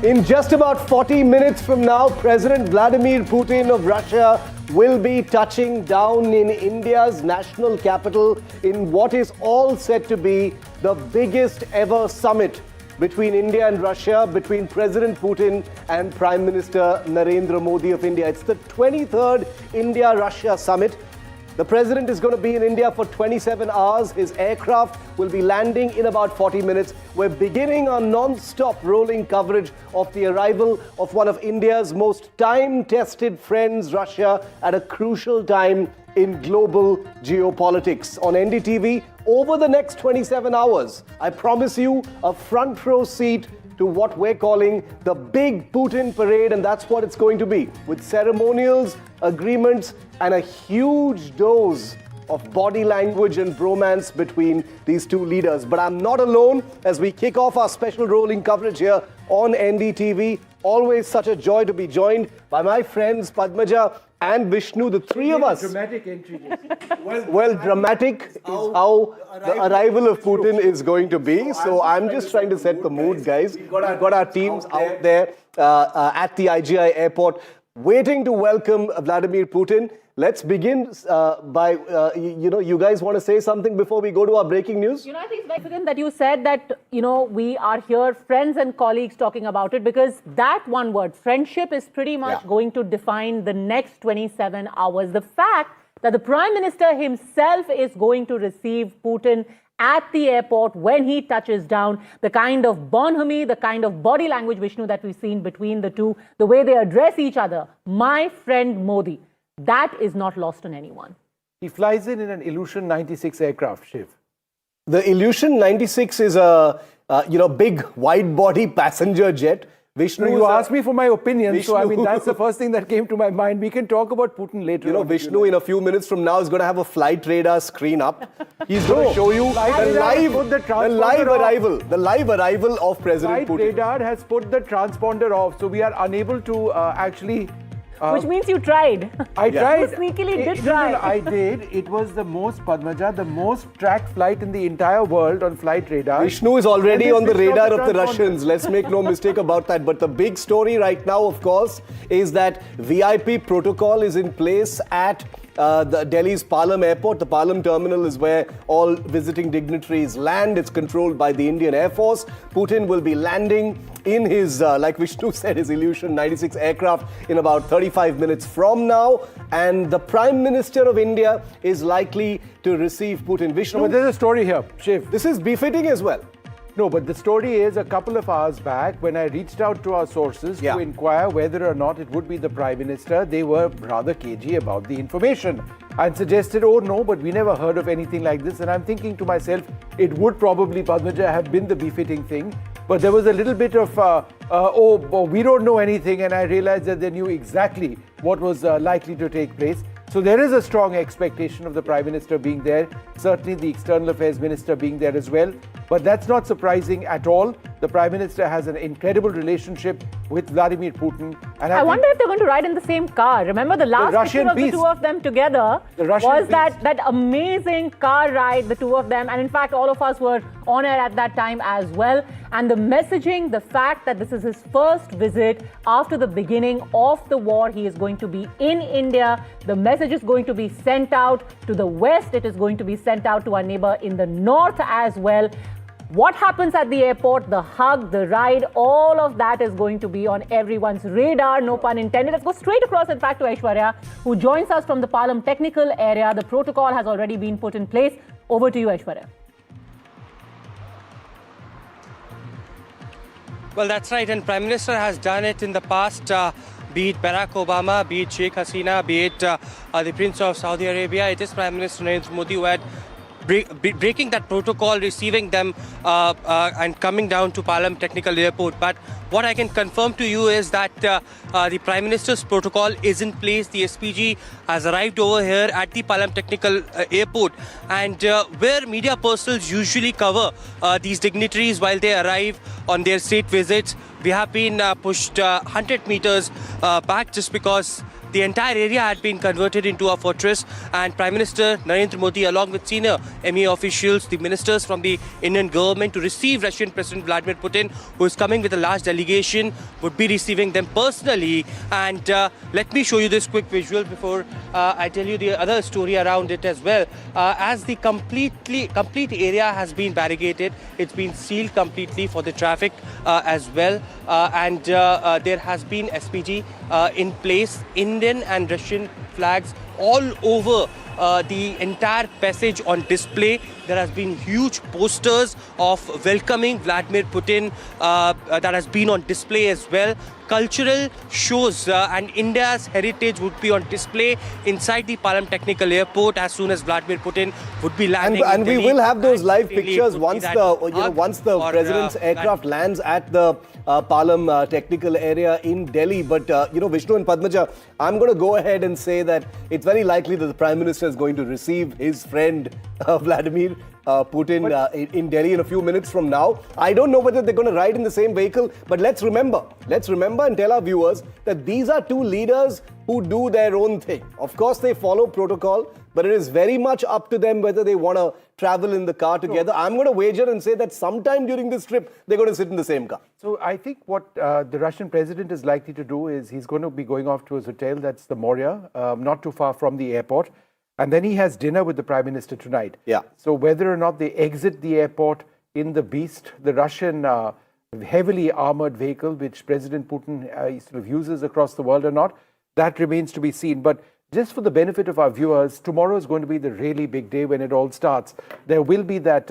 In just about 40 minutes from now, President Vladimir Putin of Russia will be touching down in India's national capital in what is all said to be the biggest ever summit between India and Russia, between President Putin and Prime Minister Narendra Modi of India. It's the 23rd India-Russia summit. The president is going to be in India for 27 hours. His aircraft will be landing in about 40 minutes. We're beginning our non-stop rolling coverage of the arrival of one of India's most time-tested friends, Russia, at a crucial time in global geopolitics. On NDTV, over the next 27 hours, I promise you a front row seat to what we're calling the big Putin parade, and that's what it's going to be, with ceremonials, agreements, and a huge dose of body language and bromance between these two leaders. But I'm not alone as we kick off our special rolling coverage here on NDTV. Always such a joy to be joined by my friends Padmaja and Vishnu, the three of us. Dramatic entry. Well, dramatic is how the arrival of Putin is going to be. So I'm just trying to set the mood, guys. We've got our teams out there at the IGI airport waiting to welcome Vladimir Putin. Let's begin by, you guys want to say something before we go to our breaking news? I think it's very significant that you said that, we are here, friends and colleagues, talking about it, because that one word, friendship, is pretty much going to define the next 27 hours. The fact that the Prime Minister himself is going to receive Putin at the airport when he touches down, the kind of bonhomie, the kind of body language, Vishnu, that we've seen between the two, the way they address each other, my friend Modi. That is not lost on anyone. He flies in an Ilyushin 96 aircraft, Shiv. The Ilyushin 96 is a big wide-body passenger jet. Vishnu, you asked me for my opinion, so I mean that's the first thing that came to my mind. We can talk about Putin later. Vishnu in a few minutes from now is going to have a flight radar screen up. He's going to show you the live arrival of President Putin. Flight radar has put the transponder off, so we are unable to actually. Which means you tried. I tried. You sneakily did try. I did. It was the most, Padmaja, the most tracked flight in the entire world on flight radar. Vishnu is already on the radar of the Russians. Let's make no mistake about that. But the big story right now, of course, is that VIP protocol is in place at the Delhi's Palam airport. The Palam terminal is where all visiting dignitaries land. It's controlled by the Indian Air Force. Putin will be landing in his, like Vishnu said, his Ilyushin 96 aircraft in about 35 minutes from now. And the Prime Minister of India is likely to receive Putin. Vishnu, but there's a story here, Shiv. This is befitting as well. No, but the story is a couple of hours back when I reached out to our sources to inquire whether or not it would be the Prime Minister, they were rather cagey about the information and suggested, oh no, but we never heard of anything like this. And I'm thinking to myself, it would probably, Padmaja, have been the befitting thing. But there was a little bit of, we don't know anything. And I realized that they knew exactly what was likely to take place. So there is a strong expectation of the Prime Minister being there, certainly the External Affairs Minister being there as well. But that's not surprising at all. The Prime Minister has an incredible relationship with Vladimir Putin. And I wonder if they're going to ride in the same car. Remember the last picture of the two of them together was that amazing car ride, the two of them. And in fact, all of us were on air at that time as well. And the messaging, the fact that this is his first visit after the beginning of the war, he is going to be in India. The message is going to be sent out to the West. It is going to be sent out to our neighbor in the North as well. What happens at the airport, the hug, the ride, all of that is going to be on everyone's radar, no pun intended. Let's go straight across, in fact, to Aishwarya, who joins us from the Palam technical area. The protocol has already been put in place. Over to you, Aishwarya. Well, that's right. And Prime Minister has done it in the past, be it Barack Obama, be it Sheikh Hasina, be it the Prince of Saudi Arabia. It is Prime Minister Narendra Modi who had breaking that protocol, receiving them and coming down to Palam Technical Airport. But what I can confirm to you is that the Prime Minister's protocol is in place. The SPG has arrived over here at the Palam Technical Airport, and where media personnel usually cover these dignitaries while they arrive on their state visits, we have been pushed 100 meters back just because the entire area had been converted into a fortress, and Prime Minister Narendra Modi, along with senior MEA officials, the ministers from the Indian government, to receive Russian President Vladimir Putin, who is coming with a large delegation, would be receiving them personally. And let me show you this quick visual before I tell you the other story around it as well. As the complete area has been barricaded, it's been sealed completely for the traffic as well, and there has been SPG in place, Indian and Russian flags all over the entire passage on display. There has been huge posters of welcoming Vladimir Putin that has been on display as well. Cultural shows and India's heritage would be on display inside the Palam Technical Airport as soon as Vladimir Putin would be landing. And we will have those live pictures once the president's aircraft lands at the Palam Technical Area in Delhi. But Vishnu and Padmaja, I'm going to go ahead and say that it's very likely that the Prime Minister is going to receive his friend Vladimir Putin in Delhi in a few minutes from now. I don't know whether they're going to ride in the same vehicle, but let's remember and tell our viewers that these are two leaders who do their own thing. Of course, they follow protocol, but it is very much up to them whether they want to travel in the car together. I'm going to wager and say that sometime during this trip, they're going to sit in the same car. So I think what the Russian president is likely to do is he's going to be going off to his hotel, that's the Moria, not too far from the airport. And then he has dinner with the Prime Minister tonight. Yeah. So whether or not they exit the airport in the Beast, the Russian heavily armored vehicle, which President Putin sort of uses across the world or not, that remains to be seen. But just for the benefit of our viewers, tomorrow is going to be the really big day when it all starts. There will be that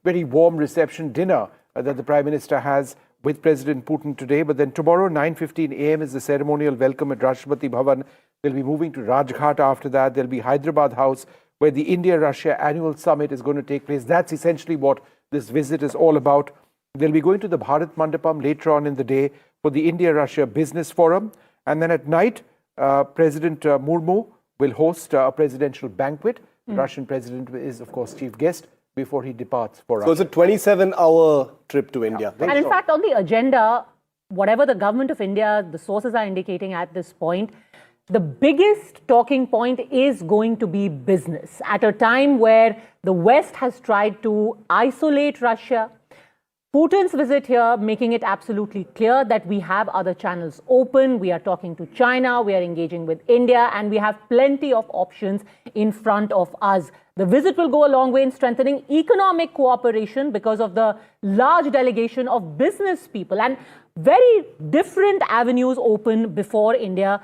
very warm reception dinner that the Prime Minister has with President Putin today. But then tomorrow, 9:15 a.m. is the ceremonial welcome at Rashtrapati Bhavan. They'll be moving to Rajghat after that. There'll be Hyderabad House, where the India-Russia annual summit is going to take place. That's essentially what this visit is all about. They'll be going to the Bharat Mandapam later on in the day for the India-Russia Business Forum. And then at night, President Murmu will host a presidential banquet. The Russian president is, of course, chief guest before he departs for Russia. So it's a 27-hour trip to India. And in fact, on the agenda, whatever the government of India, the sources are indicating at this point, the biggest talking point is going to be business. At a time where the West has tried to isolate Russia, Putin's visit here making it absolutely clear that we have other channels open. We are talking to China, we are engaging with India, and we have plenty of options in front of us. The visit will go a long way in strengthening economic cooperation because of the large delegation of business people and very different avenues open before India.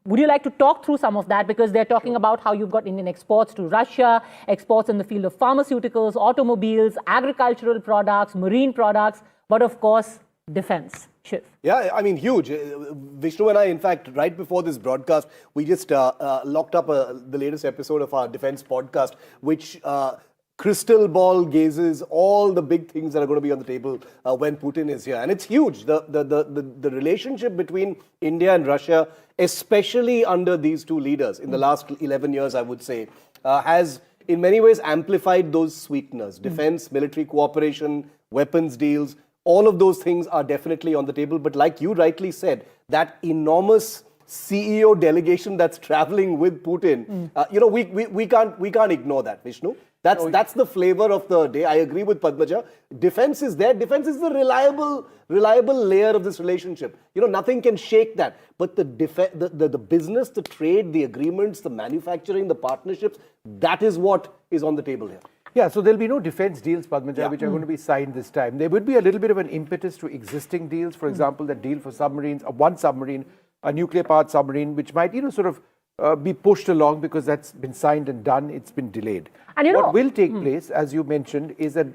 Would you like to talk through some of that? Because they're talking about how you've got Indian exports to Russia, exports in the field of pharmaceuticals, automobiles, agricultural products, marine products, but of course, defense. Shiv. Yeah, I mean, huge. Vishnu and I, in fact, right before this broadcast, we just locked up the latest episode of our defense podcast, which crystal ball gazes all the big things that are going to be on the table when Putin is here. And it's huge. The relationship between India and Russia, especially under these two leaders in the last 11 years, I would say, has in many ways amplified those sweeteners. Defense, military cooperation, weapons deals, all of those things are definitely on the table. But like you rightly said, that enormous CEO delegation that's traveling with Putin, we can't ignore that, Vishnu. That's the flavor of the day. I agree with Padmaja. Defense is there. Defense is the reliable layer of this relationship. Nothing can shake that. But the business, the trade, the agreements, the manufacturing, the partnerships, that is what is on the table here. Yeah, so there'll be no defense deals, Padmaja, which are going to be signed this time. There would be a little bit of an impetus to existing deals. For example, that deal for submarines, one submarine, a nuclear-powered submarine, which might, be pushed along because that's been signed and done. It's been delayed. And what will take place, as you mentioned, is a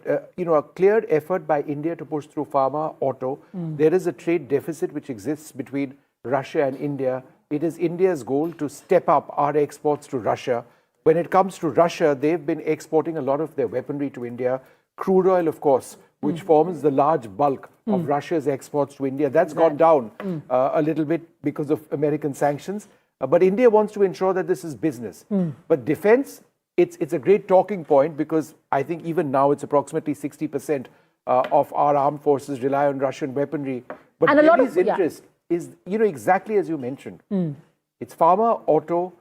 clear effort by India to push through pharma, auto. There is a trade deficit which exists between Russia and India. It is India's goal to step up our exports to Russia. When it comes to Russia, they've been exporting a lot of their weaponry to India. Crude oil, of course, which forms the large bulk of Russia's exports to India. That's gone down a little bit because of American sanctions. But India wants to ensure that this is business. But defense, it's a great talking point because I think even now it's approximately 60% of our armed forces rely on Russian weaponry. But Delhi's interest is, exactly as you mentioned. It's pharma, auto,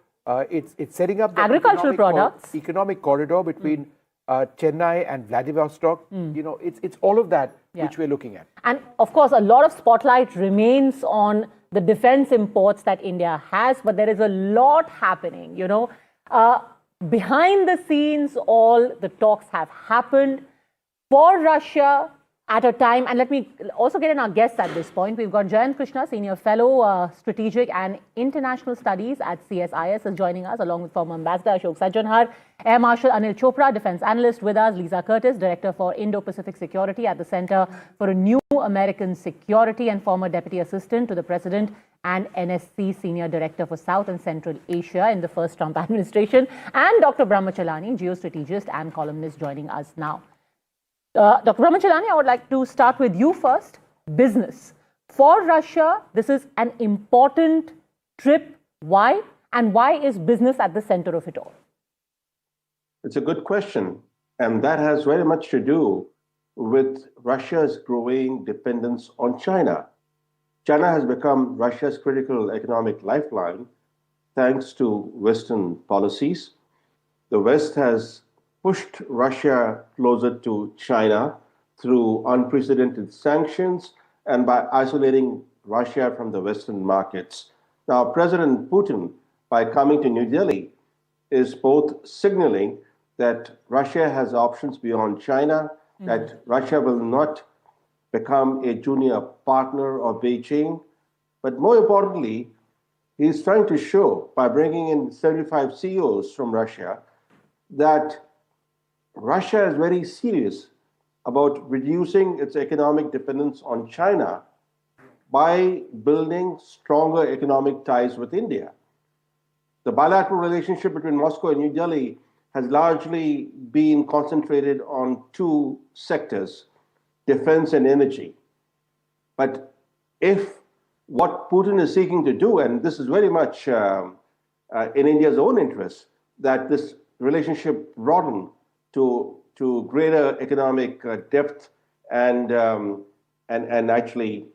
it's setting up the agricultural products, economic corridor between Chennai and Vladivostok. You know, it's all of that which we're looking at. And of course, a lot of spotlight remains on the defense imports that India has, but there is a lot happening, you know. Behind the scenes, all the talks have happened for Russia at a time, and let me also get in our guests at this point. We've got Jayant Krishna, Senior Fellow, Strategic and International Studies at CSIS, is joining us, along with former Ambassador Ashok Sajjanhar, Air Marshal Anil Chopra, Defense Analyst with us, Lisa Curtis, Director for Indo-Pacific Security at the Center for a New American Security and former Deputy Assistant to the President and NSC Senior Director for South and Central Asia in the first Trump administration, and Dr. Brahmachalani, geostrategist and columnist, joining us now. Dr. Brahmachalani, I would like to start with you first. Business. For Russia, this is an important trip. Why? And why is business at the center of it all? It's a good question. And that has very much to do with Russia's growing dependence on China. China has become Russia's critical economic lifeline thanks to Western policies. The West has pushed Russia closer to China through unprecedented sanctions and by isolating Russia from the Western markets. Now, President Putin, by coming to New Delhi, is both signaling that Russia has options beyond China, that Russia will not become a junior partner of Beijing, but more importantly, he's trying to show, by bringing in 75 CEOs from Russia, that Russia is very serious about reducing its economic dependence on China by building stronger economic ties with India. The bilateral relationship between Moscow and New Delhi has largely been concentrated on two sectors, defense and energy. But if what Putin is seeking to do, and this is very much in India's own interest, that this relationship broaden to greater economic depth and actually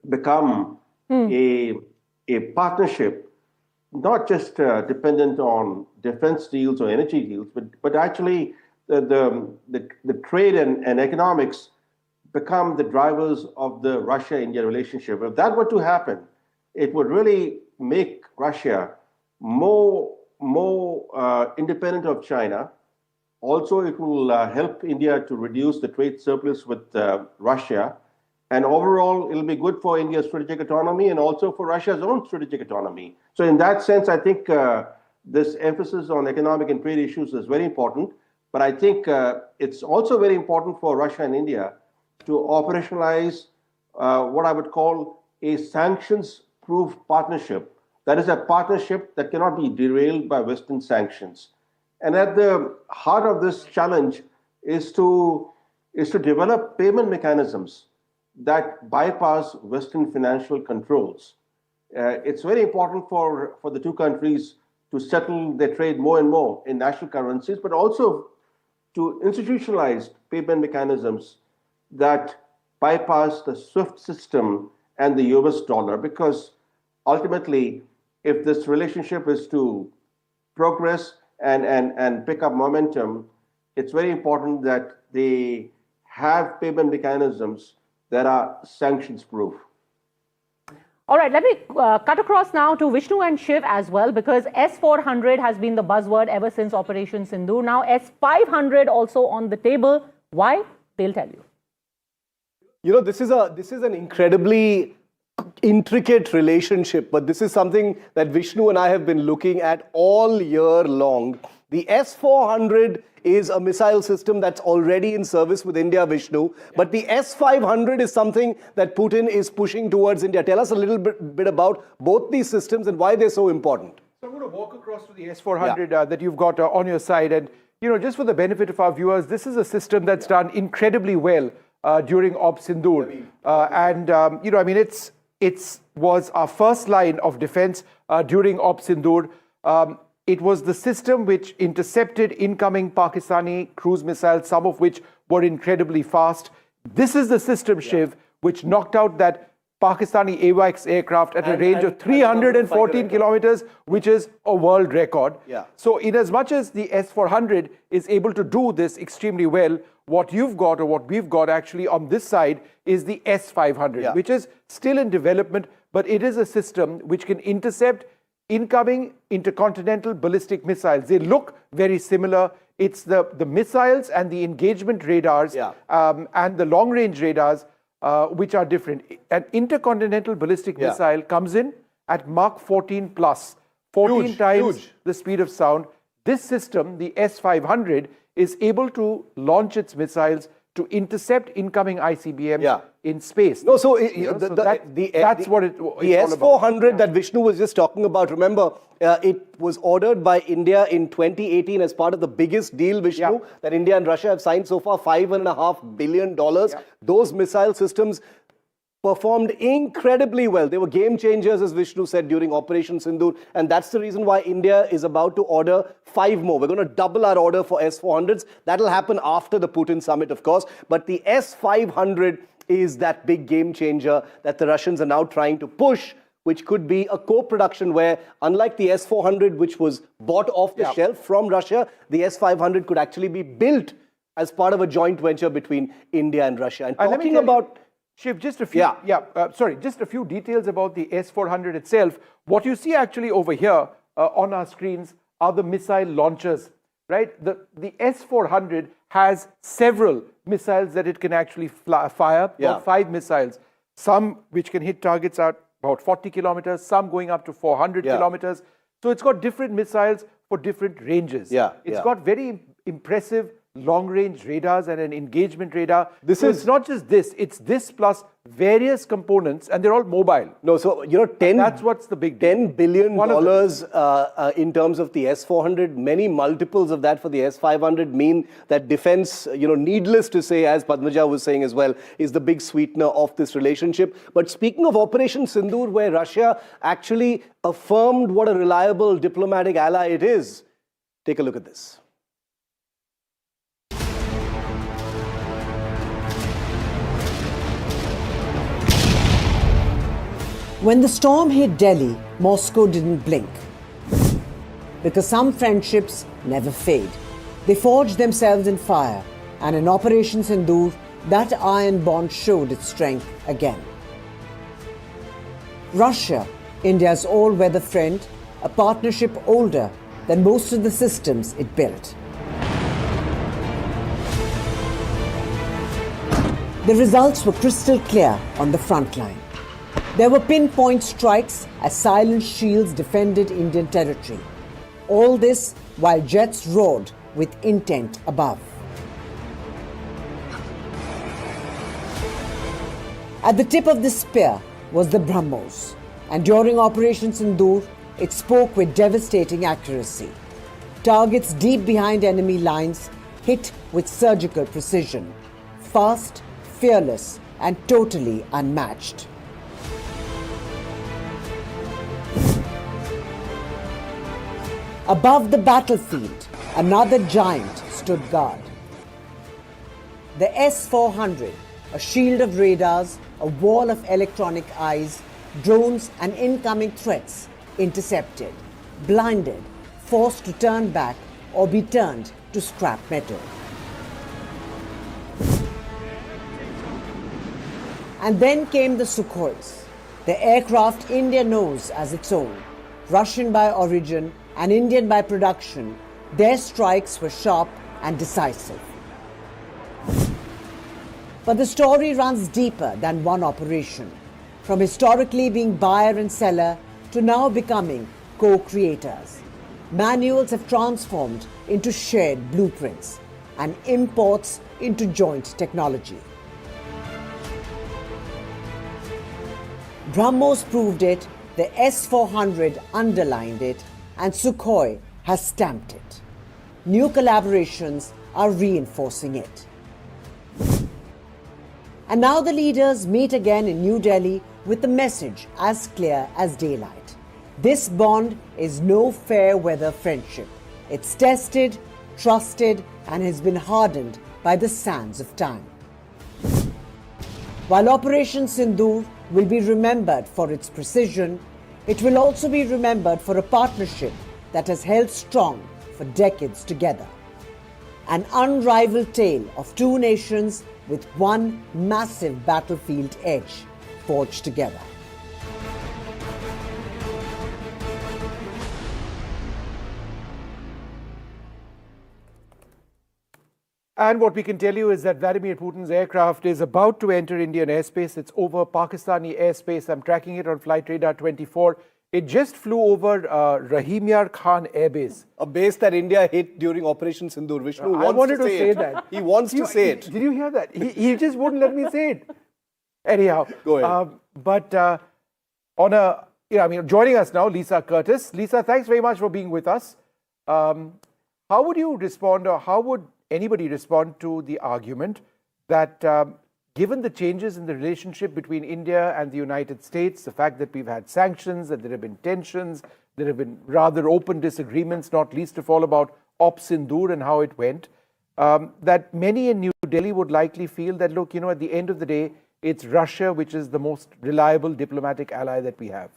become a partnership, not just dependent on defense deals or energy deals, but actually the trade and economics become the drivers of the Russia-India relationship. If that were to happen, it would really make Russia more independent of China. Also, it will help India to reduce the trade surplus with Russia. And overall, it'll be good for India's strategic autonomy and also for Russia's own strategic autonomy. So in that sense, I think this emphasis on economic and trade issues is very important. But I think it's also very important for Russia and India to operationalize what I would call a sanctions-proof partnership. That is a partnership that cannot be derailed by Western sanctions. And at the heart of this challenge is to develop payment mechanisms that bypass Western financial controls. It's very important for the two countries to settle their trade more and more in national currencies, but also to institutionalize payment mechanisms that bypass the SWIFT system and the US dollar, because ultimately, if this relationship is to progress and pick up momentum, it's very important that they have payment mechanisms that are sanctions-proof. All right, let me cut across now to Vishnu and Shiv as well, because S-400 has been the buzzword ever since Operation Sindoor. Now S-500 also on the table. Why? They'll tell you. You know, this is an incredibly intricate relationship, but this is something that Vishnu and I have been looking at all year long. The S-400 is a missile system that's already in service with India, Vishnu, but the S-500 is something that Putin is pushing towards India. Tell us a little bit about both these systems and why they're so important. So I'm going to walk across to the S-400 that you've got on your side. And, you know, just for the benefit of our viewers, this is a system that's done incredibly well during Op Sindoor. You know, I mean, it was our first line of defense during Op Sindoor. It was the system which intercepted incoming Pakistani cruise missiles, some of which were incredibly fast. This is the system, Shiv, which knocked out that Pakistani AWACS aircraft at a range of 314 kilometers, which is a world record. Yeah. So in as much as the S-400 is able to do this extremely well, what you've got, or what we've got actually on this side, is the S-500, which is still in development, but it is a system which can intercept incoming intercontinental ballistic missiles. They look very similar. It's the missiles and the engagement radars and the long-range radars which are different. An intercontinental ballistic missile comes in at Mach 14 plus, 14 times the speed of sound. This system, the S-500, is able to launch its missiles to intercept incoming ICBMs in space. No, so that's what the S-400 that Vishnu was just talking about, remember, it was ordered by India in 2018 as part of the biggest deal, Vishnu, that India and Russia have signed so far, $5.5 billion. Those missile systems performed incredibly well. They were game changers, as Vishnu said, during Operation Sindoor. And that's the reason why India is about to order 5 more. We're going to double our order for S-400s. That'll happen after the Putin summit, of course. But the S-500 is that big game changer that the Russians are now trying to push, which could be a co-production where, unlike the S-400, which was bought off the shelf from Russia, the S-500 could actually be built as part of a joint venture between India and Russia. And talking about... Shiv, just a few, just a few details about the S-400 itself. What you see actually over here on our screens are the missile launchers, right? The S-400 has several missiles that it can actually fire, about 5 missiles. Some which can hit targets at about 40 kilometers, some going up to 400 kilometers. So it's got different missiles for different ranges. It's got very impressive long-range radars and an engagement radar. It's not just this, it's this plus various components, and they're all mobile. No, so, that's what's the big deal. $10 billion in terms of the S-400, many multiples of that for the S-500 mean that defense, needless to say, as Padmaja was saying as well, is the big sweetener of this relationship. But speaking of Operation Sindoor, where Russia actually affirmed what a reliable diplomatic ally it is, take a look at this. When the storm hit Delhi, Moscow didn't blink. Because some friendships never fade. They forged themselves in fire, and in Operation Sindoor, that iron bond showed its strength again. Russia, India's all-weather friend, a partnership older than most of the systems it built. The results were crystal clear on the front line. There were pinpoint strikes as silent shields defended Indian territory. All this while jets roared with intent above. At the tip of the spear was the BrahMos, and during Operation Sindoor, it spoke with devastating accuracy. Targets deep behind enemy lines hit with surgical precision, fast, fearless, and totally unmatched. Above the battlefield, another giant stood guard. The S-400, a shield of radars, a wall of electronic eyes, drones and incoming threats intercepted, blinded, forced to turn back or be turned to scrap metal. And then came the Sukhois, the aircraft India knows as its own, Russian by origin and Indian by production. Their strikes were sharp and decisive. But the story runs deeper than one operation, from historically being buyer and seller to now becoming co-creators. Manuals have transformed into shared blueprints and imports into joint technology. BrahMos proved it, the S-400 underlined it, and Sukhoi has stamped it. New collaborations are reinforcing it. And now the leaders meet again in New Delhi with the message as clear as daylight. This bond is no fair weather friendship. It's tested, trusted, and has been hardened by the sands of time. While Operation Sindoor will be remembered for its precision, it will also be remembered for a partnership that has held strong for decades together. An unrivaled tale of two nations with one massive battlefield edge forged together. And what we can tell you is that Vladimir Putin's aircraft is about to enter Indian airspace. It's over Pakistani airspace. I'm tracking it on Flight Radar 24. It just flew over Rahim Yar Khan Air Base. A base that India hit during Operation Sindoor. Vishnu I wanted to say it. that. He wants to say it. Did you hear that? He just wouldn't let me say it. Anyhow. Go ahead. Joining us now, Lisa Curtis. Lisa, thanks very much for being with us. How would you respond, or how would anybody respond to the argument that given the changes in the relationship between India and the United States, the fact that we've had sanctions, that there have been tensions, there have been rather open disagreements, not least of all about Op Sindoor and how it went, that many in New Delhi would likely feel that, look, at the end of the day, it's Russia which is the most reliable diplomatic ally that we have?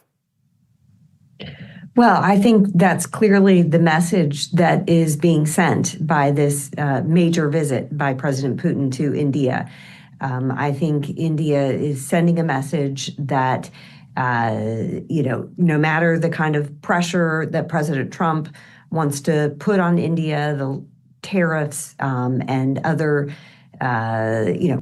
Well, I think that's clearly the message that is being sent by this major visit by President Putin to India. I think India is sending a message that, no matter the kind of pressure that President Trump wants to put on India, the tariffs and other,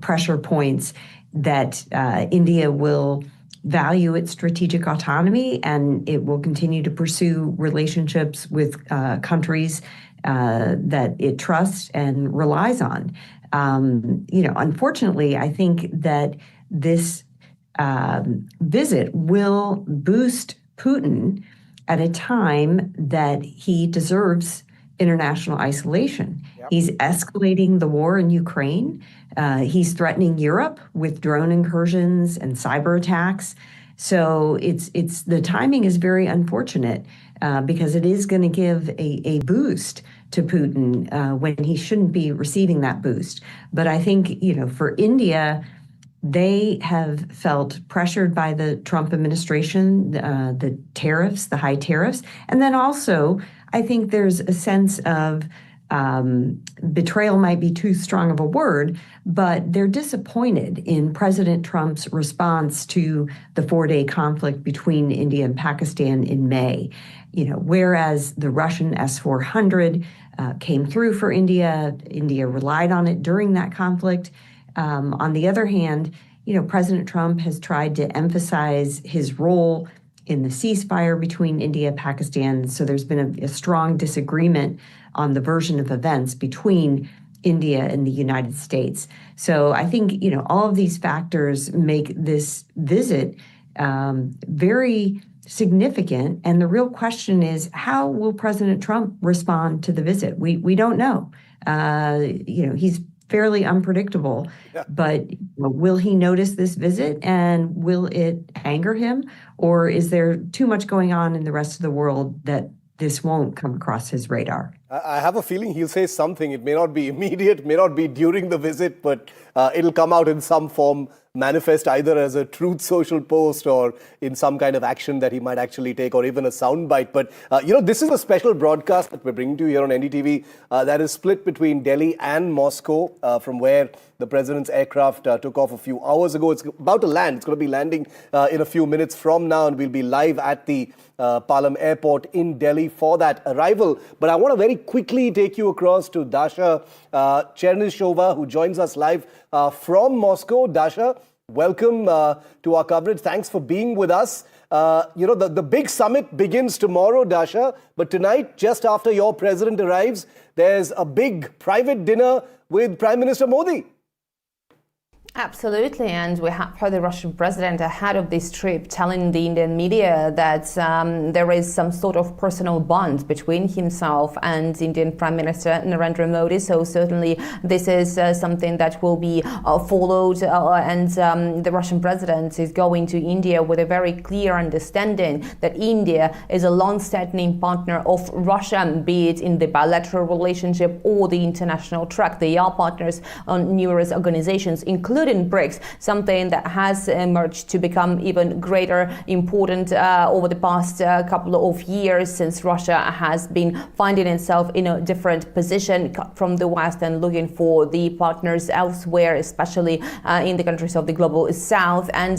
pressure points, that India will value its strategic autonomy, and it will continue to pursue relationships with countries that it trusts and relies on. Unfortunately, I think that this visit will boost Putin at a time that he deserves international isolation. Yep. He's escalating the war in Ukraine. He's threatening Europe with drone incursions and cyber attacks. So it's the timing is very unfortunate because it is going to give a boost to Putin when he shouldn't be receiving that boost. But I think, for India, they have felt pressured by the Trump administration, the tariffs, the high tariffs. And then also, I think there's a sense of betrayal might be too strong of a word, but they're disappointed in President Trump's response to the 4-day conflict between India and Pakistan in May. Whereas the Russian S-400 came through for India, India relied on it during that conflict. On the other hand, President Trump has tried to emphasize his role in the ceasefire between India and Pakistan. So there's been a strong disagreement on the version of events between India and the United States. So I think, all of these factors make this visit very significant. And the real question is, how will President Trump respond to the visit? We don't know. He's fairly unpredictable, but will he notice this visit and will it anger him? Or is there too much going on in the rest of the world that this won't come across his radar? I have a feeling he'll say something. It may not be immediate, may not be during the visit, but it'll come out in some form, manifest either as a Truth Social post or in some kind of action that he might actually take, or even a soundbite. But, this is a special broadcast that we're bringing to you here on NDTV that is split between Delhi and Moscow, from where the president's aircraft took off a few hours ago. It's about to land. It's going to be landing in a few minutes from now, and we'll be live at the Palam Airport in Delhi for that arrival. But I want to very quickly take you across to Dasha Chernyshova, who joins us live from Moscow. Dasha, welcome to our coverage. Thanks for being with us. The big summit begins tomorrow, Dasha, but tonight, just after your president arrives, there's a big private dinner with Prime Minister Modi. Absolutely, and we have heard the Russian president ahead of this trip telling the Indian media that there is some sort of personal bond between himself and Indian Prime Minister Narendra Modi. So certainly this is something that will be followed, and the Russian president is going to India with a very clear understanding that India is a long-standing partner of Russia, be it in the bilateral relationship or the international track. They are partners on numerous organizations, including including BRICS, something that has emerged to become even greater important over the past couple of years, since Russia has been finding itself in a different position from the West and looking for the partners elsewhere, especially in the countries of the global South. And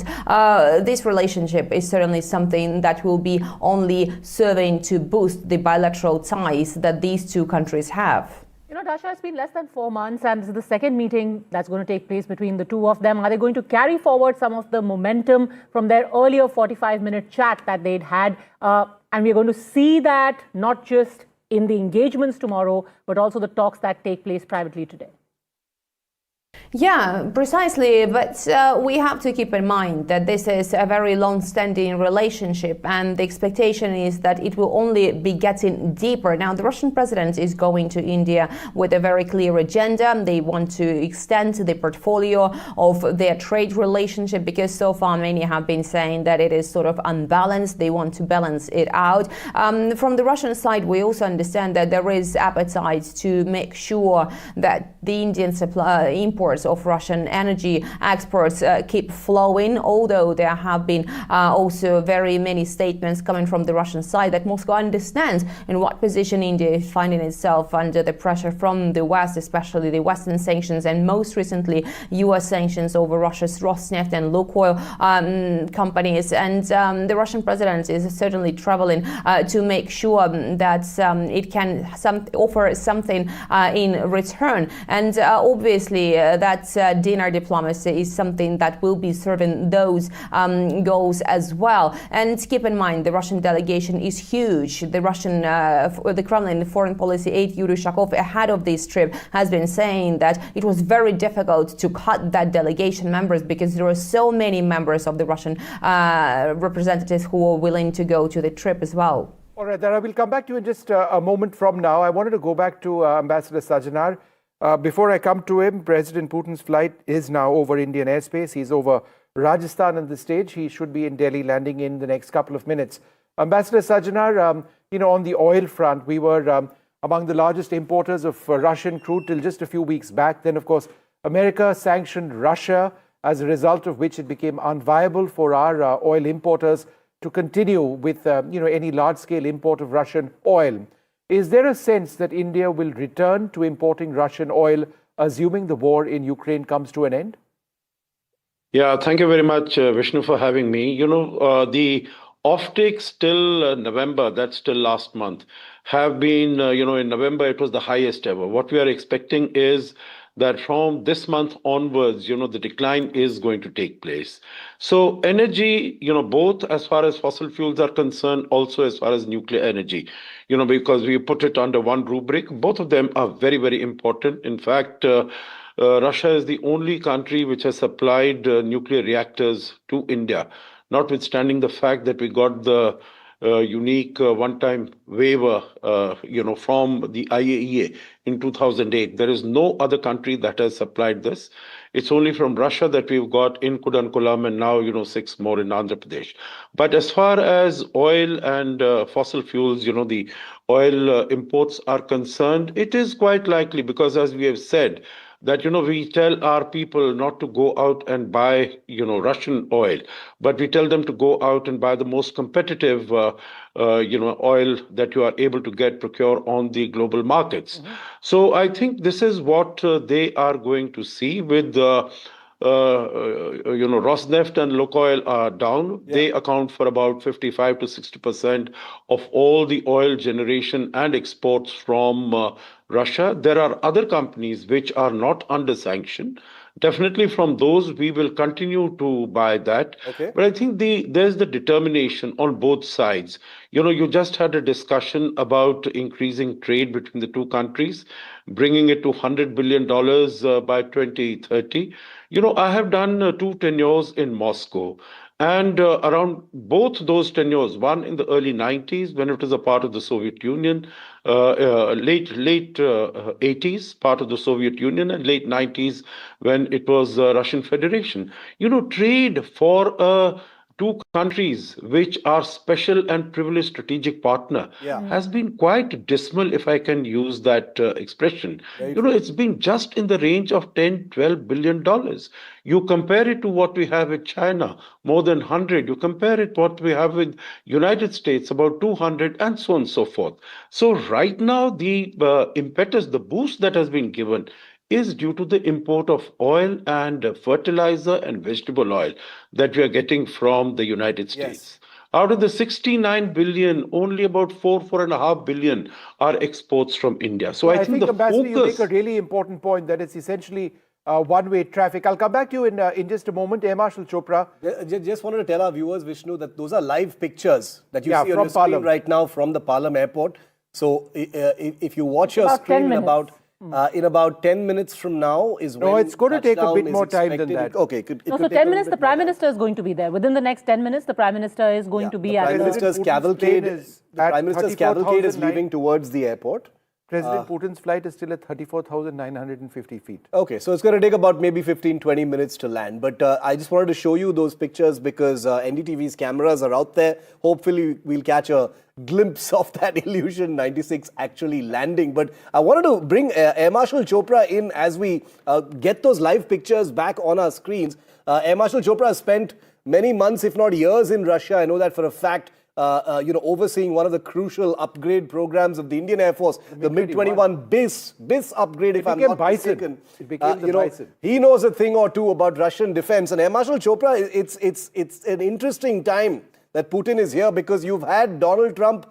this relationship is certainly something that will be only serving to boost the bilateral ties that these two countries have. You know, Dasha, it's been less than 4 months, and this is the second meeting that's going to take place between the two of them. Are they going to carry forward some of the momentum from their earlier 45-minute chat that they'd had? And we're going to see that not just in the engagements tomorrow, but also the talks that take place privately today. Yeah, precisely. But we have to keep in mind that this is a very long-standing relationship, and the expectation is that it will only be getting deeper. Now, the Russian president is going to India with a very clear agenda. They want to extend the portfolio of their trade relationship, because so far many have been saying that it is sort of unbalanced. They want to balance it out. From the Russian side, we also understand that there is appetite to make sure that the Indian imports of Russian energy exports keep flowing, although there have been also very many statements coming from the Russian side that Moscow understands in what position India is finding itself under the pressure from the West, especially the Western sanctions, and most recently US sanctions over Russia's Rosneft and Lukoil companies. And the Russian president is certainly traveling to make sure that it can offer something in return. And obviously that dinner diplomacy is something that will be serving those goals as well. And keep in mind, the Russian delegation is huge. The Kremlin foreign policy aide Yuri Shakov, ahead of this trip, has been saying that it was very difficult to cut that delegation members because there were so many members of the Russian representatives who were willing to go to the trip as well. All right, Dara, we'll come back to you in just a moment from now. I wanted to go back to Ambassador Sajjanar. Before I come to him, President Putin's flight is now over Indian airspace. He's over Rajasthan on the stage. He should be in Delhi, landing in the next couple of minutes. Ambassador Sajjanar, on the oil front, we were among the largest importers of Russian crude till just a few weeks back. Then, of course, America sanctioned Russia, as a result of which it became unviable for our oil importers to continue with any large-scale import of Russian oil. Is there a sense that India will return to importing Russian oil, assuming the war in Ukraine comes to an end? Yeah, thank you very much, Vishnu, for having me. The offtakes till November, that's still last month, have been, in November, it was the highest ever. What we are expecting is that from this month onwards, the decline is going to take place. So energy, both as far as fossil fuels are concerned, also as far as nuclear energy, because we put it under one rubric, both of them are very, very important. In fact, Russia is the only country which has supplied nuclear reactors to India, notwithstanding the fact that we got the unique one-time waiver, from the IAEA in 2008. There is no other country that has supplied this. It's only from Russia that we've got in Kudankulam and now, 6 more in Andhra Pradesh. But as far as oil and fossil fuels, the oil imports are concerned, it is quite likely because, as we have said, that, we tell our people not to go out and buy, Russian oil, but we tell them to go out and buy the most competitive, oil that you are able to procure on the global markets. Mm-hmm. So I think this is what they are going to see with Rosneft and Lukoil are down. Yeah. They account for about 55 to 60% of all the oil generation and exports from Russia. There are other companies which are not under sanction. Definitely from those, we will continue to buy that. Okay. But I think there's the determination on both sides. You just had a discussion about increasing trade between the two countries, bringing it to $100 billion by 2030. I have done 2 tenures in Moscow. And around both those tenures, one in the early 90s when it was a part of the Soviet Union, late 80s, part of the Soviet Union, and late 90s when it was Russian Federation. Trade for a two countries which are special and privileged strategic partner has been quite dismal, if I can use that expression. It's been just in the range of $10-12 billion. You compare it to what we have with China, more than 100. You compare it what we have with United States, about 200, and so on and so forth. So right now, the impetus, the boost that has been given is due to the import of oil and fertilizer and vegetable oil that we are getting from the United States. Out of the 69 billion, only about 4.5 billion are exports from India. So I think the Ambassador, focus... you make a really important point that it's essentially one-way traffic. I'll come back to you in just a moment. Air Marshal Chopra. Just wanted to tell our viewers, Vishnu, that those are live pictures that you see on your screen Palam right now from the Palam airport. So if you watch your screen in about 10 minutes from now is when... No, it's going to take a bit more time than that. Okay. So 10 minutes, the Prime Minister is going to be there. Within the next 10 minutes, the Prime Minister is going to be at the Prime Minister's cavalcade is leaving towards the airport. President Putin's flight is still at 34,950 feet. Okay, so it's going to take about maybe 15-20 minutes to land. But I just wanted to show you those pictures because NDTV's cameras are out there. Hopefully, we'll catch a glimpse of that Illusion 96 actually landing. But I wanted to bring Air Marshal Chopra in as we get those live pictures back on our screens. Air Marshal Chopra has spent many months, if not years, in Russia. I know that for a fact. Overseeing one of the crucial upgrade programs of the Indian Air Force, the MiG-21 BIS upgrade, if I'm not mistaken. It became the Bison. He knows a thing or two about Russian defense. And Air Marshal Chopra, it's an interesting time that Putin is here because you've had Donald Trump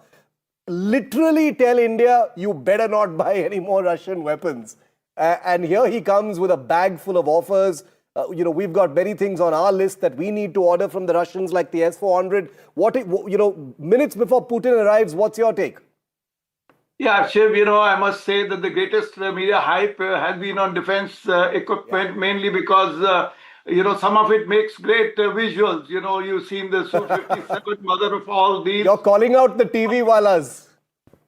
literally tell India, you better not buy any more Russian weapons. And here he comes with a bag full of offers. We've got many things on our list that we need to order from the Russians, like the S-400. Minutes before Putin arrives, what's your take? Yeah, Shiv, I must say that the greatest media hype has been on defense equipment, mainly because, some of it makes great visuals. You've seen the Su-57, mother of all these. You're calling out the TV walas.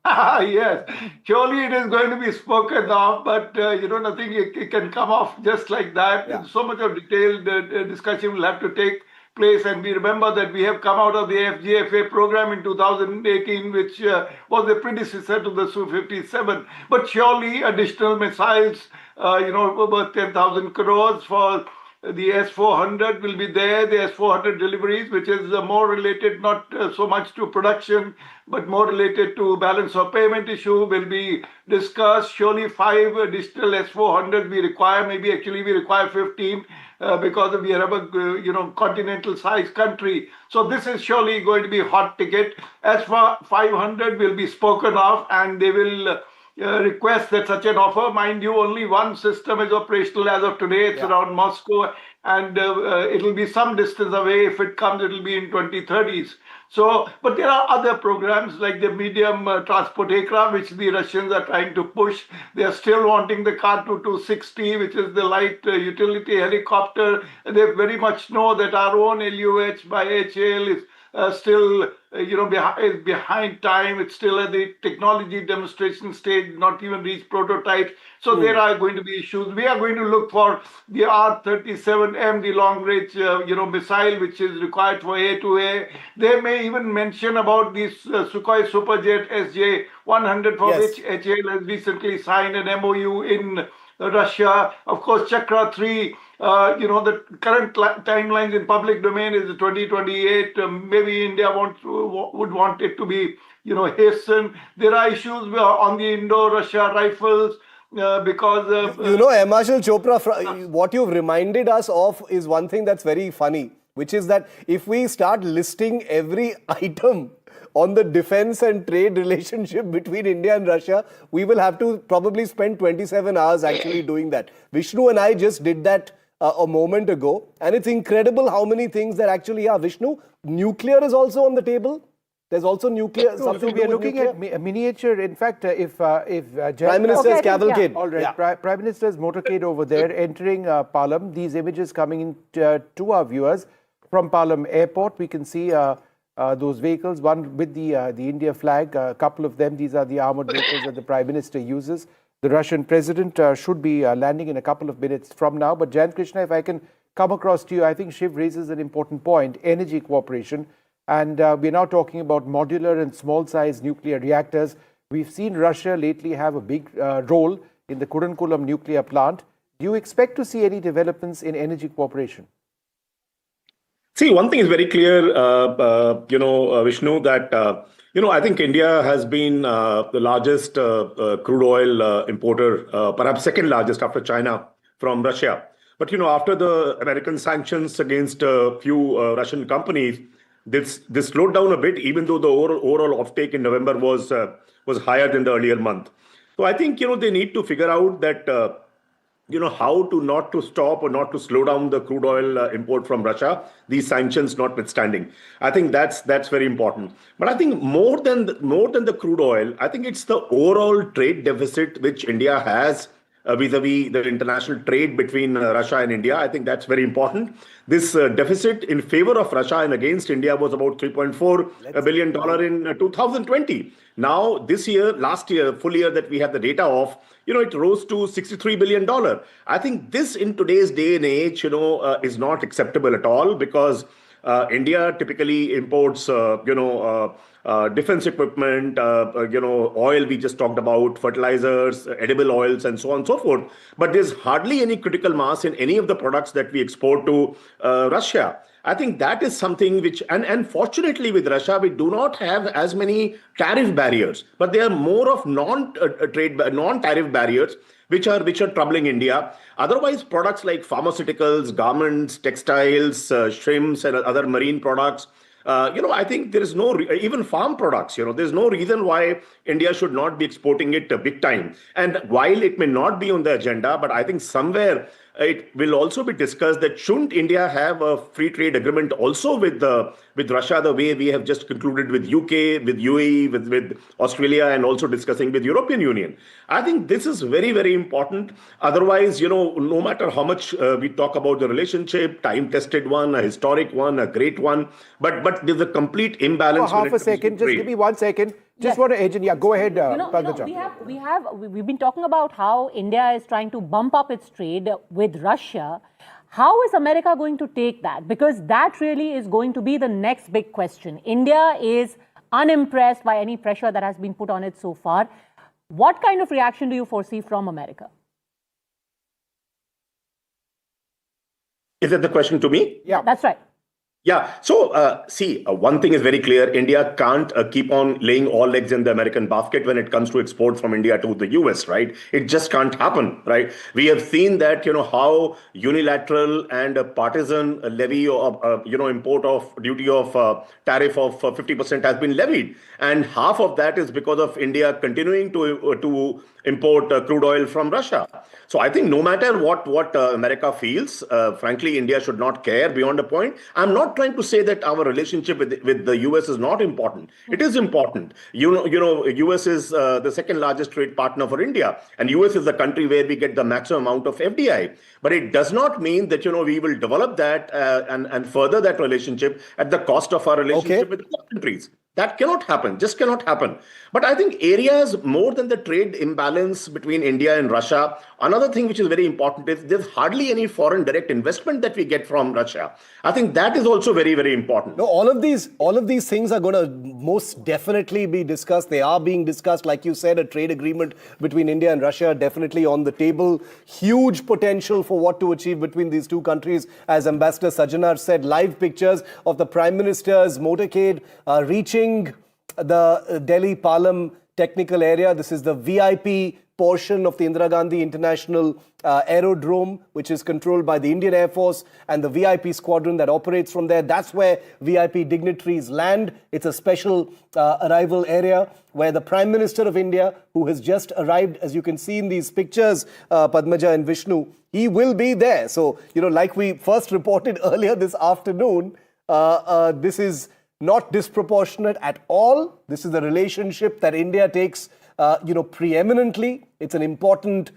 Yes, surely it is going to be spoken of, but nothing it can come off just like that. Yeah. So much of detailed discussion will have to take place, and we remember that we have come out of the FGFA program in 2018, which was the predecessor to the Su-57. But surely additional missiles, about 10,000 crores for the S-400 will be there, the S-400 deliveries, which is more related not so much to production, but more related to balance of payment issue will be discussed. Surely 5 additional S-400 we require, maybe actually we require 15 because we are a continental sized country. So this is surely going to be hot ticket. S-500 will be spoken of and they will request that such an offer. Mind you, only one system is operational as of today. It's around Moscow, and it'll be some distance away. If it comes, it'll be in 2030s. So, but there are other programs like the medium transport aircraft, which the Russians are trying to push. They are still wanting the Ka-260, which is the light utility helicopter. They very much know that our own LUH by HAL is still, is behind time. It's still at the technology demonstration stage, not even reached prototypes. So there are going to be issues. We are going to look for the R-37M, the long-range, missile, which is required for A-to-A. They may even mention about this Sukhoi Superjet SJ-100, for which HAL has recently signed an MOU in Russia. Of course, Chakra 3. The current timelines in public domain is 2028. Maybe India would want it to be, hastened. There are issues on the Indo-Russia rifles because... Air Marshal Chopra, what you've reminded us of is one thing that's very funny, which is that if we start listing every item on the defense and trade relationship between India and Russia, we will have to probably spend 27 hours actually doing that. Vishnu and I just did that a moment ago, and it's incredible how many things there actually are. Vishnu, nuclear is also on the table. There's also nuclear. Something we are looking at miniature. In fact, if Prime Minister's cavalcade, all right, Prime Minister's motorcade over there entering Palam. These images coming in to our viewers from Palam Airport. We can see those vehicles, one with the India flag. A couple of them. These are the armored vehicles that the Prime Minister uses. The Russian president should be landing in a couple of minutes from now. But Jan Krishna, if I can come across to you. I think Shiv raises an important point, energy cooperation. And we're now talking about modular and small-sized nuclear reactors. We've seen Russia lately have a big role in the Kudankulam nuclear plant. Do you expect to see any developments in energy cooperation? See, one thing is very clear, Vishnu, that, I think India has been the largest crude oil importer, perhaps second largest after China from Russia. But, after the American sanctions against a few Russian companies, this slowed down a bit, even though the overall offtake in November was higher than the earlier month. So I think, they need to figure out that, how to not to stop or not to slow down the crude oil import from Russia, these sanctions notwithstanding. I think that's very important. But I think more than the crude oil, I think it's the overall trade deficit which India has vis-a-vis the international trade between Russia and India. I think that's very important. This deficit in favor of Russia and against India was about $3.4 billion in 2020. Now, last year, full year that we have the data of, it rose to $63 billion. I think this in today's day and age, is not acceptable at all, because India typically imports, defense equipment, oil we just talked about, fertilizers, edible oils, and so on and so forth. But there's hardly any critical mass in any of the products that we export to Russia. I think that is something which, and fortunately with Russia, we do not have as many tariff barriers, but there are more of non-tariff barriers, which are troubling India. Otherwise, products like pharmaceuticals, garments, textiles, shrimps, and other marine products, I think there is even farm products, there's no reason why India should not be exporting it big time. And while it may not be on the agenda, but I think somewhere it will also be discussed that shouldn't India have a free trade agreement also with Russia, the way we have just concluded with UK, with UAE, with Australia, and also discussing with European Union. I think this is very, very important. Otherwise, no matter how much we talk about the relationship, time-tested one, a historic one, a great one, but there's a complete imbalance. For half a second, just give me 1 second. Just want to edge in. Yeah, go ahead, we've been talking about how India is trying to bump up its trade with Russia. How is America going to take that? Because that really is going to be the next big question. India is unimpressed by any pressure that has been put on it so far. What kind of reaction do you foresee from America? Is that the question to me? Yeah, that's right. Yeah. So, one thing is very clear. India can't keep on laying all eggs in the American basket when it comes to exports from India to the US, right? It just can't happen, right? We have seen that, how unilateral and a partisan levy of, import of duty of tariff of 50% has been levied. And half of that is because of India continuing to import crude oil from Russia. So I think no matter what America feels, frankly, India should not care beyond a point. I'm not trying to say that our relationship with the US is not important. It is important. US is the second largest trade partner for India, and US is the country where we get the maximum amount of FDI. But it does not mean that we will develop that and further that relationship at the cost of our relationship with other countries. That cannot happen, just cannot happen. But I think areas more than the trade imbalance between India and Russia, another thing which is very important is there's hardly any foreign direct investment that we get from Russia. I think that is also very, very important. No, all of these things are going to most definitely be discussed. They are being discussed. Like you said, a trade agreement between India and Russia definitely on the table. Huge potential for what to achieve between these two countries. As Ambassador Sajjanar said, live pictures of the Prime Minister's motorcade reaching the Delhi Palam technical area. This is the VIP portion of the Indira Gandhi International Aerodrome, which is controlled by the Indian Air Force and the VIP squadron that operates from there. That's where VIP dignitaries land. It's a special arrival area where the Prime Minister of India, who has just arrived, as you can see in these pictures, Padmaja and Vishnu, he will be there. So, like we first reported earlier this afternoon, this is not disproportionate at all. This is a relationship that India takes, preeminently. It's an important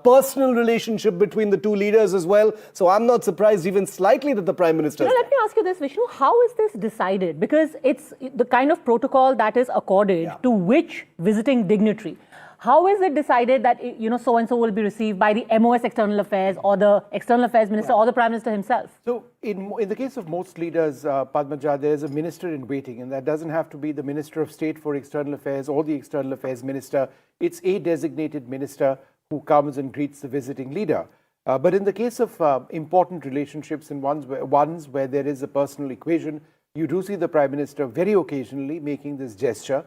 personal relationship between the two leaders as well. So I'm not surprised even slightly that the Prime Minister... let me ask you this, Vishnu. How is this decided? Because it's the kind of protocol that is accorded to which visiting dignitary. How is it decided that, so-and-so will be received by the MOS External Affairs or the External Affairs Minister or the Prime Minister himself? So in the case of most leaders, Padmaja, there's a minister in waiting, and that doesn't have to be the Minister of State for External Affairs or the External Affairs Minister. It's a designated minister who comes and greets the visiting leader. But in the case of important relationships and ones where there is a personal equation, you do see the Prime Minister very occasionally making this gesture.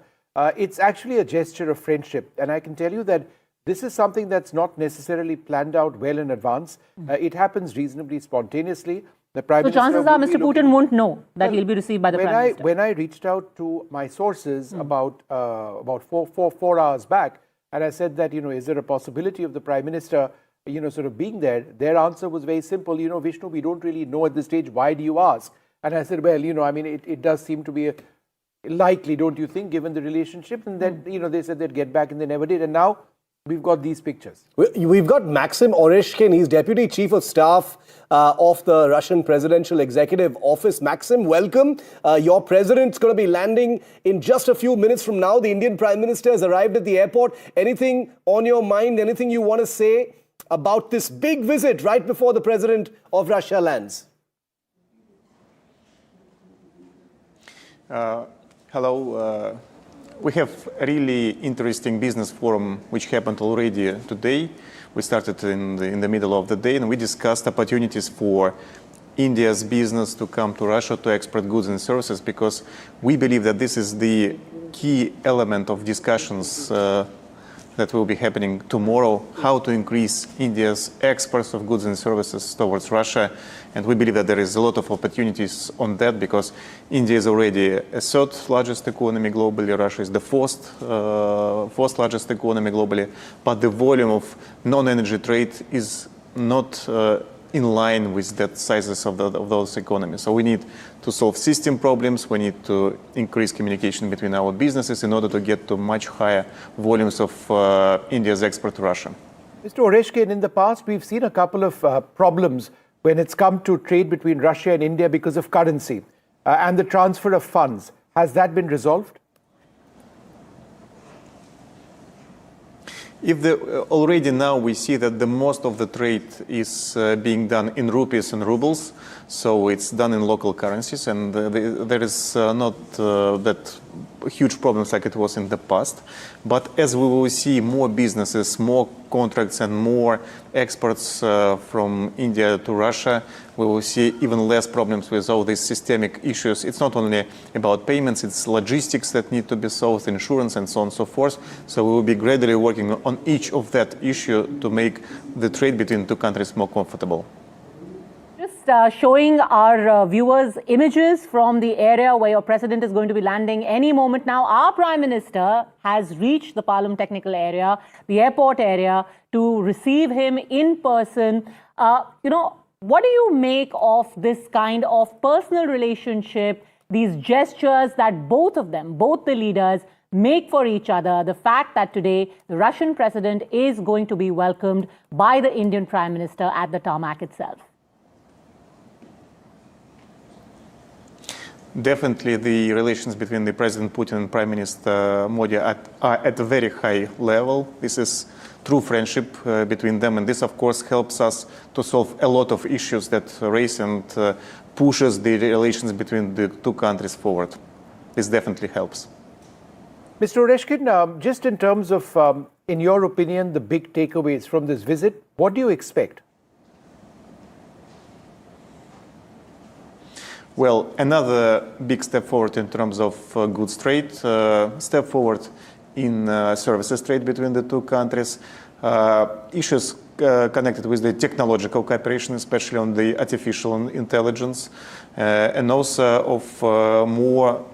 It's actually a gesture of friendship. And I can tell you that this is something that's not necessarily planned out well in advance. It happens reasonably spontaneously. The Prime Minister chances are Mr. Putin won't know that he'll be received by the Prime Minister. When I reached out to my sources about 4 hours back, and I said that, is there a possibility of the Prime Minister sort of being there? Their answer was very simple. Vishnu, we don't really know at this stage. Why do you ask? And I said, well, it does seem to be likely, don't you think, given the relationship? And then, they said they'd get back and they never did. And now we've got these pictures. We've got Maxim Oreshkin. He's Deputy Chief of Staff of the Russian Presidential Executive Office. Maxim, welcome. Your president's going to be landing in just a few minutes from now. The Indian Prime Minister has arrived at the airport. Anything on your mind? Anything you want to say about this big visit right before the President of Russia lands? Hello. We have a really interesting business forum which happened already today. We started in the middle of the day, and we discussed opportunities for India's business to come to Russia to export goods and services, because we believe that this is the key element of discussions that will be happening tomorrow, how to increase India's exports of goods and services towards Russia. And we believe that there is a lot of opportunities on that, because India is already a third largest economy globally. Russia is the fourth largest economy globally. But the volume of non-energy trade is not in line with the sizes of those economies. So we need to solve system problems. We need to increase communication between our businesses in order to get to much higher volumes of India's export to Russia. Mr. Oreshkin, in the past, we've seen a couple of problems when it's come to trade between Russia and India because of currency and the transfer of funds. Has that been resolved? Already now we see that the most of the trade is being done in rupees and rubles, so it's done in local currencies, and there is not that huge problems like it was in the past. But as we will see more businesses, more contracts and more exports from India to Russia, we will see even less problems with all these systemic issues. It's not only about payments, it's logistics that need to be solved, insurance and so on and so forth. So we will be gradually working on each of that issue to make the trade between two countries more comfortable. Just showing our viewers images from the area where your president is going to be landing any moment now. Our Prime Minister has reached the Palam Technical Area, the airport area, to receive him in person. What do you make of this kind of personal relationship, these gestures that both of them, both the leaders, make for each other? The fact that today the Russian president is going to be welcomed by the Indian Prime Minister at the tarmac itself. Definitely the relations between the President Putin and Prime Minister Modi are at a very high level. This is true friendship between them, and this of course helps us to solve a lot of issues that raise and pushes the relations between the two countries forward. This definitely helps. Mr. Oreshkin, just in terms of, in your opinion, the big takeaways from this visit, what do you expect? Well, another big step forward in terms of goods trade, step forward in services trade between the two countries, issues connected with the technological cooperation, especially on the artificial intelligence, and also of more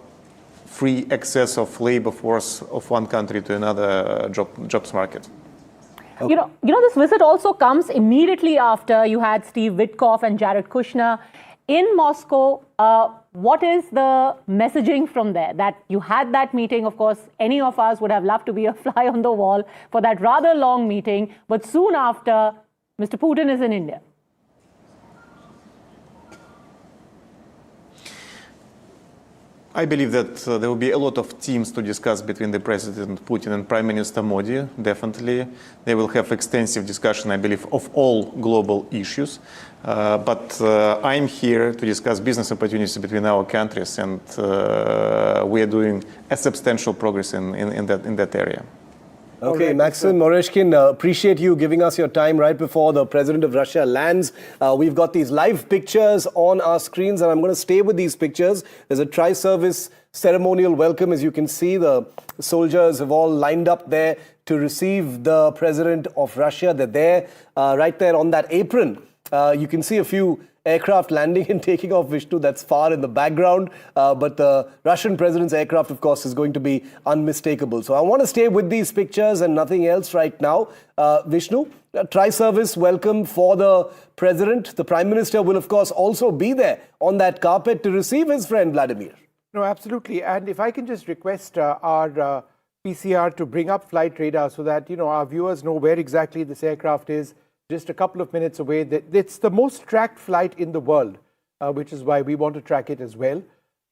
free access of labor force of one country to another jobs market. Okay. This visit also comes immediately after you had Steve Witkoff and Jared Kushner in Moscow. What is the messaging from there? That you had that meeting, of course, any of us would have loved to be a fly on the wall for that rather long meeting, but soon after, Mr. Putin is in India. I believe that there will be a lot of teams to discuss between the President Putin and Prime Minister Modi. Definitely, they will have extensive discussion, I believe, of all global issues. But I'm here to discuss business opportunities between our countries, and we are doing a substantial progress in that area. Okay, Maxim Oreshkin, appreciate you giving us your time right before the President of Russia lands. We've got these live pictures on our screens, and I'm going to stay with these pictures. There's a tri-service ceremonial welcome. As you can see, the soldiers have all lined up there to receive the President of Russia. They're there, right there on that apron. You can see a few aircraft landing and taking off, Vishnu. That's far in the background. But the Russian president's aircraft, of course, is going to be unmistakable. So I want to stay with these pictures and nothing else right now. Vishnu, a tri-service welcome for the president. The Prime Minister will, of course, also be there on that carpet to receive his friend Vladimir. No, absolutely. And if I can just request our PCR to bring up flight radar so that, our viewers know where exactly this aircraft is, just a couple of minutes away. It's the most tracked flight in the world, which is why we want to track it as well.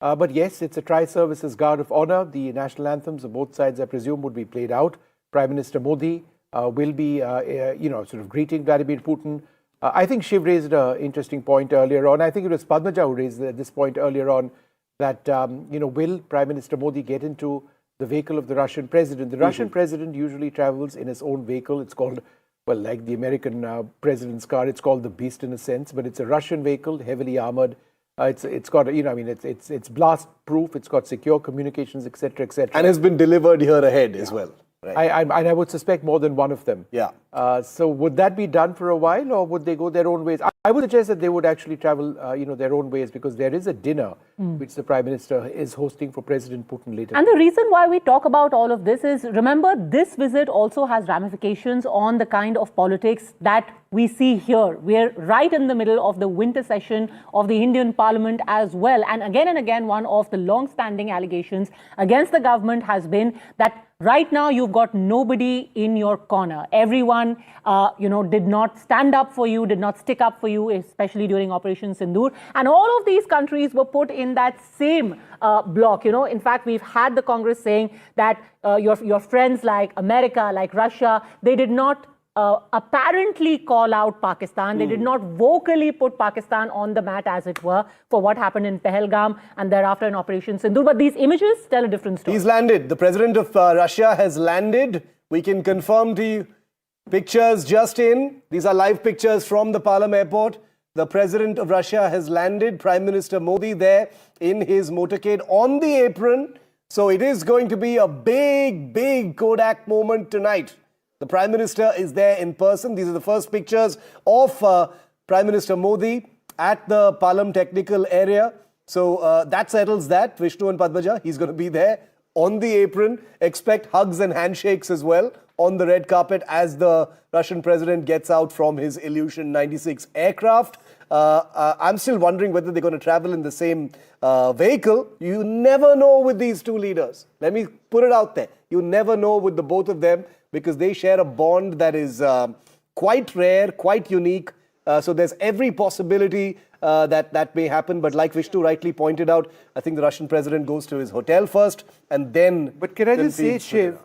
But yes, it's a tri-services guard of honor. The national anthems of both sides, I presume, would be played out. Prime Minister Modi will be, sort of greeting Vladimir Putin. I think Shiv raised an interesting point earlier on. I think it was Padmaja who raised this point earlier on that, will Prime Minister Modi get into the vehicle of the Russian president? The Russian president usually travels in his own vehicle. It's called, well, like the American president's car, it's called the Beast in a sense, but it's a Russian vehicle, heavily armored. It's got, it's blast proof. It's got secure communications, etc., etc. And has been delivered here ahead as well. Right. I would suspect more than one of them. Yeah. So would that be done for a while, or would they go their own ways? I would suggest that they would actually travel, their own ways, because there is a dinner which the Prime Minister is hosting for President Putin later. And the reason why we talk about all of this is, remember, this visit also has ramifications on the kind of politics that we see here. We're right in the middle of the winter session of the Indian Parliament as well. And again, one of the long-standing allegations against the government has been that right now you've got nobody in your corner. Everyone, did not stand up for you, did not stick up for you, especially during Operation Sindoor. And all of these countries were put in that same block. In fact, we've had the Congress saying that your friends like America, like Russia, they did not apparently call out Pakistan. They did not vocally put Pakistan on the mat, as it were, for what happened in Pahalgam and thereafter in Operation Sindoor. But these images tell a different story. He's landed. The president of Russia has landed. We can confirm to you. Pictures just in. These are live pictures from the Palam airport. The president of Russia has landed. Prime Minister Modi there in his motorcade on the apron. So it is going to be a big Kodak moment tonight. The Prime Minister is there in person. These are the first pictures of Prime Minister Modi at the Palam technical area. So that settles that. Vishnu and Padmaja, he's going to be there on the apron. Expect hugs and handshakes as well on the red carpet as the Russian president gets out from his Ilyushin 96 aircraft. I'm still wondering whether they're going to travel in the same vehicle. You never know with these two leaders. Let me put it out there. You never know with the both of them, because they share a bond that is quite rare, quite unique. So there's every possibility that may happen. But like Vishnu rightly pointed out, I think the Russian president goes to his hotel first and then... But can I just say, Shiv,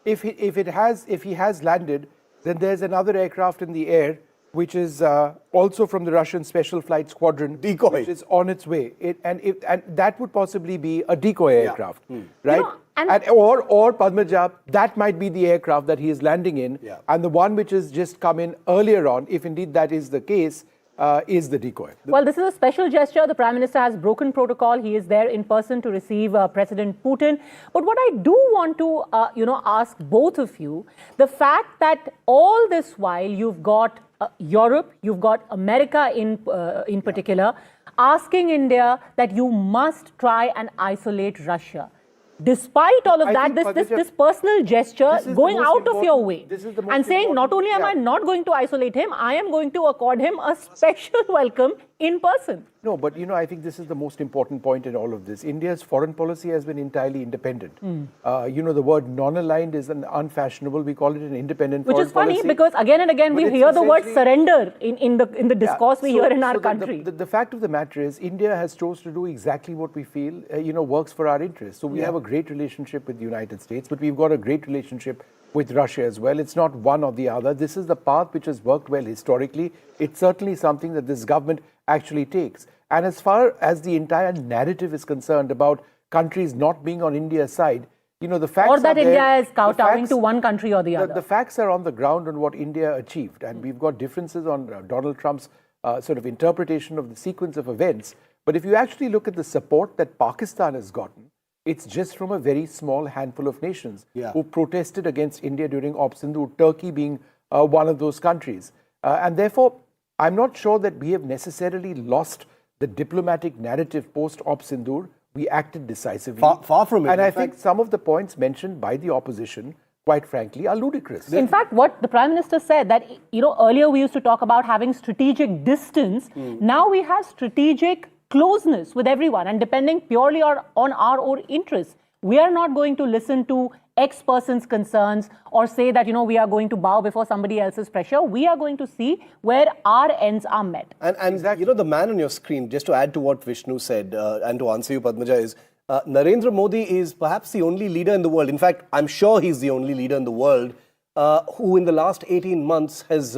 if he has landed, then there's another aircraft in the air, which is also from the Russian Special Flight Squadron, decoy, which is on its way. And that would possibly be a decoy aircraft, right? Or Padmaja, that might be the aircraft that he is landing in. Yeah. And the one which has just come in earlier on, if indeed that is the case, is the decoy. Well, this is a special gesture. The Prime Minister has broken protocol. He is there in person to receive President Putin. But what I do want to, ask both of you, the fact that all this while you've got Europe, you've got America in particular, asking India that you must try and isolate Russia. Despite all of that, this personal gesture, going out of your way and saying, not only am I not going to isolate him, I am going to accord him a special welcome in person. No, but I think this is the most important point in all of this. India's foreign policy has been entirely independent. The word non-aligned is an unfashionable. We call it an independent foreign policy. Which is funny because again and again we hear the word surrender in the discourse we hear in our country. The fact of the matter is India has chosen to do exactly what we feel works for our interests. So we have a great relationship with the United States, but we've got a great relationship with Russia as well. It's not one or the other. This is the path which has worked well historically. It's certainly something that this government actually takes. And as far as the entire narrative is concerned about countries not being on India's side, the facts or that are India there. is kowtowing to one country or the other. The facts are on the ground on what India achieved. And we've got differences on Donald Trump's sort of interpretation of the sequence of events. But if you actually look at the support that Pakistan has gotten, it's just from a very small handful of nations who protested against India during Op Sindoor, Turkey being one of those countries. And therefore, I'm not sure that we have necessarily lost the diplomatic narrative post-Op Sindoor. We acted decisively. Far from it. And I think some of the points mentioned by the opposition, quite frankly, are ludicrous. In fact, what the Prime Minister said that, earlier we used to talk about having strategic distance. Now we have strategic closeness with everyone, and depending purely on our own interests. We are not going to listen to X person's concerns or say that, we are going to bow before somebody else's pressure. We are going to see where our ends are met. And exactly. The man on your screen, just to add to what Vishnu said and to answer you, Padmaja, is Narendra Modi is perhaps the only leader in the world. In fact, I'm sure he's the only leader in the world who in the last 18 months has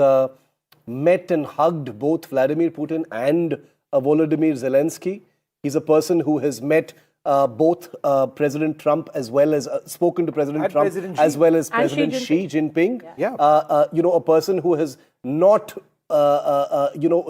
met and hugged both Vladimir Putin and Volodymyr Zelensky. He's a person who has met both President Trump as well as spoken to President Trump as well as President Xi Jinping. A person who has not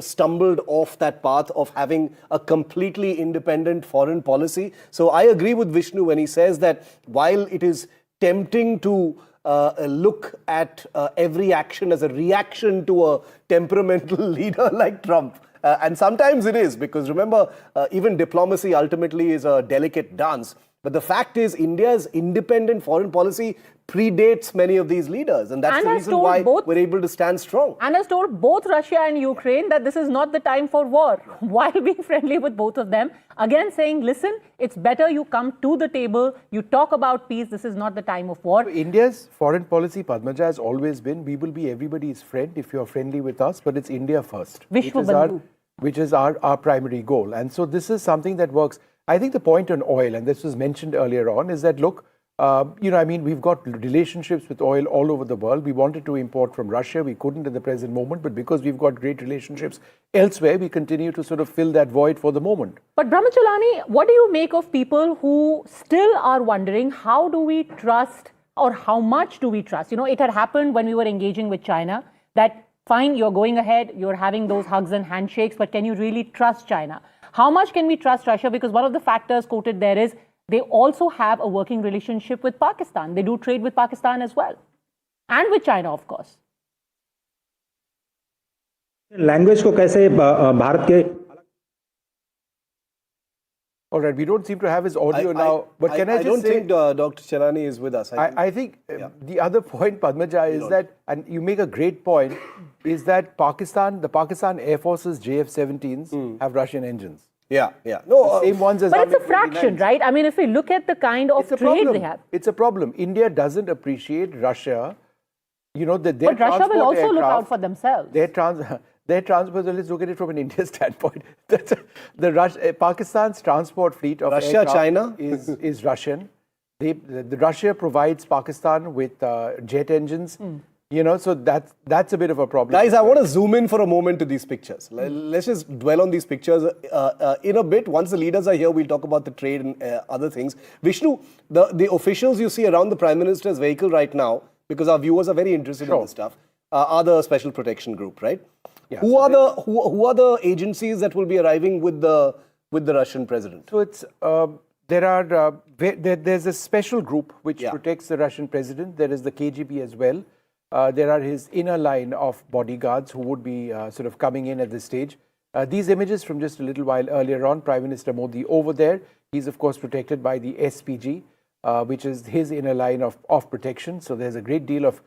stumbled off that path of having a completely independent foreign policy. So I agree with Vishnu when he says that while it is tempting to look at every action as a reaction to a temperamental leader like Trump, and sometimes it is, because remember, even diplomacy ultimately is a delicate dance. But the fact is, India's independent foreign policy predates many of these leaders. And that's the reason why we're able to stand strong. And has told both Russia and Ukraine that this is not the time for war, while being friendly with both of them. Again, saying, listen, it's better you come to the table, you talk about peace, this is not the time of war. So India's foreign policy, Padmaja, has always been, we will be everybody's friend if you're friendly with us, but it's India first. Which is our primary goal. And so this is something that works. I think the point on oil, and this was mentioned earlier on, is that, look, we've got relationships with oil all over the world. We wanted to import from Russia. We couldn't at the present moment, but because we've got great relationships elsewhere, we continue to sort of fill that void for the moment. But Brahmachalani, what do you make of people who still are wondering, how do we trust or how much do we trust? It had happened when we were engaging with China that fine, you're going ahead, you're having those hugs and handshakes, but can you really trust China? How much can we trust Russia? Because one of the factors quoted there is they also have a working relationship with Pakistan. They do trade with Pakistan as well. And with China, of course. Language ko kaise Bharat ke... All right, we don't seem to have his audio now. But can I just say... think Dr. Chelani is with us. I think the other point, Padmaja, is that, and you make a great point, is that the Pakistan Air Force's JF-17s have Russian engines. No, the same ones as but it's a fraction, right? I mean, if we look at the kind of trade they have. It's a problem. India doesn't appreciate Russia. But Russia will also look out for themselves. Their transport, let's look at it from an India standpoint. Pakistan's transport fleet of China is Russian. Russia provides Pakistan with jet engines. So that's a bit of a problem. Guys, I want to zoom in for a moment to these pictures. Let's just dwell on these pictures in a bit. Once the leaders are here, we'll talk about the trade and other things. Vishnu, the officials you see around the Prime Minister's vehicle right now, because our viewers are very interested in this stuff, are the Special Protection Group, right? Yeah, who are the agencies that will be arriving with the Russian president? So it's there's a special group which protects the Russian president. There is the KGB as well. There are his inner line of bodyguards who would be sort of coming in at this stage. These images from just a little while earlier on, Prime Minister Modi over there. He's of course protected by the SPG, which is his inner line of protection. So there's a great deal of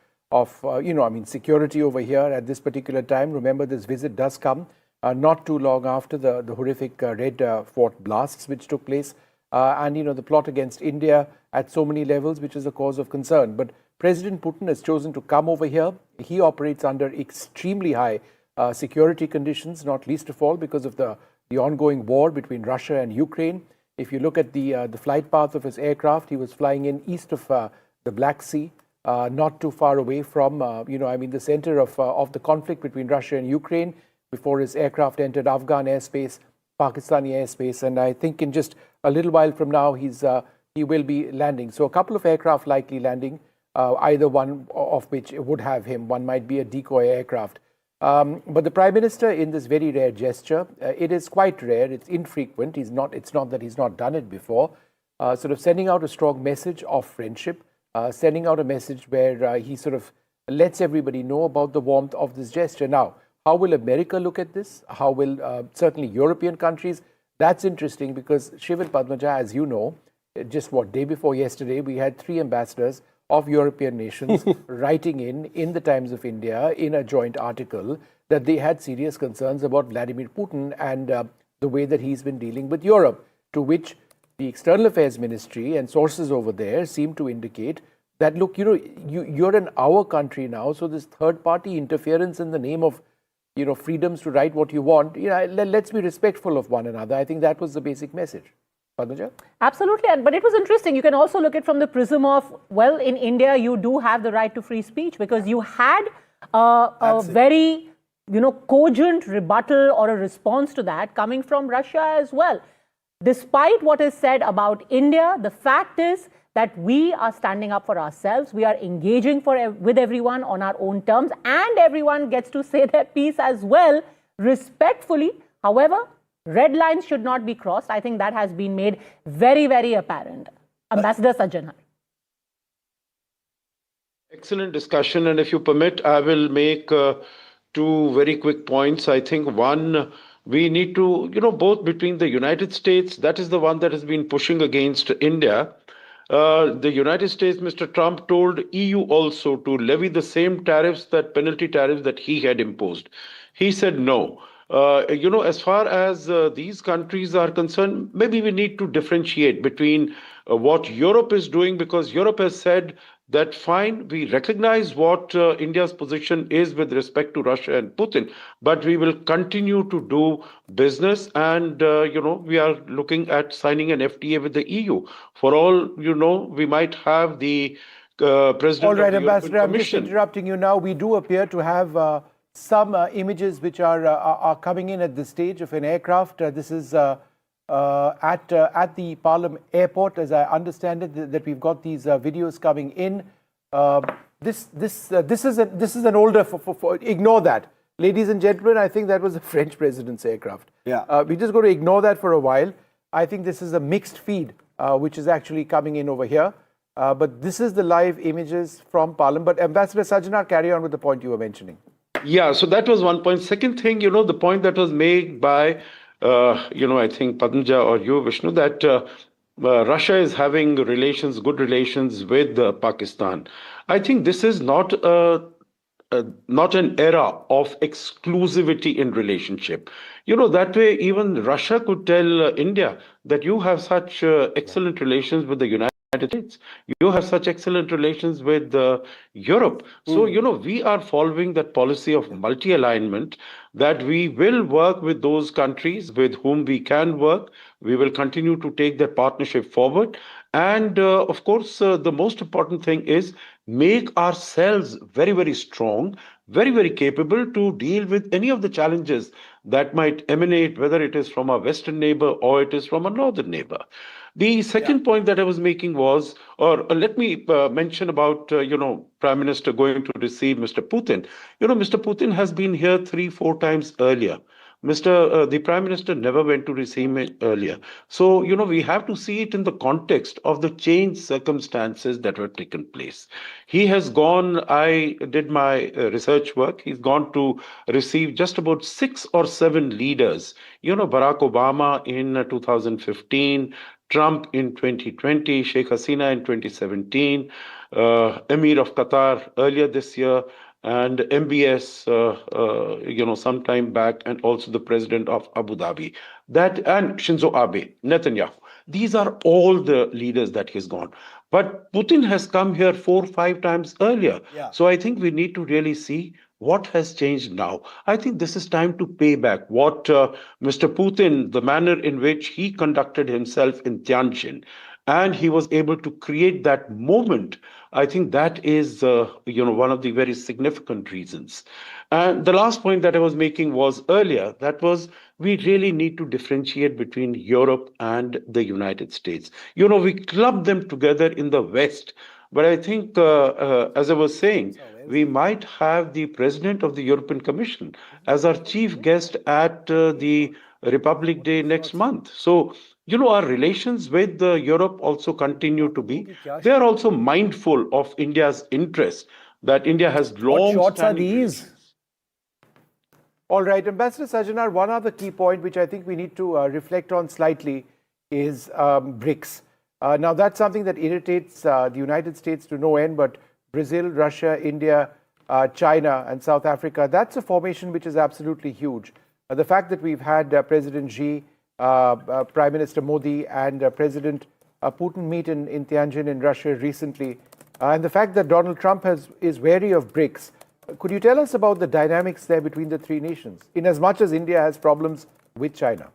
security over here at this particular time. Remember, this visit does come not too long after the horrific Red Fort blasts which took place, and the plot against India at so many levels, which is a cause of concern. But President Putin has chosen to come over here. He operates under extremely high security conditions, not least of all because of the ongoing war between Russia and Ukraine. If you look at the flight path of his aircraft, he was flying in east of the Black Sea, not too far away from, the center of the conflict between Russia and Ukraine, before his aircraft entered Afghan airspace, Pakistani airspace, and I think in just a little while from now, he will be landing. So a couple of aircraft likely landing, either one of which would have him. One might be a decoy aircraft. But the Prime Minister, in this very rare gesture, it is quite rare, it's infrequent, it's not that he's not done it before, sort of sending out a strong message of friendship, sending out a message where he sort of lets everybody know about the warmth of this gesture. Now, how will America look at this? How will certainly European countries? That's interesting because Shiv and Padmaja, as you know, just day before yesterday, we had 3 ambassadors of European nations writing in the Times of India in a joint article that they had serious concerns about Vladimir Putin and the way that he's been dealing with Europe, to which the External Affairs Ministry and sources over there seem to indicate that, look, you're in our country now, so this third-party interference in the name of freedoms to write what you want, let's be respectful of one another. I think that was the basic message. Padmaja? Absolutely, but it was interesting. You can also look at it from the prism of, well, in India, you do have the right to free speech because you had a very, cogent rebuttal or a response to that coming from Russia as well. Despite what is said about India, the fact is that we are standing up for ourselves. We are engaging with everyone on our own terms, and everyone gets to say their piece as well, respectfully. However, red lines should not be crossed. I think that has been made very, very apparent. Ambassador Sajjan. Excellent discussion. And if you permit, I will make 2 very quick points. I think one, we need to, both between the United States, that is the one that has been pushing against India. The United States, Mr. Trump told EU also to levy the same penalty tariffs that he had imposed. He said no. As far as these countries are concerned, maybe we need to differentiate between what Europe is doing, because Europe has said that fine, we recognize what India's position is with respect to Russia and Putin, but we will continue to do business and, we are looking at signing an FTA with the EU. For all, we might have the President All right, of the Ambassador, I'm just Commission. interrupting you now. We do appear to have some images which are coming in at this stage of an aircraft. This is at the Palam airport, as I understand it, that we've got these videos coming in. This is an older. Ignore that, ladies and gentlemen. I think that was the French president's aircraft. Yeah, we're just going to ignore that for a while. I think this is a mixed feed, which is actually coming in over here. But this is the live images from Palam. But Ambassador Sajjanar, carry on with the point you were mentioning. Yeah, so that was one point. Second thing, the point that was made by, I think Padmaja or you, Vishnu, that Russia is having good relations with Pakistan. I think this is not an era of exclusivity in relationship. That way, even Russia could tell India that you have such excellent relations with the United States. You have such excellent relations with Europe. So, we are following that policy of multi-alignment, that we will work with those countries with whom we can work. We will continue to take that partnership forward. And of course, the most important thing is make ourselves very, very strong, very, very capable to deal with any of the challenges that might emanate, whether it is from a Western neighbor or it is from a Northern neighbor. The second point that I was making was, or let me mention about, Prime Minister going to receive Mr. Putin. Mr. Putin has been here 3-4 times earlier. The Prime Minister never went to receive him earlier. So, we have to see it in the context of the changed circumstances that were taken place. He has gone, I did my research work, he's gone to receive just about 6 or 7 leaders. Barack Obama in 2015, Trump in 2020, Sheikh Hasina in 2017, Emir of Qatar earlier this year, and MBS, some time back, and also the president of Abu Dhabi, and Shinzo Abe, Netanyahu. These are all the leaders that he's gone. But Putin has come here 4 or 5 times earlier. Yeah. So I think we need to really see what has changed now. I think this is time to pay back what Mr. Putin, the manner in which he conducted himself in Tianjin, and he was able to create that moment. I think that is, one of the very significant reasons. And the last point that I was making was earlier, that was we really need to differentiate between Europe and the United States. We club them together in the West. But I think, as I was saying, we might have the president of the European Commission as our chief guest at the Republic Day next month. So, our relations with Europe also continue to be. They are also mindful of India's interest, that India has long. What shots are these? All right, Ambassador Sajjanar, one other key point which I think we need to reflect on slightly is BRICS. Now, that's something that irritates the United States to no end, but Brazil, Russia, India, China, and South Africa, that's a formation which is absolutely huge. The fact that we've had President Xi, Prime Minister Modi, and President Putin meet in Tianjin in Russia recently, and the fact that Donald Trump is wary of BRICS, could you tell us about the dynamics there between the 3 nations, in as much as India has problems with China?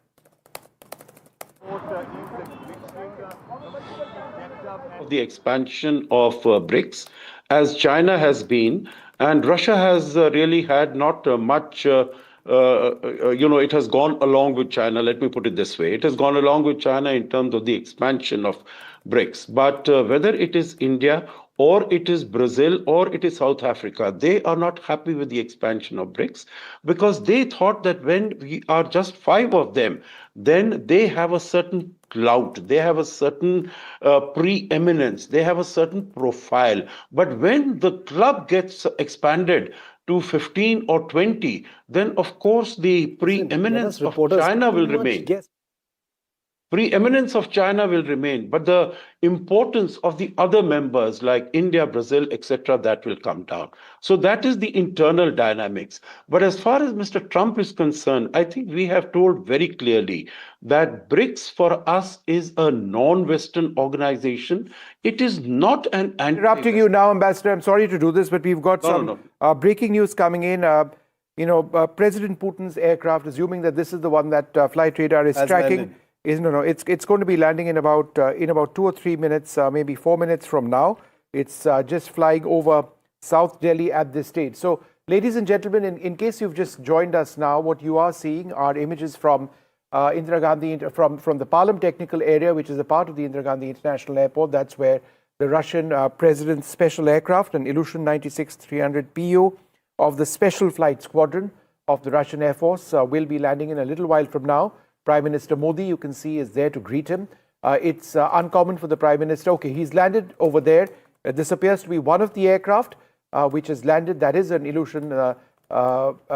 The expansion of BRICS, as China has been, and Russia has really had not much, it has gone along with China, let me put it this way. It has gone along with China in terms of the expansion of BRICS. But whether it is India or it is Brazil or it is South Africa, they are not happy with the expansion of BRICS because they thought that when we are just 5 of them, then they have a certain clout, they have a certain preeminence, they have a certain profile. But when the club gets expanded to 15 or 20, then of course the preeminence of China will remain. Preeminence of China will remain, but the importance of the other members like India, Brazil, etc., that will come down. So that is the internal dynamics. But as far as Mr. Trump is concerned, I think we have told very clearly that BRICS for us is a non-Western organization. It is not an anti-Western. Interrupting you now, Ambassador, I'm sorry to do this, but we've got some breaking news coming in. President Putin's aircraft, assuming that this is the one that Flight Radar is tracking, it's going to be landing in about 2 or 3 minutes, maybe 4 minutes from now. It's just flying over South Delhi at this stage. So, ladies and gentlemen, in case you've just joined us now, what you are seeing are images from Indira Gandhi, from the Palam Technical Area, which is a part of the Indira Gandhi International Airport. That's where the Russian President's special aircraft, an Ilyushin 96-300 PU of the Special Flight Squadron of the Russian Air Force, will be landing in a little while from now. Prime Minister Modi, you can see, is there to greet him. It's uncommon for the Prime Minister. Okay, he's landed over there. This appears to be one of the aircraft which has landed. That is an Ilyushin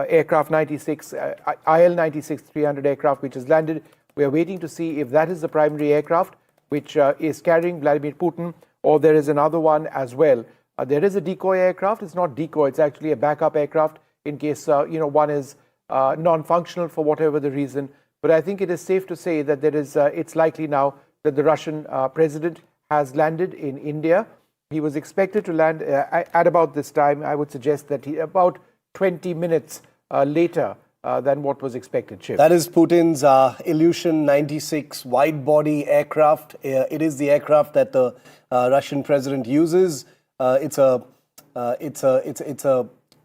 aircraft 96, IL-96-300 aircraft which has landed. We are waiting to see if that is the primary aircraft which is carrying Vladimir Putin, or there is another one as well. There is a decoy aircraft. It's not decoy. It's actually a backup aircraft in case one is non-functional for whatever the reason. But I think it is safe to say that it's likely now that the Russian president has landed in India. He was expected to land at about this time. I would suggest that about 20 minutes later than what was expected. Shiv. That is Putin's Ilyushin 96 wide-body aircraft. It is the aircraft that the Russian president uses. It's a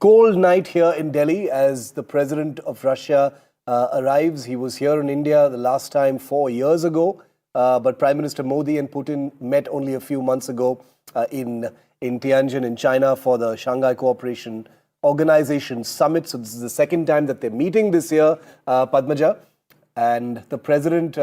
cold night here in Delhi as the president of Russia arrives. He was here in India the last time 4 years ago, but Prime Minister Modi and Putin met only a few months ago in Tianjin in China for the Shanghai Cooperation Organization Summit. So this is the second time that they're meeting this year, Padmaja. And the president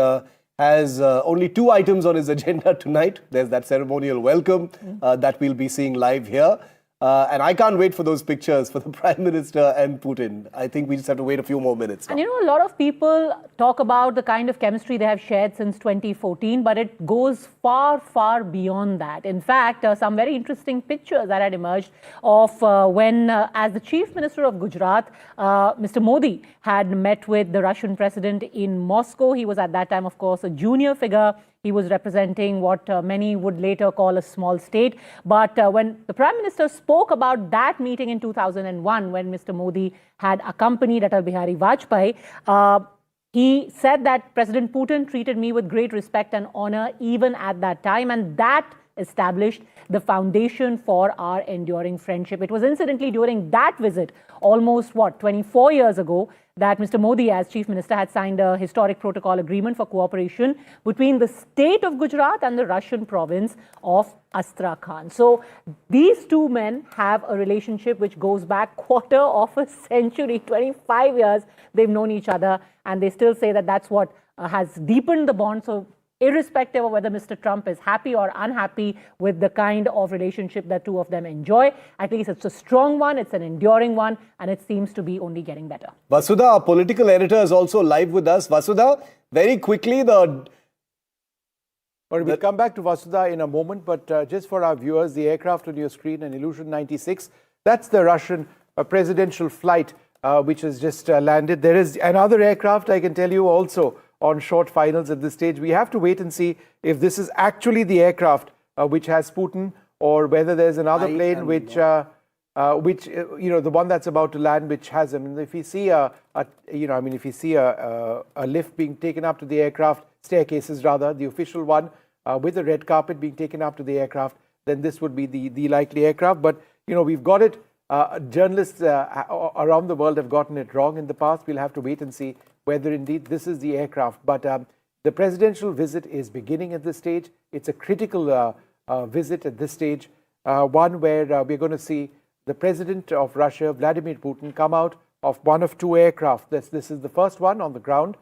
has only 2 items on his agenda tonight. There's that ceremonial welcome that we'll be seeing live here. And I can't wait for those pictures for the Prime Minister and Putin. I think we just have to wait a few more minutes now. And a lot of people talk about the kind of chemistry they have shared since 2014, but it goes far, far beyond that. In fact, some very interesting pictures that had emerged of when, as the Chief Minister of Gujarat, Mr. Modi had met with the Russian president in Moscow. He was at that time, of course, a junior figure. He was representing what many would later call a small state. But when the Prime Minister spoke about that meeting in 2001, when Mr. Modi had accompanied Atal Bihari Vajpayee, he said that President Putin treated me with great respect and honor even at that time. And that established the foundation for our enduring friendship. It was incidentally during that visit, almost 24 years ago, that Mr. Modi, as Chief Minister, had signed a historic protocol agreement for cooperation between the state of Gujarat and the Russian province of Astrakhan. So these two men have a relationship which goes back quarter of a century, 25 years they've known each other, and they still say that that's what has deepened the bond. So irrespective of whether Mr. Trump is happy or unhappy with the kind of relationship that two of them enjoy, at least it's a strong one, it's an enduring one, and it seems to be only getting better. Vasudha, our political editor, is also live with us. Vasudha, very quickly, Well, we'll come back to Vasudha in a moment, but just for our viewers, the aircraft on your screen, an Illusion 96, that's the Russian presidential flight which has just landed. There is another aircraft, I can tell you, also on short finals at this stage. We have to wait and see if this is actually the aircraft which has Putin, or whether there's another plane which the one that's about to land, which has him. And if you see a lift being taken up to the aircraft, staircases rather, the official one, with a red carpet being taken up to the aircraft, then this would be the likely aircraft. But we've got it. Journalists around the world have gotten it wrong in the past. We'll have to wait and see whether indeed this is the aircraft. But the presidential visit is beginning at this stage. It's a critical visit at this stage, one where we're going to see the president of Russia, Vladimir Putin, come out of one of two aircraft. This is the first one on the ground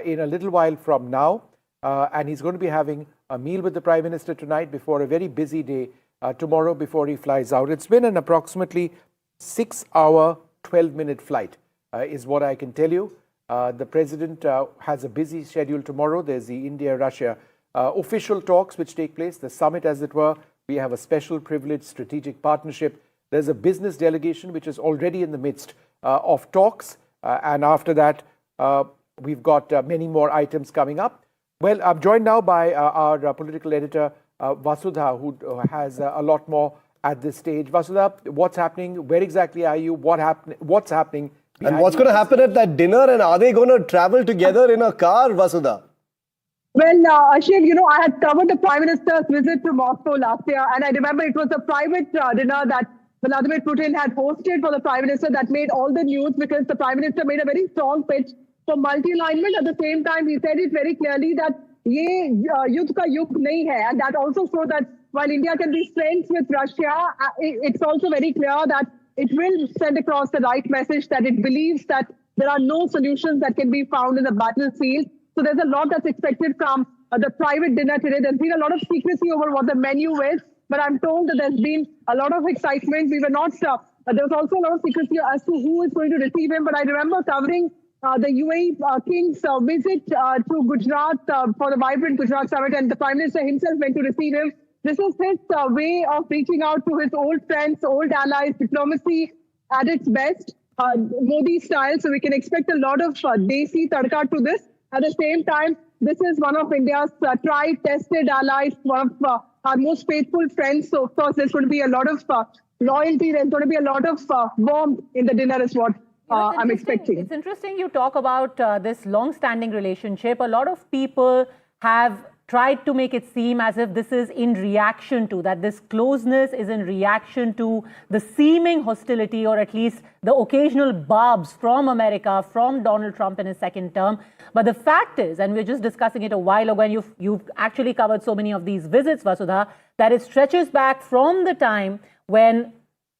in a little while from now. And he's going to be having a meal with the Prime Minister tonight before a very busy day tomorrow before he flies out. It's been an approximately 6-hour, 12-minute flight, is what I can tell you. The president has a busy schedule tomorrow. There's the India-Russia official talks which take place, the summit as it were. We have a special privileged strategic partnership. There's a business delegation which is already in the midst of talks. And after that, we've got many more items coming up. Well, I'm joined now by our political editor, Vasudha, who has a lot more at this stage. Vasudha, what's happening? Where exactly are you? What's happening? And what's going to happen at that dinner? And are they going to travel together in a car, Vasudha? Well, Ashil, I had covered the Prime Minister's visit to Moscow last year, and I remember it was a private dinner that Vladimir Putin had hosted for the Prime Minister that made all the news, because the Prime Minister made a very strong pitch for multi-alignment. At the same time, he said it very clearly that ye yudh ka yug nahi hai, and that also showed that while India can be friends with Russia, it's also very clear that it will send across the right message, that it believes that there are no solutions that can be found in the battlefield. So there's a lot that's expected from the private dinner today. There's been a lot of secrecy over what the menu is, but I'm told that there's been a lot of excitement. We were not there was also a lot of secrecy as to who is going to receive him. But I remember covering the UAE King's visit to Gujarat for the Vibrant Gujarat Summit, and the Prime Minister himself went to receive him. This is his way of reaching out to his old friends, old allies, diplomacy at its best, Modi style. So we can expect a lot of desi tadka to this. At the same time, this is one of India's tried, tested allies, one of our most faithful friends. So, of course, there's going to be a lot of loyalty. There's going to be a lot of warmth in the dinner is what I'm expecting. It's interesting you talk about this long-standing relationship. A lot of people have tried to make it seem as if this is in reaction to, that this closeness is in reaction to the seeming hostility, or at least the occasional barbs from America, from Donald Trump in his second term. But the fact is, and we were just discussing it a while ago, and you've actually covered so many of these visits, Vasudha, that it stretches back from the time when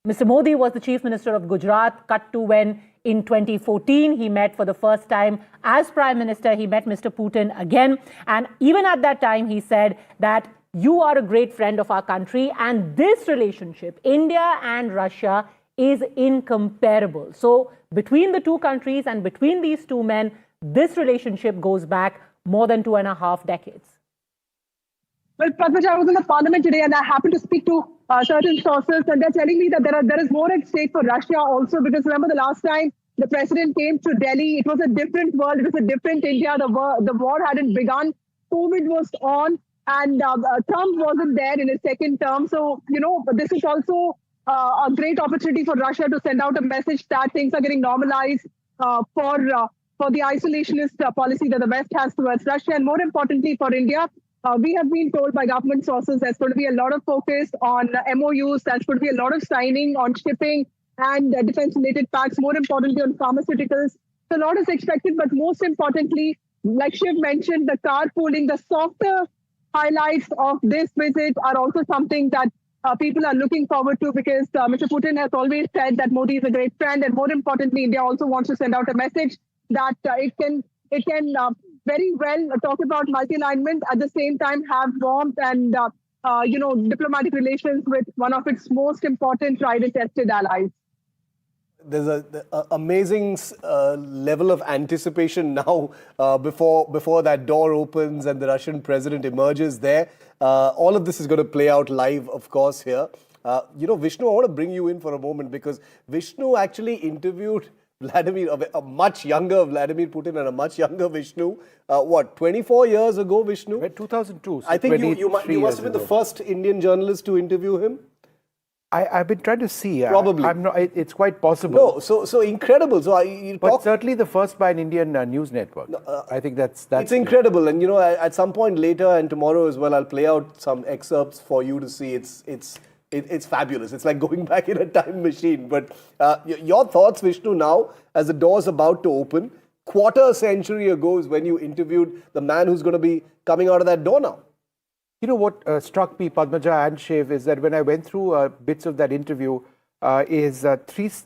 Mr. Modi was the Chief Minister of Gujarat, cut to when in 2014 he met for the first time as Prime Minister. He met Mr. Putin again. And even at that time, he said that you are a great friend of our country, and this relationship, India and Russia, is incomparable. So between the two countries and between these two men, this relationship goes back more than 2.5 decades. Well, Padmaja, I was in the parliament today and I happened to speak to certain sources, and they're telling me that there is more at stake for Russia also, because remember the last time the president came to Delhi, it was a different world, it was a different India. The war hadn't begun, COVID was on, and Trump wasn't there in his second term. So, this is also a great opportunity for Russia to send out a message that things are getting normalized for the isolationist policy that the West has towards Russia, and more importantly for India. We have been told by government sources there's going to be a lot of focus on MOUs, there's going to be a lot of signing on shipping and defense-related pacts, more importantly on pharmaceuticals. So a lot is expected, but most importantly, like Shiv mentioned, the carpooling, the softer highlights of this visit are also something that people are looking forward to, because Mr. Putin has always said that Modi is a great friend, and more importantly, India also wants to send out a message that it can very well talk about multi-alignment, at the same time have warmth and diplomatic relations with one of its most important tried and tested allies. There's an amazing level of anticipation now before that door opens and the Russian president emerges there. All of this is going to play out live, of course, here. Vishnu, I want to bring you in for a moment, because Vishnu actually interviewed a much younger Vladimir Putin and a much younger Vishnu, 24 years ago, Vishnu? 2002. So I think you must have been the first Indian journalist to interview him. I've been trying to see. Probably. I'm not, it's quite possible. No, so incredible. So but certainly the first by an Indian news network. I think that's it's incredible. And at some point later and tomorrow as well, I'll play out some excerpts for you to see. It's fabulous. It's like going back in a time machine. But your thoughts, Vishnu, now as the door's about to open, quarter century ago is when you interviewed the man who's going to be coming out of that door now. You know what struck me, Padmaja and Shiv, is that when I went through bits of that interview, is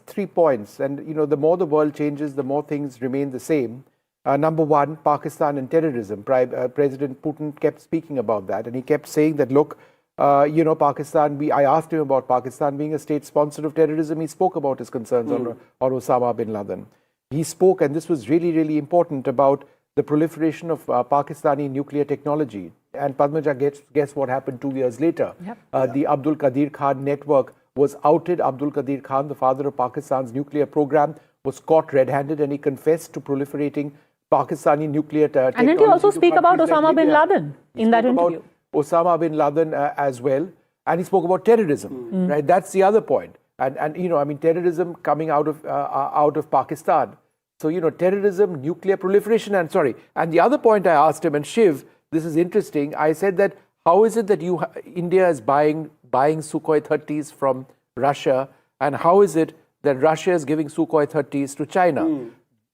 three points. And, the more the world changes, the more things remain the same. Number one, Pakistan and terrorism. President Putin kept speaking about that. And he kept saying that, look, Pakistan, I asked him about Pakistan being a state sponsor of terrorism. He spoke about his concerns on Osama bin Laden. He spoke, and this was really, really important, about the proliferation of Pakistani nuclear technology. And Padmaja, guess what happened 2 years later? Yep. The Abdul Qadir Khan network was outed. Abdul Qadir Khan, the father of Pakistan's nuclear program, was caught red-handed, and he confessed to proliferating Pakistani nuclear technology. And didn't he also speak about Osama bin Laden in that interview? Osama bin Laden as well, and he spoke about terrorism. Right, that's the other point. And terrorism coming out of Pakistan. So terrorism, nuclear proliferation, and the other point I asked him, and Shiv, this is interesting. I said that how is it that India is buying Sukhoi 30s from Russia, and how is it that Russia is giving Sukhoi 30s to China?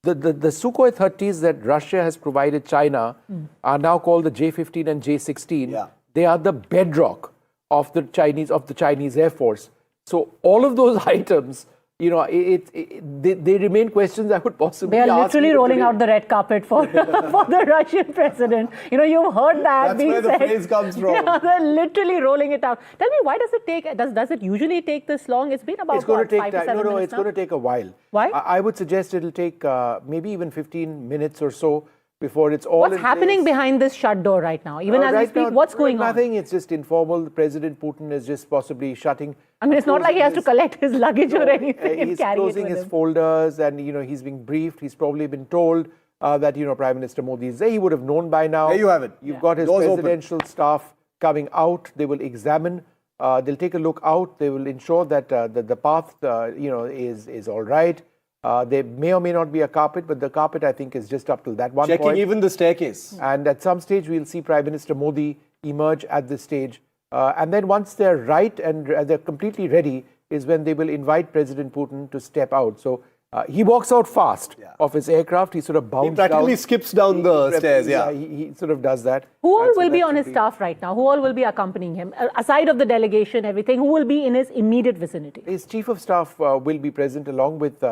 The Sukhoi 30s that Russia has provided China are now called the J-15 and J-16. Yeah. They are the bedrock of the Chinese Air Force. So all of those items, they remain questions I would possibly ask. They are literally rolling out the red carpet for the Russian president. You've heard that being said. That's where the phrase comes from. Yeah, they're literally rolling it out. Tell me, why does it take? Does it usually take this long? It's been about 5 to 7 minutes now. No, it's going to take a while. Why? I would suggest it'll take maybe even 15 minutes or so before it's all. What's happening behind this shut door right now? Even as we speak, what's going on? Nothing. It's just informal. President Putin is just possibly shutting. It's not like he has to collect his luggage or anything. He's closing his folders, and he's being briefed. He's probably been told that Prime Minister Modi is there. He would have known by now. There you have it. You've got his presidential staff coming out. They will examine. They'll take a look out. They will ensure that the path is all right. There may or may not be a carpet, but the carpet, I think, is just up till that one point. Checking even the staircase. And at some stage, we'll see Prime Minister Modi emerge at this stage. And then once they're right and they're completely ready is when they will invite President Putin to step out. So he walks out fast of his aircraft. He sort of bounds down. He practically skips down the stairs, He sort of does that. Who all will be on his staff right now? Who all will be accompanying him? Aside of the delegation, everything, who will be in his immediate vicinity? His chief of staff will be present along with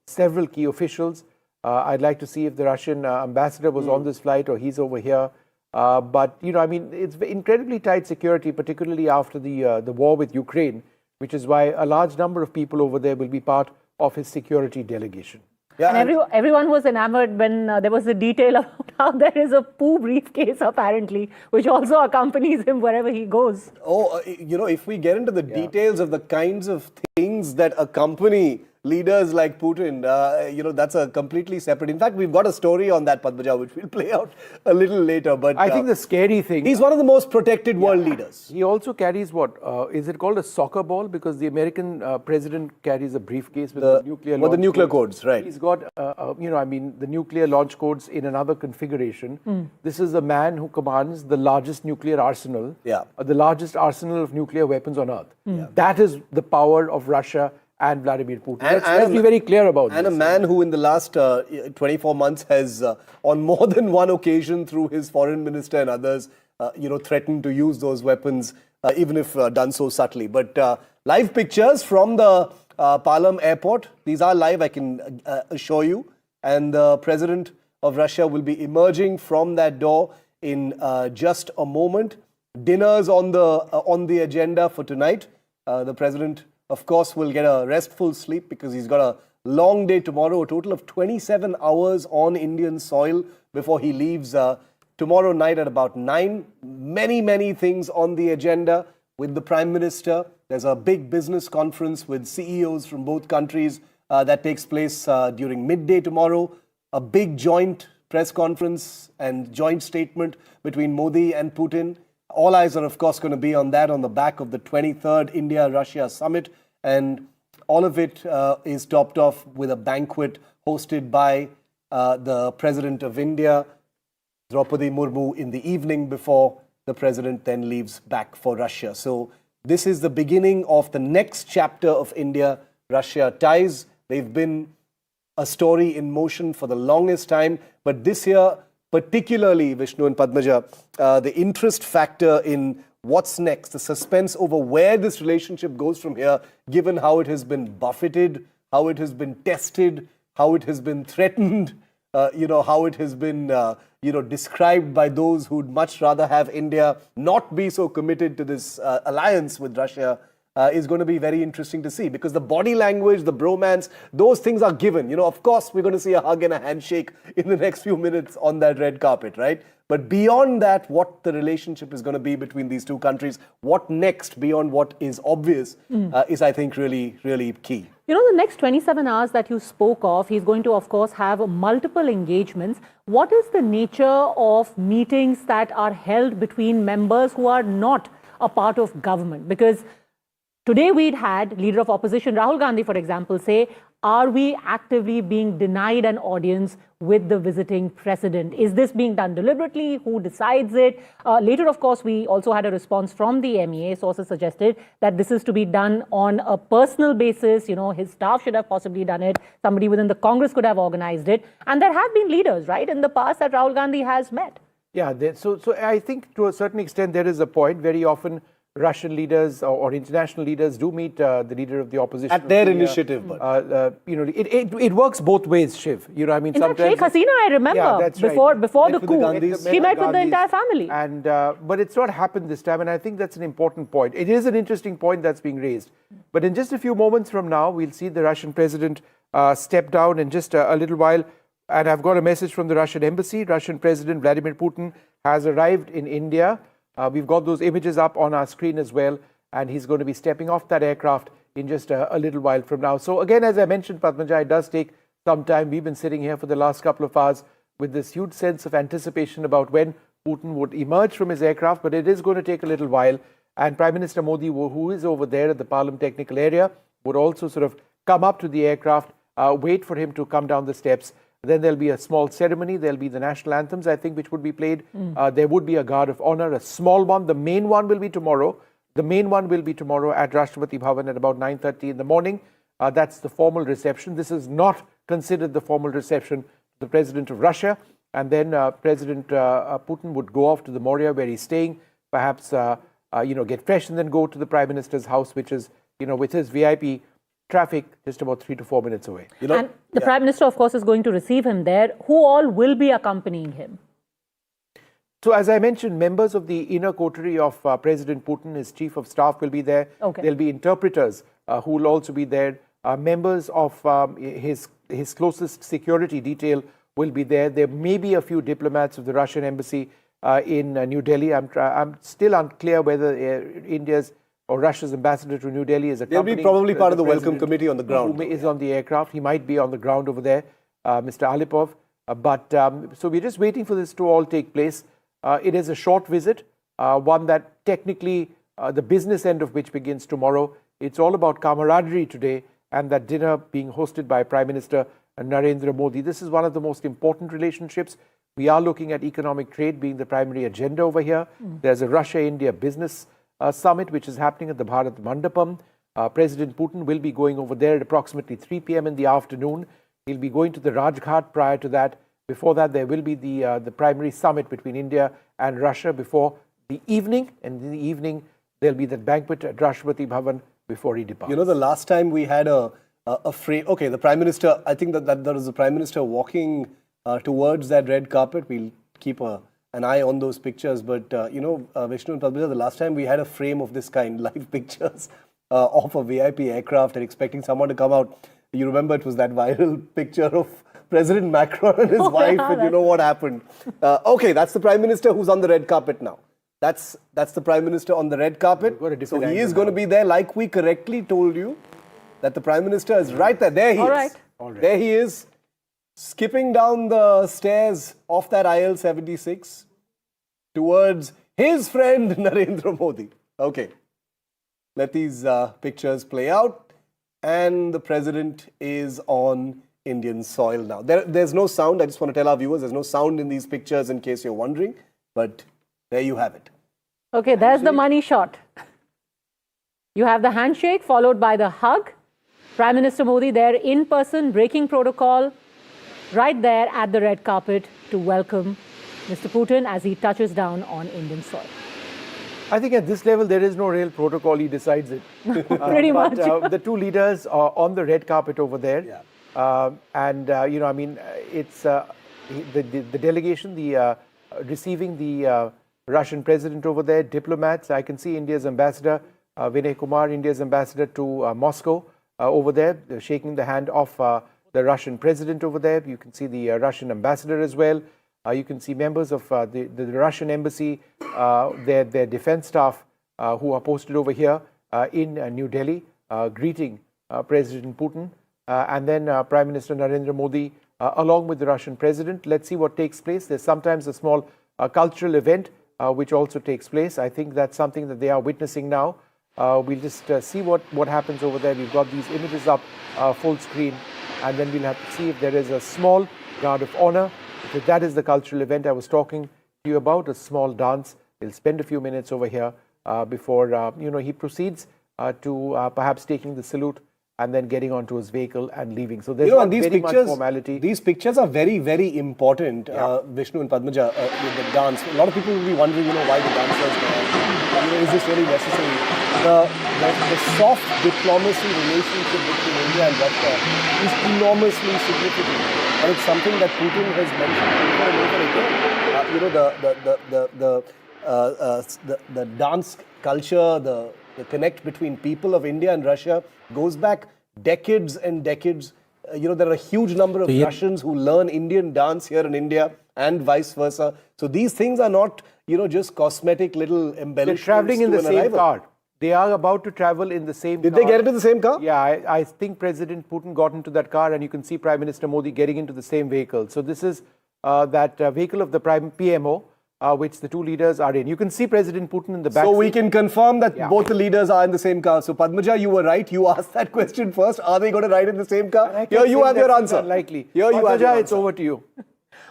several key officials. I'd like to see if the Russian ambassador was on this flight or he's over here. But, I mean, it's incredibly tight security, particularly after the war with Ukraine, which is why a large number of people over there will be part of his security delegation. Yeah, and everyone was enamored when there was a detail about how there is a poo briefcase, apparently, which also accompanies him wherever he goes. Oh, if we get into the details of the kinds of things that accompany leaders like Putin, that's a completely separate. In fact, we've got a story on that, Padmaja, which we'll play out a little later. But I think the scary thing... He's one of the most protected world leaders. He also carries what? Is it called a soccer ball? Because the American president carries a briefcase with the nuclear launch the nuclear codes, right. He's got, the nuclear launch codes in another configuration. This is a man who commands the largest nuclear arsenal, the largest arsenal of nuclear weapons on earth. That is the power of Russia and Vladimir Putin. Let's be very clear about this. And a man who in the last 24 months has, on more than one occasion through his foreign minister and others, threatened to use those weapons, even if done so subtly. But live pictures from the Palam airport. These are live, I can assure you. And the president of Russia will be emerging from that door in just a moment. Dinner's on the agenda for tonight. The president, of course, will get a restful sleep because he's got a long day tomorrow, a total of 27 hours on Indian soil before he leaves tomorrow night at about 9. Many, many things on the agenda with the Prime Minister. There's a big business conference with CEOs from both countries that takes place during midday tomorrow. A big joint press conference and joint statement between Modi and Putin. All eyes are, of course, going to be on that on the back of the 23rd India-Russia summit. And all of it is topped off with a banquet hosted by the President of India, Draupadi Murmu, in the evening before the president then leaves back for Russia. So this is the beginning of the next chapter of India-Russia ties. They've been a story in motion for the longest time. But this year, particularly, Vishnu and Padmaja, the interest factor in what's next, the suspense over where this relationship goes from here, given how it has been buffeted, how it has been tested, how it has been threatened, how it has been, described by those who'd much rather have India not be so committed to this alliance with Russia, is going to be very interesting to see, because the body language, the bromance, those things are given. Of course, we're going to see a hug and a handshake in the next few minutes on that red carpet, right? But beyond that, what the relationship is going to be between these two countries, what next beyond what is obvious, is, I think, really, really key. The next 27 hours that you spoke of, he's going to, of course, have multiple engagements. What is the nature of meetings that are held between members who are not a part of government? Because today we'd had Leader of Opposition Rahul Gandhi, for example, say, are we actively being denied an audience with the visiting president? Is this being done deliberately? Who decides it? Later, of course, we also had a response from the MEA. Sources suggested that this is to be done on a personal basis. His staff should have possibly done it. Somebody within the Congress could have organized it. And there have been leaders, right, in the past that Rahul Gandhi has met. Yeah, so I think to a certain extent there is a point. Very often Russian leaders or international leaders do meet the leader of the opposition at their initiative. It works both ways, Shiv. In fact, Sheikh Hasina, I remember, before the coup, she met with the entire family. And but it's not happened this time, and I think that's an important point. It is an interesting point that's being raised. But in just a few moments from now, we'll see the Russian president step down in just a little while. And I've got a message from the Russian embassy. Russian President Vladimir Putin has arrived in India. We've got those images up on our screen as well, and he's going to be stepping off that aircraft in just a little while from now. So again, as I mentioned, Padmaja, it does take some time. We've been sitting here for the last couple of hours with this huge sense of anticipation about when Putin would emerge from his aircraft, but it is going to take a little while. And Prime Minister Modi, who is over there at the Palam technical area, would also sort of come up to the aircraft, wait for him to come down the steps. Then there'll be a small ceremony. There'll be the national anthems, I think, which would be played. There would be a guard of honor, a small one. The main one will be tomorrow. The main one will be tomorrow at Rashtrapati Bhavan at about 9:30 in the morning. That's the formal reception. This is not considered the formal reception to the President of Russia. And then President Putin would go off to the Moria where he's staying, perhaps, get fresh and then go to the Prime Minister's house, which is, with his VIP traffic just about 3 to 4 minutes away. And the Prime Minister, of course, is going to receive him there. Who all will be accompanying him? So as I mentioned, members of the inner coterie of President Putin, his chief of staff will be there. Okay. There'll be interpreters who will also be there. Members of his closest security detail will be there. There may be a few diplomats of the Russian embassy in New Delhi. I'm still unclear whether India's or Russia's ambassador to New Delhi is accompanying. They'll be probably part of the welcome committee on the ground. Who is on the aircraft. He might be on the ground over there, Mr. Alipov. So we're just waiting for this to all take place. It is a short visit, one that technically the business end of which begins tomorrow. It's all about camaraderie today and that dinner being hosted by Prime Minister Narendra Modi. This is one of the most important relationships. We are looking at economic trade being the primary agenda over here. There's a Russia-India business summit which is happening at the Bharat Mandapam. President Putin will be going over there at approximately 3 p.m. in the afternoon. He'll be going to the Rajghat prior to that. Before that, there will be the primary summit between India and Russia before the evening. And in the evening, there'll be that banquet at Rashtrapati Bhavan before he departs. You know, the last time we had a frame, okay, the Prime Minister, I think that there was the Prime Minister walking towards that red carpet. We'll keep an eye on those pictures. But, you know, Vishnu and Padmaja, the last time we had a frame of this kind, live pictures of a VIP aircraft and expecting someone to come out. You remember it was that viral picture of President Macron and his wife, and you know what happened. Okay, that's the Prime Minister who's on the red carpet now. That's the Prime Minister on the red carpet. So he is going to be there, like we correctly told you, that the Prime Minister is right there. There he is. All right. There he is, skipping down the stairs off that IL-76 towards his friend Narendra Modi. Okay, let these pictures play out. And the President is on Indian soil now. There's no sound. I just want to tell our viewers there's no sound in these pictures in case you're wondering. But there you have it. Okay, there's the money shot. You have the handshake followed by the hug. Prime Minister Modi there in person, breaking protocol, right there at the red carpet to welcome Mr. Putin as he touches down on Indian soil. I think at this level, there is no real protocol. He decides it. Pretty much. The two leaders are on the red carpet over there. Yeah. You know, I mean, it's the delegation, receiving the Russian president over there, diplomats. I can see India's ambassador, Vinay Kumar, India's ambassador to Moscow over there, shaking the hand of the Russian president over there. You can see the Russian ambassador as well. You can see members of the Russian embassy, their defense staff who are posted over here in New Delhi, greeting President Putin. And then Prime Minister Narendra Modi, along with the Russian president. Let's see what takes place. There's sometimes a small cultural event which also takes place. I think that's something that they are witnessing now. We'll just see what happens over there. We've got these images up full screen, and then we'll have to see if there is a small guard of honor. If that is the cultural event I was talking to you about, a small dance. He'll spend a few minutes over here before you know, he proceeds to perhaps taking the salute and then getting onto his vehicle and leaving. So there's not very much formality. These pictures are very, very important, Vishnu and Padmaja, with the dance. A lot of people will be wondering, you know, why the dancers there. You know, is this really necessary? The soft diplomacy relationship between India and Russia is enormously significant. And it's something that Putin has mentioned over and over again. The dance culture, the connect between people of India and Russia goes back decades and decades. You know, there are a huge number of Russians who learn Indian dance here in India and vice versa. So these things are not, you know, just cosmetic little embellishments. They're traveling in the same car. They are about to travel in the same car. Did they get into the same car? Yeah, I think President Putin got into that car, and you can see Prime Minister Modi getting into the same vehicle. So this is that vehicle of the PMO, which the two leaders are in. You can see President Putin in the back. So we can confirm that both the leaders are in the same car. So Padmaja, you were right. You asked that question first. Are they going to ride in the same car? Here you have your answer. Unlikely. Here you have your answer. It's over to you.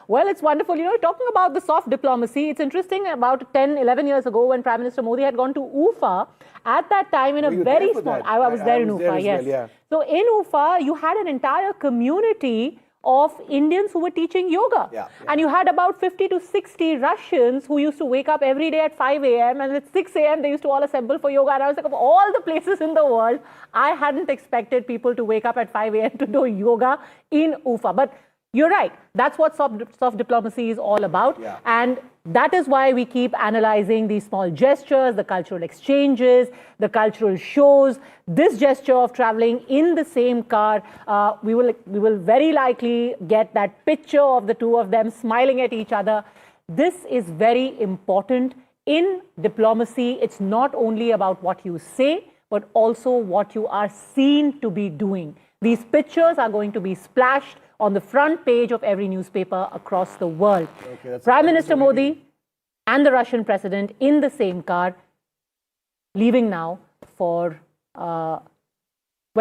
Well, it's wonderful. You know, talking about the soft diplomacy, it's interesting. About 10, 11 years ago, when Prime Minister Modi had gone to Ufa, at that time in a very small... I was there in Ufa, yes. Well, yeah. So in Ufa, you had an entire community of Indians who were teaching yoga. And you had about 50 to 60 Russians who used to wake up every day at 5 a.m. and at 6 a.m. they used to all assemble for yoga. And I was like, of all the places in the world, I hadn't expected people to wake up at 5 a.m. to do yoga in Ufa. But you're right. That's what soft diplomacy is all about. And That is why we keep analyzing these small gestures, the cultural exchanges, the cultural shows. This gesture of traveling in the same car, we will very likely get that picture of the two of them smiling at each other. This is very important in diplomacy. It's not only about what you say, but also what you are seen to be doing. These pictures are going to be splashed on the front page of every newspaper across the world. Okay, Prime Minister Modi and the Russian president in the same car, leaving now for, where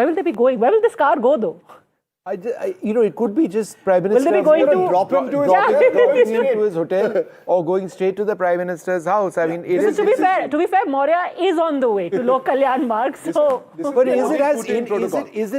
will they be going? Where will this car go though? It could be just Prime Minister. Will they be going to drop him to his hotel or going straight to the Prime Minister's house? I mean, to be fair, Maurya is on the way to Lok Kalyan Marg. So, but is it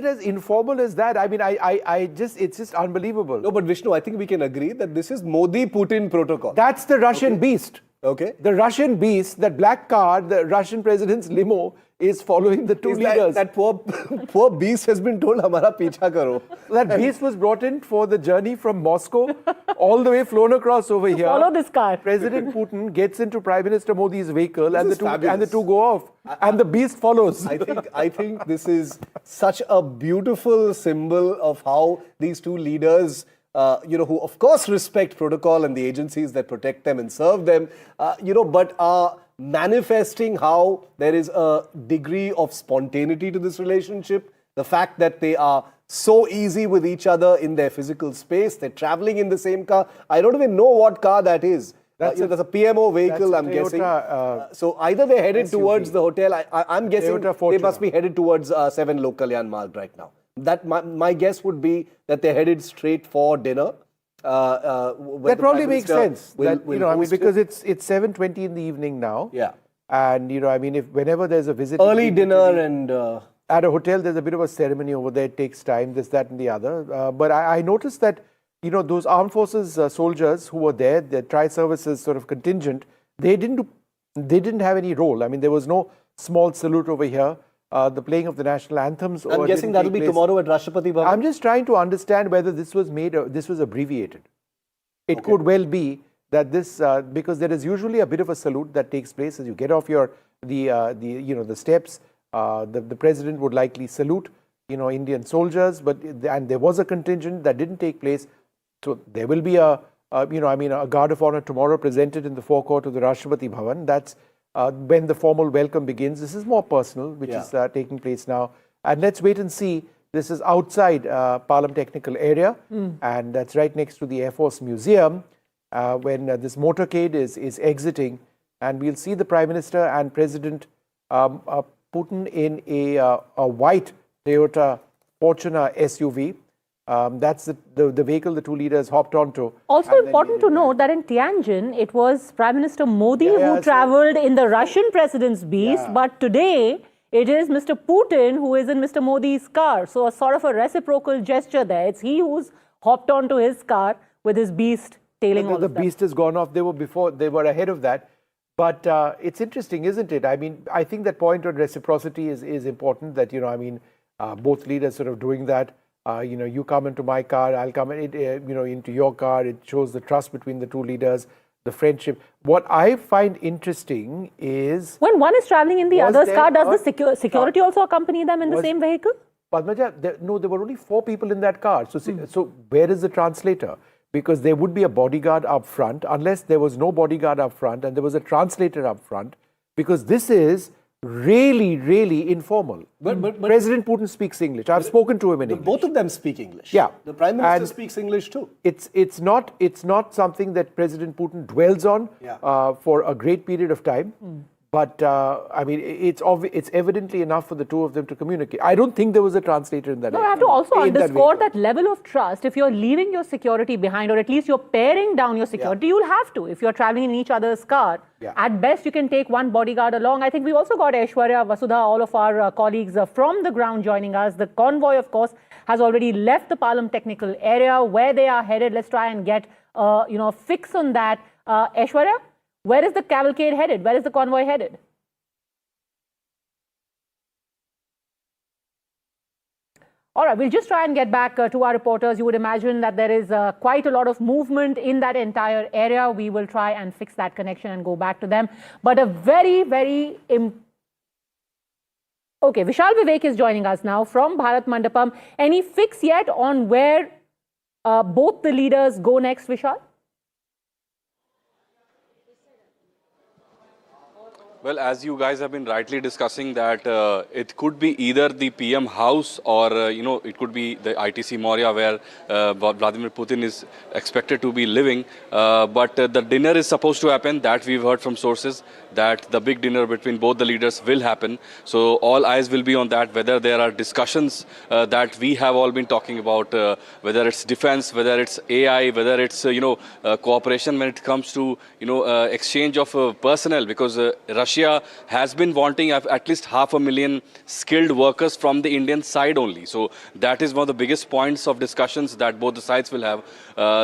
as informal as that? I mean, it's just unbelievable. No, but Vishnu, I think we can agree that this is Modi-Putin protocol. That's the Russian beast. Okay. The Russian beast, that black car, the Russian president's limo, is following the two leaders. That poor beast has been told, "Hamara picha karo." That beast was brought in for the journey from Moscow, all the way flown across over here. Follow this car. President Putin gets into Prime Minister Modi's vehicle, and the two go off, and the beast follows. I think this is such a beautiful symbol of how these two leaders, who of course respect protocol and the agencies that protect them and serve them, but are manifesting how there is a degree of spontaneity to this relationship. The fact that they are so easy with each other in their physical space, they're traveling in the same car. I don't even know what car that is. That's a PMO vehicle, I'm guessing. So either they're headed SUV towards the hotel. I'm guessing they must be headed towards 7 Lok Kalyan Marg right now. That my guess would be that they're headed straight for dinner. That probably makes sense. Because it's 7:20 in the evening now. Yeah. And if whenever there's a visit, early dinner and at a hotel, there's a bit of a ceremony over there. It takes time, this, that, and the other. But I noticed that those armed forces soldiers who were there, the tri-services sort of contingent, they didn't have any role. I mean, there was no small salute over here. The playing of the national anthems. I'm guessing that'll be tomorrow at Rashtrapati Bhavan. I'm just trying to understand whether this was abbreviated. It could well be that this, because there is usually a bit of a salute that takes place as you get off the steps. The president would likely salute, Indian soldiers, and there was a contingent that didn't take place. So there will be a guard of honor tomorrow presented in the forecourt of the Rashtrapati Bhavan. That's when the formal welcome begins. This is more personal, which is taking place now. And let's wait and see. This is outside Palam Technical Area, and that's right next to the Air Force Museum, when this motorcade is exiting. And we'll see the Prime Minister and President Putin in a white Toyota Fortuner SUV. That's the vehicle the two leaders hopped onto. Also important to note that in Tianjin, it was Prime Minister Modi who traveled in the Russian president's beast, but today it is Mr. Putin who is in Mr. Modi's car. So a sort of a reciprocal gesture there. It's he who's hopped onto his car with his beast tailing all of them. The beast has gone off. They were ahead of that. But it's interesting, isn't it? I mean, I think that point on reciprocity is important, that, both leaders sort of doing that. You come into my car, I'll come into your car. It shows the trust between the two leaders, the friendship. What I find interesting is, when one is traveling in the other's car, does the security also accompany them in the same vehicle? Padmaja, there were only 4 people in that car. So where is the translator? Because there would be a bodyguard up front, unless there was no bodyguard up front and there was a translator up front, because this is really, really informal. But President Putin speaks English. I've spoken to him in English. Both of them speak English. Yeah. The Prime Minister speaks English too. It's not something that President Putin dwells on for a great period of time. But I mean, it's evidently enough for the two of them to communicate. I don't think there was a translator in that. No, I have to also underscore that level of trust. If you're leaving your security behind, or at least you're paring down your security, you'll have to. If you're traveling in each other's car, at best you can take one bodyguard along. I think we also got Aishwarya, Vasudha, all of our colleagues from the ground joining us. The convoy, of course, has already left the Palam Technical Area. Where they are headed, let's try and get a fix on that. Aishwarya? Where is the cavalcade headed? Where is the convoy headed? All right, we'll just try and get back to our reporters. You would imagine that there is quite a lot of movement in that entire area. We will try and fix that connection and go back to them. But a very, very Okay, Vishal Vivek is joining us now from Bharat Mandapam. Any fix yet on where both the leaders go next, Vishal? Well, as you guys have been rightly discussing that it could be either the PM house or, it could be the ITC Moria where Vladimir Putin is expected to be living. But the dinner is supposed to happen, that we've heard from sources, that the big dinner between both the leaders will happen. So all eyes will be on that, whether there are discussions that we have all been talking about, whether it's defense, whether it's AI, whether it's, cooperation when it comes to, exchange of personnel, because Russia has been wanting at least 500,000 skilled workers from the Indian side only. So that is one of the biggest points of discussions that both the sides will have.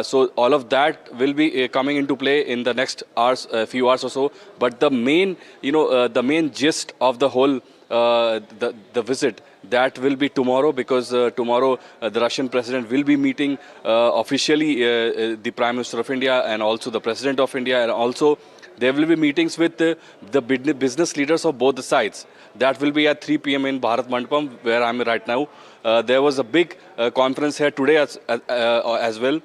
So all of that will be coming into play in the next hours, few hours or so. But the main, the main gist of the whole the visit, that will be tomorrow, because tomorrow the Russian president will be meeting officially the Prime Minister of India and also the President of India, and also there will be meetings with the business leaders of both the sides. That will be at 3 p.m. in Bharat Mandapam, where I am right now. There was a big conference here today as well.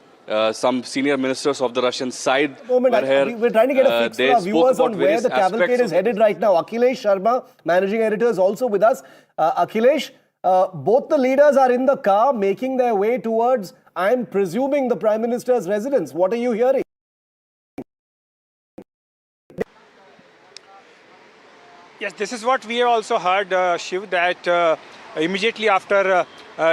Some senior ministers of the Russian side were here. We're trying to get a fix for our viewers on where the cavalcade is headed right now. Akhilesh Sharma, managing editor, is also with us. Akhilesh, both the leaders are in the car making their way towards, I'm presuming, the Prime Minister's residence. What are you hearing? Yes, this is what we have also heard, Shiv, that immediately after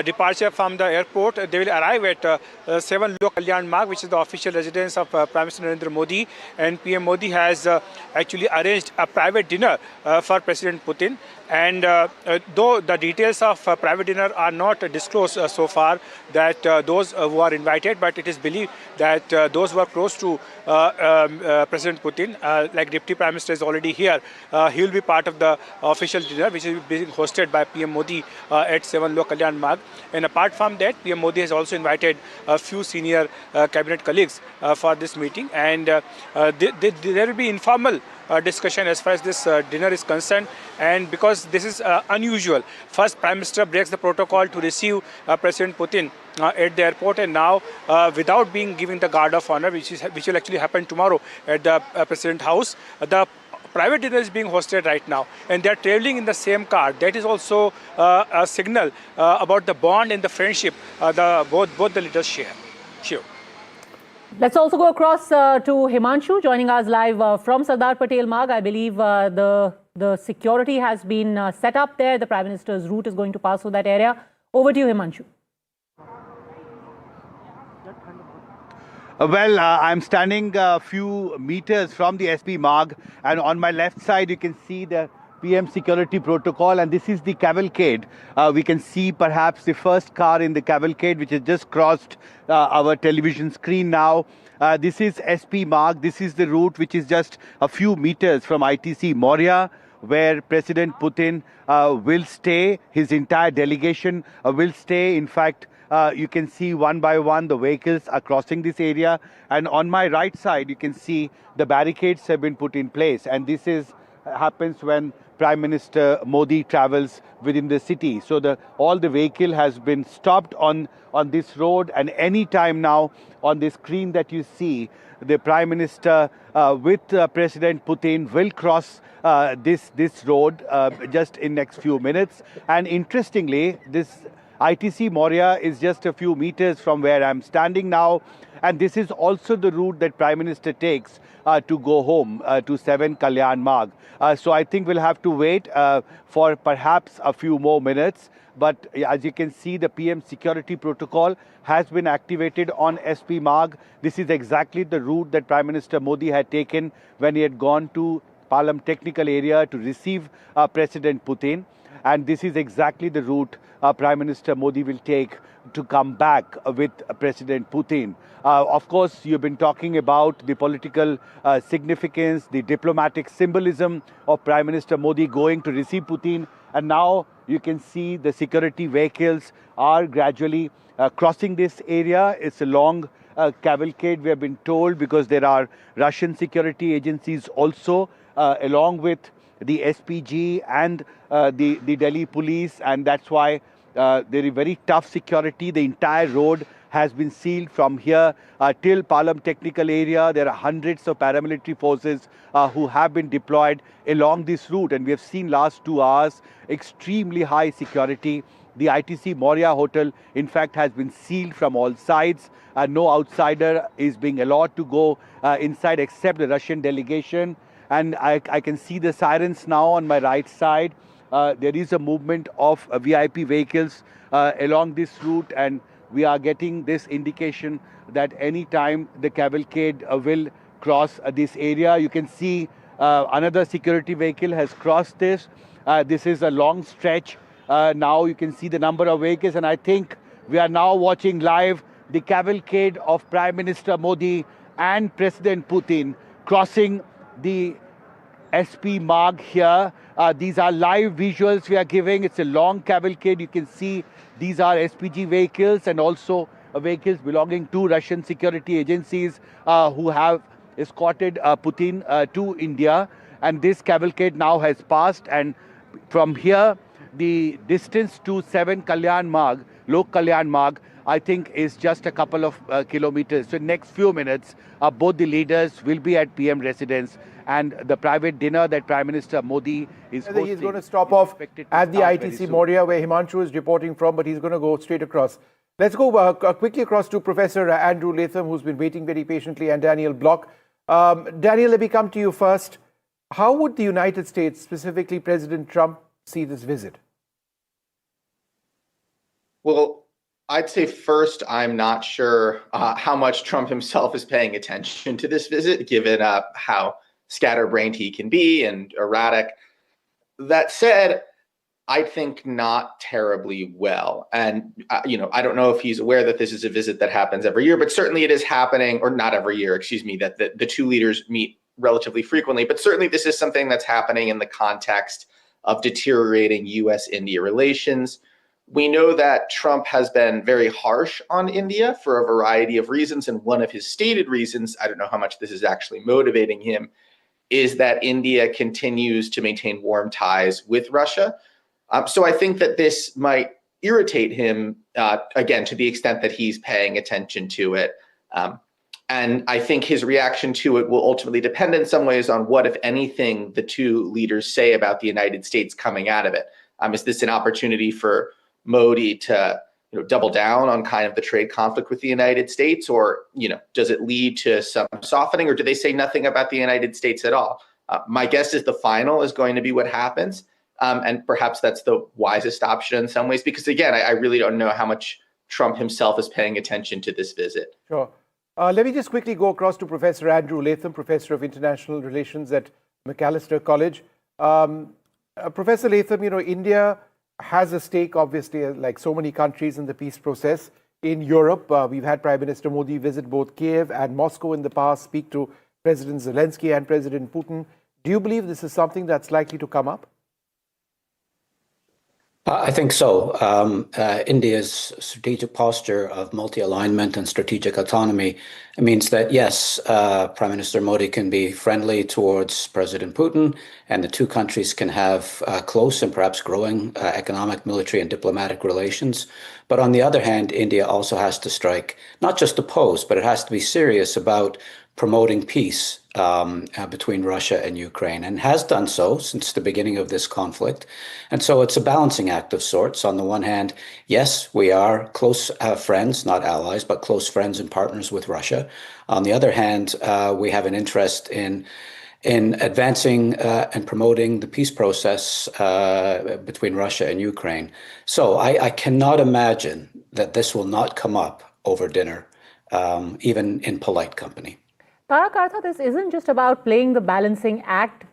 departure from the airport, they will arrive at 7 Lok Kalyan Marg, which is the official residence of Prime Minister Narendra Modi. And PM Modi has actually arranged a private dinner for President Putin. And though the details of private dinner are not disclosed so far, that those who are invited, but it is believed that those who are close to President Putin, like Deputy Prime Minister is already here, he will be part of the official dinner, which is being hosted by PM Modi at 7 Lok Kalyan Marg. And apart from that, PM Modi has also invited a few senior cabinet colleagues for this meeting. And there will be informal discussion as far as this dinner is concerned, and because this is unusual. First, Prime Minister breaks the protocol to receive President Putin at the airport, and now without being given the guard of honor, which will actually happen tomorrow at the President House, the private dinner is being hosted right now, and they are traveling in the same car. That is also a signal about the bond and the friendship both the leaders share. Sure. Let's also go across to Himanshu, joining us live from Sardar Patel Marg. I believe the security has been set up there. The Prime Minister's route is going to pass through that area. Over to you, Himanshu. Well, I'm standing a few meters from the SP Marg, and on my left side you can see the PM security protocol, and this is the cavalcade. We can see perhaps the first car in the cavalcade, which has just crossed our television screen now. This is SP Marg. This is the route which is just a few meters from ITC Moria, where President Putin will stay. His entire delegation will stay. In fact, you can see one by one the vehicles are crossing this area, and on my right side you can see the barricades have been put in place, and this happens when Prime Minister Modi travels within the city. So all the vehicle has been stopped on this road, and any time now on the screen that you see, the Prime Minister with President Putin will cross this road just in next few minutes. And interestingly, this ITC Moria is just a few meters from where I'm standing now, and this is also the route that Prime Minister takes to go home to 7 Kalyan Marg. So I think we'll have to wait for perhaps a few more minutes. But as you can see, the PM security protocol has been activated on SP Marg. This is exactly the route that Prime Minister Modi had taken when he had gone to Palam technical area to receive President Putin. And this is exactly the route Prime Minister Modi will take to come back with President Putin. Of course, you've been talking about the political significance, the diplomatic symbolism of Prime Minister Modi going to receive Putin. And now You can see the security vehicles are gradually crossing this area. It's a long cavalcade, we have been told, because there are Russian security agencies also, along with the SPG and the Delhi police, and that's why there is very tough security. The entire road has been sealed from here till Palam Technical Area. There are hundreds of paramilitary forces who have been deployed along this route, and we have seen last 2 hours extremely high security. The ITC Moria Hotel, in fact, has been sealed from all sides. No outsider is being allowed to go inside except the Russian delegation. And I can see the sirens now on my right side. There is a movement of VIP vehicles along this route, and we are getting this indication that any time the cavalcade will cross this area. You can see another security vehicle has crossed this. This is a long stretch. Now you can see the number of vehicles, and I think we are now watching live the cavalcade of Prime Minister Modi and President Putin crossing the SP Marg here. These are live visuals we are giving. It's a long cavalcade. You can see these are SPG vehicles and also vehicles belonging to Russian security agencies who have escorted Putin to India. And this cavalcade now has passed, and from here the distance to 7 Kalyan Marg, Lok Kalyan Marg, I think is just a couple of kilometers. So in the next few minutes, both the leaders will be at PM residence, and the private dinner that Prime Minister Modi is hosting. He's going to stop off at the ITC Moria, where Himanshu is reporting from, but he's going to go straight across. Let's go quickly across to Professor Andrew Latham, who's been waiting very patiently, and Daniel Block. Daniel, let me come to you first. How would the United States, specifically President Trump, see this visit? Well, I'd say first, I'm not sure how much Trump himself is paying attention to this visit, given how scatterbrained he can be and erratic. That said, I think not terribly well. And, I don't know if he's aware that this is a visit that happens every year, but certainly it is happening, or not every year, excuse me, that the two leaders meet relatively frequently. But certainly this is something that's happening in the context of deteriorating U.S.-India relations. We know that Trump has been very harsh on India for a variety of reasons. And one of his stated reasons, I don't know how much this is actually motivating him, is that India continues to maintain warm ties with Russia. So I think that this might irritate him, again, to the extent that he's paying attention to it. And I think his reaction to it will ultimately depend in some ways on what, if anything, the two leaders say about the United States coming out of it. Is this an opportunity for Modi to double down on kind of the trade conflict with the United States, or does it lead to some softening, or do they say nothing about the United States at all? My guess is the final is going to be what happens, and perhaps that's the wisest option in some ways, because again, I really don't know how much Trump himself is paying attention to this visit. Sure. Let me just quickly go across to Professor Andrew Latham, Professor of International Relations at Macalester College. Professor Latham, India has a stake, obviously, like so many countries in the peace process. In Europe, we've had Prime Minister Modi visit both Kiev and Moscow in the past, speak to President Zelensky and President Putin. Do you believe this is something that's likely to come up? I think so. India's strategic posture of multi-alignment and strategic autonomy means that, yes, Prime Minister Modi can be friendly towards President Putin, and the two countries can have close and perhaps growing economic, military, and diplomatic relations. But on the other hand, India also has to strike, not just a pose, but it has to be serious about promoting peace between Russia and Ukraine, and has done so since the beginning of this conflict. And so it's a balancing act of sorts. On the one hand, yes, we are close friends, not allies, but close friends and partners with Russia. On the other hand, we have an interest in advancing and promoting the peace process between Russia and Ukraine. So I cannot imagine that this will not come up over dinner, even in polite company. Tarak Artha, this isn't just about playing the balancing act.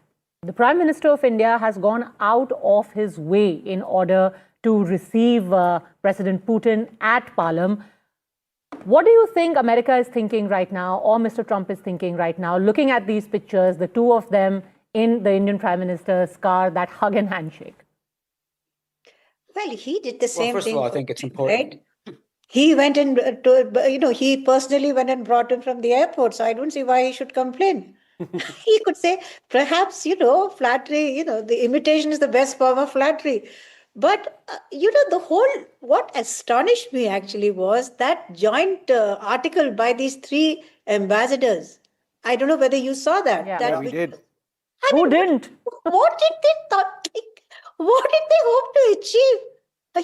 The Prime Minister of India has gone out of his way in order to receive President Putin at Palam. What do you think America is thinking right now, or Mr. Trump is thinking right now, looking at these pictures, the two of them in the Indian Prime Minister's car, that hug and handshake? Well, he did the same thing. First of all, I think it's important. Right? He went and, he personally went and brought him from the airport. So I don't see why he should complain. He could say, perhaps, flattery, the imitation is the best form of flattery. But, what astonished me actually was that joint article by these three ambassadors. I don't know whether you saw that. Yeah, we did. Who didn't? What did they hope to achieve?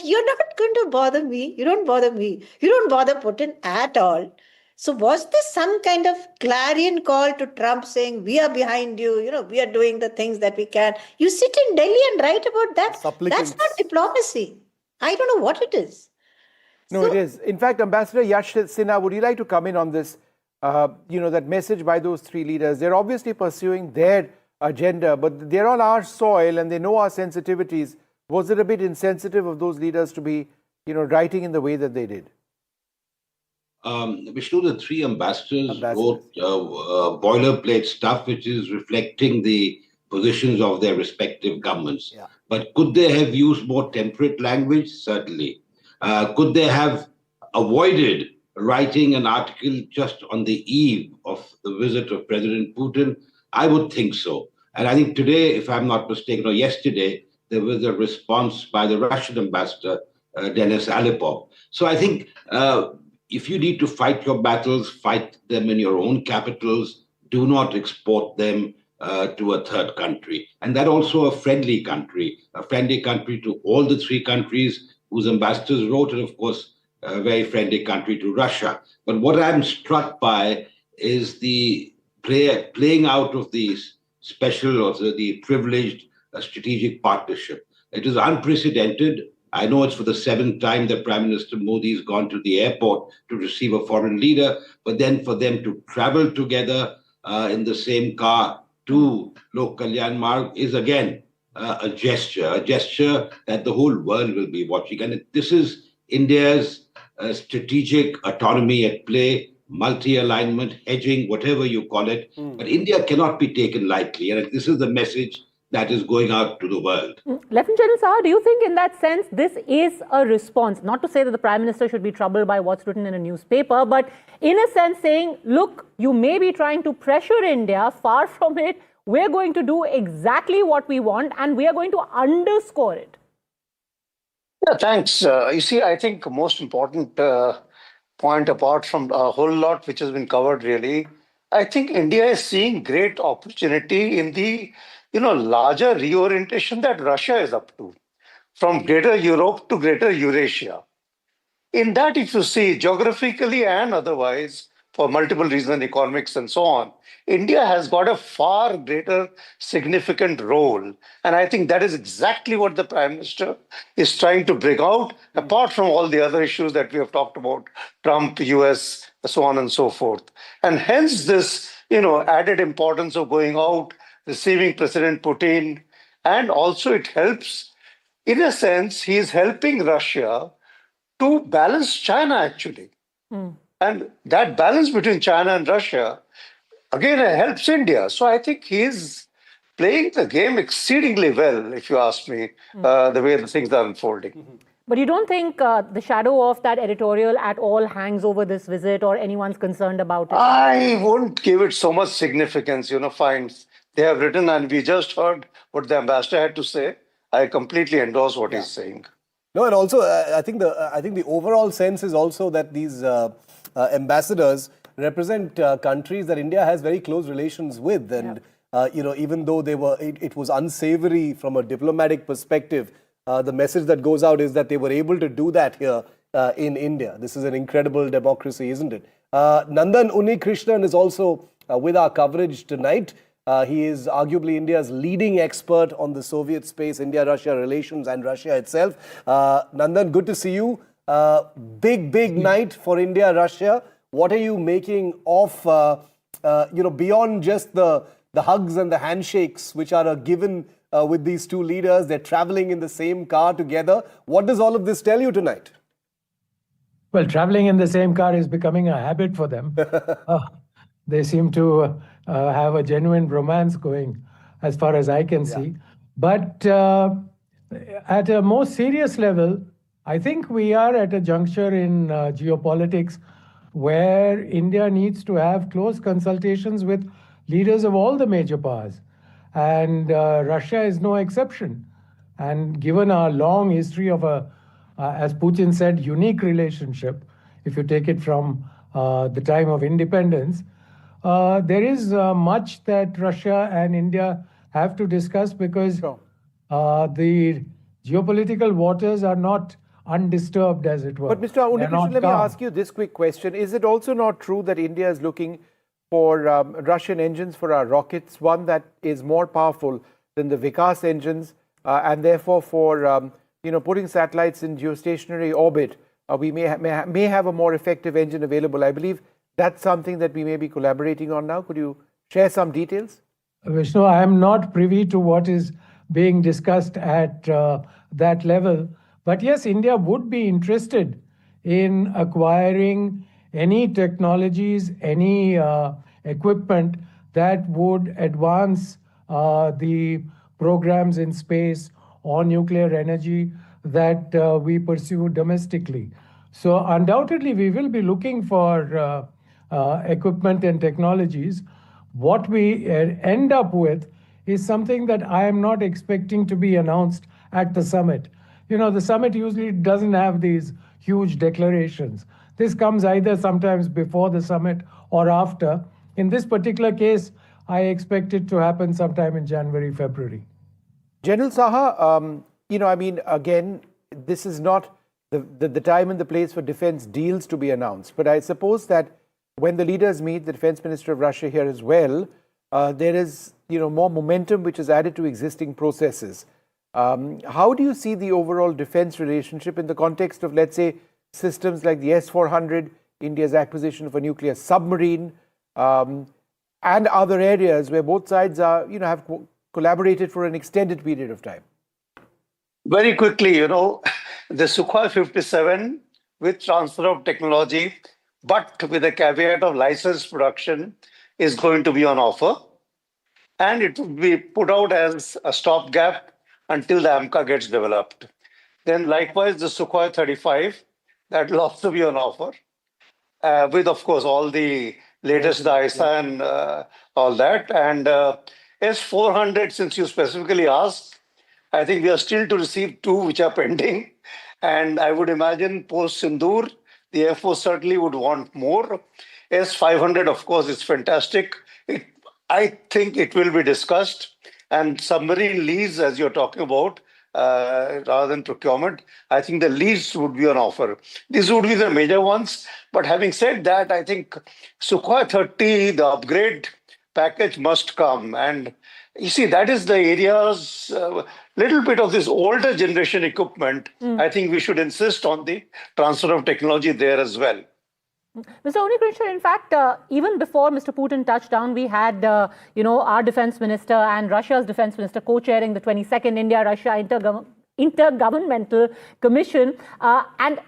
You're not going to bother me. You don't bother me. You don't bother Putin at all. So was this some kind of clarion call to Trump saying, we are behind you, we are doing the things that we can. You sit in Delhi and write about that. That's not diplomacy. I don't know what it is. No, it is. In fact, Ambassador Yash Sinha, would you like to come in on this? That message by those three leaders. They're obviously pursuing their agenda, but they're on our soil and they know our sensitivities. Was it a bit insensitive of those leaders to be, writing in the way that they did? Vishnu, the three ambassadors wrote boilerplate stuff which is reflecting the positions of their respective governments. Yeah. But could they have used more temperate language? Certainly. Could they have avoided writing an article just on the eve of the visit of President Putin? I would think so. And I think today, if I'm not mistaken, or yesterday, there was a response by the Russian ambassador, Denis Alipov. So I think if you need to fight your battles, fight them in your own capitals. Do not export them to a third country. And that also a friendly country to all the three countries whose ambassadors wrote, and of course, a very friendly country to Russia. But what I'm struck by is the playing out of these special or the privileged strategic partnership. It is unprecedented. I know it's for the seventh time that Prime Minister Modi has gone to the airport to receive a foreign leader, but then for them to travel together in the same car to Lok Kalyan Marg is again a gesture that the whole world will be watching. And this is India's strategic autonomy at play, multi-alignment, hedging, whatever you call it. But India cannot be taken lightly. And this is the message that is going out to the world. Lieutenant General Saha, do you think in that sense this is a response? Not to say that the Prime Minister should be troubled by what's written in a newspaper, but in a sense saying, look, you may be trying to pressure India, far from it. We're going to do exactly what we want and we are going to underscore it. Yeah, thanks. You see, I think the most important point, apart from a whole lot which has been covered really, I think India is seeing great opportunity in the larger reorientation that Russia is up to, from Greater Europe to Greater Eurasia. In that, if you see geographically and otherwise, for multiple reasons, economics and so on, India has got a far greater significant role. And I think that is exactly what the Prime Minister is trying to bring out, apart from all the other issues that we have talked about, Trump, US, so on and so forth. And hence this, added importance of going out, receiving President Putin, and also it helps, in a sense, he is helping Russia to balance China actually. And that balance between China and Russia, again, helps India. So I think he is playing the game exceedingly well, if you ask me, the way the things are unfolding. But you don't think the shadow of that editorial at all hangs over this visit or anyone's concerned about it? I wouldn't give it so much significance, fine. They have written, and we just heard what the ambassador had to say. I completely endorse what he's saying. No, and also I think the overall sense is also that these ambassadors represent countries that India has very close relations with, and even though it was unsavory from a diplomatic perspective, the message that goes out is that they were able to do that here in India. This is an incredible democracy, isn't it? Nandan Unnikrishnan is also with our coverage tonight. He is arguably India's leading expert on the Soviet space, India-Russia relations and Russia itself. Nandan, good to see you. Big night for India-Russia. What are you making of, beyond just the hugs and the handshakes, which are a given with these two leaders? They're traveling in the same car together. What does all of this tell you tonight? Well, traveling in the same car is becoming a habit for them. They seem to have a genuine romance going, as far as I can see. But at a more serious level, I think we are at a juncture in geopolitics where India needs to have close consultations with leaders of all the major powers. And Russia is no exception. And given our long history of as Putin said, unique relationship, if you take it from the time of independence, there is much that Russia and India have to discuss because the geopolitical waters are not undisturbed, as it were. But Mr. Unnikrishnan, let me ask you this quick question. Is it also not true that India is looking for Russian engines for our rockets, one that is more powerful than the Vikas engines, and therefore for putting satellites in geostationary orbit, we may have a more effective engine available? I believe that's something that we may be collaborating on now. Could you share some details? Vishnu, I am not privy to what is being discussed at that level. But yes, India would be interested in acquiring any technologies, any equipment that would advance the programs in space or nuclear energy that we pursue domestically. So undoubtedly, we will be looking for equipment and technologies. What we end up with is something that I am not expecting to be announced at the summit. The summit usually doesn't have these huge declarations. This comes either sometimes before the summit or after. In this particular case, I expect it to happen sometime in January, February. General Saha, again, this is not the time and the place for defense deals to be announced. But I suppose that when the leaders meet, the defense minister of Russia here as well, there is more momentum which is added to existing processes. How do you see the overall defense relationship in the context of, let's say, systems like the S-400, India's acquisition of a nuclear submarine, and other areas where both sides are, have collaborated for an extended period of time? Very quickly, the Sukhoi 57 with transfer of technology, but with a caveat of licensed production, is going to be on offer. And it will be put out as a stopgap until the AMCA gets developed. Then likewise, the Sukhoi 35, that will also be on offer, with, of course, all the latest ISA and all that. And S-400, since you specifically asked, I think we are still to receive 2 which are pending. And I would imagine post-Sindoor, the Air Force certainly would want more. S-500, of course, is fantastic. I think it will be discussed. And submarine lease, as you're talking about, rather than procurement, I think the lease would be on offer. These would be the major ones. But having said that, I think Sukhoi 30, the upgrade package must come. And you see, that is the areas, little bit of this older generation equipment. I think we should insist on the transfer of technology there as well. Mr. Unnikrishnan, in fact, even before Mr. Putin touched down, we had, our defense minister and Russia's defense minister co-chairing the 22nd India-Russia Intergovernmental Commission. And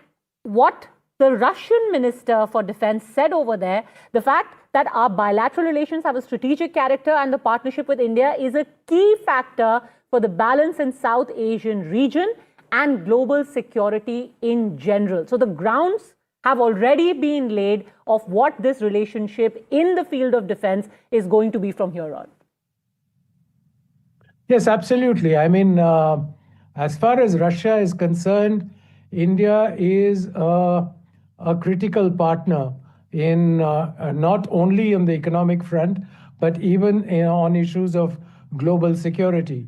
what the Russian Minister for Defense said over there, the fact that our bilateral relations have a strategic character and the partnership with India is a key factor for the balance in South Asian region and global security in general. So the grounds have already been laid of what this relationship in the field of defense is going to be from here on. Yes, absolutely. I mean, as far as Russia is concerned, India is a critical partner in not only on the economic front, but even on issues of global security.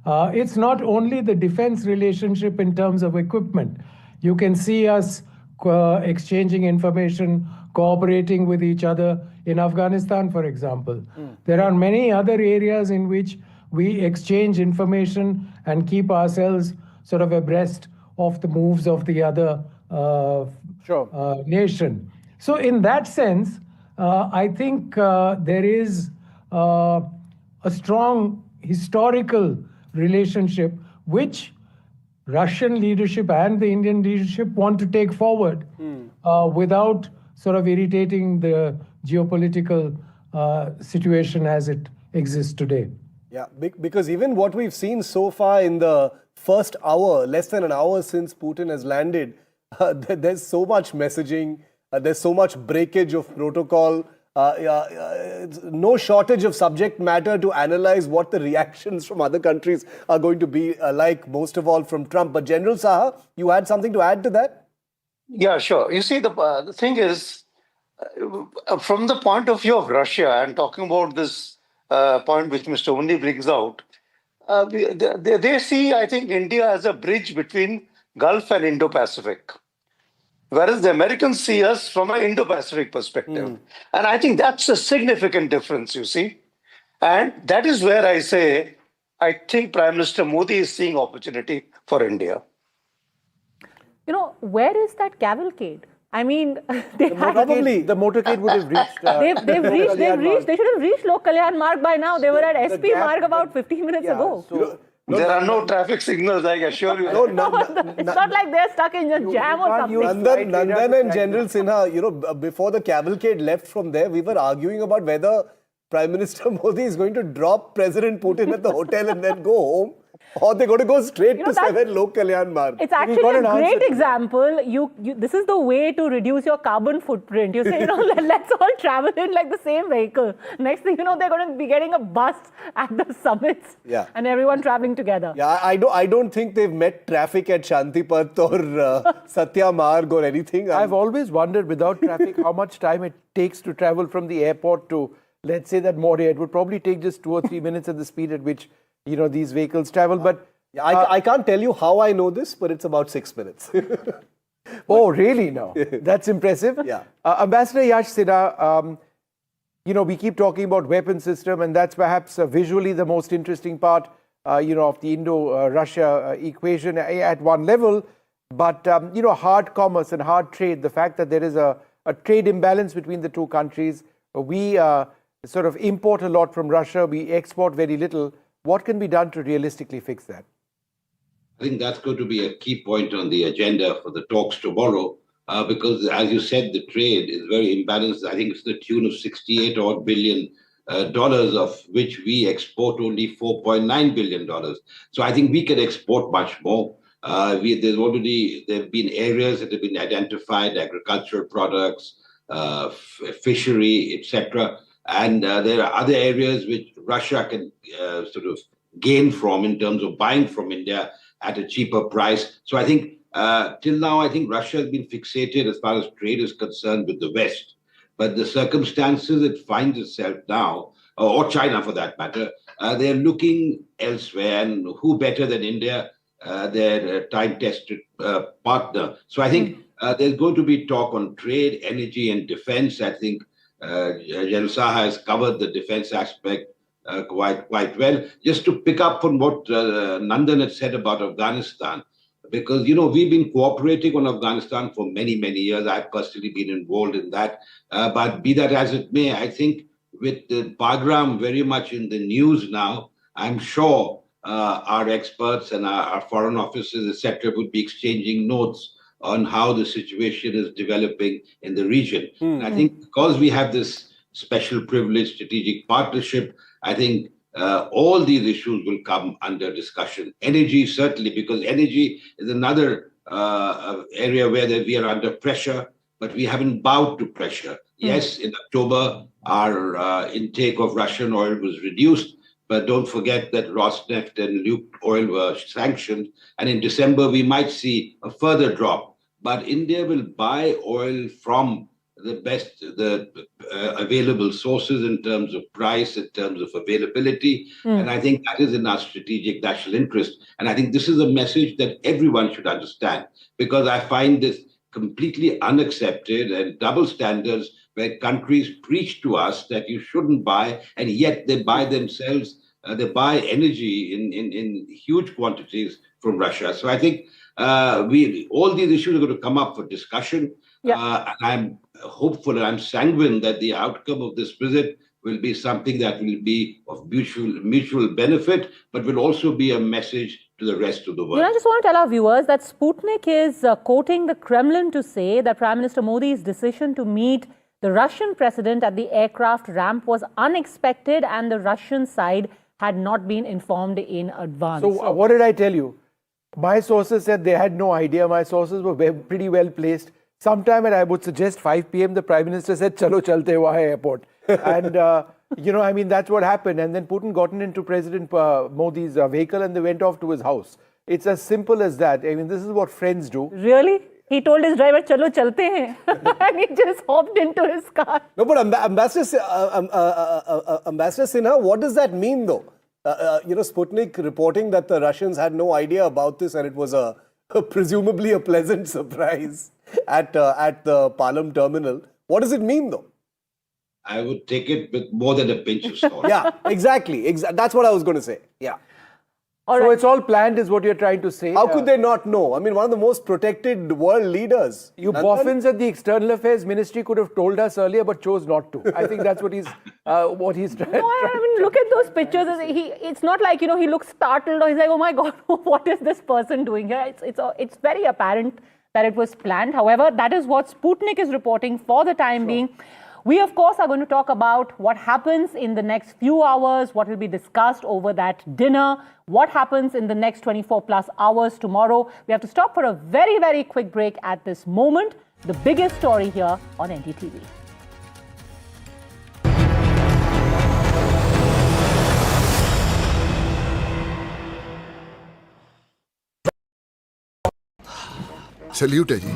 It's not only the defense relationship in terms of equipment. You can see us exchanging information, cooperating with each other in Afghanistan, for example. There are many other areas in which we exchange information and keep ourselves sort of abreast of the moves of the other nation. So in that sense, I think there is a strong historical relationship which Russian leadership and the Indian leadership want to take forward without sort of irritating the geopolitical situation as it exists today. Yeah, because even what we've seen so far in the first hour, less than an hour since Putin has landed, there's so much messaging, there's so much breakage of protocol, no shortage of subject matter to analyze what the reactions from other countries are going to be like, most of all from Trump. But General Saha, you had something to add to that? Yeah, sure. You see, the thing is, from the point of view of Russia, and talking about this point which Mr. Undi brings out, they see, I think, India as a bridge between Gulf and Indo-Pacific. Whereas the Americans see us from an Indo-Pacific perspective. And I think that's a significant difference, you see. And that is where I say, I think Prime Minister Modi is seeing opportunity for India. You know, where is that cavalcade? I mean, probably the motorcade would have reached. They've reached. They should have reached Lok Kalyan Marg by now. They were at SP Marg about 15 minutes ago. So, there are no traffic signals, I assure you. It's not like they're stuck in a jam or something. Nandan and General Sinha, you know, before the cavalcade left from there, we were arguing about whether Prime Minister Modi is going to drop President Putin at the hotel and then go home, or they're going to go straight to 7 Lok Kalyan Marg. It's actually a great example. This is the way to reduce your carbon footprint. You say, you know, let's all travel in like the same vehicle. Next thing you know, they're going to be getting a bus at the summits, and everyone traveling together. Yeah, I don't think they've met traffic at Shantipat or Satya Marg or anything. I've always wondered, without traffic, how much time it takes to travel from the airport to, let's say, that Moria. It would probably take just 2 or 3 minutes at the speed at which, you know, these vehicles travel. But I can't tell you how I know this, but it's about 6 minutes. Oh, really? No. That's impressive. Yeah. Ambassador Yash Sinha, you know, we keep talking about weapon system, and that's perhaps visually the most interesting part, you know, of the Indo-Russia equation at one level. But, you know, hard commerce and hard trade, the fact that there is a trade imbalance between the two countries, we sort of import a lot from Russia, we export very little. What can be done to realistically fix that? I think that's going to be a key point on the agenda for the talks tomorrow, because, as you said, the trade is very imbalanced. I think it's the tune of $68 odd billion, of which we export only $4.9 billion. So I think we can export much more. There have been areas that have been identified, agricultural products, fishery, etc. And there are other areas which Russia can sort of gain from in terms of buying from India at a cheaper price. So I think till now, I think Russia has been fixated as far as trade is concerned with the West. But the circumstances it finds itself now, or China for that matter, they're looking elsewhere. And who better than India, their time-tested partner. So I think there's going to be talk on trade, energy, and defense. I think General Saha has covered the defense aspect quite well. Just to pick up on what Nandan had said about Afghanistan, because, you know, we've been cooperating on Afghanistan for many, many years. I've personally been involved in that. But be that as it may, I think with the Bagram very much in the news now, I'm sure our experts and our foreign officers, etc., would be exchanging notes on how the situation is developing in the region. And I think because we have this special privilege strategic partnership, I think all these issues will come under discussion. Energy, certainly, because energy is another area where we are under pressure, but we haven't bowed to pressure. Yes, in October, our intake of Russian oil was reduced, but don't forget that Rosneft and Lukoil were sanctioned. And in December, we might see a further drop. But India will buy oil from the available sources in terms of price, in terms of availability. And I think that is in our strategic national interest. And I think this is a message that everyone should understand, because I find this completely unaccepted and double standards where countries preach to us that you shouldn't buy, and yet they buy themselves, they buy energy in huge quantities from Russia. So I think all these issues are going to come up for discussion. And I'm hopeful and I'm sanguine that the outcome of this visit will be something that will be of mutual benefit, but will also be a message to the rest of the world. You know, I just want to tell our viewers that Sputnik is quoting the Kremlin to say that Prime Minister Modi's decision to meet the Russian president at the aircraft ramp was unexpected and the Russian side had not been informed in advance. So what did I tell you? My sources said they had no idea. My sources were pretty well placed. Sometime, and I would suggest 5 p.m., the Prime Minister said, "Chalo chalte wahan airport." And, I mean, that's what happened. And then Putin got into President Modi's vehicle and they went off to his house. It's as simple as that. I mean, this is what friends do. Really? He told his driver, "Chalo chalte hain," and he just hopped into his car. No, but Ambassador Sinha, what does that mean, though? Sputnik reporting that the Russians had no idea about this, and it was presumably a pleasant surprise at the Palam terminal. What does it mean, though? I would take it with more than a pinch of salt. Yeah, exactly. That's what I was going to say. Yeah. So it's all planned, is what you're trying to say. How could they not know? I mean, one of the most protected world leaders. You boffins at the External Affairs Ministry could have told us earlier, but chose not to. I think that's what he's trying. No, I mean, look at those pictures. It's not like, he looks startled or he's like, "Oh my God, what is this person doing here?" It's very apparent that it was planned. However, that is what Sputnik is reporting for the time being. We, of course, are going to talk about what happens in the next few hours, what will be discussed over that dinner, what happens in the next 24 plus hours tomorrow. We have to stop for a very, very quick break at this moment. The biggest story here on NDTV. Salute है जी,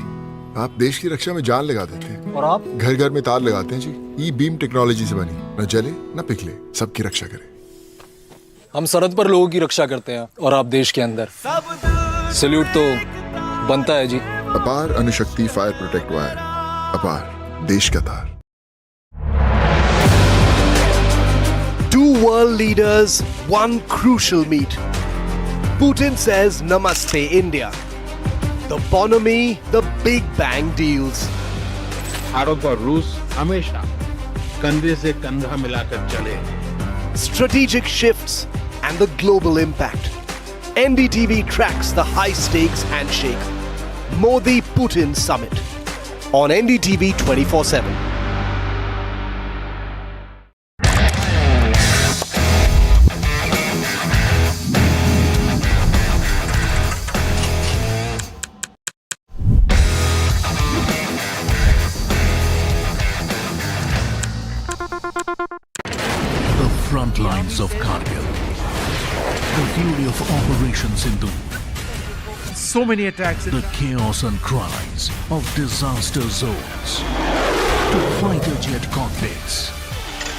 आप देश की रक्षा में जान लगा देते हैं और आप घर घर में तार लगाते हैं जी। ई बीम टेक्नोलॉजी से बनी, न जले न पिघले, सबकी रक्षा करे। हम सरहद पर लोगों की रक्षा करते हैं और आप देश के अंदर। सैल्यूट तो बनता है जी। अपार अणुशक्ति फायर प्रोटेक्ट वायर, अपार देश का तार। Two world leaders, one crucial meet. Putin says Namaste India. The bonhomie, the Big Bang deals. Bharat और रूस हमेशा कंधे से कंधा मिलाकर चले. Strategic shifts and the global impact. NDTV tracks the high-stakes handshake. Modi-Putin summit on NDTV 24/7. Front lines of Kargil, the fury of Operation Sindhu, so many attacks, the chaos and cries of disaster zones, to fighter jet cockpits,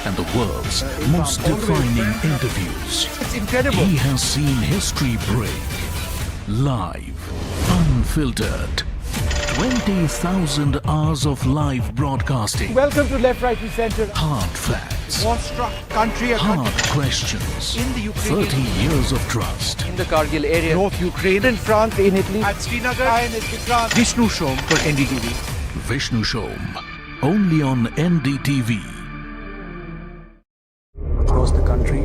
and the world's most defining interviews. It's incredible. He has seen history break, live, unfiltered. 20,000 hours of live broadcasting. Welcome to Left, Right and Centre. Hard facts. War-struck country. Hard questions. In the Ukraine. 30 years of trust. In the Kargil area. North Ukraine. In France. In Italy. At Srinagar. Vishnu Shom for NDTV. Vishnu Shom. Only on NDTV. Across the country.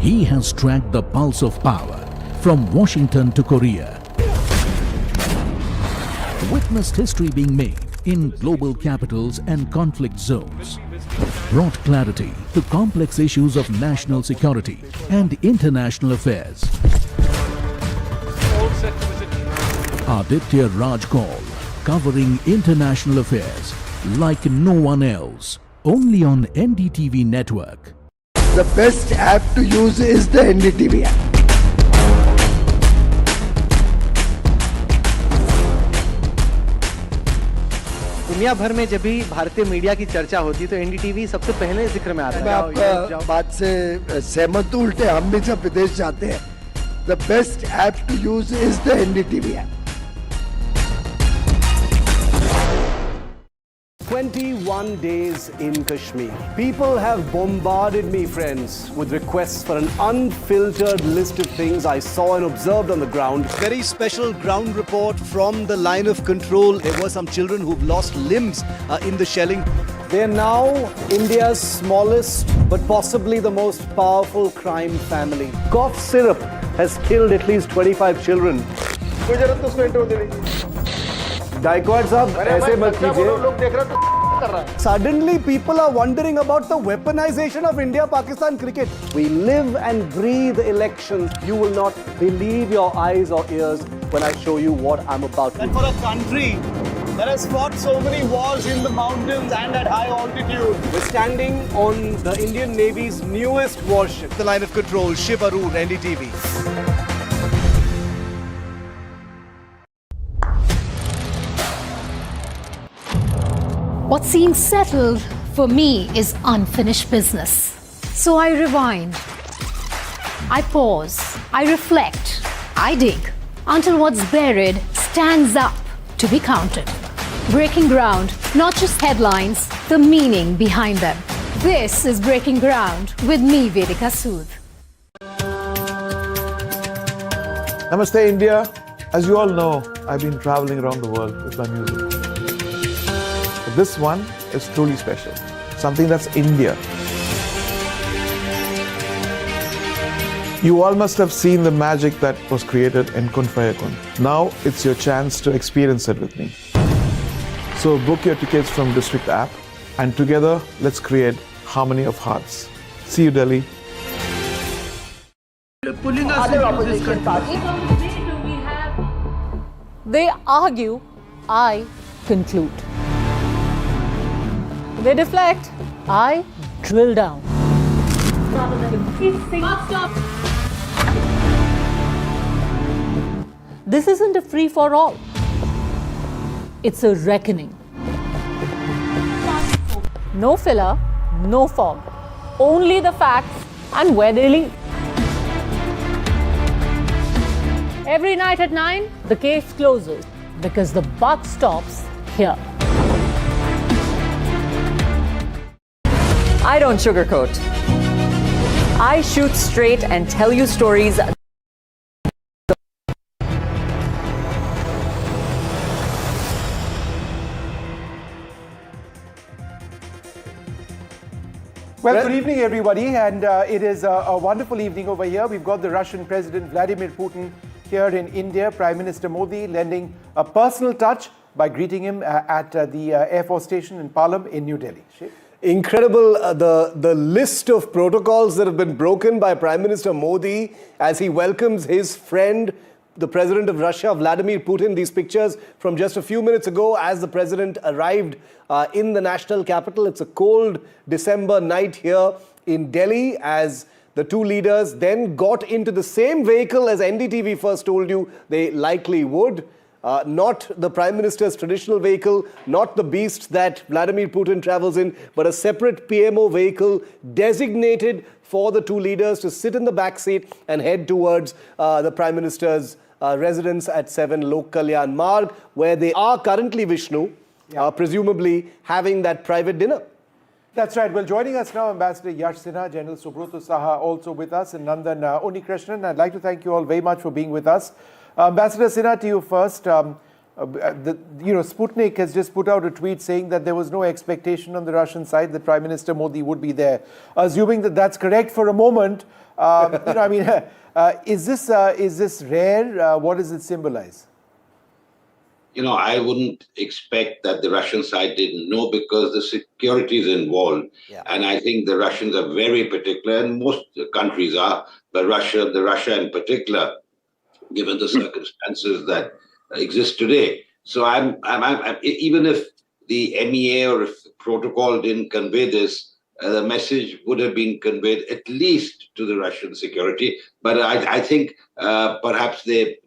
He has tracked the pulse of power from Washington to Korea. Witnessed history being made in global capitals and conflict zones. Brought clarity to complex issues of national security and international affairs. Aditya Raj Kaul, covering international affairs like no one else. Only on NDTV network. The best app to use is the NDTV app. दुनिया भर में जब भी भारतीय media की चर्चा होती तो एनडीटीवी सबसे पहले जिक्र में आता है। मैं आपका बात से सहमत हूं, उल्टे हम भी जब विदेश जाते हैं, the best app to use is the NDTV app. 21 days in Kashmir. People have bombarded me, friends, with requests for an unfiltered list of things I saw and observed on the ground. Very special ground report from the line of control. There were some children who've lost limbs in the shelling. They're now India's smallest but possibly the most powerful crime family. Cough syrup has killed at least 25 children. Gaikwad साहब, ऐसे मत कीजिए। Suddenly, people are wondering about the weaponization of India-Pakistan cricket. We live and breathe elections. You will not believe your eyes or ears when I show you what I'm about to. And for a country that has fought so many wars in the mountains and at high altitude, we're standing on the Indian Navy's newest warship. The line of control, Shiv Arun, NDTV. What seems settled for me is unfinished business. So I rewind, I pause, I reflect, I dig until what's buried stands up to be counted. Breaking ground, not just headlines, the meaning behind them. This is Breaking Ground with me, Vedika Sood. Namaste, India. As you all know, I've been traveling around the world with my music. But this one is truly special. Something that's India. You all must have seen the magic that was created in Kun Fayakun. Now it's your chance to experience it with me. So book your tickets from District app and together let's create harmony of hearts. See you, Delhi. Pulling us Other opposition parties. They argue, I conclude. They deflect, I drill down. This isn't a free-for-all. It's a reckoning. No filler, no fog. Only the facts and where they lead. Every night at 9, the case closes because the buck stops here. I don't sugarcoat. I shoot straight and tell you stories. Well, good evening, everybody, and it is a wonderful evening over here. We've got the Russian President Vladimir Putin here in India, Prime Minister Modi lending a personal touch by greeting him at the Air Force Station in Palam in New Delhi. Incredible, the list of protocols that have been broken by Prime Minister Modi as he welcomes his friend, the President of Russia, Vladimir Putin. These pictures from just a few minutes ago as the President arrived in the national capital. It's a cold December night here in Delhi as the two leaders then got into the same vehicle as NDTV first told you they likely would. Not the Prime Minister's traditional vehicle, not the beast that Vladimir Putin travels in, but a separate PMO vehicle designated for the two leaders to sit in the back seat and head towards the Prime Minister's residence at 7 Lok Kalyan Marg, where they are currently, Vishnu, presumably having that private dinner. That's right. Well, joining us now, Ambassador Yash Sinha, General Subroto Saha also with us, and Nandan Unikrishnan. I'd like to thank you all very much for being with us. Ambassador Sinha, to you first. Sputnik has just put out a tweet saying that there was no expectation on the Russian side that Prime Minister Modi would be there. Assuming that that's correct for a moment, is this rare? What does it symbolize? I wouldn't expect that the Russian side didn't know because the security is involved. Yeah. And I think the Russians are very particular, and most countries are, but Russia in particular, given the circumstances that exist today. So I'm even if the MEA or if the protocol didn't convey this, the message would have been conveyed at least to the Russian security. But I think perhaps they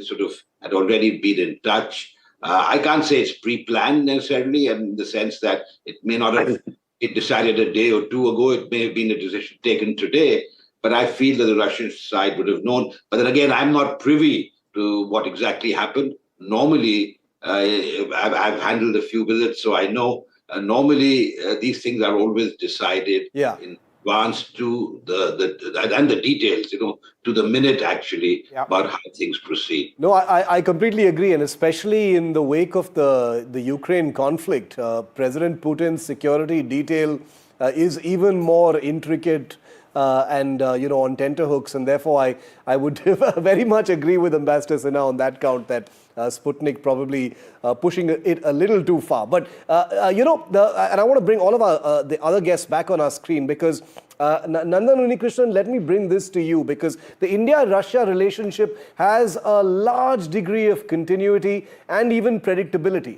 sort of had already been in touch. I can't say it's pre-planned necessarily, in the sense that it may not have been decided a day or two ago. It may have been a decision taken today. But I feel that the Russian side would have known. But then again, I'm not privy to what exactly happened. Normally, I've handled a few visits, so I know. Normally, these things are always decided in advance to the details, to the minute actually, about how things proceed. No, I completely agree, and especially in the wake of the Ukraine conflict, President Putin's security detail is even more intricate and on tenterhooks, and therefore I would very much agree with Ambassador Sinha on that count that Sputnik probably pushing it a little too far. But and I want to bring all of the other guests back on our screen because Nandan Unnikrishnan, let me bring this to you because the India-Russia relationship has a large degree of continuity and even predictability.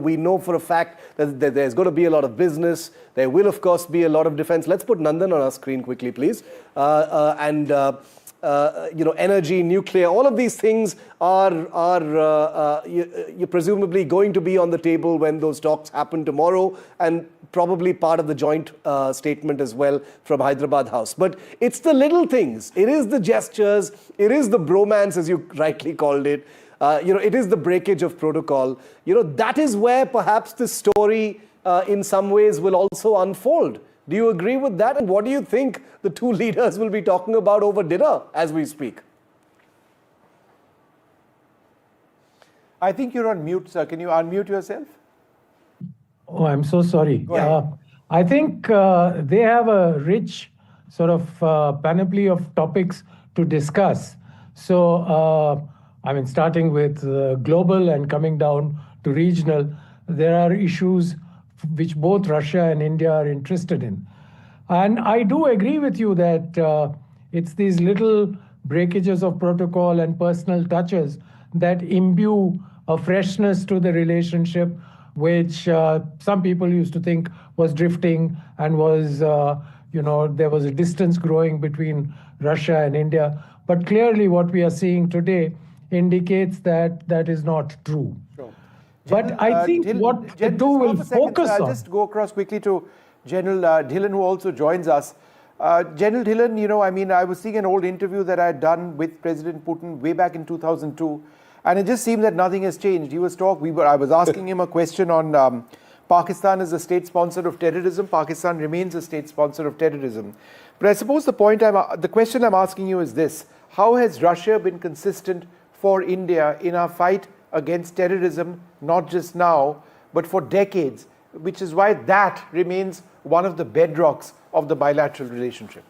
We know for a fact that there's going to be a lot of business. There will, of course, be a lot of defense. Let's put Nandan on our screen quickly, please. Energy, nuclear, all of these things are you're presumably going to be on the table when those talks happen tomorrow, and probably part of the joint statement as well from Hyderabad House. But it's the little things. It is the gestures. It is the bromance, as you rightly called it. It is the breakage of protocol. That is where perhaps the story in some ways will also unfold. Do you agree with that? And what do you think the two leaders will be talking about over dinner as we speak? I think you're on mute, sir. Can you unmute yourself? Oh, I'm so sorry. I think they have a rich sort of panoply of topics to discuss. So, starting with global and coming down to regional, there are issues which both Russia and India are interested in. And I do agree with you that it's these little breakages of protocol and personal touches that imbue a freshness to the relationship, which some people used to think was drifting and was, there was a distance growing between Russia and India. But clearly what we are seeing today indicates that that is not true. Sure. But I think what the two will focus on... I'll just go across quickly to General Dhillon, who also joins us. General Dhillon, I was seeing an old interview that I had done with President Putin way back in 2002, and it just seemed that nothing has changed. I was asking him a question on Pakistan as a state sponsor of terrorism. Pakistan remains a state sponsor of terrorism. But I suppose the question I'm asking you is this: how has Russia been consistent for India in our fight against terrorism, not just now, but for decades, which is why that remains one of the bedrocks of the bilateral relationship?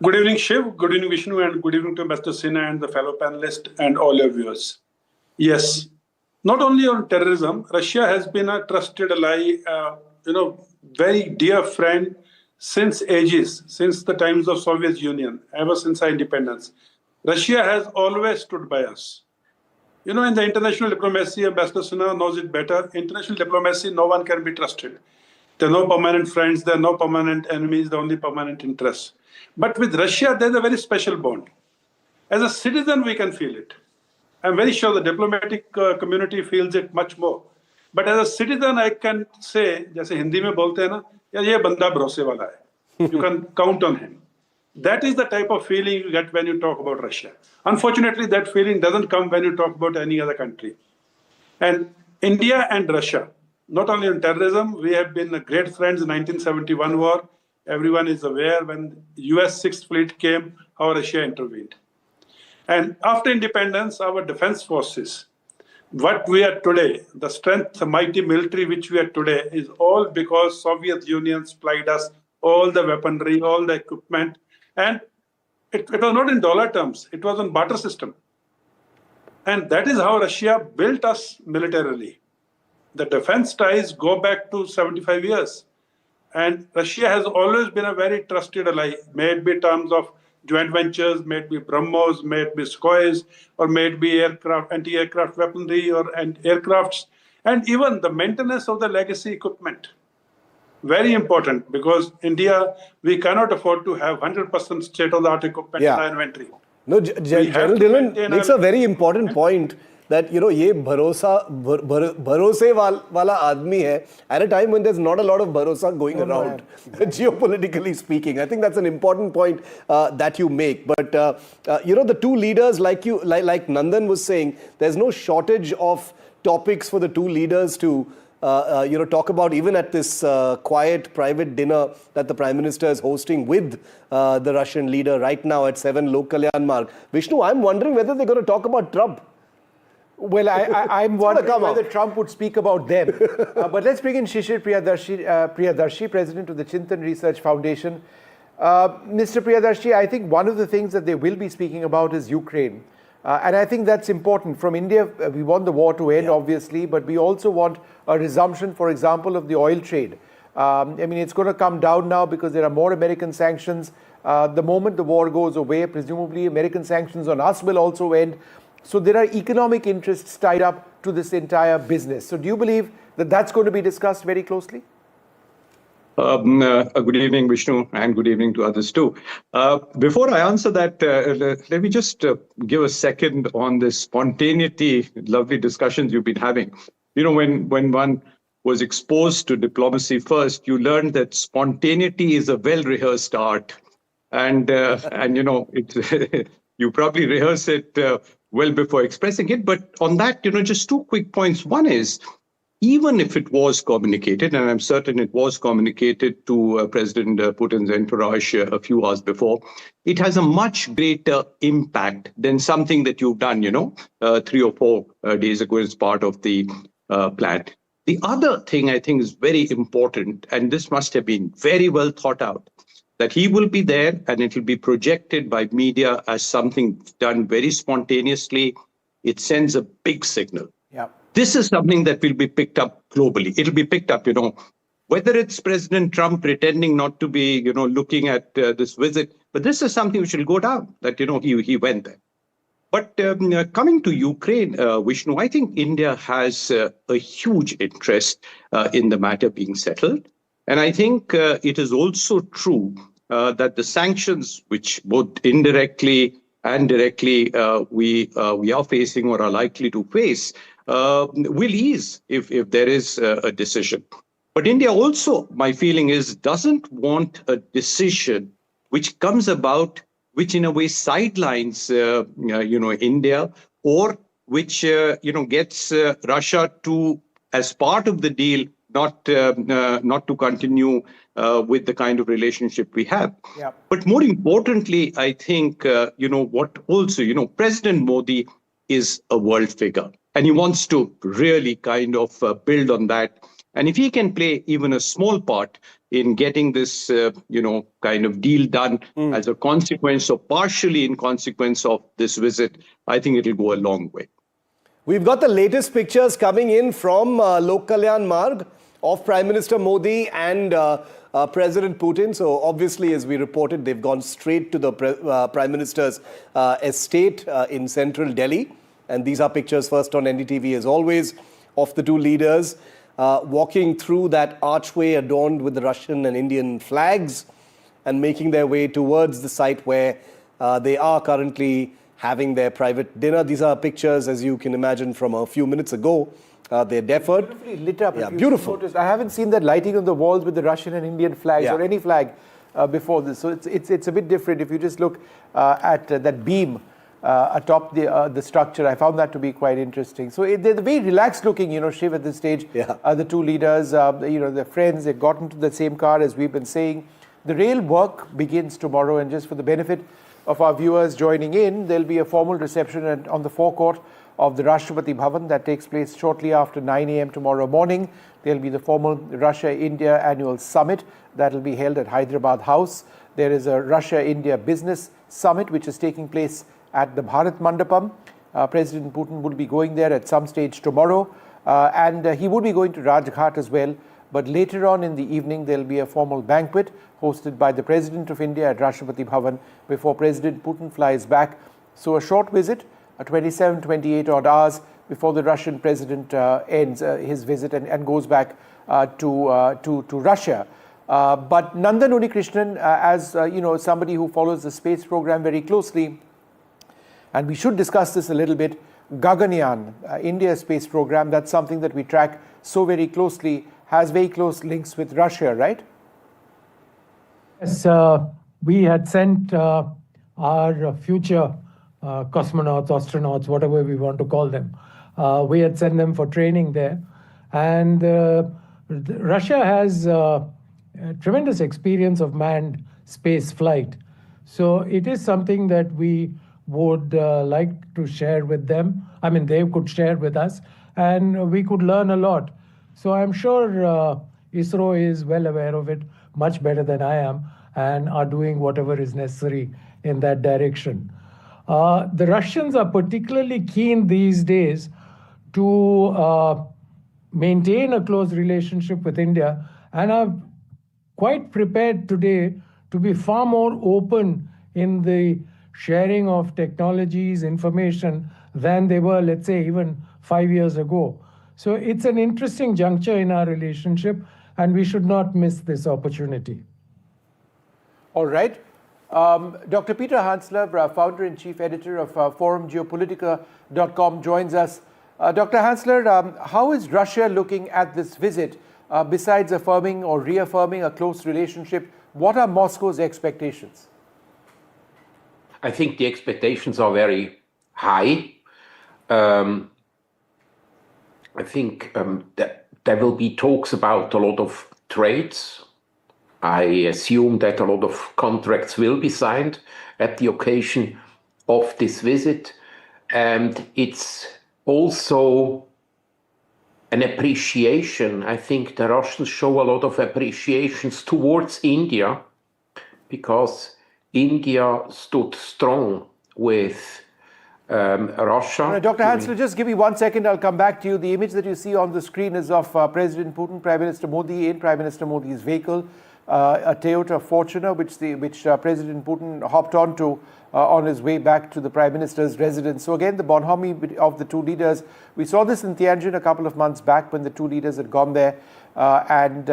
Good evening, Shiv. Good evening, Vishnu, and good evening to Ambassador Sinha and the fellow panelists and all your viewers. Yes, not only on terrorism, Russia has been a trusted ally, very dear friend since ages, since the times of Soviet Union, ever since our independence. Russia has always stood by us. In the international diplomacy, Ambassador Sinha knows it better. International diplomacy, no one can be trusted. There are no permanent friends, there are no permanent enemies, there are only permanent interests. But with Russia, there's a very special bond. As a citizen, we can feel it. I'm very sure the diplomatic community feels it much more. But as a citizen, I can say, जैसे हिंदी में बोलते हैं ना, ये बंदा भरोसे वाला है. You can count on him. That is the type of feeling you get when you talk about Russia. Unfortunately, that feeling doesn't come when you talk about any other country. And India and Russia, not only on terrorism, we have been great friends in 1971 war. Everyone is aware when US 6th Fleet came, how Russia intervened. And after independence, our defense forces, what we are today, the strength, the mighty military which we are today, is all because Soviet Union supplied us all the weaponry, all the equipment. And it was not in dollar terms, it was on barter system. And that is how Russia built us militarily. The defense ties go back to 75 years. And Russia has always been a very trusted ally, may it be in terms of joint ventures, may it be BrahMos, may it be Sukhoi, or may it be aircraft, anti-aircraft weaponry and aircrafts, and even the maintenance of the legacy equipment. Very important, because India, we cannot afford to have 100% state-of-the-art equipment in our inventory. No, General Dhillon makes a very important point that, ये भरोसे वाला आदमी है at a time when there's not a lot of bharosa going around, geopolitically speaking. I think that's an important point that you make. But, the two leaders, like Nandan was saying, there's no shortage of topics for the two leaders to talk about, even at this quiet private dinner that the Prime Minister is hosting with the Russian leader right now at 7 Lok Kalyan Marg. Vishnu, I'm wondering whether they're going to talk about Trump. Well, I'm wondering whether Trump would speak about them. But let's bring in Shishir Priyadarshi, president of the Chintan Research Foundation. Mr. Priyadarshi, I think one of the things that they will be speaking about is Ukraine. And I think that's important. From India, we want the war to end, obviously, but we also want a resumption, for example, of the oil trade. I mean, it's going to come down now because there are more American sanctions. The moment the war goes away, presumably American sanctions on us will also end. So there are economic interests tied up to this entire business. So do you believe that that's going to be discussed very closely? Good evening, Vishnu, and good evening to others too. Before I answer that, let me just give a second on this spontaneity, lovely discussions you've been having. You know, when one was exposed to diplomacy first, you learned that spontaneity is a well-rehearsed art. And you know, you probably rehearse it well before expressing it. But on that, you know, just two quick points. One is, even if it was communicated, and I'm certain it was communicated to President Putin's entourage a few hours before, it has a much greater impact than something that you've done, you know, 3 or 4 days ago as part of the plan. The other thing I think is very important, and this must have been very well thought out, that he will be there and it will be projected by media as something done very spontaneously. It sends a big signal. Yeah. This is something that will be picked up globally. It'll be picked up, you know, whether it's President Trump pretending not to be, you know, looking at this visit, but this is something which will go down, that, you know, he went there. But coming to Ukraine, Vishnu, I think India has a huge interest in the matter being settled. And I think it is also true that the sanctions, which both indirectly and directly we are facing or are likely to face, will ease if there is a decision. But India also, my feeling is, doesn't want a decision which comes about, which in a way sidelines, you know, India, or which, you know, gets Russia to, as part of the deal, not to continue with the kind of relationship we have. Yeah. But more importantly, I think, you know, what also, you know, President Modi is a world figure, and he wants to really kind of build on that. And if he can play even a small part in getting this, you know, kind of deal done as a consequence or partially in consequence of this visit, I think it'll go a long way. We've got the latest pictures coming in from Lok Kalyan Marg of Prime Minister Modi and President Putin. So obviously, as we reported, they've gone straight to the Prime Minister's estate in central Delhi. And these are pictures first on NDTV, as always, of the two leaders walking through that archway adorned with the Russian and Indian flags and making their way towards the site where they are currently having their private dinner. These are pictures, as you can imagine, from a few minutes ago. They're deferred. Beautifully lit up. Yeah, beautiful. I haven't seen that lighting on the walls with the Russian and Indian flags or any flag before this. So it's a bit different. If you just look at that beam atop the structure, I found that to be quite interesting. So they're very relaxed looking, you know, Shiv, at this stage. Yeah. The two leaders, you know, they're friends. They've got into the same car, as we've been saying. The real work begins tomorrow, and just for the benefit of our viewers joining in, there'll be a formal reception on the forecourt of the Rashtrapati Bhavan that takes place shortly after 9 a.m. tomorrow morning. There'll be the formal Russia-India annual summit that will be held at Hyderabad House. There is a Russia-India business summit which is taking place at the Bharat Mandapam. President Putin will be going there at some stage tomorrow, and he will be going to Rajghat as well. But later on in the evening, there'll be a formal banquet hosted by the President of India at Rashtrapati Bhavan before President Putin flies back. So a short visit, 27, 28 odd hours before the Russian president ends his visit and goes back to Russia. But Nandan Unikrishnan, as you know, somebody who follows the space program very closely, and we should discuss this a little bit, Gaganyaan, India's space program, that's something that we track so very closely, has very close links with Russia, right? Yes, we had sent our future cosmonauts, astronauts, whatever we want to call them. We had sent them for training there. And Russia has tremendous experience of manned space flight. So it is something that we would like to share with them. I mean, they could share with us, and we could learn a lot. So I'm sure ISRO is well aware of it, much better than I am, and are doing whatever is necessary in that direction. The Russians are particularly keen these days to maintain a close relationship with India, and are quite prepared today to be far more open in the sharing of technologies, information, than they were, let's say, even 5 years ago. So it's an interesting juncture in our relationship, and we should not miss this opportunity. All right. Dr. Peter Hansler, founder and chief editor of forum Geopolitical.com, joins us. Dr. Hansler, how is Russia looking at this visit? Besides affirming or reaffirming a close relationship, what are Moscow's expectations? I think the expectations are very high. I think that there will be talks about a lot of trades. I assume that a lot of contracts will be signed at the occasion of this visit. And it's also an appreciation. I think the Russians show a lot of appreciations towards India, because India stood strong with Russia. Dr. Hansler, just give me 1 second. I'll come back to you. The image that you see on the screen is of President Putin, Prime Minister Modi in Prime Minister Modi's vehicle, a Toyota Fortuner, which President Putin hopped onto on his way back to the Prime Minister's residence. So again, the bonhomie of the two leaders. We saw this in Tianjin a couple of months back when the two leaders had gone there, and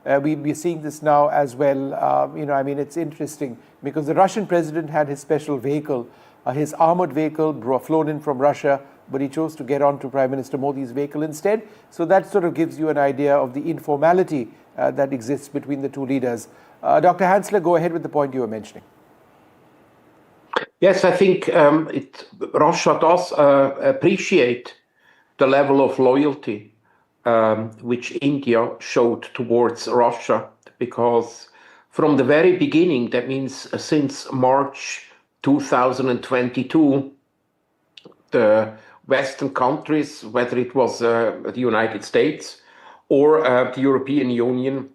we're seeing this now as well. I mean, it's interesting because the Russian president had his special vehicle, his armored vehicle flown in from Russia, but he chose to get onto Prime Minister Modi's vehicle instead. So that sort of gives you an idea of the informality that exists between the two leaders. Dr. Hansler, go ahead with the point you were mentioning. Yes, I think Russia does appreciate the level of loyalty which India showed towards Russia, because from the very beginning, that means since March 2022, the Western countries, whether it was the United States or the European Union,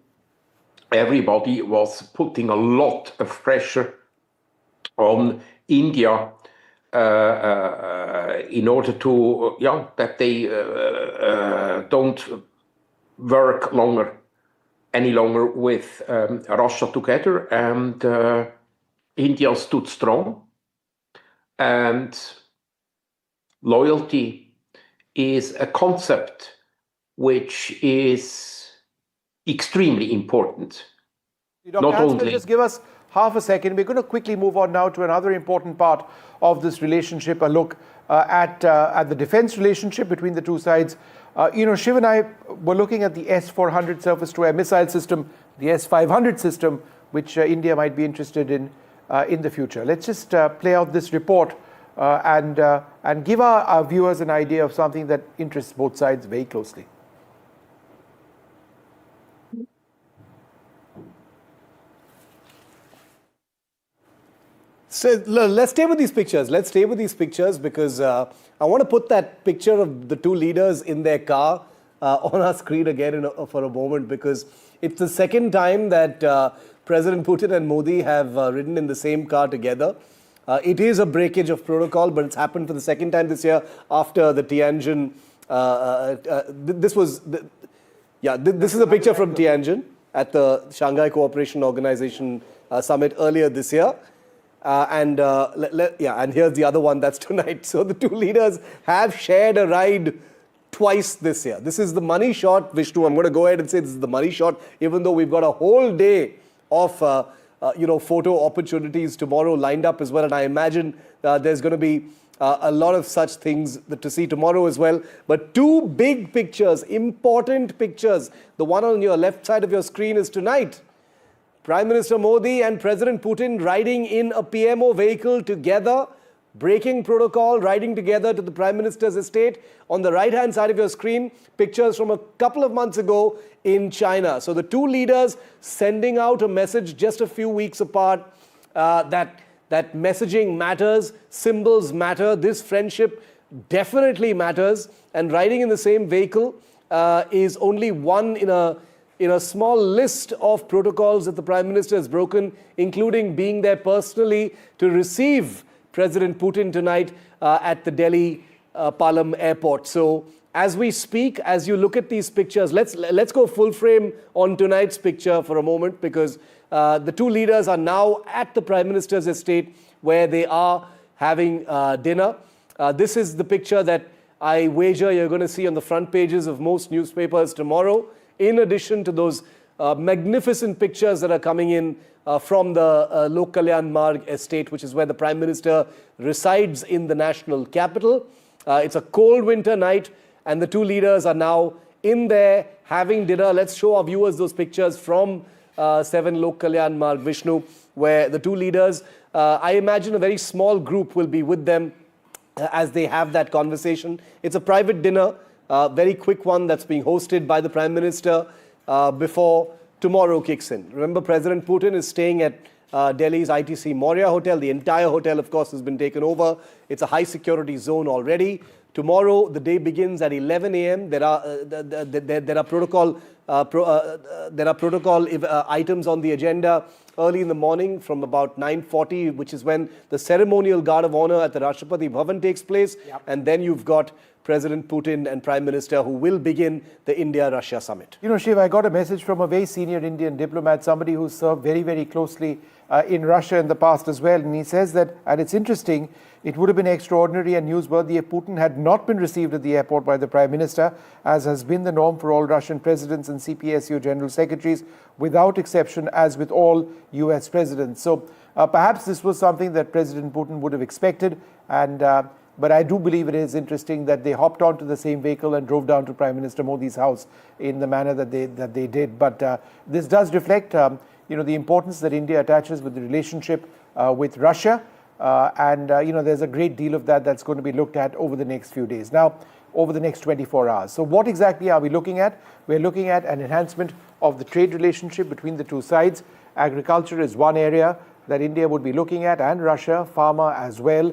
everybody was putting a lot of pressure on India in order to, that they don't work any longer with Russia together, and India stood strong. And loyalty is a concept which is extremely important. Dr. Hansler, just give us half a second. We're going to quickly move on now to another important part of this relationship, a look at the defense relationship between the two sides. Shiv and I were looking at the S-400 surface-to-air missile system, the S-500 system, which India might be interested in the future. Let's just play out this report and give our viewers an idea of something that interests both sides very closely. So let's stay with these pictures. Let's stay with these pictures because I want to put that picture of the two leaders in their car on our screen again for a moment, because it's the second time that President Putin and Modi have ridden in the same car together. It is a breakage of protocol, but it's happened for the second time this year after the Tianjin. This is a picture from Tianjin at the Shanghai Cooperation Organization summit earlier this year. And here's the other one, that's tonight. So the two leaders have shared a ride twice this year. This is the money shot, Vishnu. I'm going to go ahead and say this is the money shot, even though we've got a whole day of photo opportunities tomorrow lined up as well. And I imagine there's going to be a lot of such things to see tomorrow as well. But two big pictures, important pictures. The one on your left side of your screen is tonight. Prime Minister Modi and President Putin riding in a PMO vehicle together, breaking protocol, riding together to the Prime Minister's estate. On the right-hand side of your screen, pictures from a couple of months ago in China. So the two leaders sending out a message just a few weeks apart that that messaging matters, symbols matter, this friendship definitely matters, and riding in the same vehicle is only one in a small list of protocols that the Prime Minister has broken, including being there personally to receive President Putin tonight at the Delhi Palam airport. So as we speak, as you look at these pictures, let's go full frame on tonight's picture for a moment, because the two leaders are now at the Prime Minister's estate where they are having dinner. This is the picture that I wager you're going to see on the front pages of most newspapers tomorrow, in addition to those magnificent pictures that are coming in from the Lok Kalyan Marg estate, which is where the Prime Minister resides in the national capital. It's a cold winter night, and the two leaders are now in there having dinner. Let's show our viewers those pictures from 7 Lok Kalyan Marg, Vishnu, where the two leaders, I imagine a very small group will be with them as they have that conversation. It's a private dinner, very quick one that's being hosted by the Prime Minister before tomorrow kicks in. Remember, President Putin is staying at Delhi's ITC Maurya Hotel. The entire hotel, of course, has been taken over. It's a high security zone already. Tomorrow, the day begins at 11 a.m. There are protocol items on the agenda early in the morning from about 9:40, which is when the ceremonial guard of honor at the Rashtrapati Bhavan takes place. Yep. And then you've got President Putin and Prime Minister who will begin the India-Russia summit. You know, Shiv, I got a message from a very senior Indian diplomat, somebody who served very, very closely in Russia in the past as well. And he says that, and it's interesting, it would have been extraordinary and newsworthy if Putin had not been received at the airport by the Prime Minister, as has been the norm for all Russian presidents and CPSU general secretaries, without exception, as with all US presidents. So perhaps this was something that President Putin would have expected, and but I do believe it is interesting that they hopped onto the same vehicle and drove down to Prime Minister Modi's house in the manner that they did. But this does reflect, the importance that India attaches with the relationship with Russia, and there's a great deal of that's going to be looked at over the next few days. Now, over the next 24 hours. So what exactly are we looking at? We're looking at an enhancement of the trade relationship between the two sides. Agriculture is one area that India would be looking at, and Russia, pharma as well.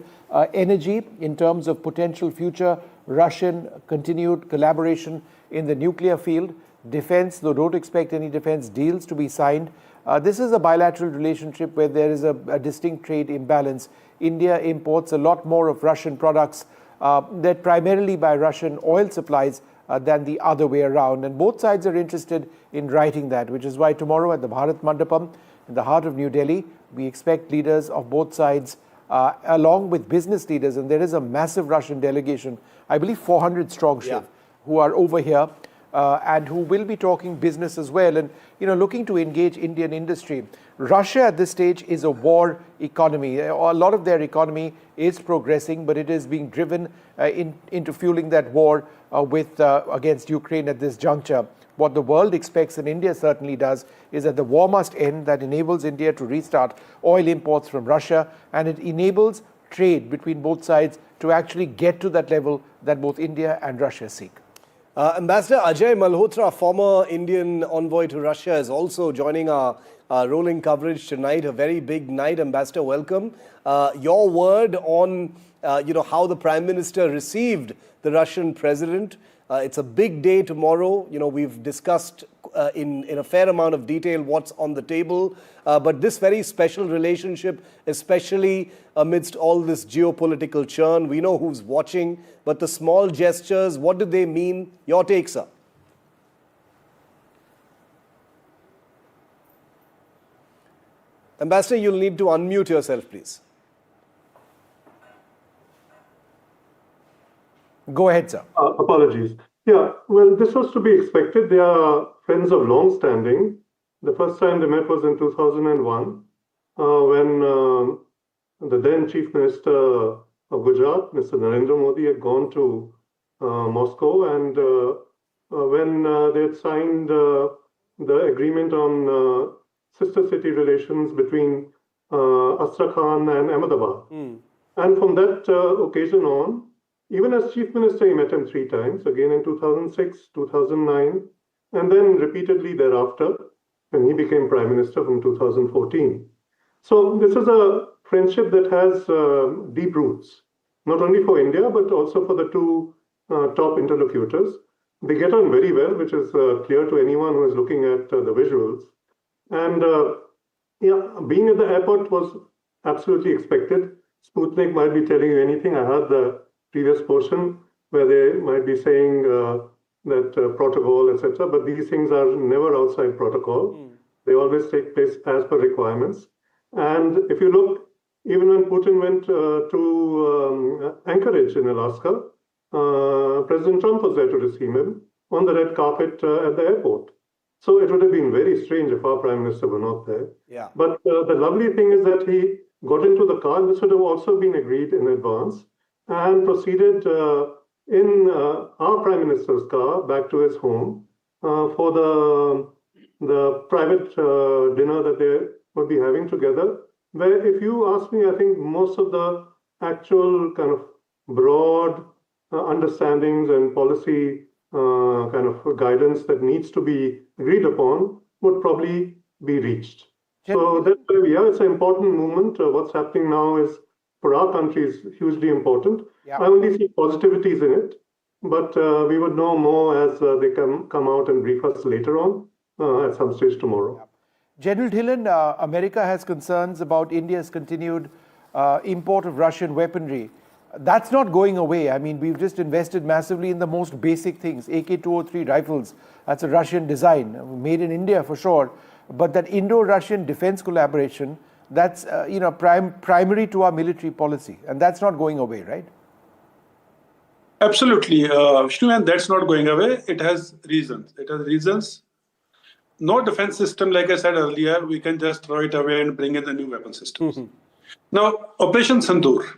Energy, in terms of potential future Russian continued collaboration in the nuclear field. Defense, though don't expect any defense deals to be signed. This is a bilateral relationship where there is a distinct trade imbalance. India imports a lot more of Russian products that primarily by Russian oil supplies than the other way around. And both sides are interested in righting that, which is why tomorrow at the Bharat Mandapam, in the heart of New Delhi, we expect leaders of both sides, along with business leaders, and there is a massive Russian delegation, I believe 400 strong, Shiv, who are over here and who will be talking business as well, and looking to engage Indian industry. Russia at this stage is a war economy. A lot of their economy is progressing, but it is being driven into fueling that war against Ukraine at this juncture. What the world expects, and India certainly does, is that the war must end. That enables India to restart oil imports from Russia, and it enables trade between both sides to actually get to that level that both India and Russia seek. Ambassador Ajay Malhotra, former Indian envoy to Russia, is also joining our rolling coverage tonight. A very big night. Ambassador, welcome. Your word on how the Prime Minister received the Russian president. It's a big day tomorrow. We've discussed in a fair amount of detail what's on the table. But this very special relationship, especially amidst all this geopolitical churn, we know who's watching. But the small gestures, what do they mean? Your take, sir. Ambassador, you'll need to unmute yourself, please. Go ahead, sir. Apologies. Yeah, well, this was to be expected. They are friends of long standing. The first time they met was in 2001 when the then Chief Minister of Gujarat, Mr. Narendra Modi, had gone to Moscow, and when they had signed the agreement on sister city relations between Astrakhan and Ahmedabad. And from that occasion on, even as Chief Minister, he met him 3 times, again in 2006, 2009, and then repeatedly thereafter, when he became Prime Minister from 2014. So this is a friendship that has deep roots, not only for India, but also for the two top interlocutors. They get on very well, which is clear to anyone who is looking at the visuals. And being at the airport was absolutely expected. Sputnik might be telling you anything. I heard the previous portion where they might be saying that protocol, etc. But these things are never outside protocol. They always take place as per requirements. And if you look, even when Putin went to Anchorage in Alaska, President Trump was there to receive him on the red carpet at the airport. So it would have been very strange if our Prime Minister were not there. Yeah. But the lovely thing is that he got into the car. This would have also been agreed in advance and proceeded in our Prime Minister's car back to his home for the private dinner that they would be having together. Where, if you ask me, I think most of the actual kind of broad understandings and policy kind of guidance that needs to be agreed upon would probably be reached. So that's where we are. It's an important movement. What's happening now is, for our country, is hugely important. Yeah. I only see positivities in it, but we would know more as they come out and brief us later on at some stage tomorrow. Yeah. General Dhillon, America has concerns about India's continued import of Russian weaponry. That's not going away. I mean, we've just invested massively in the most basic things. AK-203 rifles, that's a Russian design, made in India for sure. But that Indo-Russian defense collaboration, that's primary to our military policy. And that's not going away, right? Absolutely, Vishnu, and that's not going away. It has reasons. It has reasons. No defense system, like I said earlier, we can just throw it away and bring in the new weapon systems. Now, Operation Sindoor.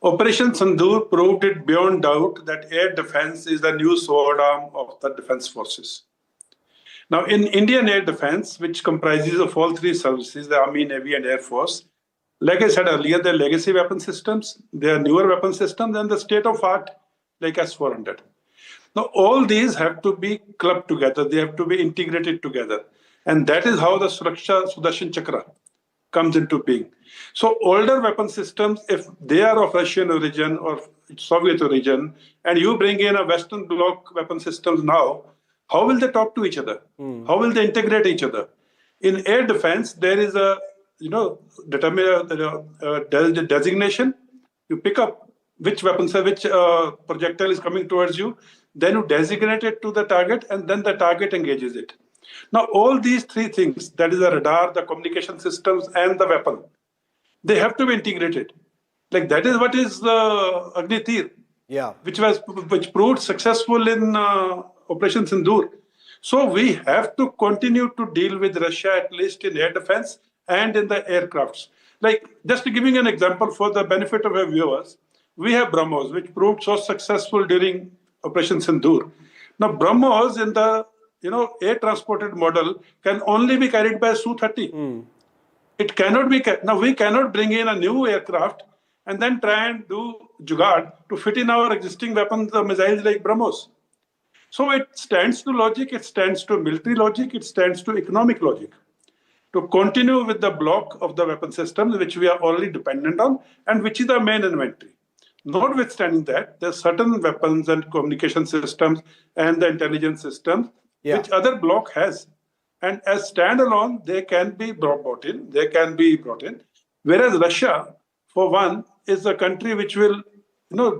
Operation Sindoor proved it beyond doubt that air defense is the new sword arm of the defense forces. Now, in Indian air defense, which comprises of all three services, the Army, Navy, and Air Force, like I said earlier, they're legacy weapon systems, they're newer weapon systems, and the state-of-art, like S-400. Now, all these have to be clubbed together. They have to be integrated together. And that is how the Suraksha Sudarshan Chakra comes into being. So older weapon systems, if they are of Russian origin or Soviet origin, and you bring in a Western bloc weapon systems now, how will they talk to each other? How will they integrate each other? In air defense, there is a designation. You pick up which weapon, which projectile is coming towards you, then you designate it to the target, and then the target engages it. Now, all these three things, that is the radar, the communication systems, and the weapon, they have to be integrated. Like that is what is the Agni Tir, which proved successful in Operation Sindoor. So we have to continue to deal with Russia, at least in air defense and in the aircrafts. Like, just to give you an example for the benefit of our viewers, we have BrahMos, which proved so successful during Operation Sindoor. Now, BrahMos in the air transported model can only be carried by Su-30. It cannot be. Now, we cannot bring in a new aircraft and then try and do jugaad to fit in our existing weapons, the missiles like BrahMos. So it stands to logic, it stands to military logic, it stands to economic logic to continue with the block of the weapon systems, which we are already dependent on and which is the main inventory. Notwithstanding that, there are certain weapons and communication systems and the intelligence systems which other bloc has. And as standalone, they can be brought in. Whereas Russia, for one, is a country which will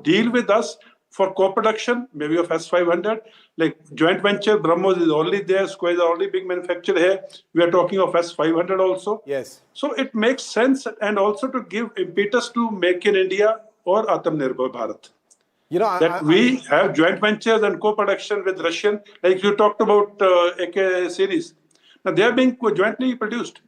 deal with us for co-production, maybe of S-500, like joint venture. BrahMos is already there. Square is already big manufacturer here. We are talking of S-500 also. Yes. So it makes sense, and also to give impetus to Make in India or Atmanirbhar Bharat. We have joint ventures and co-production with Russian, like you talked about AK series. Now they are being jointly produced.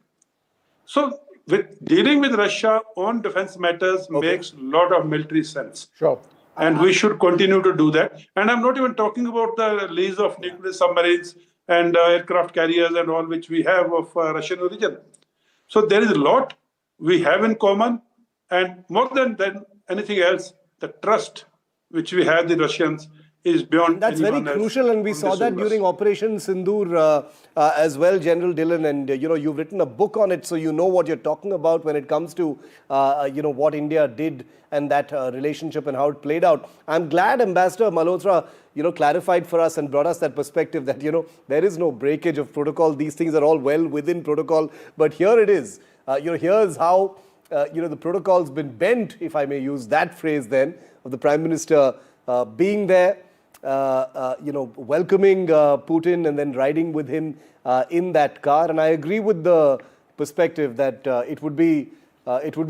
So with dealing with Russia on defense matters makes a lot of military sense. Sure. And we should continue to do that. And I'm not even talking about the lease of nuclear submarines and aircraft carriers and all which we have of Russian origin. So there is a lot we have in common. And more than anything else, the trust which we have the Russians is beyond. And that's very crucial, and we saw that during Operation Sindoor as well, General Dillon. And you've written a book on it, so you know what you're talking about when it comes to what India did and that relationship and how it played out. I'm glad Ambassador Malhotra clarified for us and brought us that perspective that there is no breakage of protocol. These things are all well within protocol, but here it is. Here's how the protocol's been bent, if I may use that phrase then, of the Prime Minister being there, welcoming Putin and then riding with him in that car. And I agree with the perspective that it would be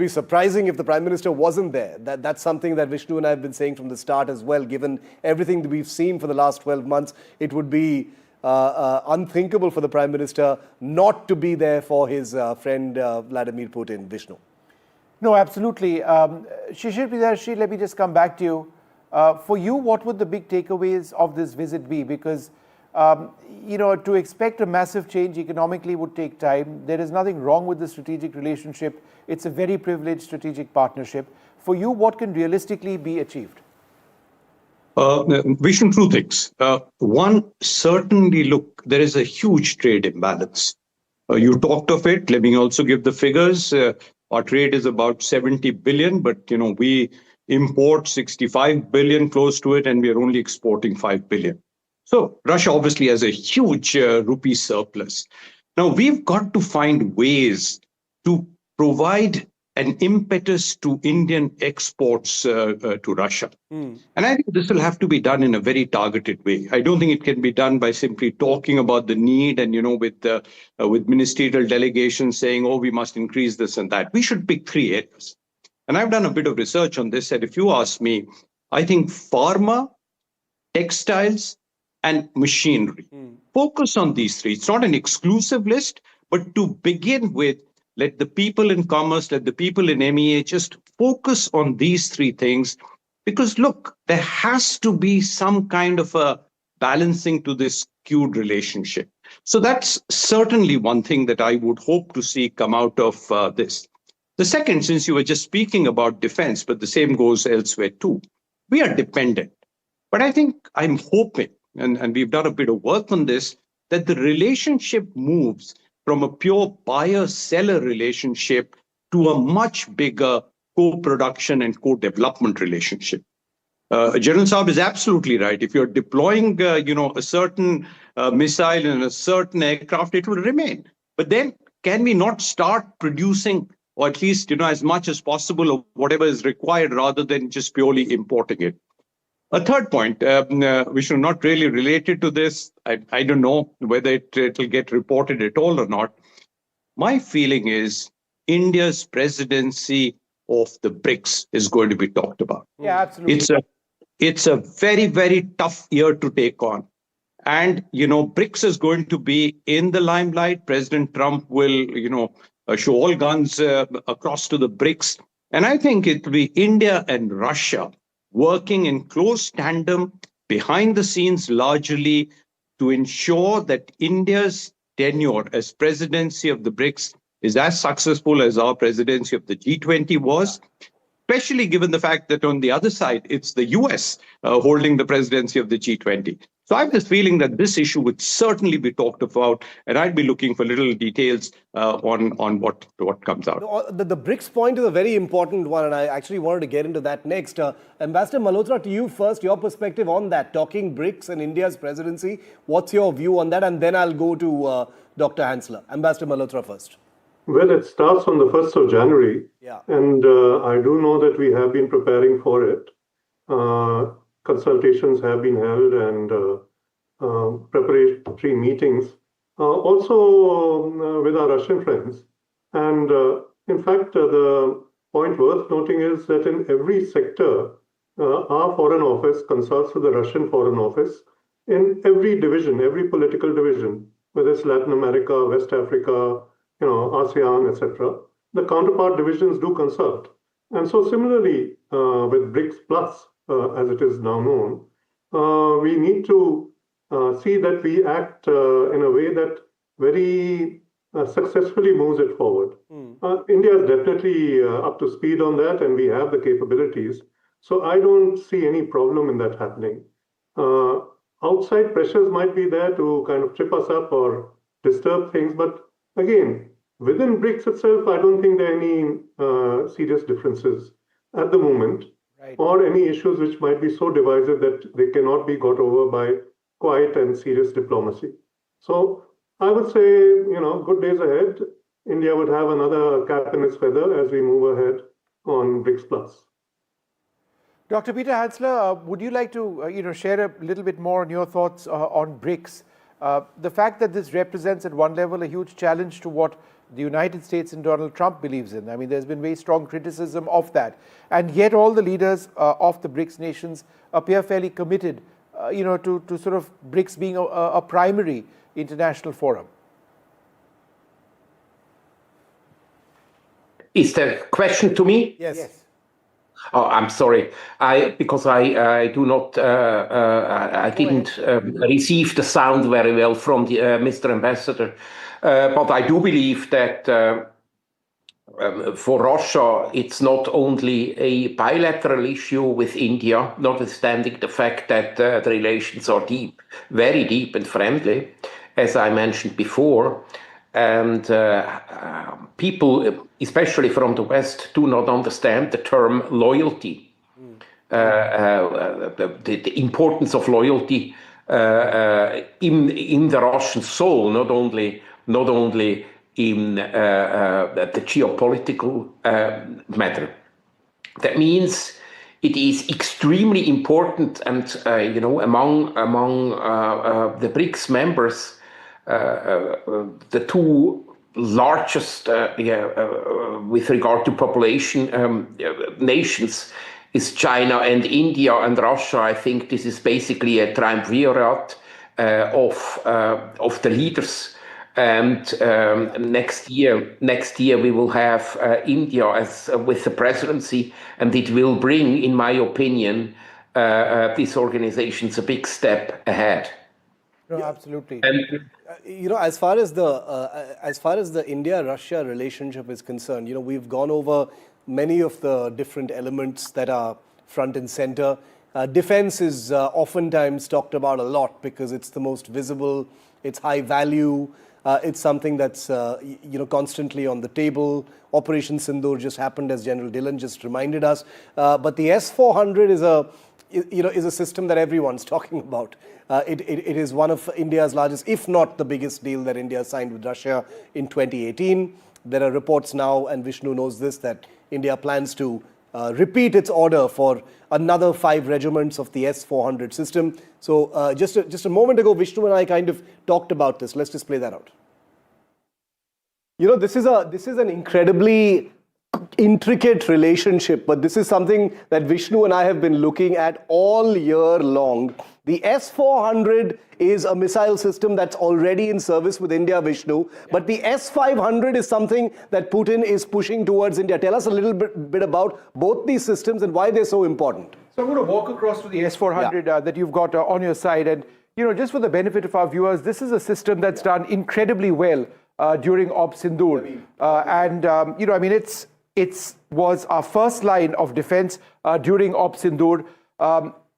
surprising if the Prime Minister wasn't there. That's something that Vishnu and I have been saying from the start as well. Given everything that we've seen for the last 12 months, it would be unthinkable for the Prime Minister not to be there for his friend Vladimir Putin. Vishnu. No, absolutely. Shishir Priyadarshi, let me just come back to you. For you, what would the big takeaways of this visit be? Because, to expect a massive change economically would take time. There is nothing wrong with the strategic relationship. It's a very privileged strategic partnership. For you, what can realistically be achieved? Vishnu, two things. One, certainly, look, there is a huge trade imbalance. You talked of it. Let me also give the figures. Our trade is about 70 billion, but, we import 65 billion, close to it, and we are only exporting 5 billion. So Russia obviously has a huge rupee surplus. Now, we've got to find ways to provide an impetus to Indian exports to Russia. And I think this will have to be done in a very targeted way. I don't think it can be done by simply talking about the need and, with ministerial delegations saying, oh, we must increase this and that. We should pick 3 areas. And I've done a bit of research on this. And if you ask me, I think pharma, textiles, and machinery. Focus on these 3. It's not an exclusive list, but to begin with, let the people in commerce, let the people in MEA just focus on these 3 things. Because look, there has to be some kind of a balancing to this skewed relationship. So that's certainly one thing that I would hope to see come out of this. The second, since you were just speaking about defense, but the same goes elsewhere too, we are dependent. But I think I'm hoping, and we've done a bit of work on this, that the relationship moves from a pure buyer-seller relationship to a much bigger co-production and co-development relationship. General Saab is absolutely right. If you're deploying, a certain missile and a certain aircraft, it will remain. But then can we not start producing, or at least, as much as possible of whatever is required rather than just purely importing it? A third point, Vishnu, not really related to this. I don't know whether it will get reported at all or not. My feeling is India's presidency of the BRICS is going to be talked about. Yeah, absolutely. It's a very, very tough year to take on. And, BRICS is going to be in the limelight. President Trump will, show all guns across to the BRICS. And I think it will be India and Russia working in close tandem behind the scenes largely to ensure that India's tenure as presidency of the BRICS is as successful as our presidency of the G20 was, especially given the fact that on the other side, it's the US holding the presidency of the G20. So I have this feeling that this issue would certainly be talked about, and I'd be looking for little details on what comes out. The BRICS point is a very important one, and I actually wanted to get into that next. Ambassador Malhotra, to you first, your perspective on that, talking BRICS and India's presidency. What's your view on that? And then I'll go to Dr. Hansler. Ambassador Malhotra first. Well, it starts on the 1st of January. Yeah. And I do know that we have been preparing for it. Consultations have been held and preparatory meetings, also with our Russian friends. And in fact, the point worth noting is that in every sector, our Foreign Office consults with the Russian Foreign Office in every division, every political division, whether it's Latin America, West Africa, ASEAN, etc. The counterpart divisions do consult. And so similarly, with BRICS Plus, as it is now known, we need to see that we act in a way that very successfully moves it forward. India is definitely up to speed on that, and we have the capabilities. So I don't see any problem in that happening. Outside pressures might be there to kind of trip us up or disturb things. But again, within BRICS itself, I don't think there are any serious differences at the moment, or any issues which might be so divisive that they cannot be got over by quiet and serious diplomacy. So I would say, good days ahead. India would have another cap in its feather as we move ahead on BRICS Plus. Dr. Peter Hansler, would you like to share a little bit more on your thoughts on BRICS? The fact that this represents at one level a huge challenge to what the United States and Donald Trump believes in. I mean, there's been very strong criticism of that. And yet all the leaders of the BRICS nations appear fairly committed, to sort of BRICS being a primary international forum. Is the question to me? Yes. Oh, I'm sorry. Because I do not. I didn't receive the sound very well from the Mr. Ambassador. But I do believe that for Russia, it's not only a bilateral issue with India, notwithstanding the fact that the relations are deep, very deep and friendly, as I mentioned before. And people, especially from the West, do not understand the term loyalty, the importance of loyalty in the Russian soul, not only in the geopolitical matter. That means it is extremely important, and among the BRICS members. The two largest, with regard to population nations, is China and India and Russia. I think this is basically a triumvirate of the leaders. And next year we will have India as with the presidency, and it will bring, in my opinion, these organizations a big step ahead. No, absolutely. And, as far as the India-Russia relationship is concerned, we've gone over many of the different elements that are front and center. Defense is oftentimes talked about a lot because it's the most visible, it's high value, it's something that's constantly on the table. Operation Sindoor just happened, as General Dillon just reminded us. But the S-400 is a system that everyone's talking about. It is one of India's largest, if not the biggest deal that India signed with Russia in 2018. There are reports now, and Vishnu knows this, that India plans to repeat its order for another 5 regiments of the S-400 system. So just a moment ago, Vishnu and I kind of talked about this. Let's just play that out. This is an incredibly intricate relationship, but this is something that Vishnu and I have been looking at all year long. The S-400 is a missile system that's already in service with India, Vishnu, but the S-500 is something that Putin is pushing towards India. Tell us a little bit about both these systems and why they're so important. So I'm going to walk across to the S-400 that you've got on your side, and just for the benefit of our viewers, this is a system that's done incredibly well during Op Sindoor, it was our first line of defense during Op Sindoor.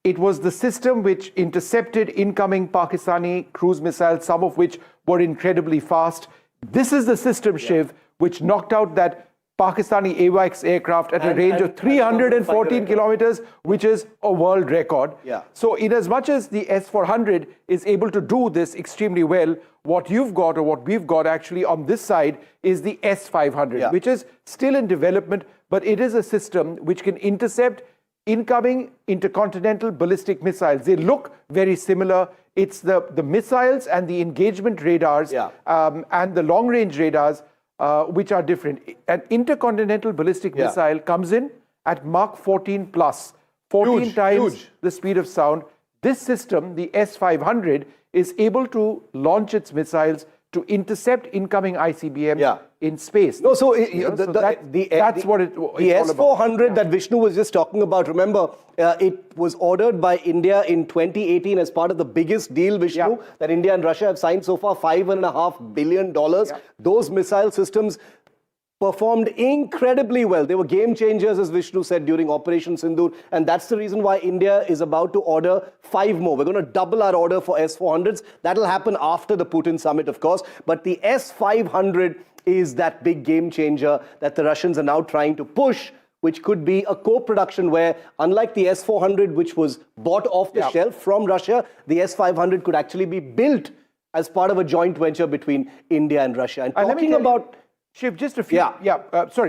It was the system which intercepted incoming Pakistani cruise missiles, some of which were incredibly fast. This is the system, Shiv, which knocked out that Pakistani AWACS aircraft at a range of 314 kilometers, which is a world record. So in as much as the S-400 is able to do this extremely well, what you've got, or what we've got actually on this side, is the S-500, which is still in development, but it is a system which can intercept incoming intercontinental ballistic missiles. They look very similar. It's the missiles and the engagement radars and the long-range radars which are different. An intercontinental ballistic missile comes in at Mach 14 plus, 14 times the speed of sound. This system, the S-500, is able to launch its missiles to intercept incoming ICBM in space. No, so that's what it's the S-400 that Vishnu was just talking about, remember, it was ordered by India in 2018 as part of the biggest deal, Vishnu, that India and Russia have signed so far, $5.5 billion. Those missile systems, performed incredibly well. They were game changers, as Vishnu said, during Operation Sindoor. And that's the reason why India is about to order 5 more. We're going to double our order for S-400s. That'll happen after the Putin summit, of course. But the S-500 is that big game changer that the Russians are now trying to push, which could be a co-production where, unlike the S-400, which was bought off the shelf from Russia, the S-500 could actually be built as part of a joint venture between India and Russia. And talking about... Shiv, just a few,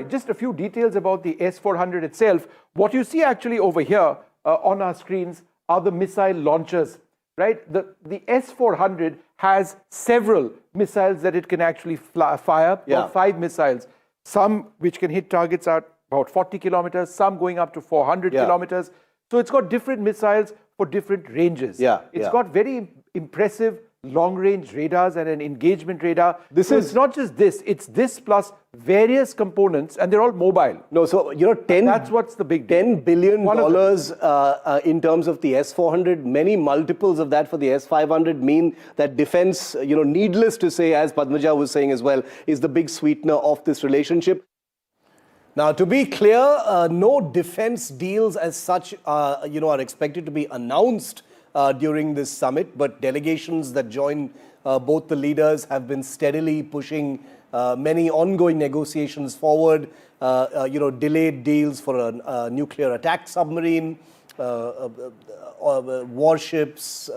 just a few details about the S-400 itself. What you see actually over here on our screens are the missile launchers, right? The S-400 has several missiles that it can actually fire, 5 missiles, some which can hit targets at about 40 kilometers, some going up to 400 kilometers. So it's got different missiles for different ranges. It's got very impressive long-range radars and an engagement radar. It's not just this, it's this plus various components, and they're all mobile. No, so, that's what's the big deal. $10 billion in terms of the S-400, many multiples of that for the S-500 mean that defense, needless to say, as Padmaja was saying as well, is the big sweetener of this relationship. Now, to be clear, no defense deals as such, are expected to be announced during this summit, but delegations that join both the leaders have been steadily pushing many ongoing negotiations forward, delayed deals for a nuclear attack submarine, warships,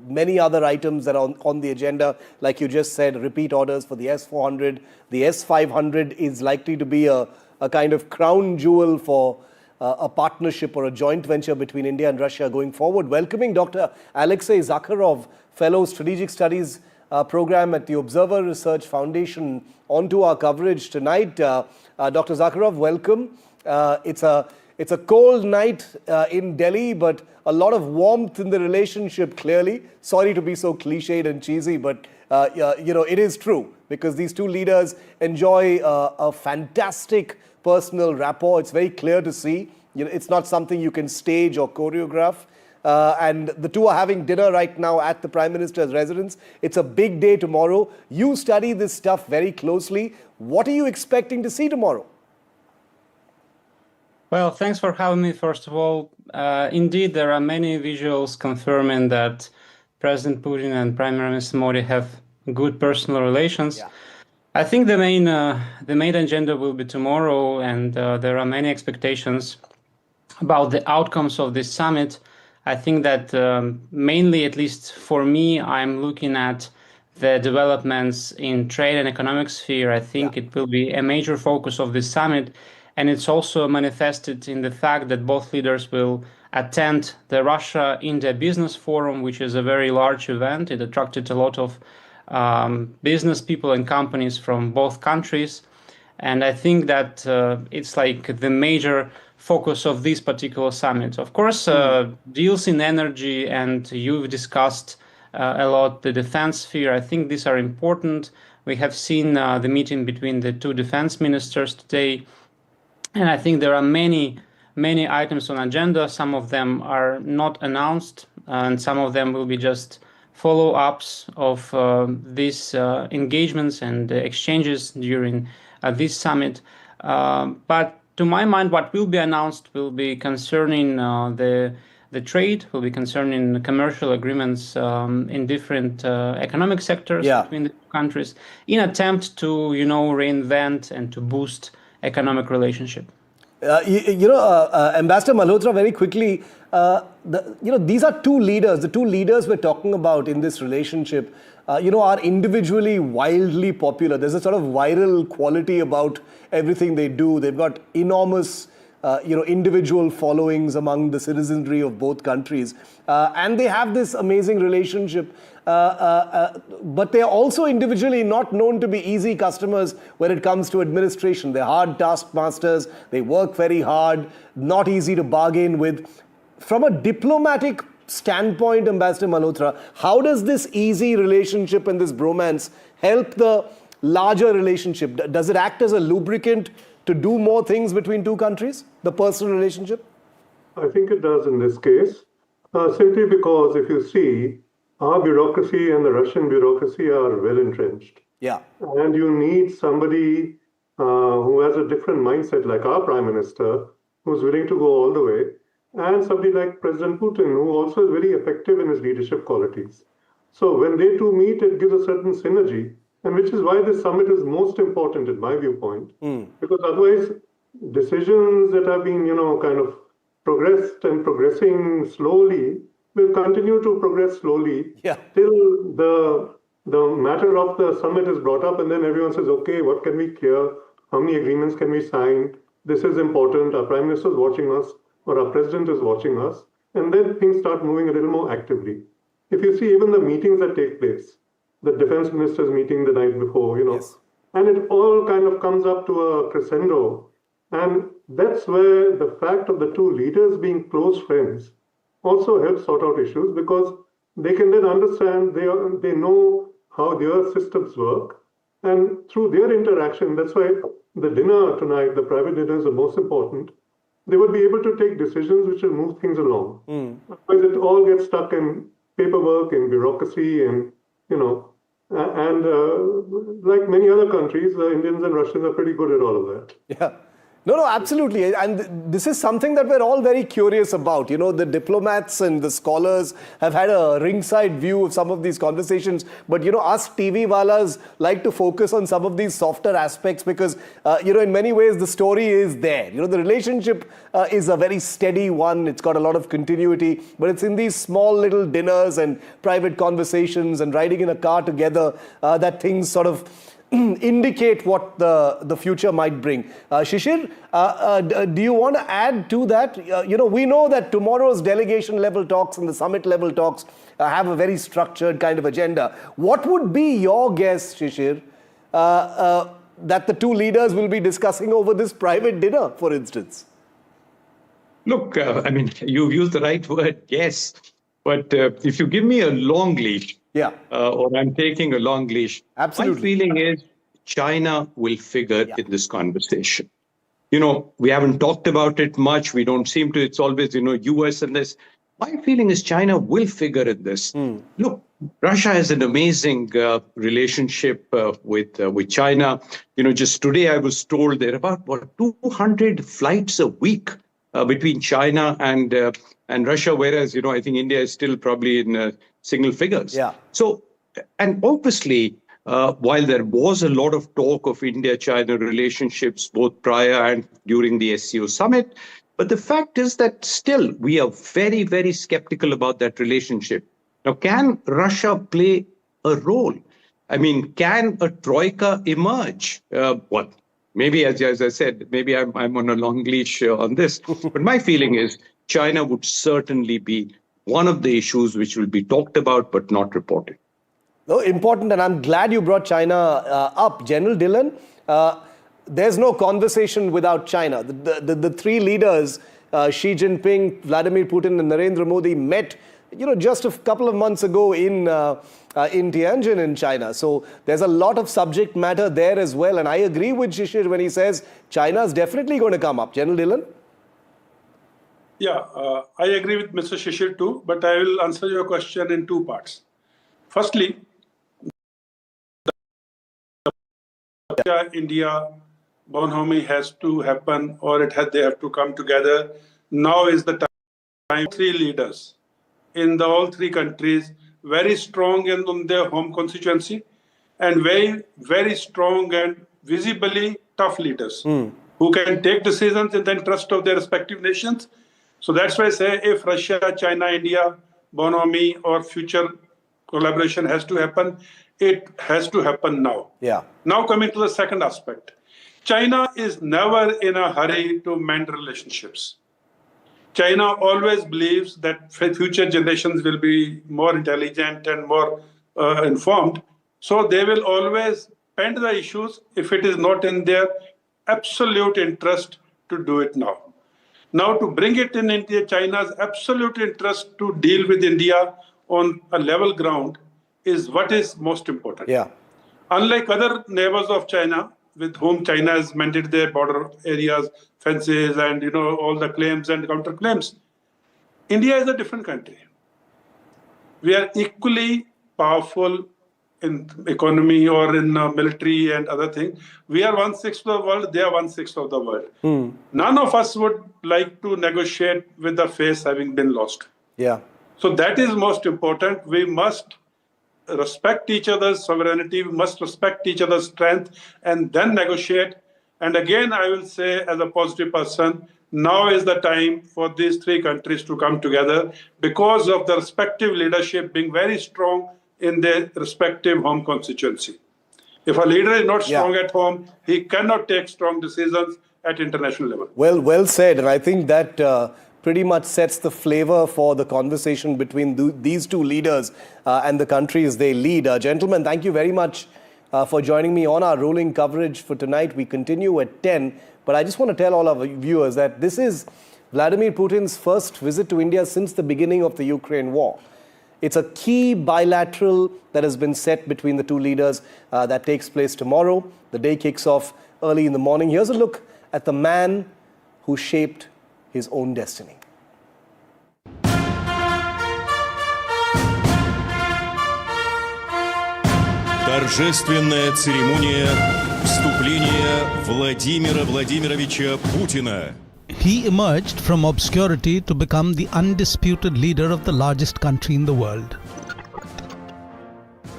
many other items that are on the agenda. Like you just said, repeat orders for the S-400. The S-500 is likely to be a kind of crown jewel for a partnership or a joint venture between India and Russia going forward. Welcoming Dr. Alexei Zakharov, Fellow Strategic Studies Program at the Observer Research Foundation, onto our coverage tonight. Dr. Zakharov, welcome. It's a cold night in Delhi, but a lot of warmth in the relationship, clearly. Sorry to be so cliched and cheesy, but it is true, because these two leaders enjoy a fantastic personal rapport. It's very clear to see. It's not something you can stage or choreograph. And the two are having dinner right now at the Prime Minister's residence. It's a big day tomorrow. You study this stuff very closely. What are you expecting to see tomorrow? Well, thanks for having me, first of all. Indeed, there are many visuals confirming that President Putin and Prime Minister Modi have good personal relations. I think the main agenda will be tomorrow, and there are many expectations about the outcomes of this summit. I think that mainly, at least for me, I'm looking at the developments in trade and economic sphere. I think it will be a major focus of this summit, and it's also manifested in the fact that both leaders will attend the Russia-India Business Forum, which is a very large event. It attracted a lot of business people and companies from both countries. And I think that it's like the major focus of this particular summit. Of course, deals in energy, and you've discussed a lot the defense sphere. I think these are important. We have seen the meeting between the two defense ministers today. And I think there are many items on agenda. Some of them are not announced, and some of them will be just follow-ups of these engagements and exchanges during this summit. But to my mind, what will be announced will be concerning the trade, will be concerning commercial agreements in different economic sectors between the two countries, in attempt to, reinvent and to boost economic relationship. Ambassador Malhotra, very quickly, these are two leaders. The two leaders we're talking about in this relationship, are individually wildly popular. There's a sort of viral quality about everything they do. They've got enormous, individual followings among the citizenry of both countries. And they have this amazing relationship. But they're also individually not known to be easy customers when it comes to administration. They're hard taskmasters. They work very hard, not easy to bargain with. From a diplomatic standpoint, Ambassador Malhotra, how does this easy relationship and this bromance help the larger relationship? Does it act as a lubricant to do more things between two countries, the personal relationship? I think it does in this case, simply because if you see, our bureaucracy and the Russian bureaucracy are well entrenched. Yeah. And you need somebody who has a different mindset, like our Prime Minister, who's willing to go all the way, and somebody like President Putin, who also is very effective in his leadership qualities. So when they two meet, it gives a certain synergy, and which is why this summit is most important in my viewpoint, because otherwise decisions that have been, kind of progressed and progressing slowly will continue to progress slowly till the matter of the summit is brought up, and then everyone says, okay, what can we clear? How many agreements can we sign? This is important. Our Prime Minister is watching us, or our President is watching us. And then things start moving a little more actively. If you see even the meetings that take place, the defense ministers meeting the night before, and it all kind of comes up to a crescendo. And that's where the fact of the two leaders being close friends also helps sort out issues, because they can then understand, they know how their systems work. And through their interaction, that's why the dinner tonight, the private dinner, is the most important. They would be able to take decisions which will move things along. Otherwise, it all gets stuck in paperwork, in bureaucracy, and, like many other countries, the Indians and Russians are pretty good at all of that. Yeah. No, absolutely. And this is something that we're all very curious about. The diplomats and the scholars have had a ringside view of some of these conversations. But, us TV walas like to focus on some of these softer aspects because, in many ways, the story is there. The relationship is a very steady one. It's got a lot of continuity. But it's in these small little dinners and private conversations and riding in a car together that things sort of indicate what the future might bring. Shishir, do you want to add to that? We know that tomorrow's delegation level talks and the summit level talks have a very structured kind of agenda. What would be your guess, Shishir, that the two leaders will be discussing over this private dinner, for instance? Look, you've used the right word, yes. But if you give me a long leash, or I'm taking a long leash, absolutely, my feeling is China will figure in this conversation. We haven't talked about it much. We don't seem to. It's always, US and this. My feeling is China will figure in this. Look, Russia has an amazing relationship with China. Just today I was told there are about 200 flights a week between China and Russia, whereas, I think India is still probably in single figures. So, and obviously, while there was a lot of talk of India-China relationships, both prior and during the SCO summit, but the fact is that still we are very, very skeptical about that relationship. Now, can Russia play a role? Can a troika emerge? Maybe, as I said, maybe I'm on a long leash on this. But my feeling is China would certainly be one of the issues which will be talked about but not reported. No, important, and I'm glad you brought China up. General Dillon, there's no conversation without China. The three leaders, Xi Jinping, Vladimir Putin, and Narendra Modi, met just a couple of months ago in Tianjin in China. So there's a lot of subject matter there as well. And I agree with Shishir when he says China is definitely going to come up. General Dillon? Yeah, I agree with Mr. Shishir too, but I will answer your question in two parts. Firstly, India bonhomie has to happen, or they have to come together. Now is the time. Three leaders in all three countries, very strong on their home constituency, and very, very strong and visibly tough leaders who can take decisions in the interest of their respective nations. So that's why I say if Russia, China, India, bonhomie or future collaboration has to happen, it has to happen now. Now coming to the second aspect. China is never in a hurry to mend relationships. China always believes that future generations will be more intelligent and more informed. So they will always bend the issues if it is not in their absolute interest to do it now. Now to bring it in India, China's absolute interest to deal with India on a level ground is what is most important. Unlike other neighbors of China, with whom China has mended their border areas, fences, and all the claims and counterclaims, India is a different country. We are equally powerful in economy or in military and other things. We are 1/6 of the world, they are 1/6 of the world. None of us would like to negotiate with the face having been lost. Yeah. So that is most important. We must respect each other's sovereignty, we must respect each other's strength, and then negotiate. And again, I will say, as a positive person, now is the time for these three countries to come together because of the respective leadership being very strong in their respective home constituency. If a leader is not strong at home, he cannot take strong decisions at international level. Well said. And I think that pretty much sets the flavor for the conversation between these two leaders and the countries they lead. Gentlemen, thank you very much for joining me on our rolling coverage for tonight. We continue at 10. But I just want to tell all our viewers that this is Vladimir Putin's first visit to India since the beginning of the Ukraine war. It's a key bilateral that has been set between the two leaders that takes place tomorrow. The day kicks off early in the morning. Here's a look at the man who shaped his own destiny. Торжественная церемония вступления Владимира Владимировича Путина. He emerged from obscurity to become the undisputed leader of the largest country in the world.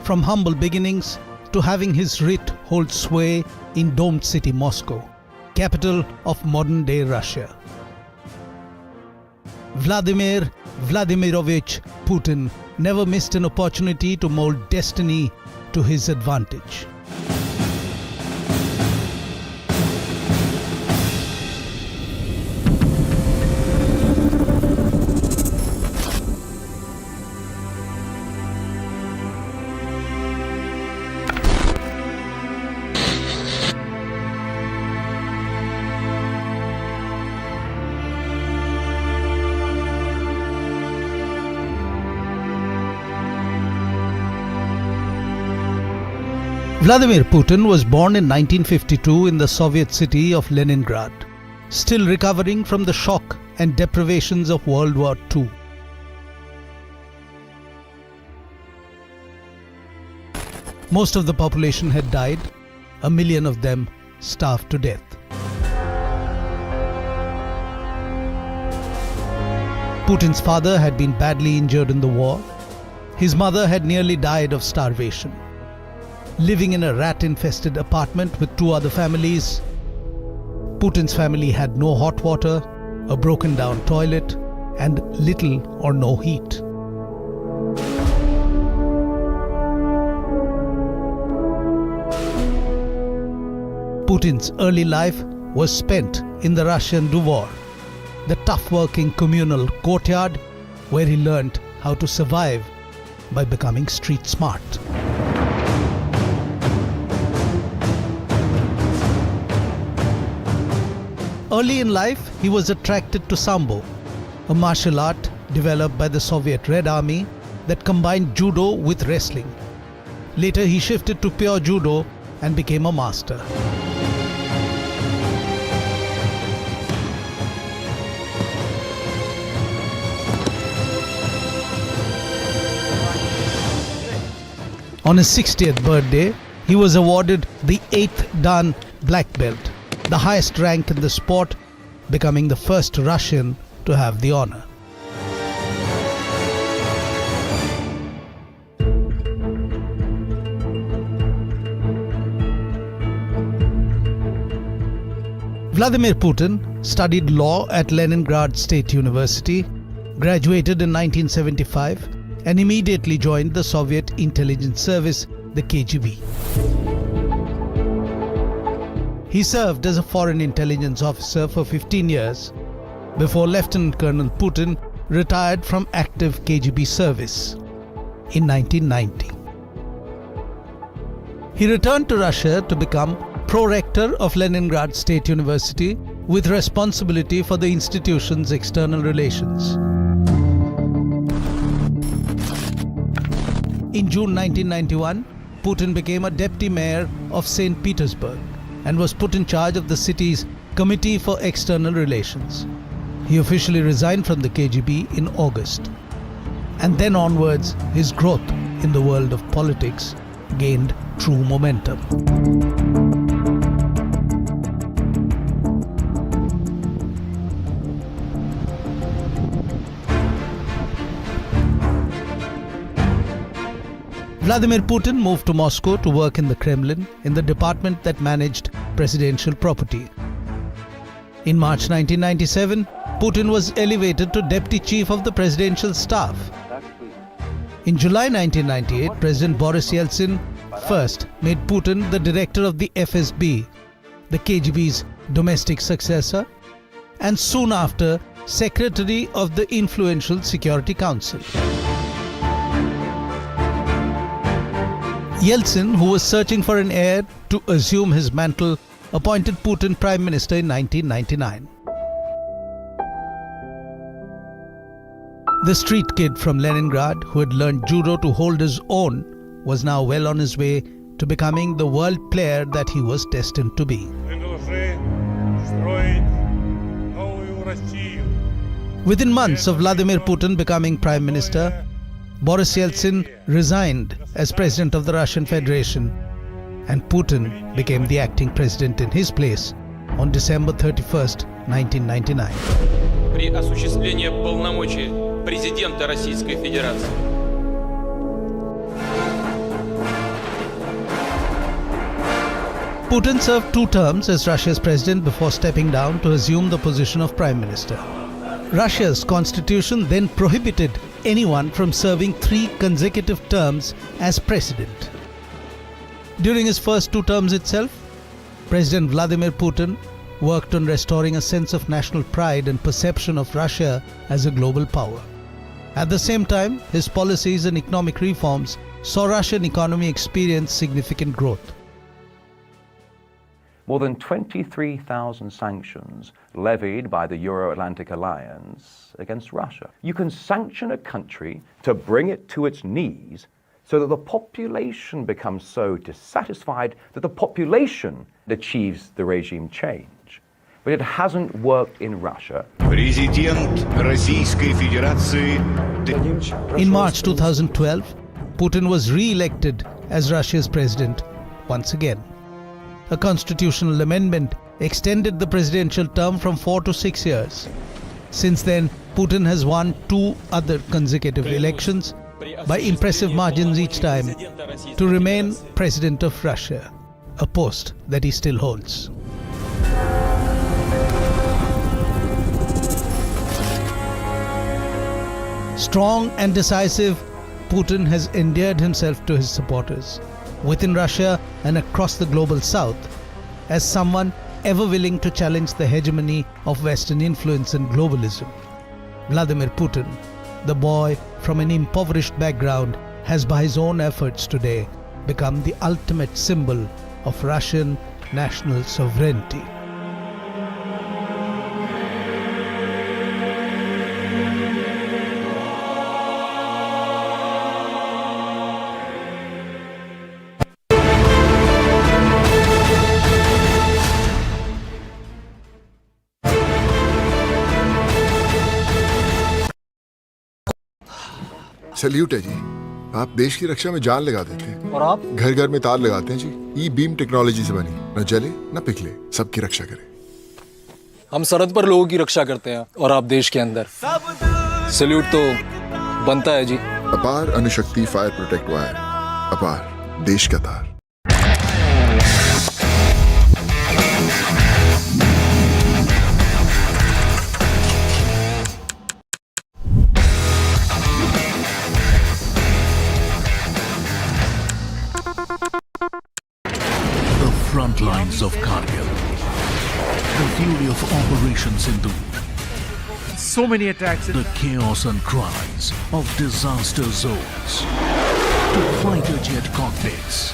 From humble beginnings to having his writ hold sway in domed city Moscow, capital of modern-day Russia. Vladimir Vladimirovich Putin never missed an opportunity to mold destiny to his advantage. Vladimir Putin was born in 1952 in the Soviet city of Leningrad, still recovering from the shock and deprivations of World War II. Most of the population had died, 1 million of them starved to death. Putin's father had been badly injured in the war. His mother had nearly died of starvation. Living in a rat-infested apartment with 2 other families, Putin's family had no hot water, a broken-down toilet, and little or no heat. Putin's early life was spent in the Russian Dvor, the tough-working communal courtyard where he learned how to survive by becoming street smart. Early in life, he was attracted to Sambo, a martial art developed by the Soviet Red Army that combined judo with wrestling. Later, he shifted to pure judo and became a master. On his 60th birthday, he was awarded the 8th Dan Black Belt, the highest rank in the sport, becoming the first Russian to have the honor. Vladimir Putin studied law at Leningrad State University, graduated in 1975, and immediately joined the Soviet intelligence service, the KGB. He served as a foreign intelligence officer for 15 years before Lieutenant Colonel Putin retired from active KGB service in 1990. He returned to Russia to become Pro-Rector of Leningrad State University with responsibility for the institution's external relations. In June 1991, Putin became a deputy mayor of St. Petersburg and was put in charge of the city's Committee for External Relations. He officially resigned from the KGB in August. And then onwards, his growth in the world of politics gained true momentum. Vladimir Putin moved to Moscow to work in the Kremlin in the department that managed presidential property. In March 1997, Putin was elevated to Deputy Chief of the Presidential Staff. In July 1998, President Boris Yeltsin first made Putin the director of the FSB, the KGB's domestic successor, and soon after, Secretary of the influential Security Council. Yeltsin, who was searching for an heir to assume his mantle, appointed Putin Prime Minister in 1999. The street kid from Leningrad, who had learned judo to hold his own, was now well on his way to becoming the world player that he was destined to be. Within months of Vladimir Putin becoming Prime Minister, Boris Yeltsin resigned as President of the Russian Federation, and Putin became the acting president in his place on December 31st, 1999. При осуществлении полномочий президента Российской Федерации. Putin served 2 terms as Russia's president before stepping down to assume the position of Prime Minister. Russia's constitution then prohibited anyone from serving 3 consecutive terms as president. During his first 2 terms itself, President Vladimir Putin worked on restoring a sense of national pride and perception of Russia as a global power. At the same time, his policies and economic reforms saw Russian economy experience significant growth. More than 23,000 sanctions levied by the Euro-Atlantic Alliance against Russia. You can sanction a country to bring it to its knees so that the population becomes so dissatisfied that the population achieves the regime change. But it hasn't worked in Russia. In March 2012, Putin was re-elected as Russia's president once again. A constitutional amendment extended the presidential term from 4 to 6 years. Since then, Putin has won 2 other consecutive elections by impressive margins each time to remain President of Russia, a post that he still holds. Strong and decisive, Putin has endeared himself to his supporters, within Russia and across the global south, as someone ever willing to challenge the hegemony of Western influence and globalism. Vladimir Putin, the boy from an impoverished background, has by his own efforts today become the ultimate symbol of Russian national sovereignty. Salute है जी। आप देश की रक्षा में जान लगा देते हैं और आप घर घर में तार लगाते हैं जी। ई बीम टेक्नोलॉजी से बनी, न जले न पिघले, सबकी रक्षा करे। हम सरहद पर लोगों की रक्षा करते हैं और आप देश के अंदर। सैल्यूट तो बनता है जी। अपार अणुशक्ति फायर प्रोटेक्ट वायर, अपार देश का तार। Front lines of Kargil, the fury of Operation Sindhu, so many attacks, the chaos and cries of disaster zones, to fighter jet cockpits,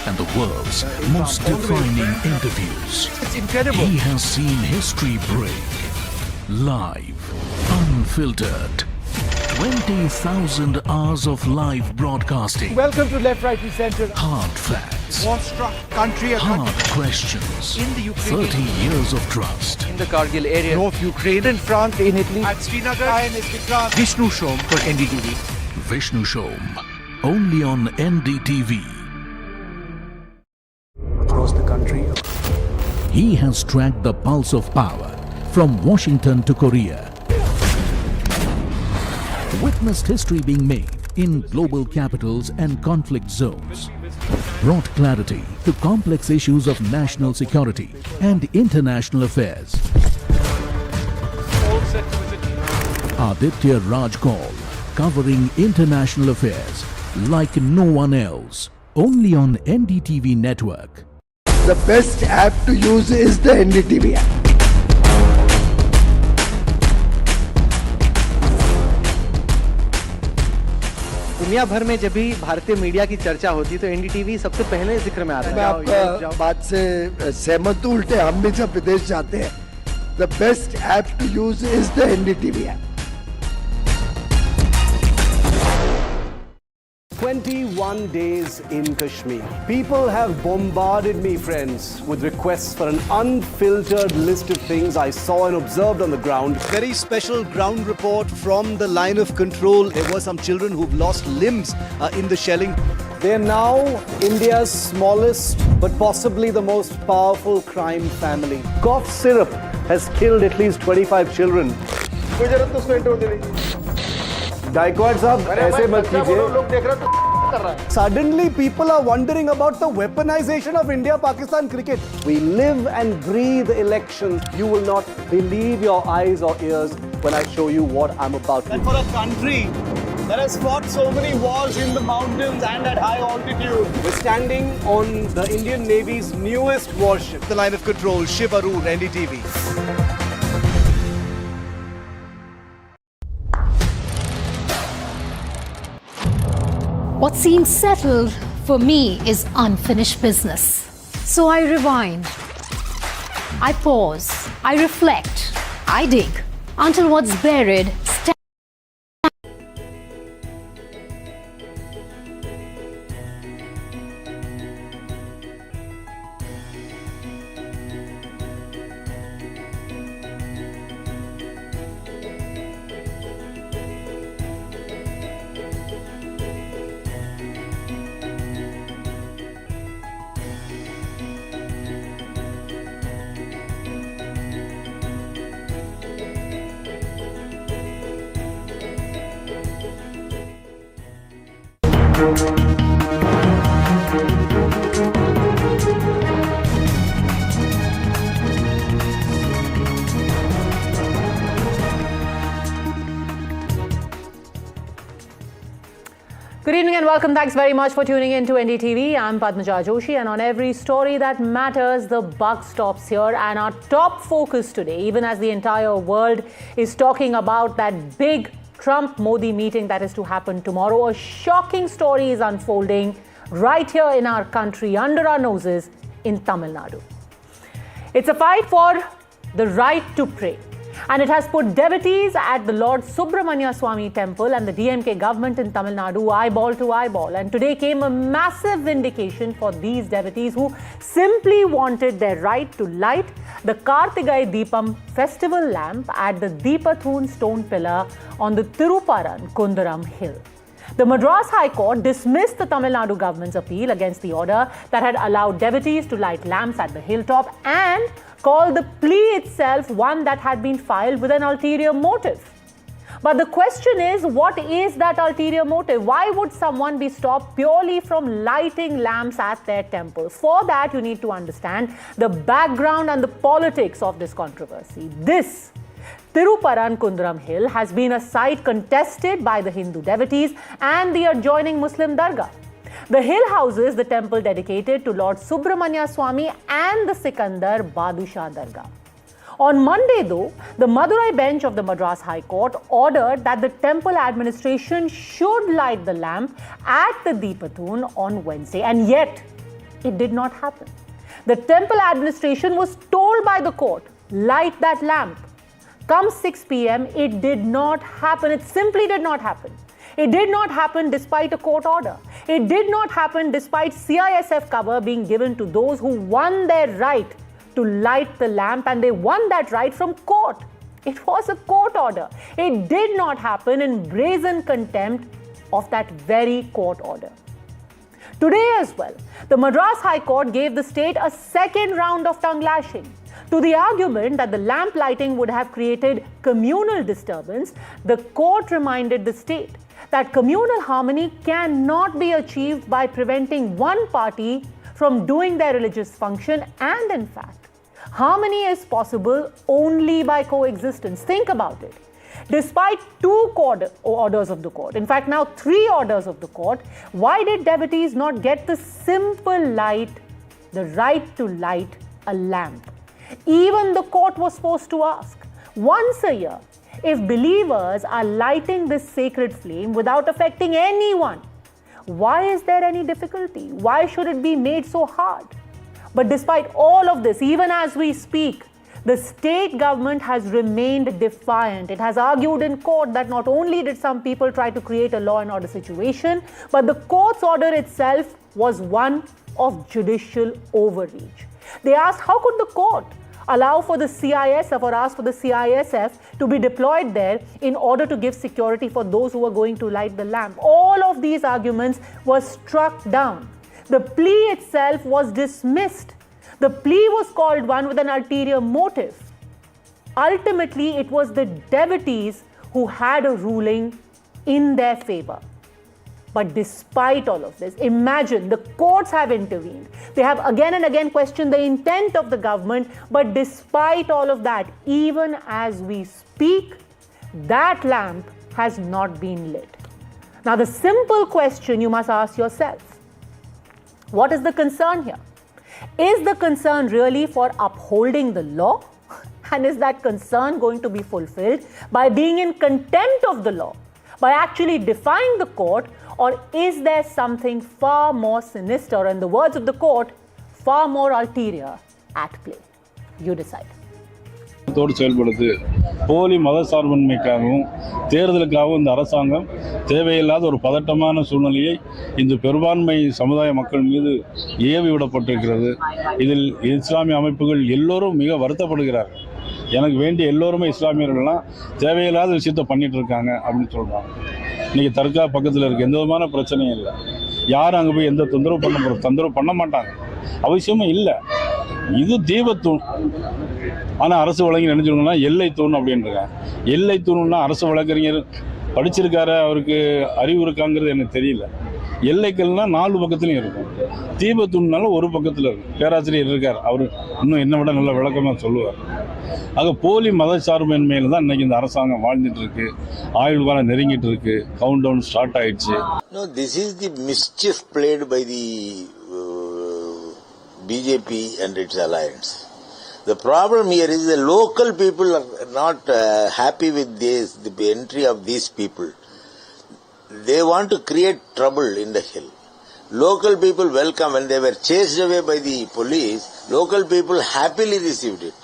and the world's most defining interviews. It's incredible. He has seen history break, live, unfiltered. 20,000 hours of live broadcasting. Welcome to Left, Right, Centre. Hard facts. War-struck country. Hard questions. In the Ukraine. 30 years of trust. In the Kargil area. North Ukraine. In France, in Italy. At Srinagar. Vishnu Shom for NDTV. Vishnu Shom. Only on NDTV. He has tracked the pulse of power from Washington to Korea. Witnessed history being made in global capitals and conflict zones. Brought clarity to complex issues of national security and international affairs. Aditya Raj Kaul, covering international affairs like no one else. Only on NDTV network. The best app to use is the NDTV app. दुनिया भर में जब भी भारतीय media की चर्चा होती है तो एनडीटीवी सबसे पहले जिक्र में आता है। मैं आपका बात से सहमत हूं। उल्टे हम भी जब विदेश जाते हैं, the best app to use is the NDTV app. 21 days in Kashmir. People have bombarded me, friends, with requests for an unfiltered list of things I saw and observed on the ground. Very special ground report from the line of control. There were some children who've lost limbs in the shelling. They are now India's smallest but possibly the most powerful crime family. Cough syrup has killed at least 25 children. Gaikwad sahab, aise mat kijiye. Suddenly people are wondering about the weaponization of India-Pakistan cricket. We live and breathe elections. You will not believe your eyes or ears when I show you what I'm about to. And for a country that has fought so many wars in the mountains and at high altitude. We're standing on the Indian Navy's newest warship. The line of control, Shiv Arun, NDTV. What seems settled for me is unfinished business. So I rewind, I pause, I reflect, I dig until what's buried stands. Good evening and welcome. Thanks very much for tuning in to NDTV. I'm Padmaja Joshi, and on every story that matters, the buck stops here. And our top focus today, even as the entire world is talking about that big Trump-Modi meeting that is to happen tomorrow, a shocking story is unfolding right here in our country, under our noses, in Tamil Nadu. It's a fight for the right to pray. And it has put devotees at the Lord Subramanya Swami temple and the DMK government in Tamil Nadu eyeball to eyeball. And today came a massive vindication for these devotees who simply wanted their right to light the Kartigai Deepam festival lamp at the Deepathun stone pillar on the Tiruparan Kundaram hill. The Madras High Court dismissed the Tamil Nadu government's appeal against the order that had allowed devotees to light lamps at the hilltop and called the plea itself one that had been filed with an ulterior motive. But the question is, what is that ulterior motive? Why would someone be stopped purely from lighting lamps at their temple? For that, you need to understand the background and the politics of this controversy. This Tiruparan Kundaram Hill has been a site contested by the Hindu devotees and the adjoining Muslim Dargah. The hill houses the temple dedicated to Lord Subramanya Swami and the Sikandar Badusha Dargah. On Monday, though, the Madurai bench of the Madras High Court ordered that the temple administration should light the lamp at the Deepathun on Wednesday, and yet it did not happen. The temple administration was told by the court, light that lamp. Come 6 p.m., it did not happen. It simply did not happen. It did not happen despite a court order. It did not happen despite CISF cover being given to those who won their right to light the lamp, and they won that right from court. It was a court order. It did not happen in brazen contempt of that very court order. Today as well, the Madras High Court gave the state a second round of tongue lashing. To the argument that the lamp lighting would have created communal disturbance, the court reminded the state that communal harmony cannot be achieved by preventing one party from doing their religious function, and in fact, harmony is possible only by coexistence. Think about it. Despite two orders of the court, in fact now 3 orders of the court, why did devotees not get the simple the right to light a lamp? Even the court was forced to ask, once a year, if believers are lighting this sacred flame without affecting anyone, why is there any difficulty? Why should it be made so hard? But despite all of this, even as we speak, the state government has remained defiant. It has argued in court that not only did some people try to create a law and order situation, but the court's order itself was one of judicial overreach. They asked, how could the court allow for the CISF or ask for the CISF to be deployed there in order to give security for those who are going to light the lamp? All of these arguments were struck down. The plea itself was dismissed. The plea was called one with an ulterior motive. Ultimately, it was the devotees who had a ruling in their favor. But despite all of this, imagine the courts have intervened. They have again and again questioned the intent of the government. But despite all of that, even as we speak, that lamp has not been lit. Now, the simple question you must ask yourself, what is the concern here? Is the concern really for upholding the law? And is that concern going to be fulfilled by being in contempt of the law, by actually defying the court, or is there something far more sinister, in the words of the court, far more ulterior at play? You decide. செயல்படுது போலி மத சார்பின்மைக்காகவும் தேர்தலுக்காகவும் இந்த அரசாங்கம் தேவையில்லாத ஒரு பதட்டமான சூழ்நிலையை இந்த பெரும்பான்மை சமுதாய மக்கள் மீது ஏவி விடப்பட்டிருக்கிறது. இதில் இஸ்லாமிய அமைப்புகள் எல்லோரும் மிக வருத்தப்படுகிறார்கள். எனக்கு வேண்டிய எல்லோருமே இஸ்லாமியர்கள்லாம் தேவையில்லாத விஷயத்தை பண்ணிட்டு இருக்காங்க அப்படின்னு சொல்றாங்க. இன்னைக்கு தர்கா பக்கத்தில் இருக்கு, எந்த விதமான பிரச்சனையும் இல்லை. யாரும் அங்கே போய் எந்த தொந்தரவு பண்ண மாட்டாங்க, அவசியமும் இல்லை. இது தீபத்தூண். ஆனால் அரசு வழங்கி நினைச்சிருக்கோம்னா எல்லை தூண் அப்படின்றாங்க. எல்லை தூணுன்னா அரசு வழக்கறிஞர் படிச்சிருக்காரு, அவருக்கு அறிவு இருக்காங்கிறது எனக்கு தெரியல. எல்லைக்கல்னா 4 பக்கத்துலையும் இருக்கும், தீபத்தூண்னாலும் ஒரு பக்கத்தில் இருக்கும். பேராசிரியர் இருக்கார், அவர் இன்னும் என்ன விட நல்ல விளக்கமாக சொல்லுவார். ஆக போலி மத சார்பின்மையில் தான் இன்னைக்கு இந்த அரசாங்கம் வாழ்ந்துட்டு இருக்கு. ஆயுள் காலம் நெருங்கிட்டு இருக்கு, கவுண்ட் டவுன் ஸ்டார்ட் ஆயிடுச்சு. No, this is the mischief played by the BJP and its alliance. The problem here is the local people are not happy with this, the entry of these people. They want to create trouble in the hill. Local people welcome. When they were chased away by the police, local people happily received it.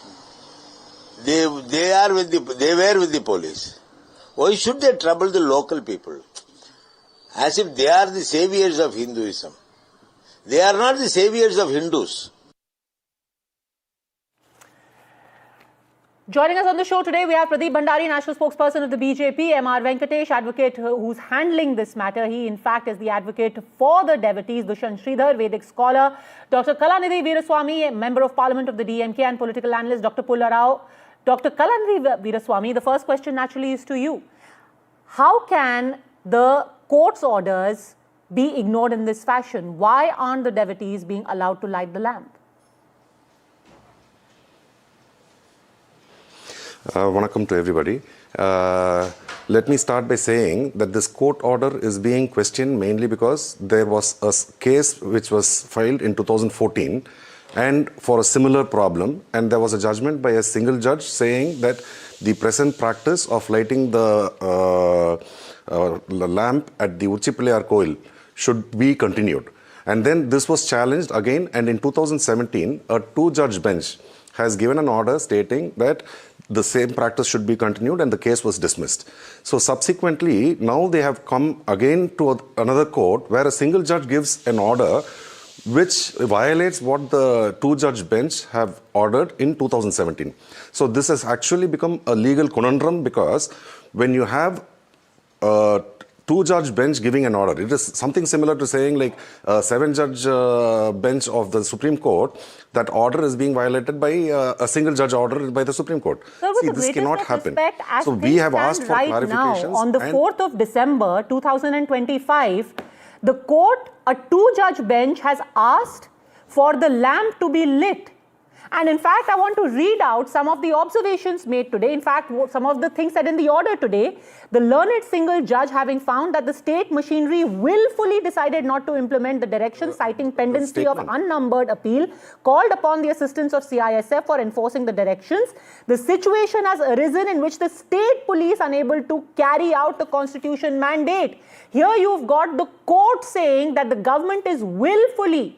They were with the police. Why should they trouble the local people? As if they are the saviors of Hinduism. They are not the saviors of Hindus. Joining us on the show today, we have Pradeep Bhandari, national spokesperson of the BJP, M.R. Venkatesh, advocate who's handling this matter. He, in fact, is the advocate for the devotees, Dushyant Sridhar, Vedic scholar, Dr. Kalanidhi Veeraswamy, member of parliament of the DMK and political analyst, Dr. Pulla Rao. Dr. Kalanidhi Veeraswamy, the first question naturally is to you. How can the court's orders be ignored in this fashion? Why aren't the devotees being allowed to light the lamp? Vanakkam to everybody. Let me start by saying that this court order is being questioned mainly because there was a case which was filed in 2014 and for a similar problem, and there was a judgment by a single judge saying that the present practice of lighting the lamp at the Uchipillayar Koil should be continued. And then this was challenged again, and in 2017 a 2-judge bench has given an order stating that the same practice should be continued, and the case was dismissed. So subsequently, now they have come again to another court where a single judge gives an order which violates what the 2-judge bench have ordered in 2017. So this has actually become a legal conundrum, because when you have two-judge bench giving an order. It is something similar to saying like a 7-judge bench of the Supreme Court, that order is being violated by a single-judge order by the Supreme Court. So See, this cannot happen. So we have asked for right clarifications. Now, on the 4th of December 2025, the court, a two-judge bench, has asked for the lamp to be lit. And in fact, I want to read out some of the observations made today. In fact, some of the things said in the order today. The learned single judge, having found that the state machinery willfully decided not to implement the direction, citing pendency of unnumbered appeal, called upon the assistance of CISF for enforcing the directions. The situation has arisen in which the state police unable to carry out the constitution mandate. Here you've got the court saying that the government is willfully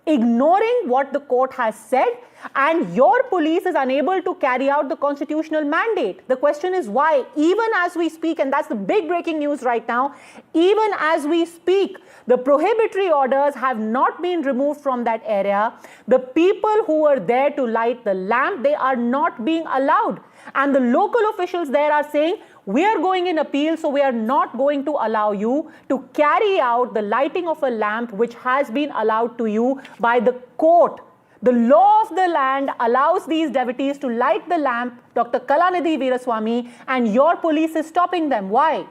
ignoring what the court has said, and your police is unable to carry out the constitutional mandate. The question is why? Even as we speak, and that's the big breaking news right now, even as we speak, the prohibitory orders have not been removed from that area. The people who were there to light the lamp, they are not being allowed. And the local officials there are saying, we are going in appeal, so we are not going to allow you to carry out the lighting of a lamp which has been allowed to you by the court. The law of the land allows these devotees to light the lamp, Dr. Kalanidhi Veeraswamy, and your police is stopping them. Why?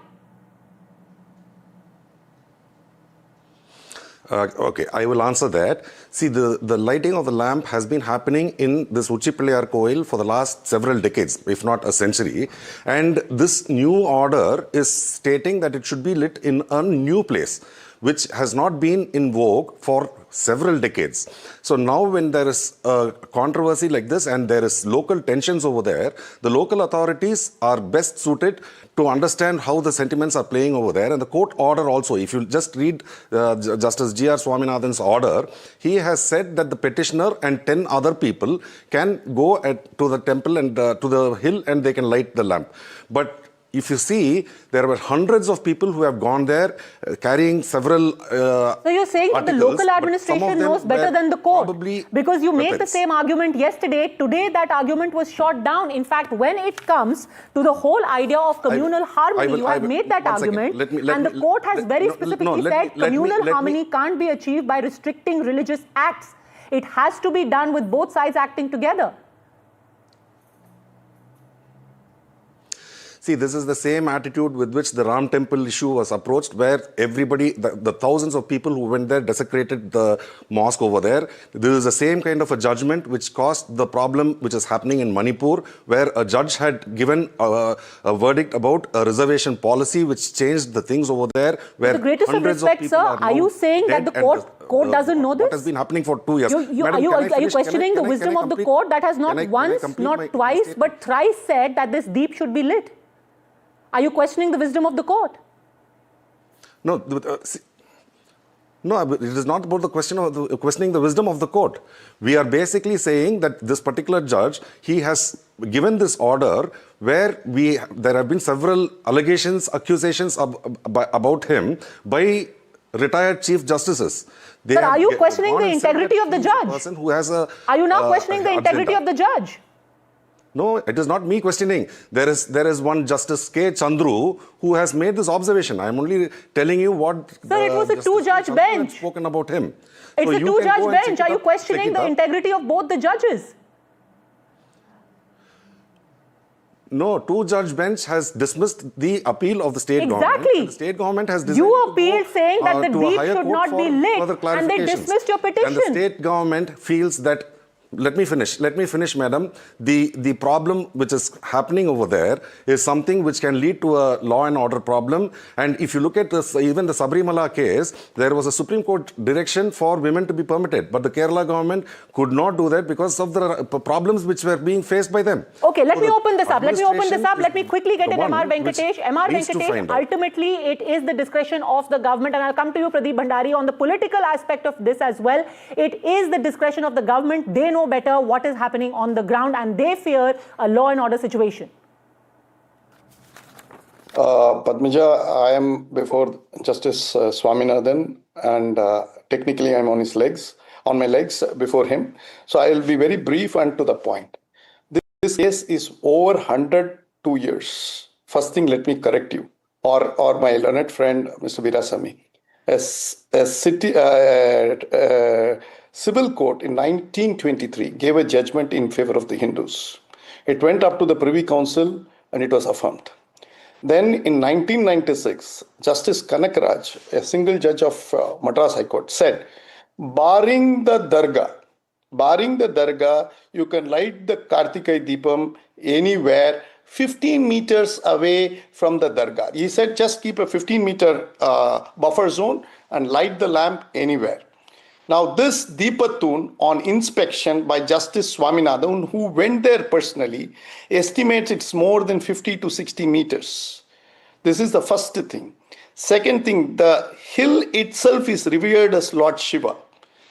Okay, I will answer that. See, the lighting of the lamp has been happening in this Uchipilliyar Koil for the last several decades, if not a century. And this new order is stating that it should be lit in a new place, which has not been in vogue for several decades. So now when there is a controversy like this and there is local tensions over there, the local authorities are best suited to understand how the sentiments are playing over there. And the court order also, if you just read Justice G.R. Swaminathan's order, he has said that the petitioner and 10 other people can go to the temple and to the hill and they can light the lamp. But if you see, there were hundreds of people who have gone there carrying several So you're saying that the local administration knows better than the court? Because you made the same argument yesterday. Today that argument was shot down. In fact, when it comes to the whole idea of communal harmony, you have made that argument. And the court has very specifically said communal harmony can't be achieved by restricting religious acts. It has to be done with both sides acting together. See, this is the same attitude with which the Ram Temple issue was approached, where everybody, the thousands of people who went there desecrated the mosque over there. This is the same kind of a judgment which caused the problem which is happening in Manipur, where a judge had given a verdict about a reservation policy which changed the things over there. Where with the greatest of respect, sir, are you saying that the court doesn't know this? What has been happening for 2 years? Are you questioning the wisdom of the court that has not once, not twice, but thrice said that this deep should be lit? Are you questioning the wisdom of the court? No, no, it is not about the question of questioning the wisdom of the court. We are basically saying that this particular judge, he has given this order where there have been several allegations, accusations about him by retired chief justices. But are you questioning the integrity of the judge? Are you now questioning the integrity of the judge? No, it is not me questioning. There is one Justice K. Chandru who has made this observation. I am only telling you what. Sir, it was a two-judge bench. Spoken about him. It's a two-judge bench. Are you questioning the integrity of both the judges? No, two-judge bench has dismissed the appeal of the state government. Exactly. The state government has decided you appealed saying that the deep should not be lit, and they dismissed your petition. And the state government feels that. Let me finish, madam. The problem which is happening over there is something which can lead to a law and order problem. And if you look at this, even the Sabarimala case, there was a Supreme Court direction for women to be permitted. But the Kerala government could not do that because of the problems which were being faced by them. Okay, let me open this up. Let me quickly get in MR Venkatesh. MR Venkatesh, ultimately it is the discretion of the government. And I'll come to you, Pradeep Bhandari, on the political aspect of this as well. It is the discretion of the government. They know better what is happening on the ground and they fear a law and order situation. Padmaja, I am before Justice Swaminathan and technically I am on my legs before him. So I will be very brief and to the point. This case is over 102 years. First thing, let me correct you. or my learned friend, Mr. Veerasamy, a civil court in 1923 gave a judgment in favor of the Hindus. It went up to the Privy Council and it was affirmed. Then in 1996, Justice Kanakaraj, a single judge of Madras High Court, said, barring the dargah, you can light the Kartikai Deepam anywhere 15 meters away from the dargah. He said just keep a 15-meter buffer zone and light the lamp anywhere. Now this Deepatun on inspection by Justice Swaminathan, who went there personally, estimates it's more than 50 to 60 meters. This is the first thing. Second thing, the hill itself is revered as Lord Shiva.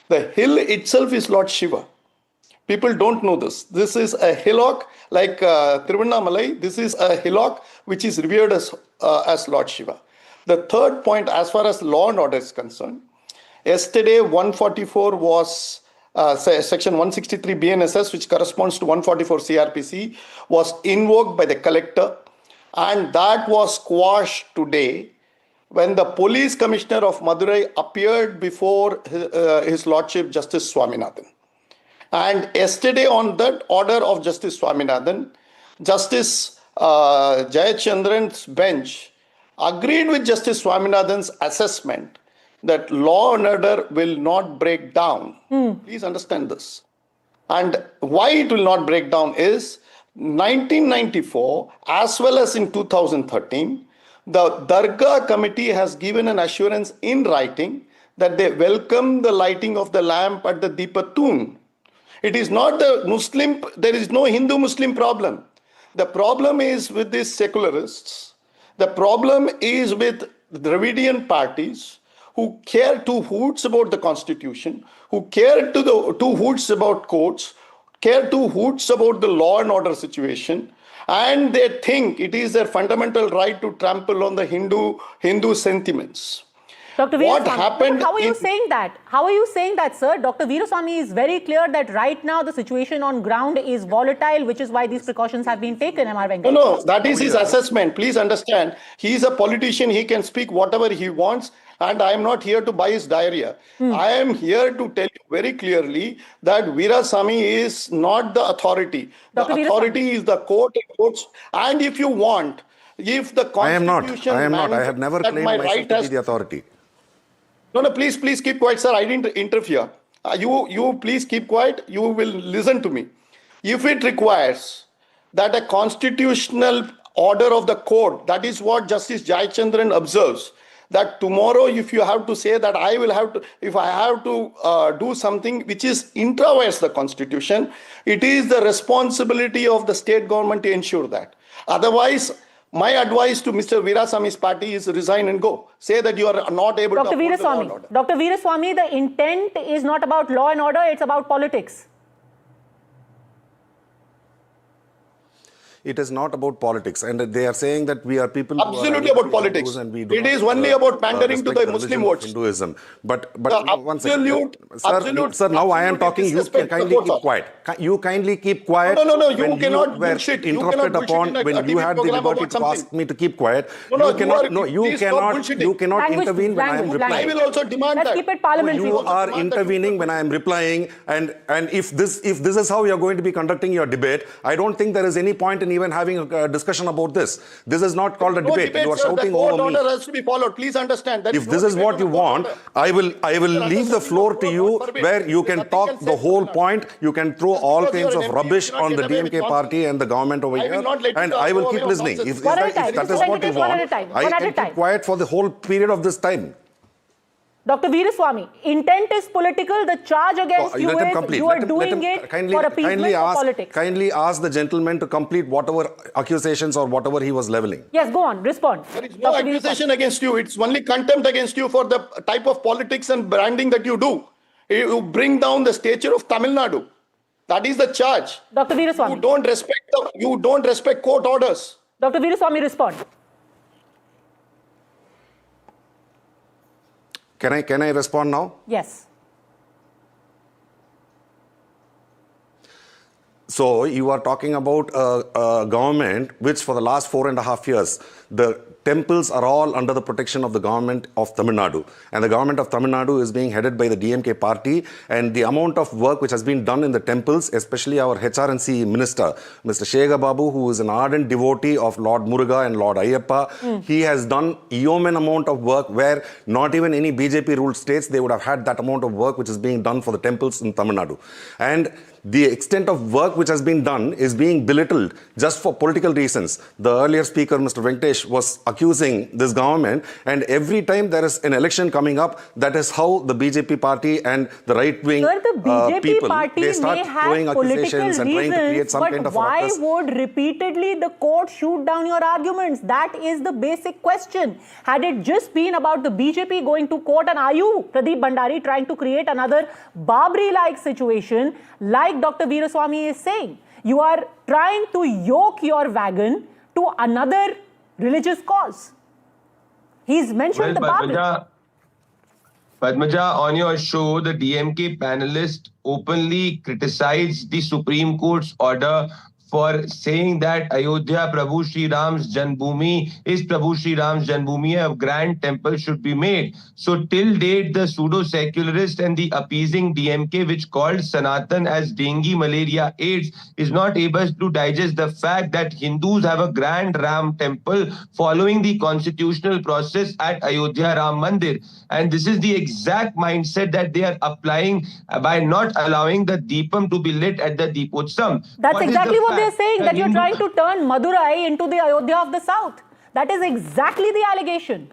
The hill itself is Lord Shiva. People don't know this. This is a hillock like Tiruvannamalai. This is a hillock which is revered as Lord Shiva. The third point, as far as law and order is concerned, yesterday 144 was section 163 BNSS, which corresponds to 144 CRPC, was invoked by the collector, and that was quashed today when the police commissioner of Madurai appeared before his lordship Justice Swaminathan. And yesterday on that order of Justice Swaminathan, Justice Jayachandran's bench agreed with Justice Swaminathan's assessment that law and order will not break down. Please understand this. And why it will not break down is 1994 as well as in 2013, the Dargah committee has given an assurance in writing that they welcome the lighting of the lamp at the Deepatun. It is not the Muslim, there is no Hindu-Muslim problem. The problem is with these secularists. The problem is with Dravidian parties who care two hoots about the constitution, who care two hoots about courts, care two hoots about the law and order situation, and they think it is their fundamental right to trample on the Hindu sentiments. Dr. Veerasamy, how are you saying that? How are you saying that, sir? Dr. Veerasamy is very clear that right now the situation on ground is volatile, which is why these precautions have been taken. Am I right? No, that is his assessment. Please understand, he is a politician. He can speak whatever he wants, and I am not here to buy his diarrhea. I am here to tell you very clearly that Veerasamy is not the authority. The authority is the courts. And if you want, if the constitution... I am not. I have never claimed myself to be the authority. No, please keep quiet, sir. I didn't interfere. You please keep quiet. You will listen to me. If it requires that a constitutional order of the court, that is what Justice Jayachandran observes, that tomorrow if you have to say that if I have to do something which is intra-vires the constitution, it is the responsibility of the state government to ensure that. Otherwise, my advice to Mr. Veerasamy's party is resign and go. Say that you are not able to uphold the law and order. Dr. Veerasamy, the intent is not about law and order, it's about politics. It is not about politics, and they are saying that we are people absolutely about politics. It is only about pandering to the Muslim votes. Hinduism. But one second. Sir, now I am talking. You can kindly keep quiet. You kindly keep quiet. No. You cannot bullshit. Interrupted upon when you had the liberty to ask me to keep quiet. You cannot intervene when I am replying. I will also demand that. Let's keep it parliamentary. You are intervening when I am replying, and if this is how you are going to be conducting your debate, I don't think there is any point in even having a discussion about this. This is not called a debate. You are shouting over me. The court order has to be followed. Please understand. If this is what you want, I will leave the floor to you where you can talk the whole point. You can throw all kinds of rubbish on the DMK party and the government over here, and I will keep listening. If that is what you want, I can keep quiet for the whole period of this time. Dr. Veerasamy, intent is political. The charge against you is you are doing it for appeasement of politics. Kindly ask the gentleman to complete whatever accusations or whatever he was leveling. Yes, go on. Respond. There is no accusation against you. It's only contempt against you for the type of politics and branding that you do. You bring down the stature of Tamil Nadu. That is the charge. Dr. Veerasamy. You don't respect court orders. Dr. Veerasamy, respond. Can I respond now? Yes. So you are talking about a government which for the last 4.5 years, the temples are all under the protection of the government of Tamil Nadu. And the government of Tamil Nadu is being headed by the DMK party. And the amount of work which has been done in the temples, especially our HRNC minister, Mr. Shega Babu, who is an ardent devotee of Lord Muruga and Lord Ayyappa, he has done yeoman amount of work where not even any BJP ruled states, they would have had that amount of work which is being done for the temples in Tamil Nadu. And the extent of work which has been done is being belittled just for political reasons. The earlier speaker, Mr. Venkatesh, was accusing this government, and every time there is an election coming up, that is how the BJP party and the right-wing people, they start throwing accusations and trying to create some kind of ruckus. Why would repeatedly the court shoot down your arguments? That is the basic question. Had it just been about the BJP going to court, and are you, Pradeep Bhandari, trying to create another Babri-like situation, like Dr. Veeraswamy is saying? You are trying to yoke your wagon to another religious cause. He's mentioned the Babri. Padmaja, on your show, the DMK panelist openly criticized the Supreme Court's order for saying that Ayodhya Prabhu Shri Ram's Janbhoomi is Prabhu Shri Ram's Janbhoomi, a grand temple should be made. So till date, the pseudo-secularist and the appeasing DMK, which called Sanatan as dengue, malaria, AIDS, is not able to digest the fact that Hindus have a grand Ram temple following the constitutional process at Ayodhya Ram Mandir. And this is the exact mindset that they are applying by not allowing the Deepam to be lit at the Deepotsam. That's exactly what they're saying, that you're trying to turn Madurai into the Ayodhya of the South. That is exactly the allegation.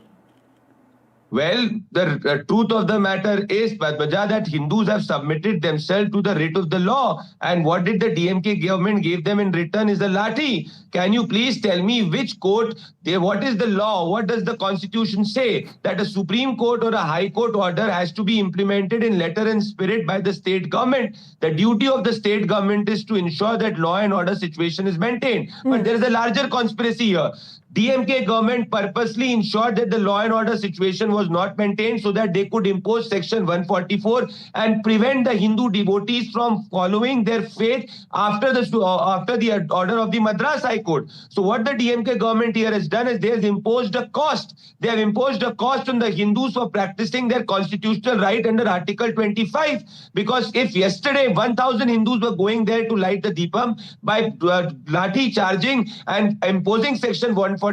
Well, the truth of the matter is, Padmaja, that Hindus have submitted themselves to the writ of the law. And what did the DMK government give them in return is a lathi. Can you please tell me which court, what is the law? What does the constitution say? That a Supreme Court or a High Court order has to be implemented in letter and spirit by the state government. The duty of the state government is to ensure that law and order situation is maintained. But there is a larger conspiracy here. DMK government purposely ensured that the law and order situation was not maintained so that they could impose Section 144 and prevent the Hindu devotees from following their faith after the order of the Madras High Court. So what the DMK government here has done is they have imposed a cost. They have imposed a cost on the Hindus for practicing their constitutional right under Article 25. Because if yesterday 1,000 Hindus were going there to light the Deepam, by lathi charging and imposing Section 144,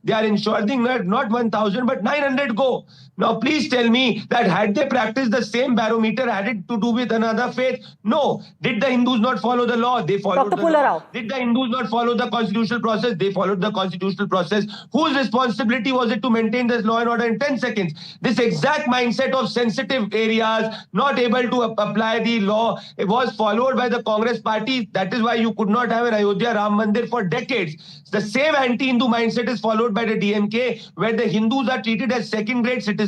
they are ensuring that not 1,000 but 900 go. Now please tell me that had they practiced the same barometer, had it to do with another faith? No. Did the Hindus not follow the law? They followed the law. Did the Hindus not follow the constitutional process? They followed the constitutional process. Whose responsibility was it to maintain this law and order in 10 seconds? This exact mindset of sensitive areas, not able to apply the law, it was followed by the Congress party. That is why you could not have an Ayodhya Ram Mandir for decades. The same anti-Hindu mindset is followed by the DMK, where the Hindus are treated as second-grade citizens.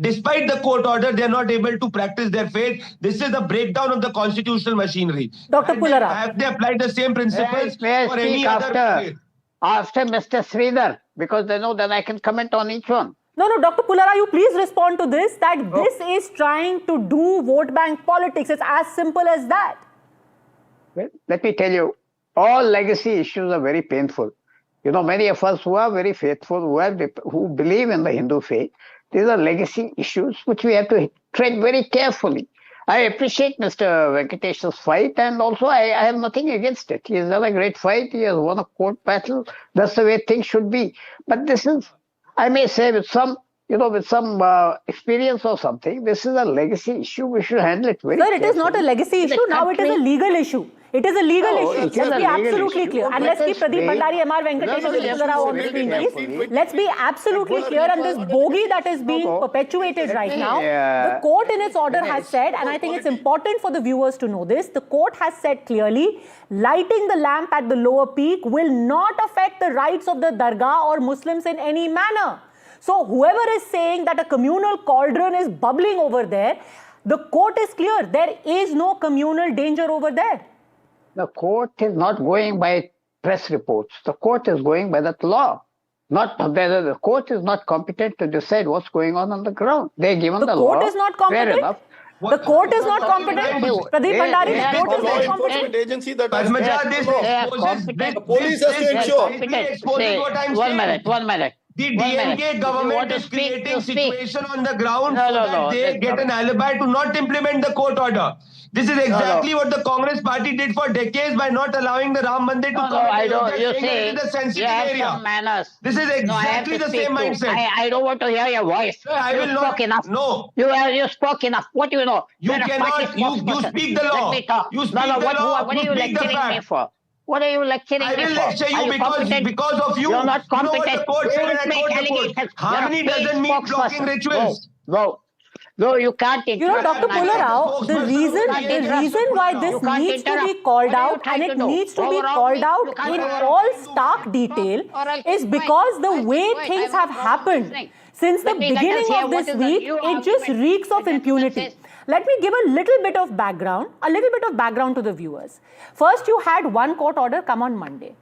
Despite the court order, they are not able to practice their faith. This is the breakdown of the constitutional machinery. Dr. Pulara. Have they applied the same principles for any other faith? After Mr. Sridhar, because they know that I can comment on each one. No, Dr. Pulara, you please respond to this, that this is trying to do vote bank politics. It's as simple as that. Well, let me tell you, all legacy issues are very painful. You know, many of us who are very faithful, who believe in the Hindu faith, these are legacy issues which we have to tread very carefully. I appreciate Mr. Venkatesh's fight, and also I have nothing against it. He has done a great fight. He has won a court battle. That's the way things should be. But this is, I may say, with some experience or something, this is a legacy issue. We should handle it very carefully. Sir, it is not a legacy issue. Now it is a legal issue. It is a legal issue. Let's be absolutely clear. And let's keep Pradeep Bhandari, M.R. Venkatesh on screen, please. Let's be absolutely clear. And this bogey that is being perpetuated right now, the court in its order has said, and I think it's important for the viewers to know this, the court has said clearly, lighting the lamp at the lower peak will not affect the rights of the Dargah or Muslims in any manner. So whoever is saying that a communal cauldron is bubbling over there, the court is clear. There is no communal danger over there. The court is not going by press reports. The court is going by that law. The court is not competent to decide what's going on the ground. They're given the law. The court is not competent? Fair enough. The court is not competent. Pradeep Bhandari, the court is not competent. Agency that the police has to ensure. 1 minute. The DMK government is creating situation on the ground so that they get an alibi to not implement the court order. This is exactly what the Congress party did for decades by not allowing the Ram Mandir to come. I don't. You see, it is a sensitive you have area. some manners. This is exactly the same mindset. I don't want to hear your voice. Sir, I will not. Enough. No. You spoke enough. What do you know? You cannot. You speak the law. Let me talk. You speak the law. What are you lecturing me for? What are you lecturing me for? I will lecture you because of you. You're not competent. You know what the court said when I quote the court. Harmony doesn't mean blocking rituals. No, you can't interrupt. You know, Dr. Pullar Rao, the reason why this needs to be called out, and it needs to be called out in all stark detail, is because the way things have happened since the beginning of this week, it just reeks of impunity. Let me give a little bit of background to the viewers. First, you had one court order come on Monday.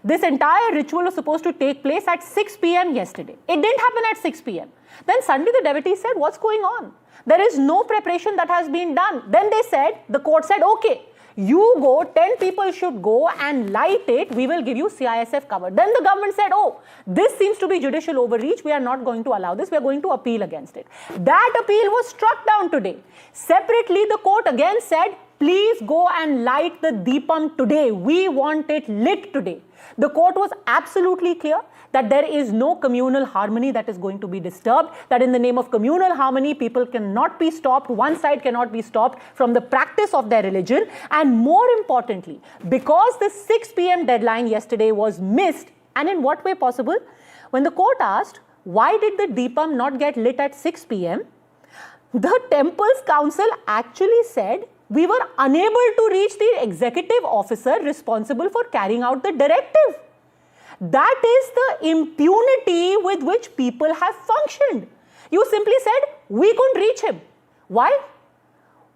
This entire ritual was supposed to take place at 6 p.m. yesterday. It didn't happen at 6 p.m. Then suddenly the deputy said, what's going on? There is no preparation that has been done. Then they said, the court said, okay, you go, 10 people should go and light it, we will give you CISF cover. Then the government said, oh, this seems to be judicial overreach, we are not going to allow this, we are going to appeal against it. That appeal was struck down today. Separately, the court again said, please go and light the Deepam today. We want it lit today. The court was absolutely clear that there is no communal harmony that is going to be disturbed, that in the name of communal harmony, people cannot be stopped, one side cannot be stopped from the practice of their religion. And more importantly, because the 6 p.m. deadline yesterday was missed, and in what way possible? When the court asked, why did the Deepam not get lit at 6 p.m., the Temple's Council actually said, we were unable to reach the executive officer responsible for carrying out the directive. That is the impunity with which people have functioned. You simply said, we couldn't reach him. Why?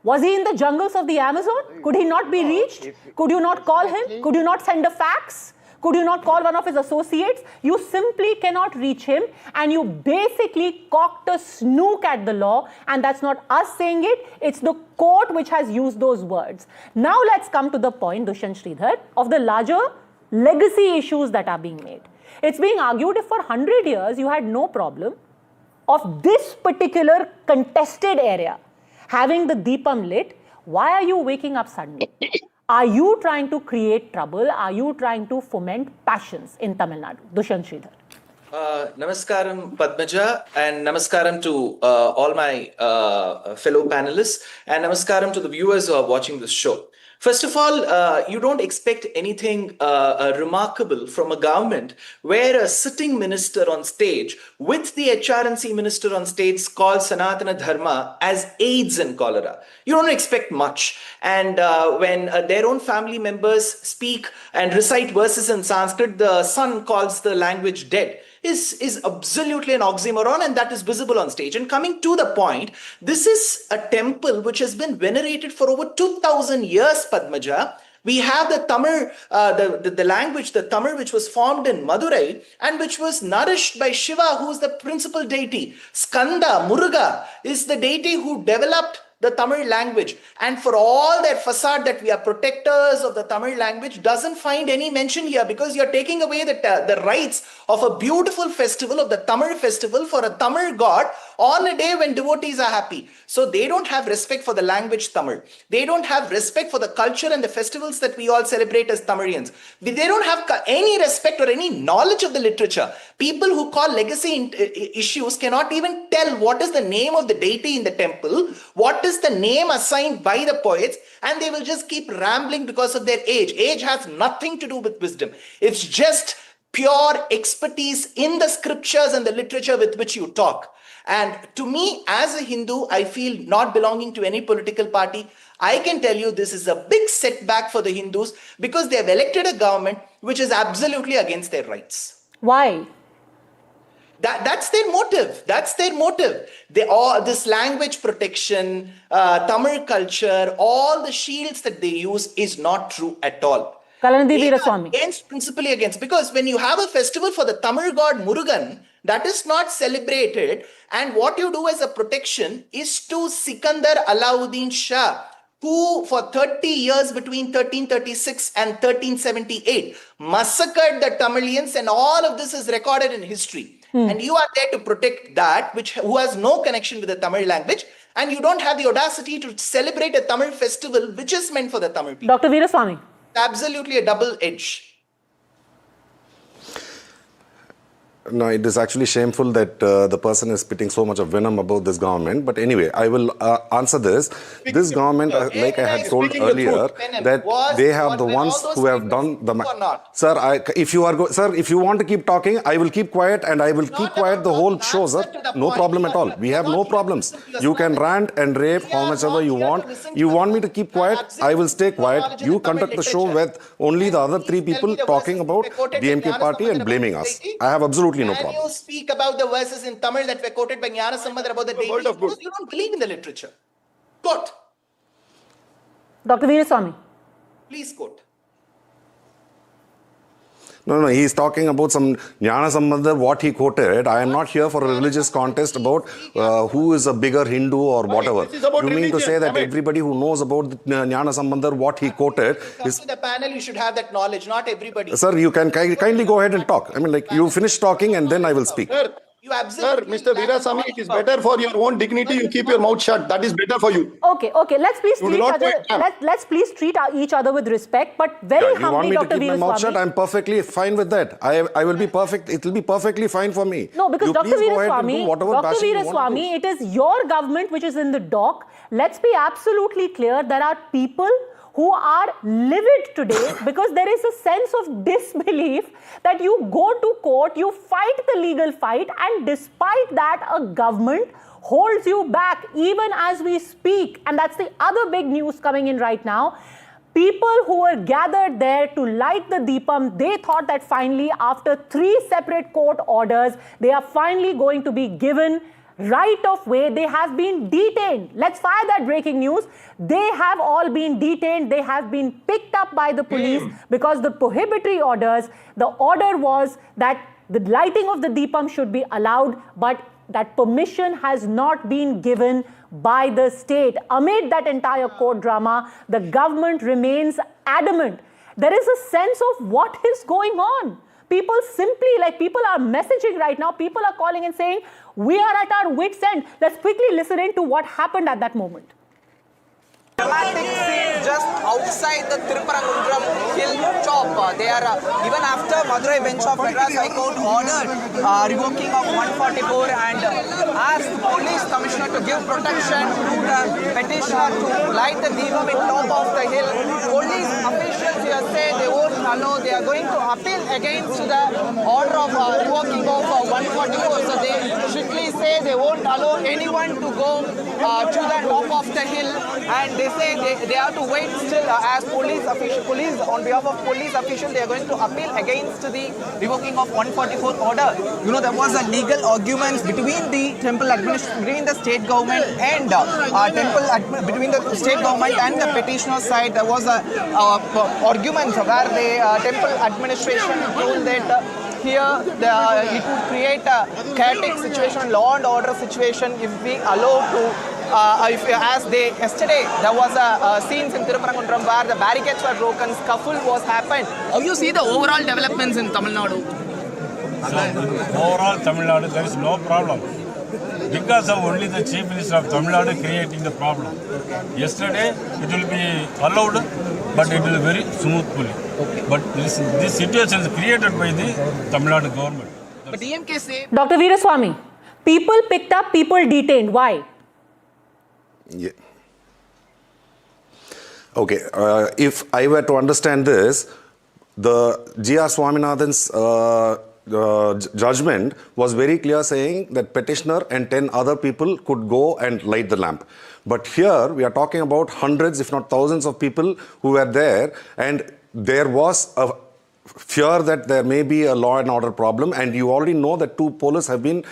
Was he in the jungles of the Amazon? Could he not be reached? Could you not call him? Could you not send a fax? Could you not call one of his associates? You simply cannot reach him, and you basically cocked a snook at the law, and that's not us saying it, it's the court which has used those words. Now let's come to the point, Dushyant Sridhar, of the larger legacy issues that are being made. It's being argued if for 100 years you had no problem of this particular contested area having the Deepam lit, why are you waking up suddenly? Are you trying to create trouble? Are you trying to foment passions in Tamil Nadu? Dushyant Sridhar. Namaskaram Padmaja, and namaskaram to all my fellow panelists, and namaskaram to the viewers who are watching this show. First of all, you don't expect anything remarkable from a government where a sitting minister on stage with the HRNC minister on stage calls Sanatana Dharma as AIDS and cholera. You don't expect much. And when their own family members speak and recite verses in Sanskrit, the son calls the language dead. Is absolutely an oxymoron, and that is visible on stage. And coming to the point, this is a temple which has been venerated for over 2,000 years, Padmaja. We have the Tamil, the language, the Tamil, which was formed in Madurai and which was nourished by Shiva, who is the principal deity. Skanda, Muruga is the deity who developed the Tamil language, and for all that facade that we are protectors of the Tamil language doesn't find any mention here, because you're taking away the rights of a beautiful festival, of the Tamil festival, for a Tamil god on a day when devotees are happy. So they don't have respect for the language Tamil. They don't have respect for the culture and the festivals that we all celebrate as Tamilians. They don't have any respect or any knowledge of the literature. People who call legacy issues cannot even tell what is the name of the deity in the temple, what is the name assigned by the poets, and they will just keep rambling because of their age. Age has nothing to do with wisdom. It's just pure expertise in the scriptures and the literature with which you talk. And to me, as a Hindu, I feel not belonging to any political party. I can tell you this is a big setback for the Hindus, because they have elected a government which is absolutely against their rights. Why? That's their motive. That's their motive. This language protection, Tamil culture, all the shields that they use is not true at all. Principally against, because when you have a festival for the Tamil god Murugan, that is not celebrated, and what you do as a protection is to Sikandar Alauddin Shah, who for 30 years between 1336 and 1378 massacred the Tamilians, and all of this is recorded in history. And you are there to protect that, who has no connection with the Tamil language, and you don't have the audacity to celebrate a Tamil festival which is meant for the Tamil people. Dr. Veeraswamy. Absolutely a double edge. No, it is actually shameful that the person is spitting so much of venom about this government. But anyway, I will answer this. This government, like I had told earlier, that they have the ones who have done the... Sir, if you want to keep talking, I will keep quiet, and I will keep quiet the whole show, sir. No problem at all. We have no problems. You can rant and rave how much ever you want. You want me to keep quiet? I will stay quiet. You conduct the show with only the other three people talking about DMK party and blaming us. I have absolutely no problem. Can you speak about the verses in Tamil that were quoted by Jnana Sambandar about the Devi? Because you don't believe in the literature. Quote. Dr. Veeraswamy. Please quote. No, he's talking about some Jnana Sambandar, what he quoted. I am not here for a religious contest about who is a bigger Hindu or whatever. You mean to say that everybody who knows about Jnana Sambandar, what he quoted is... To the panel, you should have that knowledge, not everybody. Sir, you can kindly go ahead and talk. I mean, like, you finish talking and then I will speak. Sir, Mr. Veeraswamy, it is better for your own dignity. You keep your mouth shut. That is better for you. Okay. Let's please treat each other with respect, but very humbly, Dr. Veeraswamy. You want me to keep my mouth shut? I'm perfectly fine with that. I will be perfect. It will be perfectly fine for me. No, because Dr. Veeraswamy, it is your government which is in the dock. Let's be absolutely clear. There are people who are livid today because there is a sense of disbelief that you go to court, you fight the legal fight, and despite that, a government holds you back even as we speak. And that's the other big news coming in right now. People who were gathered there to light the Deepam, they thought that finally, after 3 separate court orders, they are finally going to be given right of way. They have been detained. Let's fire that breaking news. They have all been detained. They have been picked up by the police because the prohibitory orders, the order was that the lighting of the Deepam should be allowed, but that permission has not been given by the state. Amid that entire court drama, the government remains adamant. There is a sense of what is going on. People are messaging right now. People are calling and saying, we are at our wit's end. Let's quickly listen in to what happened at that moment. Dramatic scene just outside the Tirupparankunram hill top. They are, even after Madurai bench of Madras High Court ordered revoking of 144 and asked the police commissioner to give protection to the petitioner to light the Deepam in top of the hill. Police officials here say they won't allow, they are going to appeal against the order of revoking of 144. So they strictly say they won't allow anyone to go to the top of the hill, and they say they have to wait still as police on behalf of police officials, they are going to appeal against the revoking of 144 order. You know, there was a legal arguments between the temple administration, between the state government and between the state government and the petitioner side. There was a argument where the temple administration told that here it would create a chaotic situation, law and order situation if we allow to yesterday there was a scenes in Tirupparankunram where the barricades were broken, scuffle was happened. How you see the overall developments in Tamil Nadu? Overall Tamil Nadu, there is no problem. Because of only the Chief Minister of Tamil Nadu creating the problem. Yesterday it will be allowed, but it will be very smoothly. But this situation is created by the Tamil Nadu government. But DMK say... Dr. Veeraswamy, people picked up, people detained. Why? Yeah. Okay, if I were to understand this, the G.R. Swaminathan's judgment was very clear, saying that petitioner and 10 other people could go and light the lamp. But here we are talking about hundreds, if not thousands of people who were there, and there was a fear that there may be a law and order problem, and you already know that 2 police have been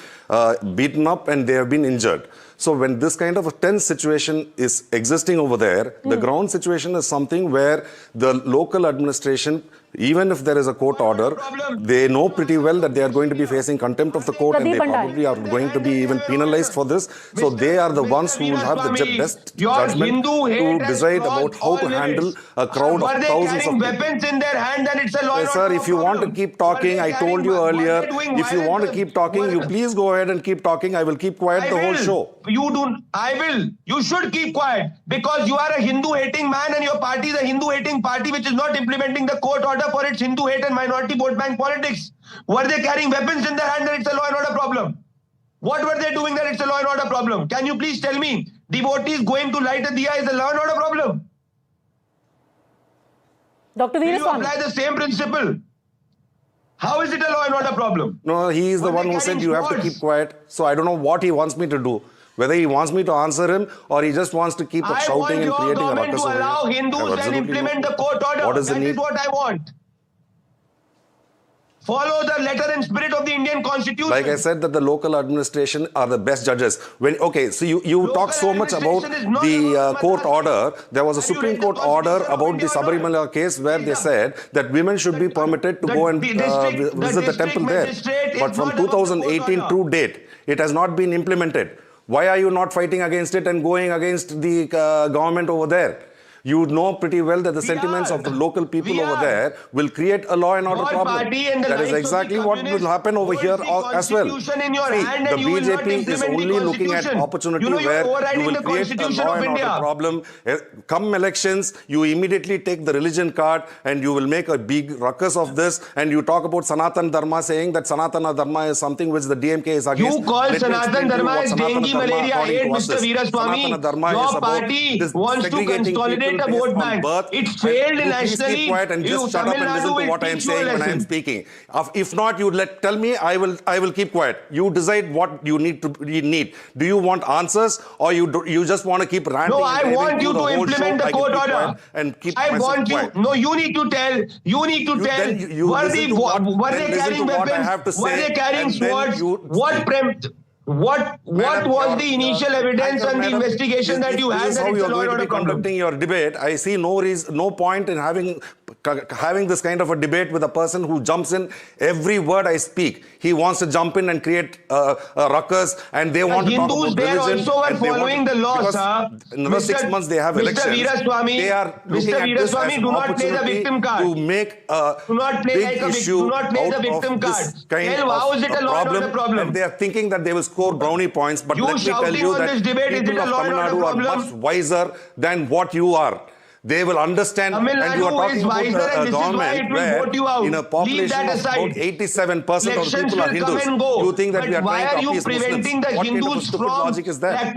beaten up and they have been injured. So when this kind of a tense situation is existing over there, the ground situation is something where the local administration, even if there is a court order, they know pretty well that they are going to be facing contempt of the court and they probably are going to be even penalized for this. So they are the ones who will have the best judgment to decide about how to handle a crowd of thousands of people. Weapons in their hand and it's a law and Sir, order if you want to keep talking, I told you earlier, if you want to keep talking, you please go ahead and keep talking. I will keep quiet the whole show. I will. You should keep quiet because you are a Hindu-hating man and your party is a Hindu-hating party which is not implementing the court order for its Hindu hate and minority vote bank politics. Were they carrying weapons in their hand that it's a law and order problem? What were they doing that it's a law and order problem? Can you please tell me? Devotees going to light a diya is a law and order problem? Dr. Will you Veeraswamy, apply the same principle? How is it a law and order problem? No, he is the one who said you have to keep quiet. So I don't know what he wants me to do. Whether he wants me to answer him or he just wants to keep shouting and creating a ruckus over here. I want your government to allow Hindus and implement the court order. What is the need? That is what I want. Follow the letter and spirit of the Indian Constitution. Like I said, that the local administration are the best judges. So you talk so much about the court order. There was a Supreme Court order about the Sabarimala case where they said that women should be permitted to go and visit the temple there. But from 2018 to date, it has not been implemented. Why are you not fighting against it and going against the government over there? You know pretty well that the sentiments of the local people over there will create a law and order problem. That is exactly what will happen over here as well. See, the BJP is only looking at opportunity where you will create a law and order problem. Come elections, you immediately take the religion card and you will make a big ruckus of this, and you talk about Sanatan Dharma, saying that Sanatana Dharma is something which the DMK is against. You call Sanatan Dharma as dengue malaria aid, Mr. Veeraswamy. Your party wants to consolidate a vote bank. It failed nationally. Keep quiet and just shut up and listen to what I am saying when I am speaking. If not, you tell me. I will keep quiet. You decide what you need. Do you want answers or you just want to keep ranting? No, I want you to implement the court order and keep. I want you. Quiet. No, you need to tell. You need to tell. Were they carrying weapons? Were they carrying swords? What was the initial evidence and the investigation that you had that it's a law and order problem? Conducting your debate, I see no point in having this kind of a debate with a person who jumps in every word I speak. He wants to jump in and create a ruckus, and they want to talk about religion. Hindus there also were following the law, sir. In another 6 months they have elections. They are looking at this as an opportunity to make a big issue out of this kind of a problem. And they are thinking that they will score brownie points, but let me tell you that people of Tamil Nadu are much wiser than what you are. They will understand, and you are talking about a government where in a population of about 87% of the people are Hindus. You think that we are trying to appease Muslims. What kind of a stupid logic is that?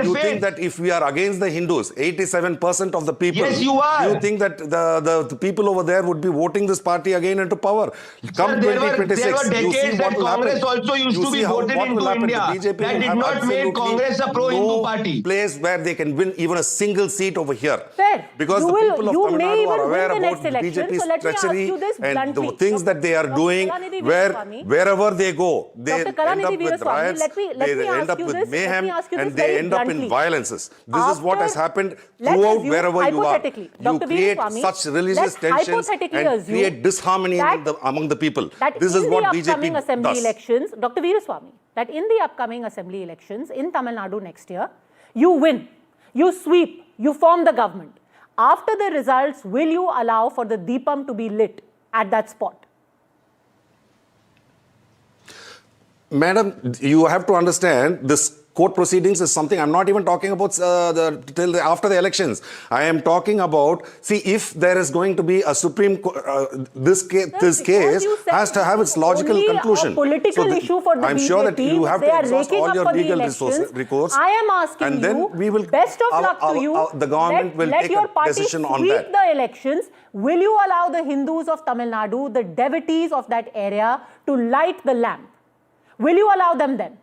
You think that if we are against the Hindus, 87% of the people, yes, you are. You think that the people over there would be voting this party again into power? Come 2026, you see what will happen. Congress also used to be voted into India. That did not make Congress a pro-Hindu party. Place where they can win even a single seat over here. Fair. Because the people of Tamil Nadu are aware about BJP's treachery and the things that they are doing, wherever they go, they end up with riots, they end up with mayhem, and they end up in violences. This is what has happened throughout wherever you are. You create such religious tensions and create disharmony among the people. This is what BJP does. Dr. Veeraswamy, that in the upcoming assembly elections in Tamil Nadu next year, you win, you sweep, you form the government. After the results, will you allow for the Deepam to be lit at that spot? Madam, you have to understand this court proceedings is something I'm not even talking about till after the elections. I am talking about, see, if there is going to be a Supreme Court, this case has to have its logical conclusion. A political issue for the I'm BJP, sure that you have to exhaust all your legal recourse. I am asking and then we will, best of luck to you. The government will take a decision on that. Let your party sweep the elections. Will you allow the Hindus of Tamil Nadu, the devotees of that area, to light the lamp? Will you allow them then?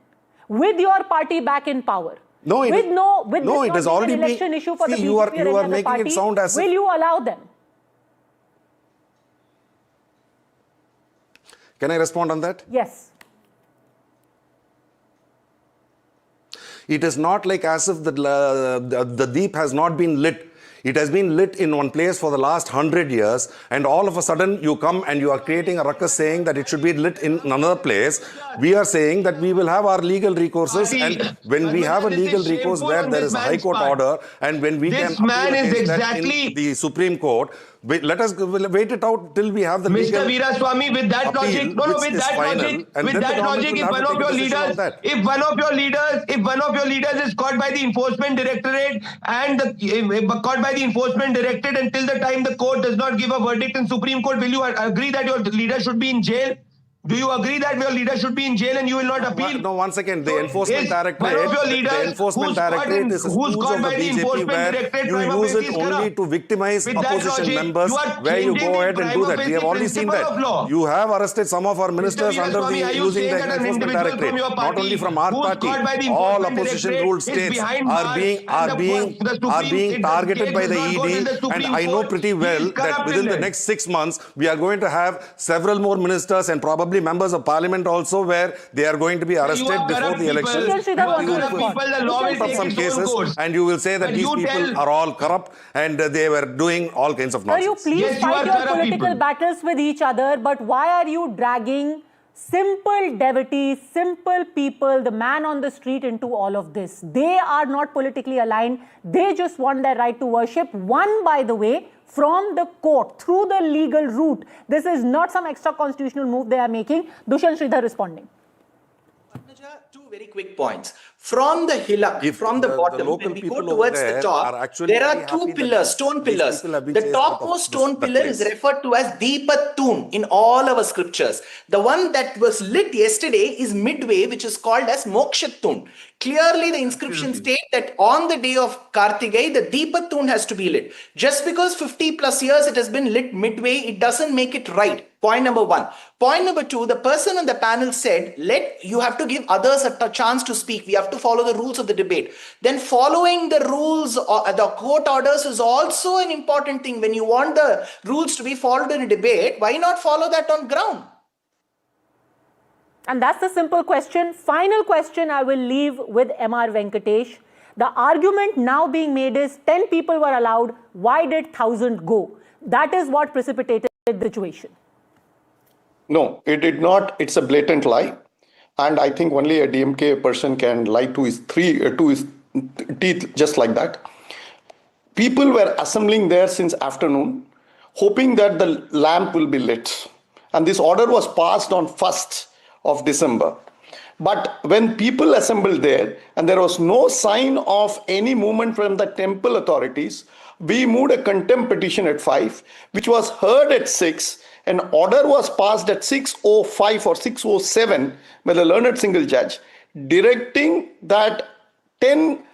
With your party back in power, no, it has already been an election issue for the BJP you are making party, it sound as will you allow them? Can I respond on that? Yes. It is not like as if the deep has not been lit. It has been lit in one place for the last 100 years, and all of a sudden you come and you are creating a ruckus saying that it should be lit in another place. We are saying that we will have our legal recourses, and when we have a legal recourse where there is a High Court order, and when we can appeal that in the Supreme Court, let us wait it out till we have the legal Mr. Veeraswamy, with that logic, if one of your leaders is caught by the enforcement directorate and until the time the court does not give a verdict in Supreme Court, will you agree that your leader should be in jail? Do you agree that your leader should be in jail and you will not appeal? No, one second. The enforcement directorate, one of your leaders the enforcement directorate is a tool of the BJP where you use it only to victimize opposition members, where you go ahead and do that. We have already seen that. You have arrested some of our ministers under the using the enforcement directorate. Not only from our party, all opposition ruled states are being targeted by the ED, and I know pretty well that within the next 6 months we are going to have several more ministers and probably members of parliament also where they are going to be arrested before the election. You will put up some cases and you will say that these people are all corrupt and they were doing all kinds of nonsense. Sir, you please fight your political battles with each other, but why are you dragging simple devotees, simple people, the man on the street into all of this? They are not politically aligned. They just want their right to worship. One, by the way, from the court, through the legal route. This is not some extra constitutional move they are making. Dushyant Sridhar responding. Two very quick points. From the hillock, from the bottom, when we go towards the top, there are two pillars, stone pillars. The topmost stone pillar is referred to as Deepatun in all our scriptures. The one that was lit yesterday is midway, which is called as Mokshatun. Clearly, the inscription states that on the day of Kartigai, the Deepatun has to be lit. Just because 50 plus years it has been lit midway, it doesn't make it right. Point number one. Point number two, the person on the panel said, you have to give others a chance to speak. We have to follow the rules of the debate. Then following the rules, the court orders is also an important thing. When you want the rules to be followed in a debate, why not follow that on ground? And that's the simple question. Final question I will leave with M.R. Venkatesh. The argument now being made is 10 people were allowed. Why did 1,000 go? That is what precipitated the situation. No, it did not. It's a blatant lie. And I think only a DMK person can lie to his teeth just like that. People were assembling there since afternoon, hoping that the lamp will be lit. And this order was passed on 1st of December. But when people assembled there and there was no sign of any movement from the temple authorities, we moved a contempt petition at 5, which was heard at 6. An order was passed at 6:05 or 6:07 by the learned single judge, directing that 10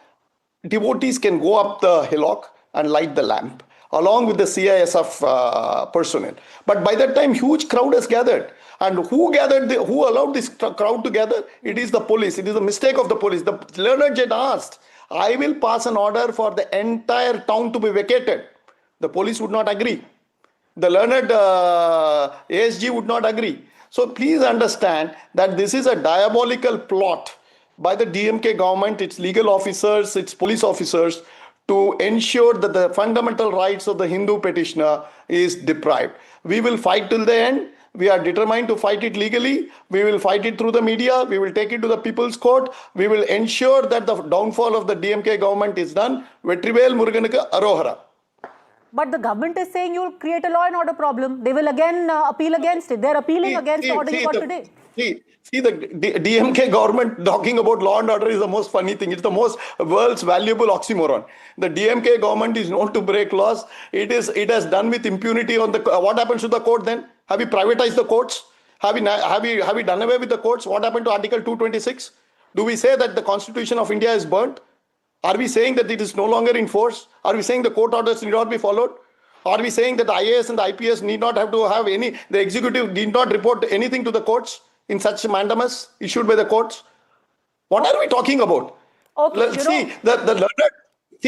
devotees can go up the hillock and light the lamp, along with the CISF personnel. But by that time, huge crowd has gathered. And who allowed this crowd to gather? It is the police. It is a mistake of the police. The learned judge asked, I will pass an order for the entire town to be vacated. The police would not agree. The learned ASG would not agree. So please understand that this is a diabolical plot by the DMK government, its legal officers, its police officers, to ensure that the fundamental rights of the Hindu petitioner is deprived. We will fight till the end. We are determined to fight it legally. We will fight it through the media. We will take it to the People's Court. We will ensure that the downfall of the DMK government is done. Vetrivel Muruganuku Arohara. But the government is saying you will create a law and order problem. They will again appeal against it. They are appealing against the order you got today. See, the DMK government talking about law and order is the most funny thing. It's the world's valuable oxymoron. The DMK government is known to break laws. It has done with impunity on the. What happens to the court then? Have we privatized the courts? Have we done away with the courts? What happened to Article 226? Do we say that the Constitution of India is burnt? Are we saying that it is no longer in force? Are we saying the court orders need not be followed? Are we saying that the IAS and the IPS need not have to have any, the executive need not report anything to the courts in such mandamus issued by the courts? What are we talking about? Okay,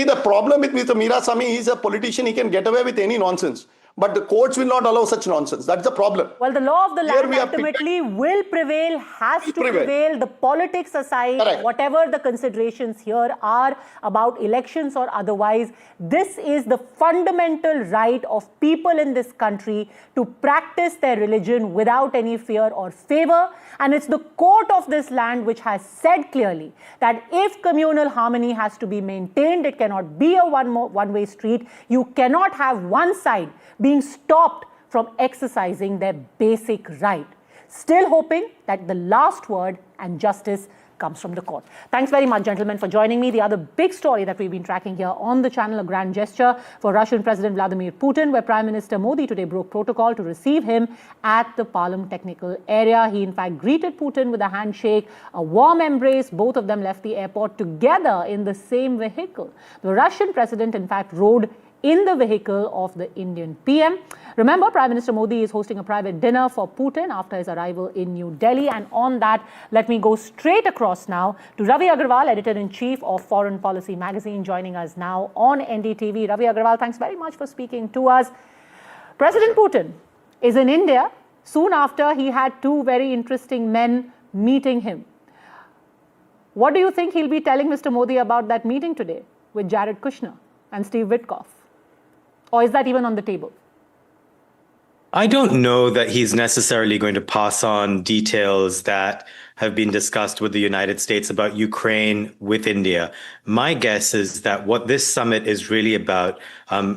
the problem with Mr. Veerasamy, he's a politician, he can get away with any nonsense. But the courts will not allow such nonsense. That's the problem. Well, the law of the Here land we have ultimately will prevail, has to prevail. The politics aside, Correct. whatever the considerations here are about elections or otherwise, this is the fundamental right of people in this country to practice their religion without any fear or favor. And it's the court of this land which has said clearly that if communal harmony has to be maintained, it cannot be a one-way street. You cannot have one side being stopped from exercising their basic right. Still hoping that the last word and justice comes from the court. Thanks very much, gentlemen, for joining me. The other big story that we've been tracking here on the channel, a grand gesture for Russian President Vladimir Putin, where Prime Minister Modi today broke protocol to receive him at the Palam technical area. He, in fact, greeted Putin with a handshake, a warm embrace. Both of them left the airport together in the same vehicle. The Russian president, in fact, rode in the vehicle of the Indian PM. Remember, Prime Minister Modi is hosting a private dinner for Putin after his arrival in New Delhi. And on that, let me go straight across now to Ravi Agarwal, Editor-in-Chief of Foreign Policy Magazine, joining us now on NDTV. Ravi Agarwal, thanks very much for speaking to us. President Putin is in India soon after he had two very interesting men meeting him. What do you think he'll be telling Mr. Modi about that meeting today with Jared Kushner and Steve Witkoff? Or is that even on the table? I don't know that he's necessarily going to pass on details that have been discussed with the United States about Ukraine with India. My guess is that what this summit is really about,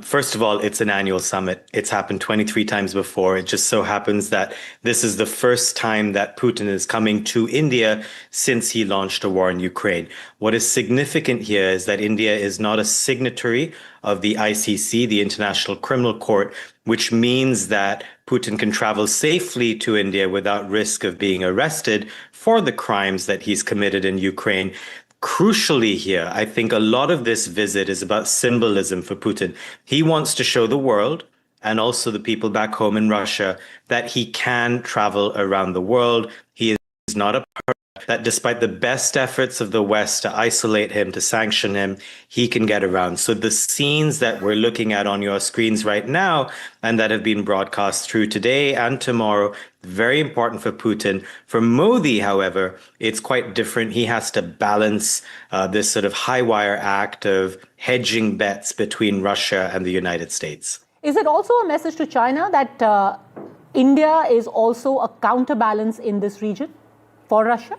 first of all, it's an annual summit. It's happened 23 times before. It just so happens that this is the first time that Putin is coming to India since he launched a war in Ukraine. What is significant here is that India is not a signatory of the ICC, the International Criminal Court, which means that Putin can travel safely to India without risk of being arrested for the crimes that he's committed in Ukraine. Crucially here, I think a lot of this visit is about symbolism for Putin. He wants to show the world and also the people back home in Russia that he can travel around the world. He is not a that despite the best efforts of the West to isolate him, to sanction him, he can get around. So the scenes that we're looking at on your screens right now and that have been broadcast through today and tomorrow, very important for Putin. For Modi, however, it's quite different. He has to balance this sort of high wire act of hedging bets between Russia and the United States. Is it also a message to China that India is also a counterbalance in this region for Russia?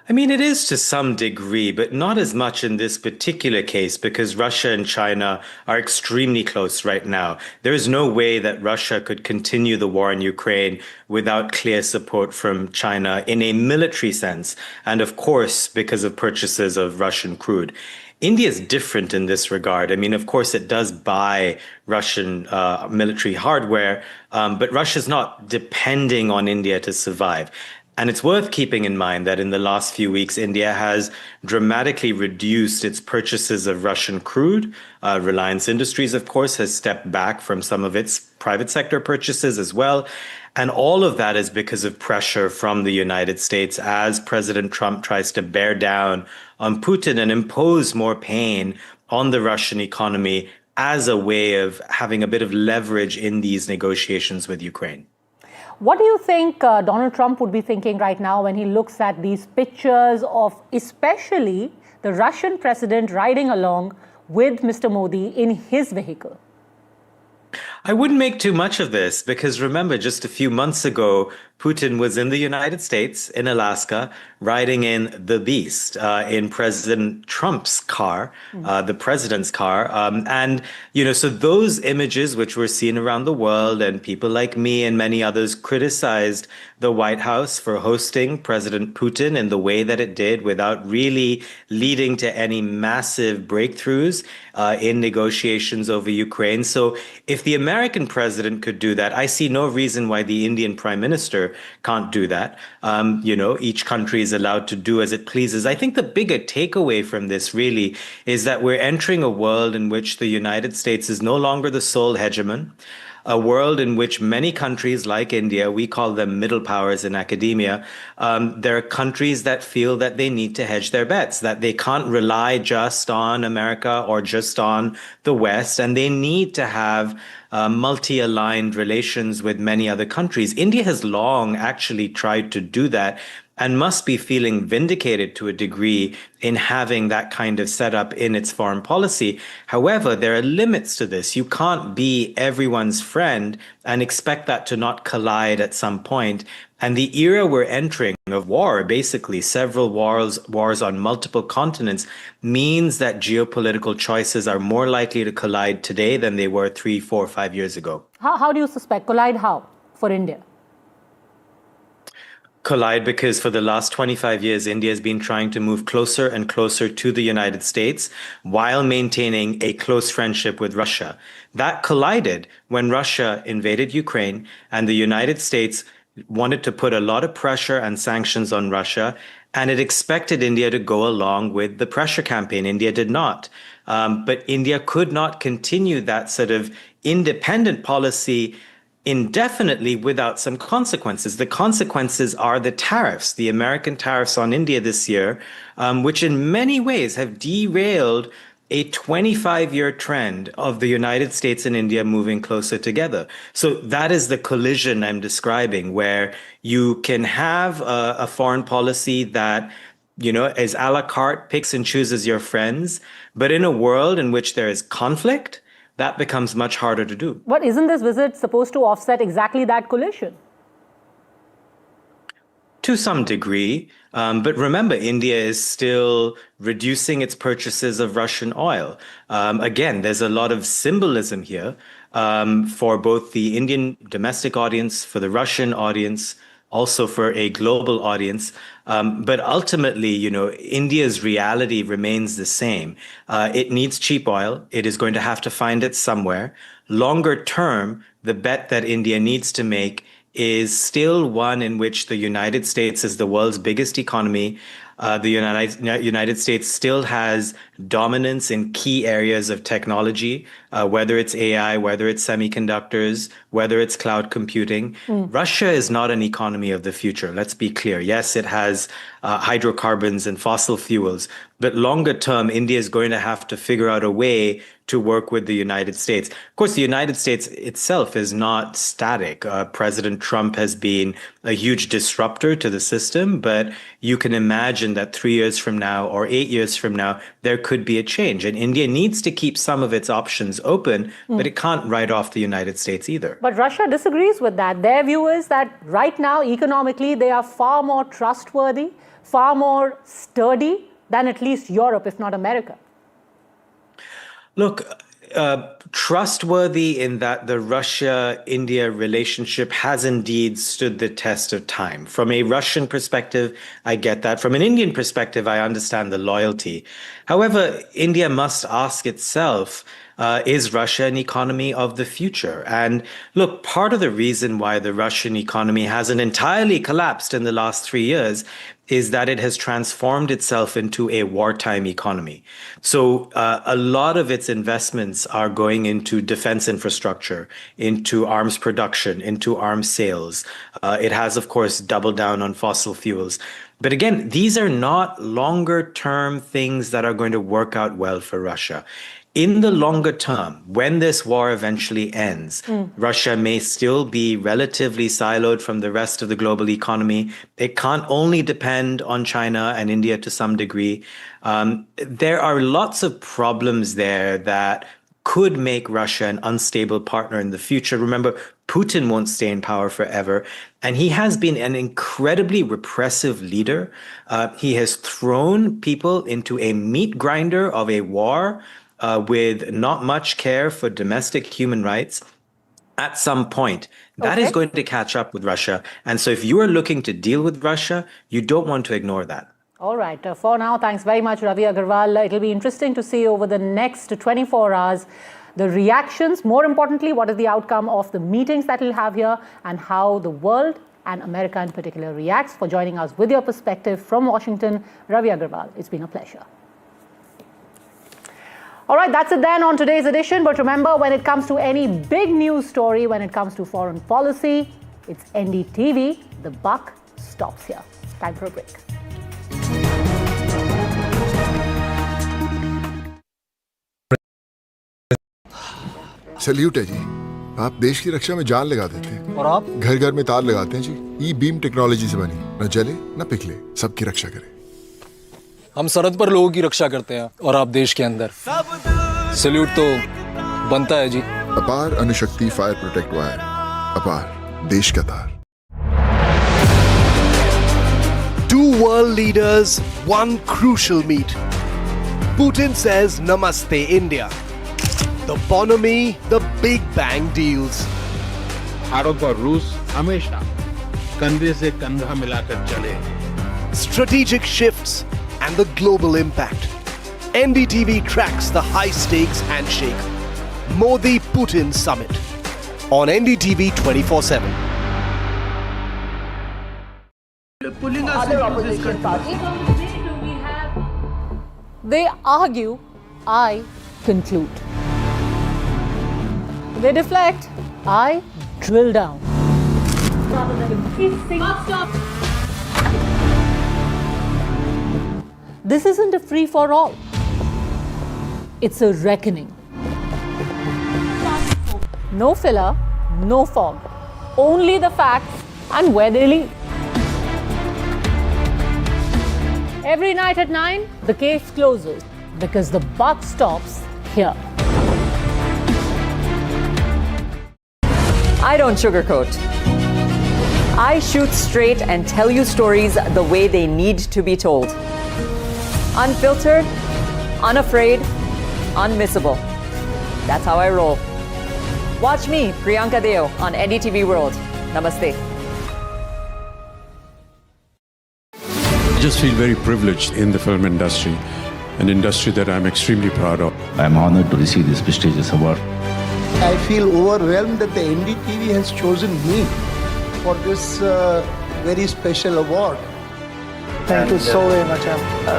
I mean, it is to some degree, but not as much in this particular case because Russia and China are extremely close right now. There is no way that Russia could continue the war in Ukraine without clear support from China in a military sense. And of course, because of purchases of Russian crude. India is different in this regard. I mean, of course, it does buy Russian military hardware, but Russia is not depending on India to survive. And it's worth keeping in mind that in the last few weeks, India has dramatically reduced its purchases of Russian crude. Reliance Industries, of course, has stepped back from some of its private sector purchases as well. And all of that is because of pressure from the United States as President Trump tries to bear down on Putin and impose more pain on the Russian economy as a way of having a bit of leverage in these negotiations with Ukraine. What do you think Donald Trump would be thinking right now when he looks at these pictures of especially the Russian president riding along with Mr. Modi in his vehicle? I wouldn't make too much of this because remember, just a few months ago, Putin was in the United States, in Alaska, riding in the Beast, in President Trump's car, the president's car. And, you know, so those images which were seen around the world and people like me and many others criticized the White House for hosting President Putin in the way that it did without really leading to any massive breakthroughs in negotiations over Ukraine. So if the American president could do that, I see no reason why the Indian prime minister can't do that. You know, each country is allowed to do as it pleases. I think the bigger takeaway from this really is that we're entering a world in which the United States is no longer the sole hegemon. a world in which many countries like India, we call them middle powers in academia, there are countries that feel that they need to hedge their bets, that they can't rely just on America or just on the West, and they need to have multi-aligned relations with many other countries. India has long actually tried to do that and must be feeling vindicated to a degree in having that kind of setup in its foreign policy. However, there are limits to this. You can't be everyone's friend and expect that to not collide at some point. And the era we're entering of war, basically several wars on multiple continents, means that geopolitical choices are more likely to collide today than they were 3, 4, 5 years ago. How do you suspect? Collide how for India? Collide because for the last 25 years, India has been trying to move closer and closer to the United States while maintaining a close friendship with Russia. That collided when Russia invaded Ukraine and the United States wanted to put a lot of pressure and sanctions on Russia, and it expected India to go along with the pressure campaign. India did not. But India could not continue that sort of independent policy indefinitely without some consequences. The consequences are the tariffs, the American tariffs on India this year, which in many ways have derailed a 25-year trend of the United States and India moving closer together. So that is the collision I'm describing, where you can have a foreign policy that, you know, is a la carte, picks and chooses your friends, but in a world in which there is conflict, that becomes much harder to do. But isn't this visit supposed to offset exactly that collision? To some degree. But remember, India is still reducing its purchases of Russian oil. Again, there's a lot of symbolism here for both the Indian domestic audience, for the Russian audience, also for a global audience. But ultimately, you know, India's reality remains the same. It needs cheap oil. It is going to have to find it somewhere. Longer term, the bet that India needs to make is still one in which the United States is the world's biggest economy. The United States still has dominance in key areas of technology, whether it's AI, whether it's semiconductors, whether it's cloud computing. Russia is not an economy of the future. Let's be clear. Yes, it has hydrocarbons and fossil fuels, but longer term, India is going to have to figure out a way to work with the United States. Of course, the United States itself is not static. President Trump has been a huge disruptor to the system, but you can imagine that 3 years from now or 8 years from now, there could be a change. And India needs to keep some of its options open, but it can't write off the United States either. But Russia disagrees with that. Their view is that right now, economically, they are far more trustworthy, far more sturdy than at least Europe, if not America. Look, trustworthy in that the Russia-India relationship has indeed stood the test of time. From a Russian perspective, I get that. From an Indian perspective, I understand the loyalty. However, India must ask itself, is Russia an economy of the future? And look, part of the reason why the Russian economy hasn't entirely collapsed in the last 3 years is that it has transformed itself into a wartime economy. So a lot of its investments are going into defense infrastructure, into arms production, into arms sales. It has, of course, doubled down on fossil fuels. But again, these are not longer term things that are going to work out well for Russia. In the longer term, when this war eventually ends, Russia may still be relatively siloed from the rest of the global economy. It can't only depend on China and India to some degree. There are lots of problems there that could make Russia an unstable partner in the future. Remember, Putin won't stay in power forever, and he has been an incredibly repressive leader. He has thrown people into a meat grinder of a war with not much care for domestic human rights. At some point, that is going to catch up with Russia. And so if you are looking to deal with Russia, you don't want to ignore that. All right. For now, thanks very much, Ravi Agarwal. It'll be interesting to see over the next 24 hours the reactions. More importantly, what is the outcome of the meetings that we'll have here and how the world and America in particular reacts. For joining us with your perspective from Washington, Ravi Agarwal, it's been a pleasure. All right, that's it then on today's edition. But remember, when it comes to any big news story, when it comes to foreign policy, it's NDTV. The buck stops here. Time for a break. Salute है जी। आप देश की रक्षा में जान लगा देते हैं और आप घर घर में तार लगाते हैं जी। ई बीम टेक्नोलॉजी से बनी, न जले न पिघले, सबकी रक्षा करे। हम सरहद पर लोगों की रक्षा करते हैं और आप देश के अंदर। सैल्यूट तो बनता है जी। अपार अणुशक्ति फायर प्रोटेक्ट वायर, अपार देश का तार। Two world leaders, one crucial meet. Putin says Namaste India. The bonhomie, the Big Bang deals. Bharat और रूस हमेशा कंधे से कंधा मिलाकर चले. Strategic shifts and the global impact. NDTV tracks the high-stakes handshake. Modi-Putin summit on NDTV 24/7. Pulling us other opposition parties. They argue, I conclude. They deflect, I drill down. This isn't a free-for-all. It's a reckoning. No filler, no fog. Only the facts and where they lead. Every night at 9, the case closes because the buck stops here. I don't sugarcoat. I shoot straight and tell you stories the way they need to be told. Unfiltered, unafraid, unmissable. That's how I roll. Watch me, Priyanka Deo, on NDTV World. Namaste. I just feel very privileged in the film industry, an industry that I'm extremely proud of. I'm honored to receive this prestigious award. I feel overwhelmed that the NDTV has chosen me for this very special award. Thank you so very much.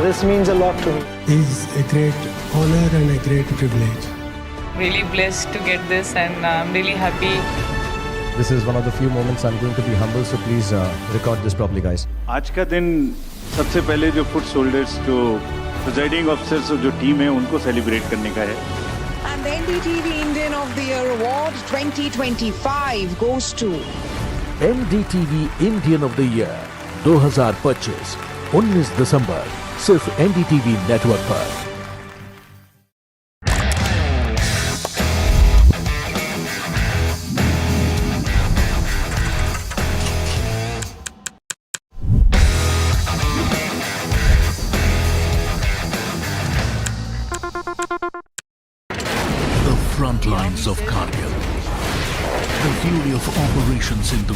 This means a lot to me. It's a great honor and a great privilege. Really blessed to get this, and I'm really happy. This is one of the few moments I'm going to be humble, so please record this properly, guys. आज का दिन सबसे पहले जो foot soldiers, जो presiding officers और जो team है उनको सेलिब्रेट करने का है. And the NDTV Indian of the Year Award 2025 goes to NDTV Indian of the Year 2025 19 दिसंबर सिर्फ NDTV नेटवर्क पर. Front lines of Kargil, the fury of Operation Sindhu,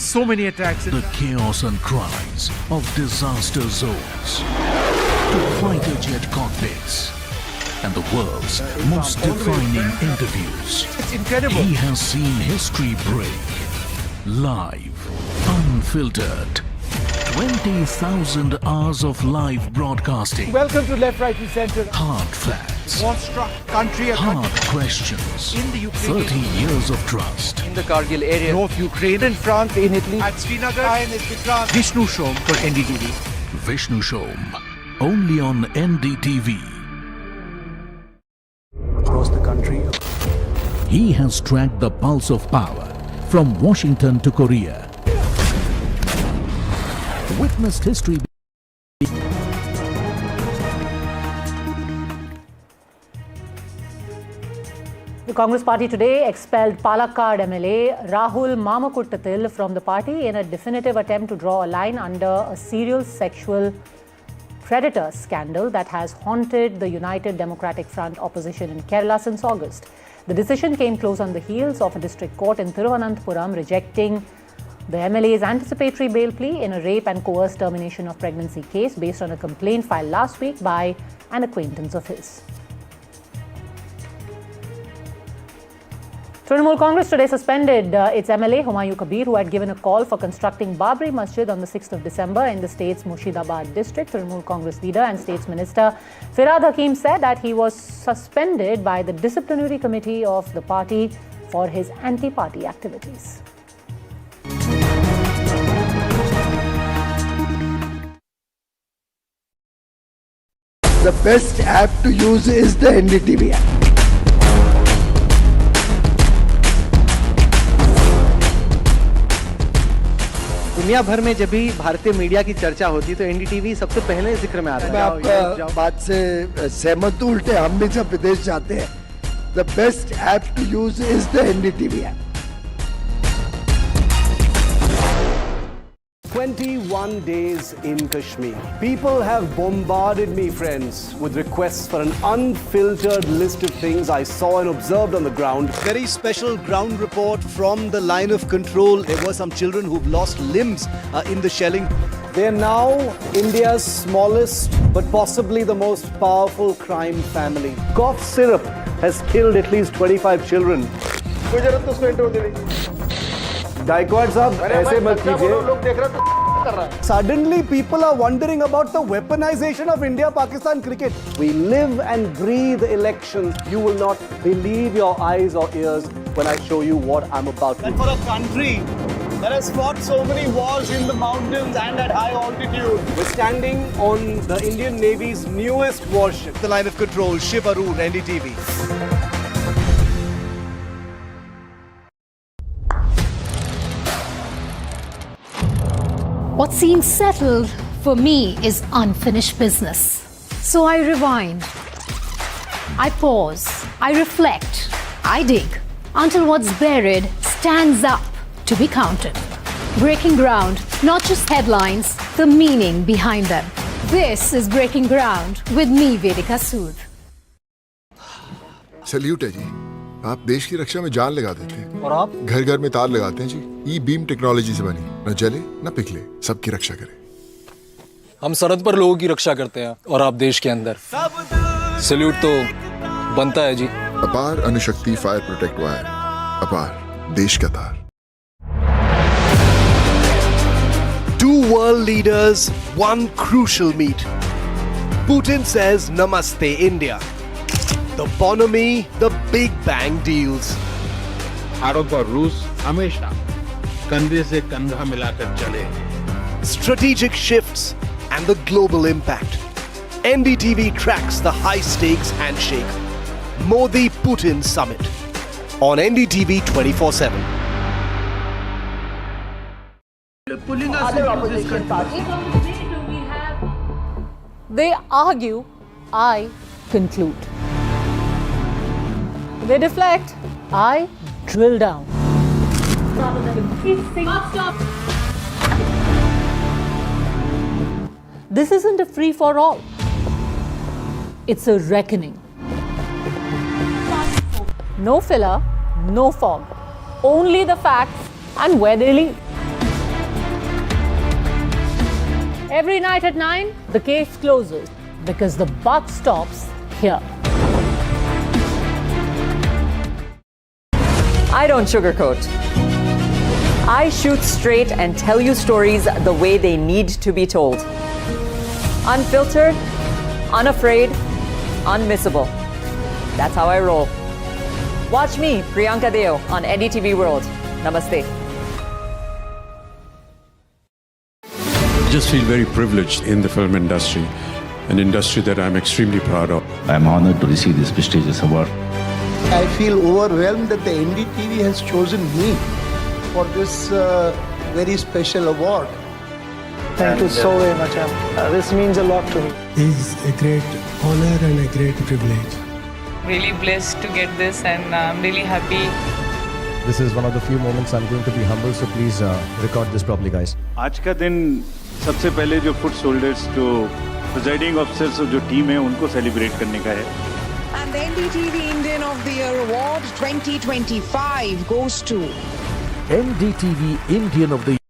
so many attacks, the chaos and cries of disaster zones, to fighter jet cockpits, and the world's most defining interviews. It's incredible. He has seen history break, live, unfiltered. 20,000 hours of live broadcasting. Welcome to Left, Right and Centre. Hard facts. War-struck country. Hard questions. In the Ukraine. 30 years of trust. In the Kargil area. North Ukraine. In France, in Italy. At Srinagar. Vishnu Shom for NDTV. Vishnu Shom. Only on NDTV. Across the country. He has tracked the pulse of power from Washington to Korea. Witnessed history. The Congress party today expelled Palakkad MLA Rahul Mamakuttathil from the party in a definitive attempt to draw a line under a serial sexual predator scandal that has haunted the United Democratic Front opposition in Kerala since August. The decision came close on the heels of a district court in Thiruvananthapuram rejecting the MLA's anticipatory bail plea in a rape and coerced termination of pregnancy case based on a complaint filed last week by an acquaintance of his. Trinamool Congress today suspended its MLA Humayun Kabir, who had given a call for constructing Babri Masjid on the 6th of December in the state's Murshidabad district. Trinamool Congress leader and States Minister Firhad Hakim said that he was suspended by the disciplinary committee of the party for his anti-party activities. The best app to use is the NDTV app. दुनिया भर में जब भी भारतीय media की चर्चा होती है तो एनडीटीवी सबसे पहले जिक्र में आता है। मैं आपका बात से सहमत हूं, उल्टे हम भी सब विदेश जाते हैं। The best app to use is the NDTV app. 21 days in Kashmir. People have bombarded me, friends, with requests for an unfiltered list of things I saw and observed on the ground. Very special ground report from the line of control. There were some children who've lost limbs in the shelling. They are now India's smallest but possibly the most powerful crime family. Cough syrup has killed at least 25 children. Gaikwad sahab, aise mat kijiye. Suddenly people are wondering about the weaponization of India-Pakistan cricket. We live and breathe elections. You will not believe your eyes or ears when I show you what I'm about to do. And for a country that has fought so many wars in the mountains and at high altitude. We're standing on the Indian Navy's newest warship. The line of control, Shiv Arun, NDTV. What seems settled for me is unfinished business. So I rewind, I pause, I reflect, I dig until what's buried stands up to be counted. Breaking ground, not just headlines, the meaning behind them. This is Breaking Ground with me, Vedika Sood. Salute है जी, आप देश की रक्षा में जान लगा देते हैं और आप घर घर में तार लगाते हैं जी। ई बीम टेक्नोलॉजी से बनी, न जले न पिघले, सबकी रक्षा करे। हम सरहद पर लोगों की रक्षा करते हैं और आप देश के अंदर। सल्यूट तो बनता है जी। अपार अणुशक्ति फायर प्रोटेक्ट वायर, अपार देश का तार। Two world leaders, one crucial meet. Putin says Namaste India. The bonhomie, the Big Bang deals. Bharat और रूस हमेशा कंधे से कंधा मिलाकर चले। Strategic shifts and the global impact. NDTV tracks the high-stakes handshake. Modi-Putin summit on NDTV 24/7. Other opposition parties. They argue, I conclude. They deflect, I drill down. This isn't a free-for-all. It's a reckoning. No filler, no fog. Only the facts and where they lead. Every night at 9, the case closes because the buck stops here. I don't sugarcoat. I shoot straight and tell you stories the way they need to be told. Unfiltered, unafraid, unmissable. That's how I roll. Watch me, Priyanka Deo, on NDTV World. Namaste. I just feel very privileged in the film industry, an industry that I'm extremely proud of. I'm honored to receive this prestigious award. I feel overwhelmed that the NDTV has chosen me for this very special award. Thank you so very much. This means a lot to me. It's a great honor and a great privilege. Really blessed to get this, and I'm really happy. This is one of the few moments I'm going to be humble, so please record this properly, guys. आज का दिन सबसे पहले जो foot shoulders, जो presiding officers और जो team है उनको सेलिब्रेट करने का है। And the NDTV Indian of the Year Award 2025 goes to NDTV Indian of the Year.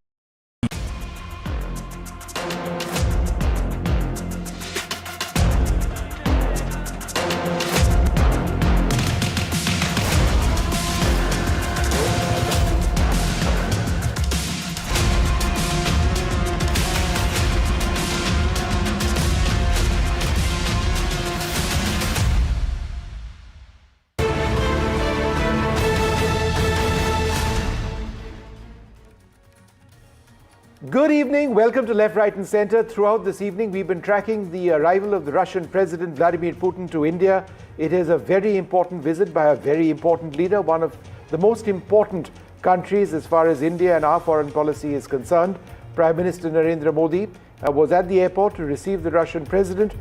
Good evening. Welcome to Left, Right and Centre. Throughout this evening, we've been tracking the arrival of the Russian President Vladimir Putin to India. It is a very important visit by a very important leader, one of the most important countries as far as India and our foreign policy is concerned. Prime Minister Narendra Modi was at the airport to receive the Russian President.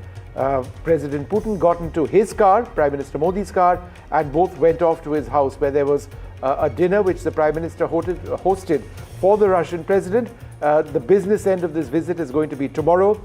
President Putin got into his car, Prime Minister Modi's car, and both went off to his house where there was a dinner which the Prime Minister hosted for the Russian President. The business end of this visit is going to be tomorrow.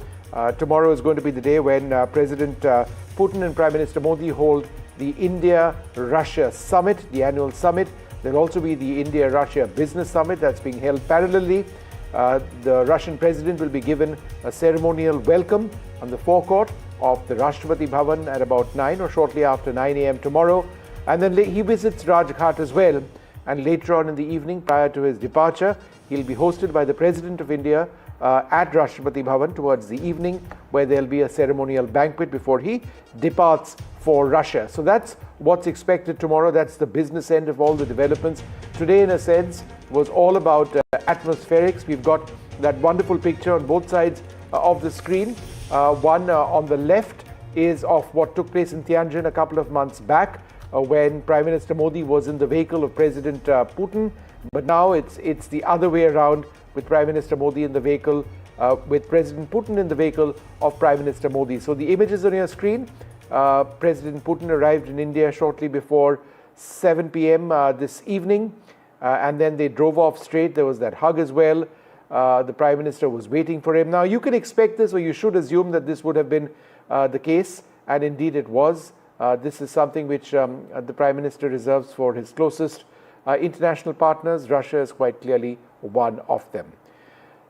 Tomorrow is going to be the day when President Putin and Prime Minister Modi hold the India-Russia summit, the annual summit. There'll also be the India-Russia business summit that's being held parallelly. The Russian president will be given a ceremonial welcome on the forecourt of the Rashtrapati Bhavan at about 9 or shortly after 9 a.m. tomorrow. And then he visits Rajghat as well. And later on in the evening, prior to his departure, he'll be hosted by the President of India at Rashtrapati Bhavan towards the evening, where there'll be a ceremonial banquet before he departs for Russia. So that's what's expected tomorrow. That's the business end of all the developments. Today, in a sense, was all about atmospherics. We've got that wonderful picture on both sides of the screen. One on the left is of what took place in Tianjin a couple of months back, when Prime Minister Modi was in the vehicle of President Putin. But now it's the other way around, with Prime Minister Modi in the vehicle, with President Putin in the vehicle of Prime Minister Modi. So the images on your screen, President Putin arrived in India shortly before 7 p.m. This evening, and then they drove off straight. There was that hug as well. The Prime Minister was waiting for him. Now, you can expect this, or you should assume that this would have been the case, and indeed it was. This is something which the Prime Minister reserves for his closest international partners. Russia is quite clearly one of them.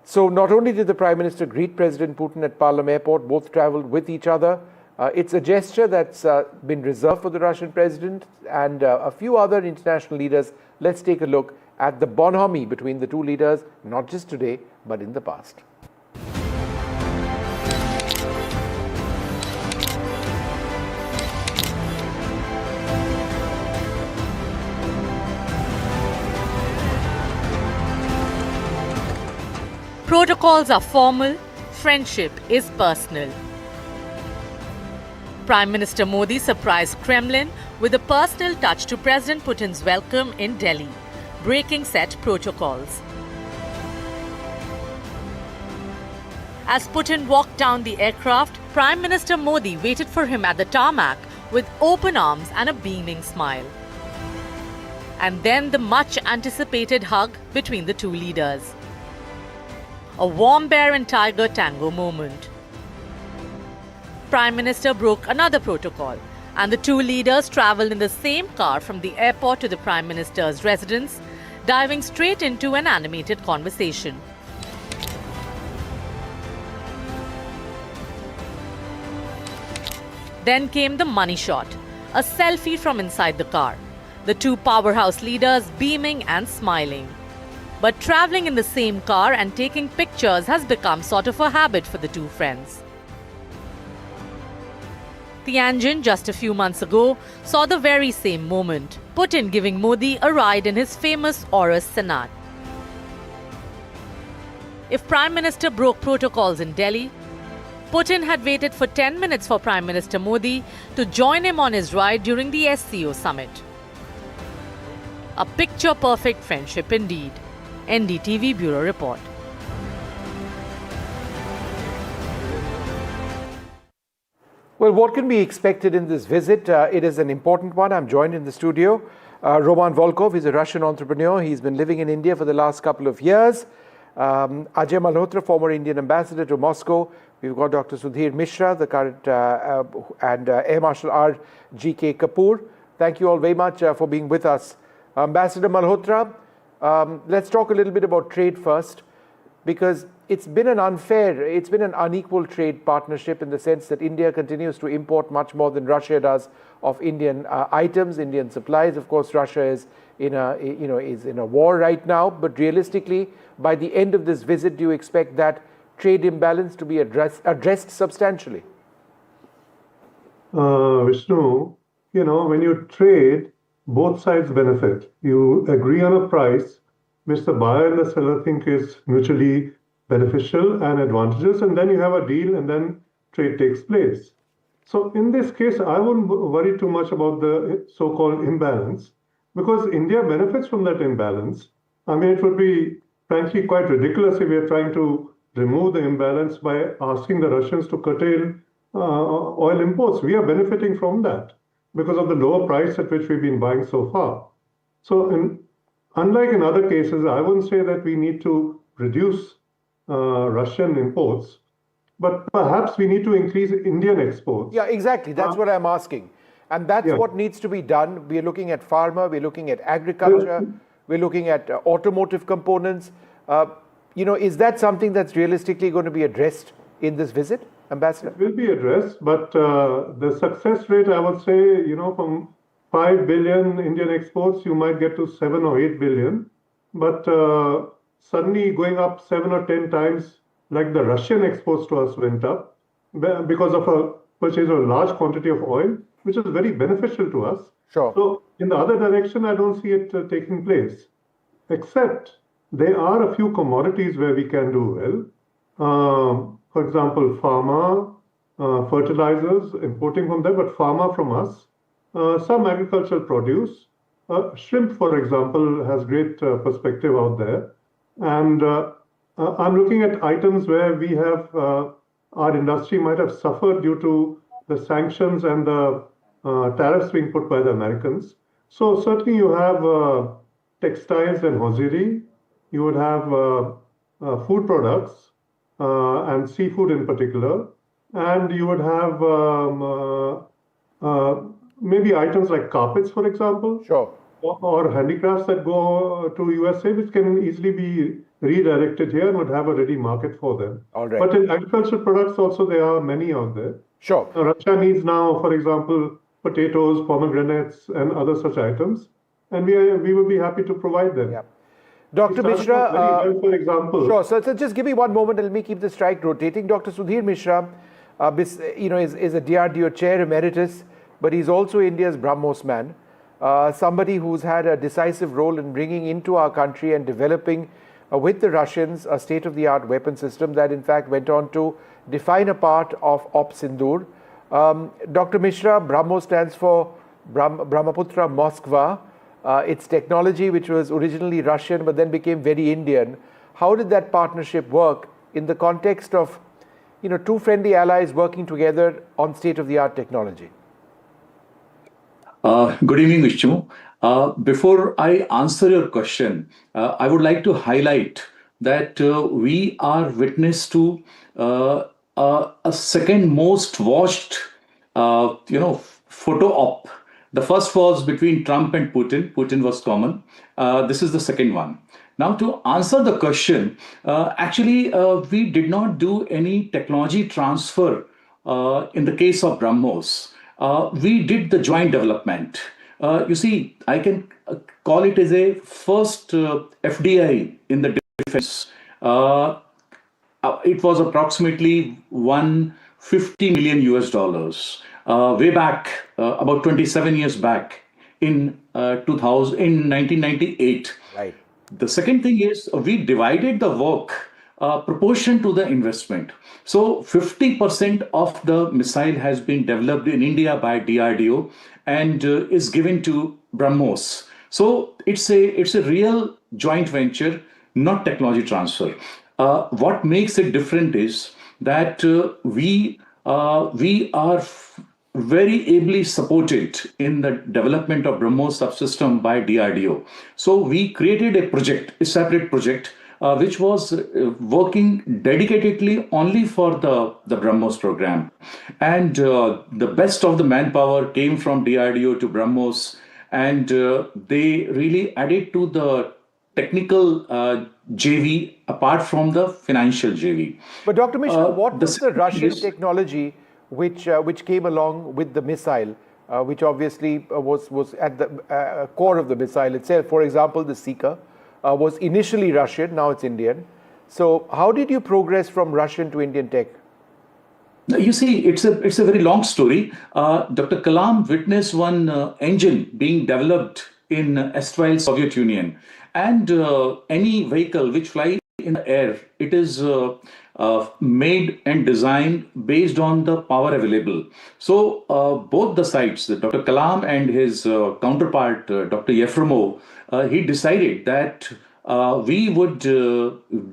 So not only did the Prime Minister greet President Putin at Palam Airport, both traveled with each other. It's a gesture that's been reserved for the Russian President and a few other international leaders. Let's take a look at the bonhomie between the two leaders, not just today, but in the past. Protocols are formal, friendship is personal. Prime Minister Modi surprised Kremlin with a personal touch to President Putin's welcome in Delhi, breaking set protocols. As Putin walked down the aircraft, Prime Minister Modi waited for him at the tarmac with open arms and a beaming smile. And then the much anticipated hug between the two leaders. A warm bear and tiger tango moment. Prime Minister broke another protocol, and the two leaders travelled in the same car from the airport to the Prime Minister's residence, diving straight into an animated conversation. Then came the money shot, a selfie from inside the car. The two powerhouse leaders beaming and smiling. But travelling in the same car and taking pictures has become sort of a habit for the two friends. Tianjin, just a few months ago, saw the very same moment, Putin giving Modi a ride in his famous Aurus Senat. If Prime Minister broke protocols in Delhi, Putin had waited for 10 minutes for Prime Minister Modi to join him on his ride during the SCO summit. A picture-perfect friendship indeed. NDTV Bureau Report. Well, what can be expected in this visit? It is an important one. I'm joined in the studio. Roman Volkov is a Russian entrepreneur. He's been living in India for the last couple of years. Ajay Malhotra, former Indian ambassador to Moscow. We've got Dr. Sudhir Mishra, the current and Air Marshal R. G.K. Kapoor. Thank you all very much for being with us. Ambassador Malhotra, let's talk a little bit about trade first, because it's been an unequal trade partnership in the sense that India continues to import much more than Russia does of Indian items, Indian supplies. Of course, Russia is in a war right now, but realistically, by the end of this visit, do you expect that trade imbalance to be addressed substantially? Vishnu, when you trade, both sides benefit. You agree on a price which the buyer and the seller think is mutually beneficial and advantageous, and then you have a deal, and then trade takes place. So in this case, I wouldn't worry too much about the so-called imbalance, because India benefits from that imbalance. I mean, it would be frankly quite ridiculous if we are trying to remove the imbalance by asking the Russians to curtail oil imports. We are benefiting from that because of the lower price at which we've been buying so far. So unlike in other cases, I wouldn't say that we need to reduce Russian imports, but perhaps we need to increase Indian exports. Yeah, exactly. That's what I'm asking. And that's what needs to be done. We're looking at pharma, we're looking at agriculture, we're looking at automotive components. Is that something that's realistically going to be addressed in this visit, Ambassador? It will be addressed, but the success rate, I would say, from 5 billion Indian exports, you might get to 7 or 8 billion. But suddenly going up 7 or 10 times, like the Russian exports to us went up because of a purchase of a large quantity of oil, which is very beneficial to us. Sure. So in the other direction, I don't see it taking place, except there are a few commodities where we can do well. For example, pharma, fertilizers, importing from them, but pharma from us, some agricultural produce. Shrimp, for example, has great perspective out there. And I'm looking at items where we have, our industry might have suffered due to the sanctions and the tariffs being put by the Americans. So certainly you have textiles and hosiery. You would have food products and seafood in particular. And you would have maybe items like carpets, for example. Sure. Or handicrafts that go to USA, which can easily be redirected here and would have a ready market for them. All right. But in agricultural products also, there are many out there. Sure. Russia needs now, for example, potatoes, pomegranates, and other such items. And we will be happy to provide them. Yeah. Dr. Mishra, for example. Sure. So just give me one moment and let me keep the strike rotating. Dr. Sudhir Mishra, is a DRDO chair emeritus, but he's also India's BrahMos man. Somebody who's had a decisive role in bringing into our country and developing with the Russians a state-of-the-art weapon system that in fact went on to define a part of Op Sindoor. Dr. Mishra, BrahMos stands for Brahmaputra Moskva. It's technology which was originally Russian but then became very Indian. How did that partnership work in the context of two friendly allies working together on state-of-the-art technology? Good evening, Vishnu. Before I answer your question, I would like to highlight that we are witness to a second most watched, photo op. The first was between Trump and Putin. Putin was common. This is the second one. Now, to answer the question, we did not do any technology transfer in the case of BrahMos. We did the joint development. You see, I can call it as a first FDI in the defense. It was approximately $150 million way back, about 27 years back in 1998. Right. The second thing is we divided the work proportion to the investment. So 50% of the missile has been developed in India by DRDO and is given to BrahMos. So it's a real joint venture, not technology transfer. What makes it different is that we are very ably supported in the development of BrahMos subsystem by DRDO. So we created a separate project which was working dedicatedly only for the BrahMos program. And the best of the manpower came from DRDO to BrahMos, and they really added to the technical JV apart from the financial JV. But Dr. Mishra, what was the Russian technology which came along with the missile, which obviously was at the core of the missile itself? For example, the Seeker was initially Russian, now it's Indian. So how did you progress from Russian to Indian tech? You see, it's a very long story. Dr. Kalam witnessed one engine being developed in erstwhile Soviet Union. And any vehicle which flies in the air. It is made and designed based on the power available. So both the sides, Dr. Kalam and his counterpart, Dr. Yefremov, he decided that we would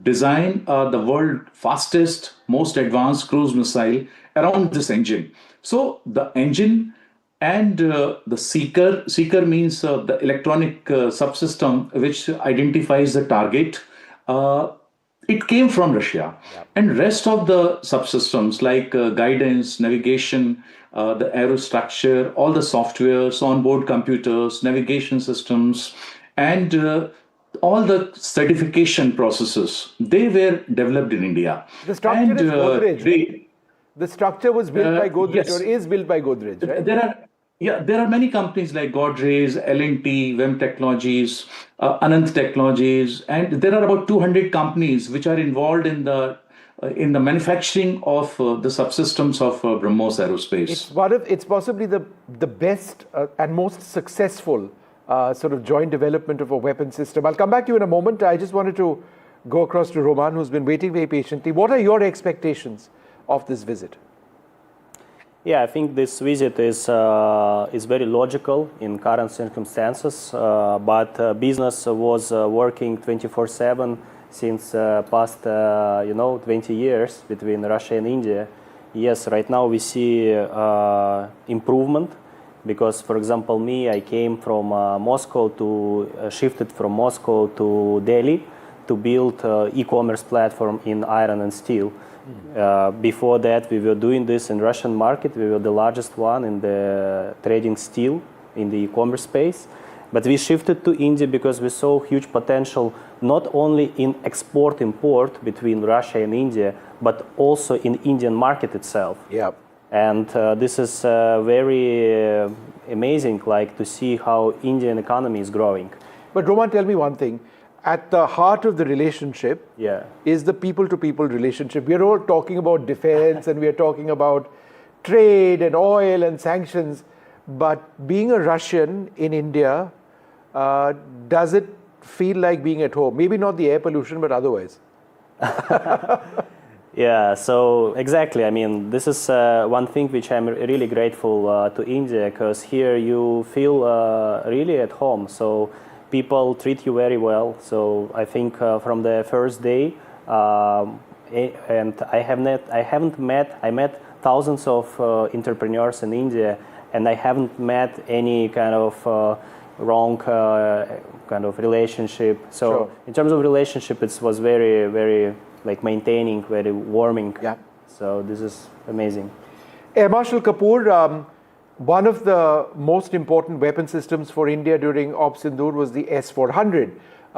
design the world's fastest, most advanced cruise missile around this engine. So the engine and the seeker means the electronic subsystem which identifies the target. It came from Russia. And rest of the subsystems like guidance, navigation, the aerostructure, all the softwares, onboard computers, navigation systems, and all the certification processes, they were developed in India. The structure is Godrej, right? The structure was built by Godrej, yes. or is built by Godrej, right? There are many companies like Godrej, L&T, Vem Technologies, Anant Technologies, and there are about 200 companies which are involved in the manufacturing of the subsystems of BrahMos Aerospace. It's possibly the best and most successful sort of joint development of a weapon system. I'll come back to you in a moment. I just wanted to go across to Roman, who's been waiting very patiently. What are your expectations of this visit? Yeah, I think this visit is very logical in current circumstances, but business was working 24/7 since past 20 years between Russia and India. Yes, right now we see improvement because, for example, I came from Moscow shifted from Moscow to Delhi to build e-commerce platform in iron and steel. Before that, we were doing this in Russian market. We were the largest one in the trading steel in the e-commerce space. But we shifted to India because we saw huge potential not only in export-import between Russia and India, but also in Indian market itself. Yeah. And this is very amazing, like to see how Indian economy is growing. But Roman, tell me one thing. At the heart of the relationship is the people-to-people relationship. We are all talking about defense and we are talking about trade and oil and sanctions. But being a Russian in India, does it feel like being at home? Maybe not the air pollution, but otherwise. Yeah, so exactly. I mean, this is one thing which I'm really grateful to India, because here you feel really at home. So people treat you very well. So I think from the first day, and I met thousands of entrepreneurs in India, and I haven't met any kind of wrong kind of relationship. So in terms of relationship, it was very, very like maintaining, very warming. Yeah. So this is amazing. Air Marshal Kapoor, one of the most important weapon systems for India during Op Sindoor was the S-400.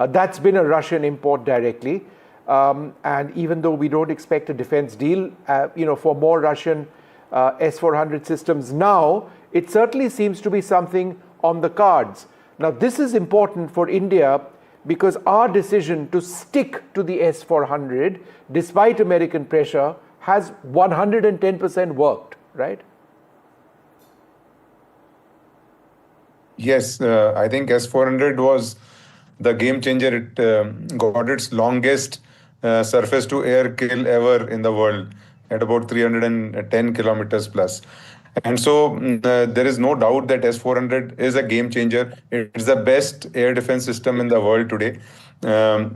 That's been a Russian import directly. And even though we don't expect a defense deal, for more Russian S-400 systems now, it certainly seems to be something on the cards. Now, this is important for India because our decision to stick to the S-400, despite American pressure, has 110% worked, right? Yes, I think S-400 was the game changer. It got its longest surface-to-air kill ever in the world at about 310 kilometers plus. And so there is no doubt that S-400 is a game changer. It's the best air defense system in the world today,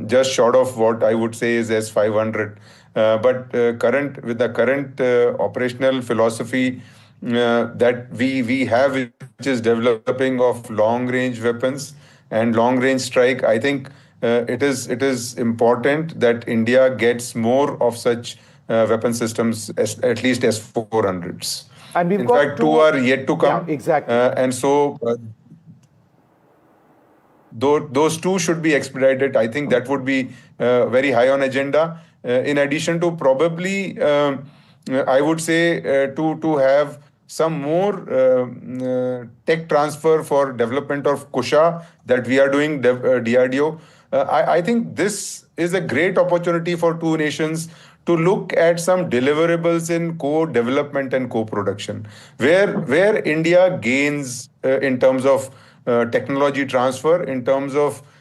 just short of what I would say is S-500. But with the current operational philosophy that we have, which is developing of long-range weapons and long-range strike, I think it is important that India gets more of such weapon systems, at least S-400s. And in fact, two are yet to come. Yeah, exactly. And so those two should be expedited. I think that would be very high on agenda. In addition to probably, I would say, to have some more tech transfer for development of Kusha that we are doing, DRDO. I think this is a great opportunity for two nations to look at some deliverables in co-development and co-production, where India gains in terms of technology transfer, in terms of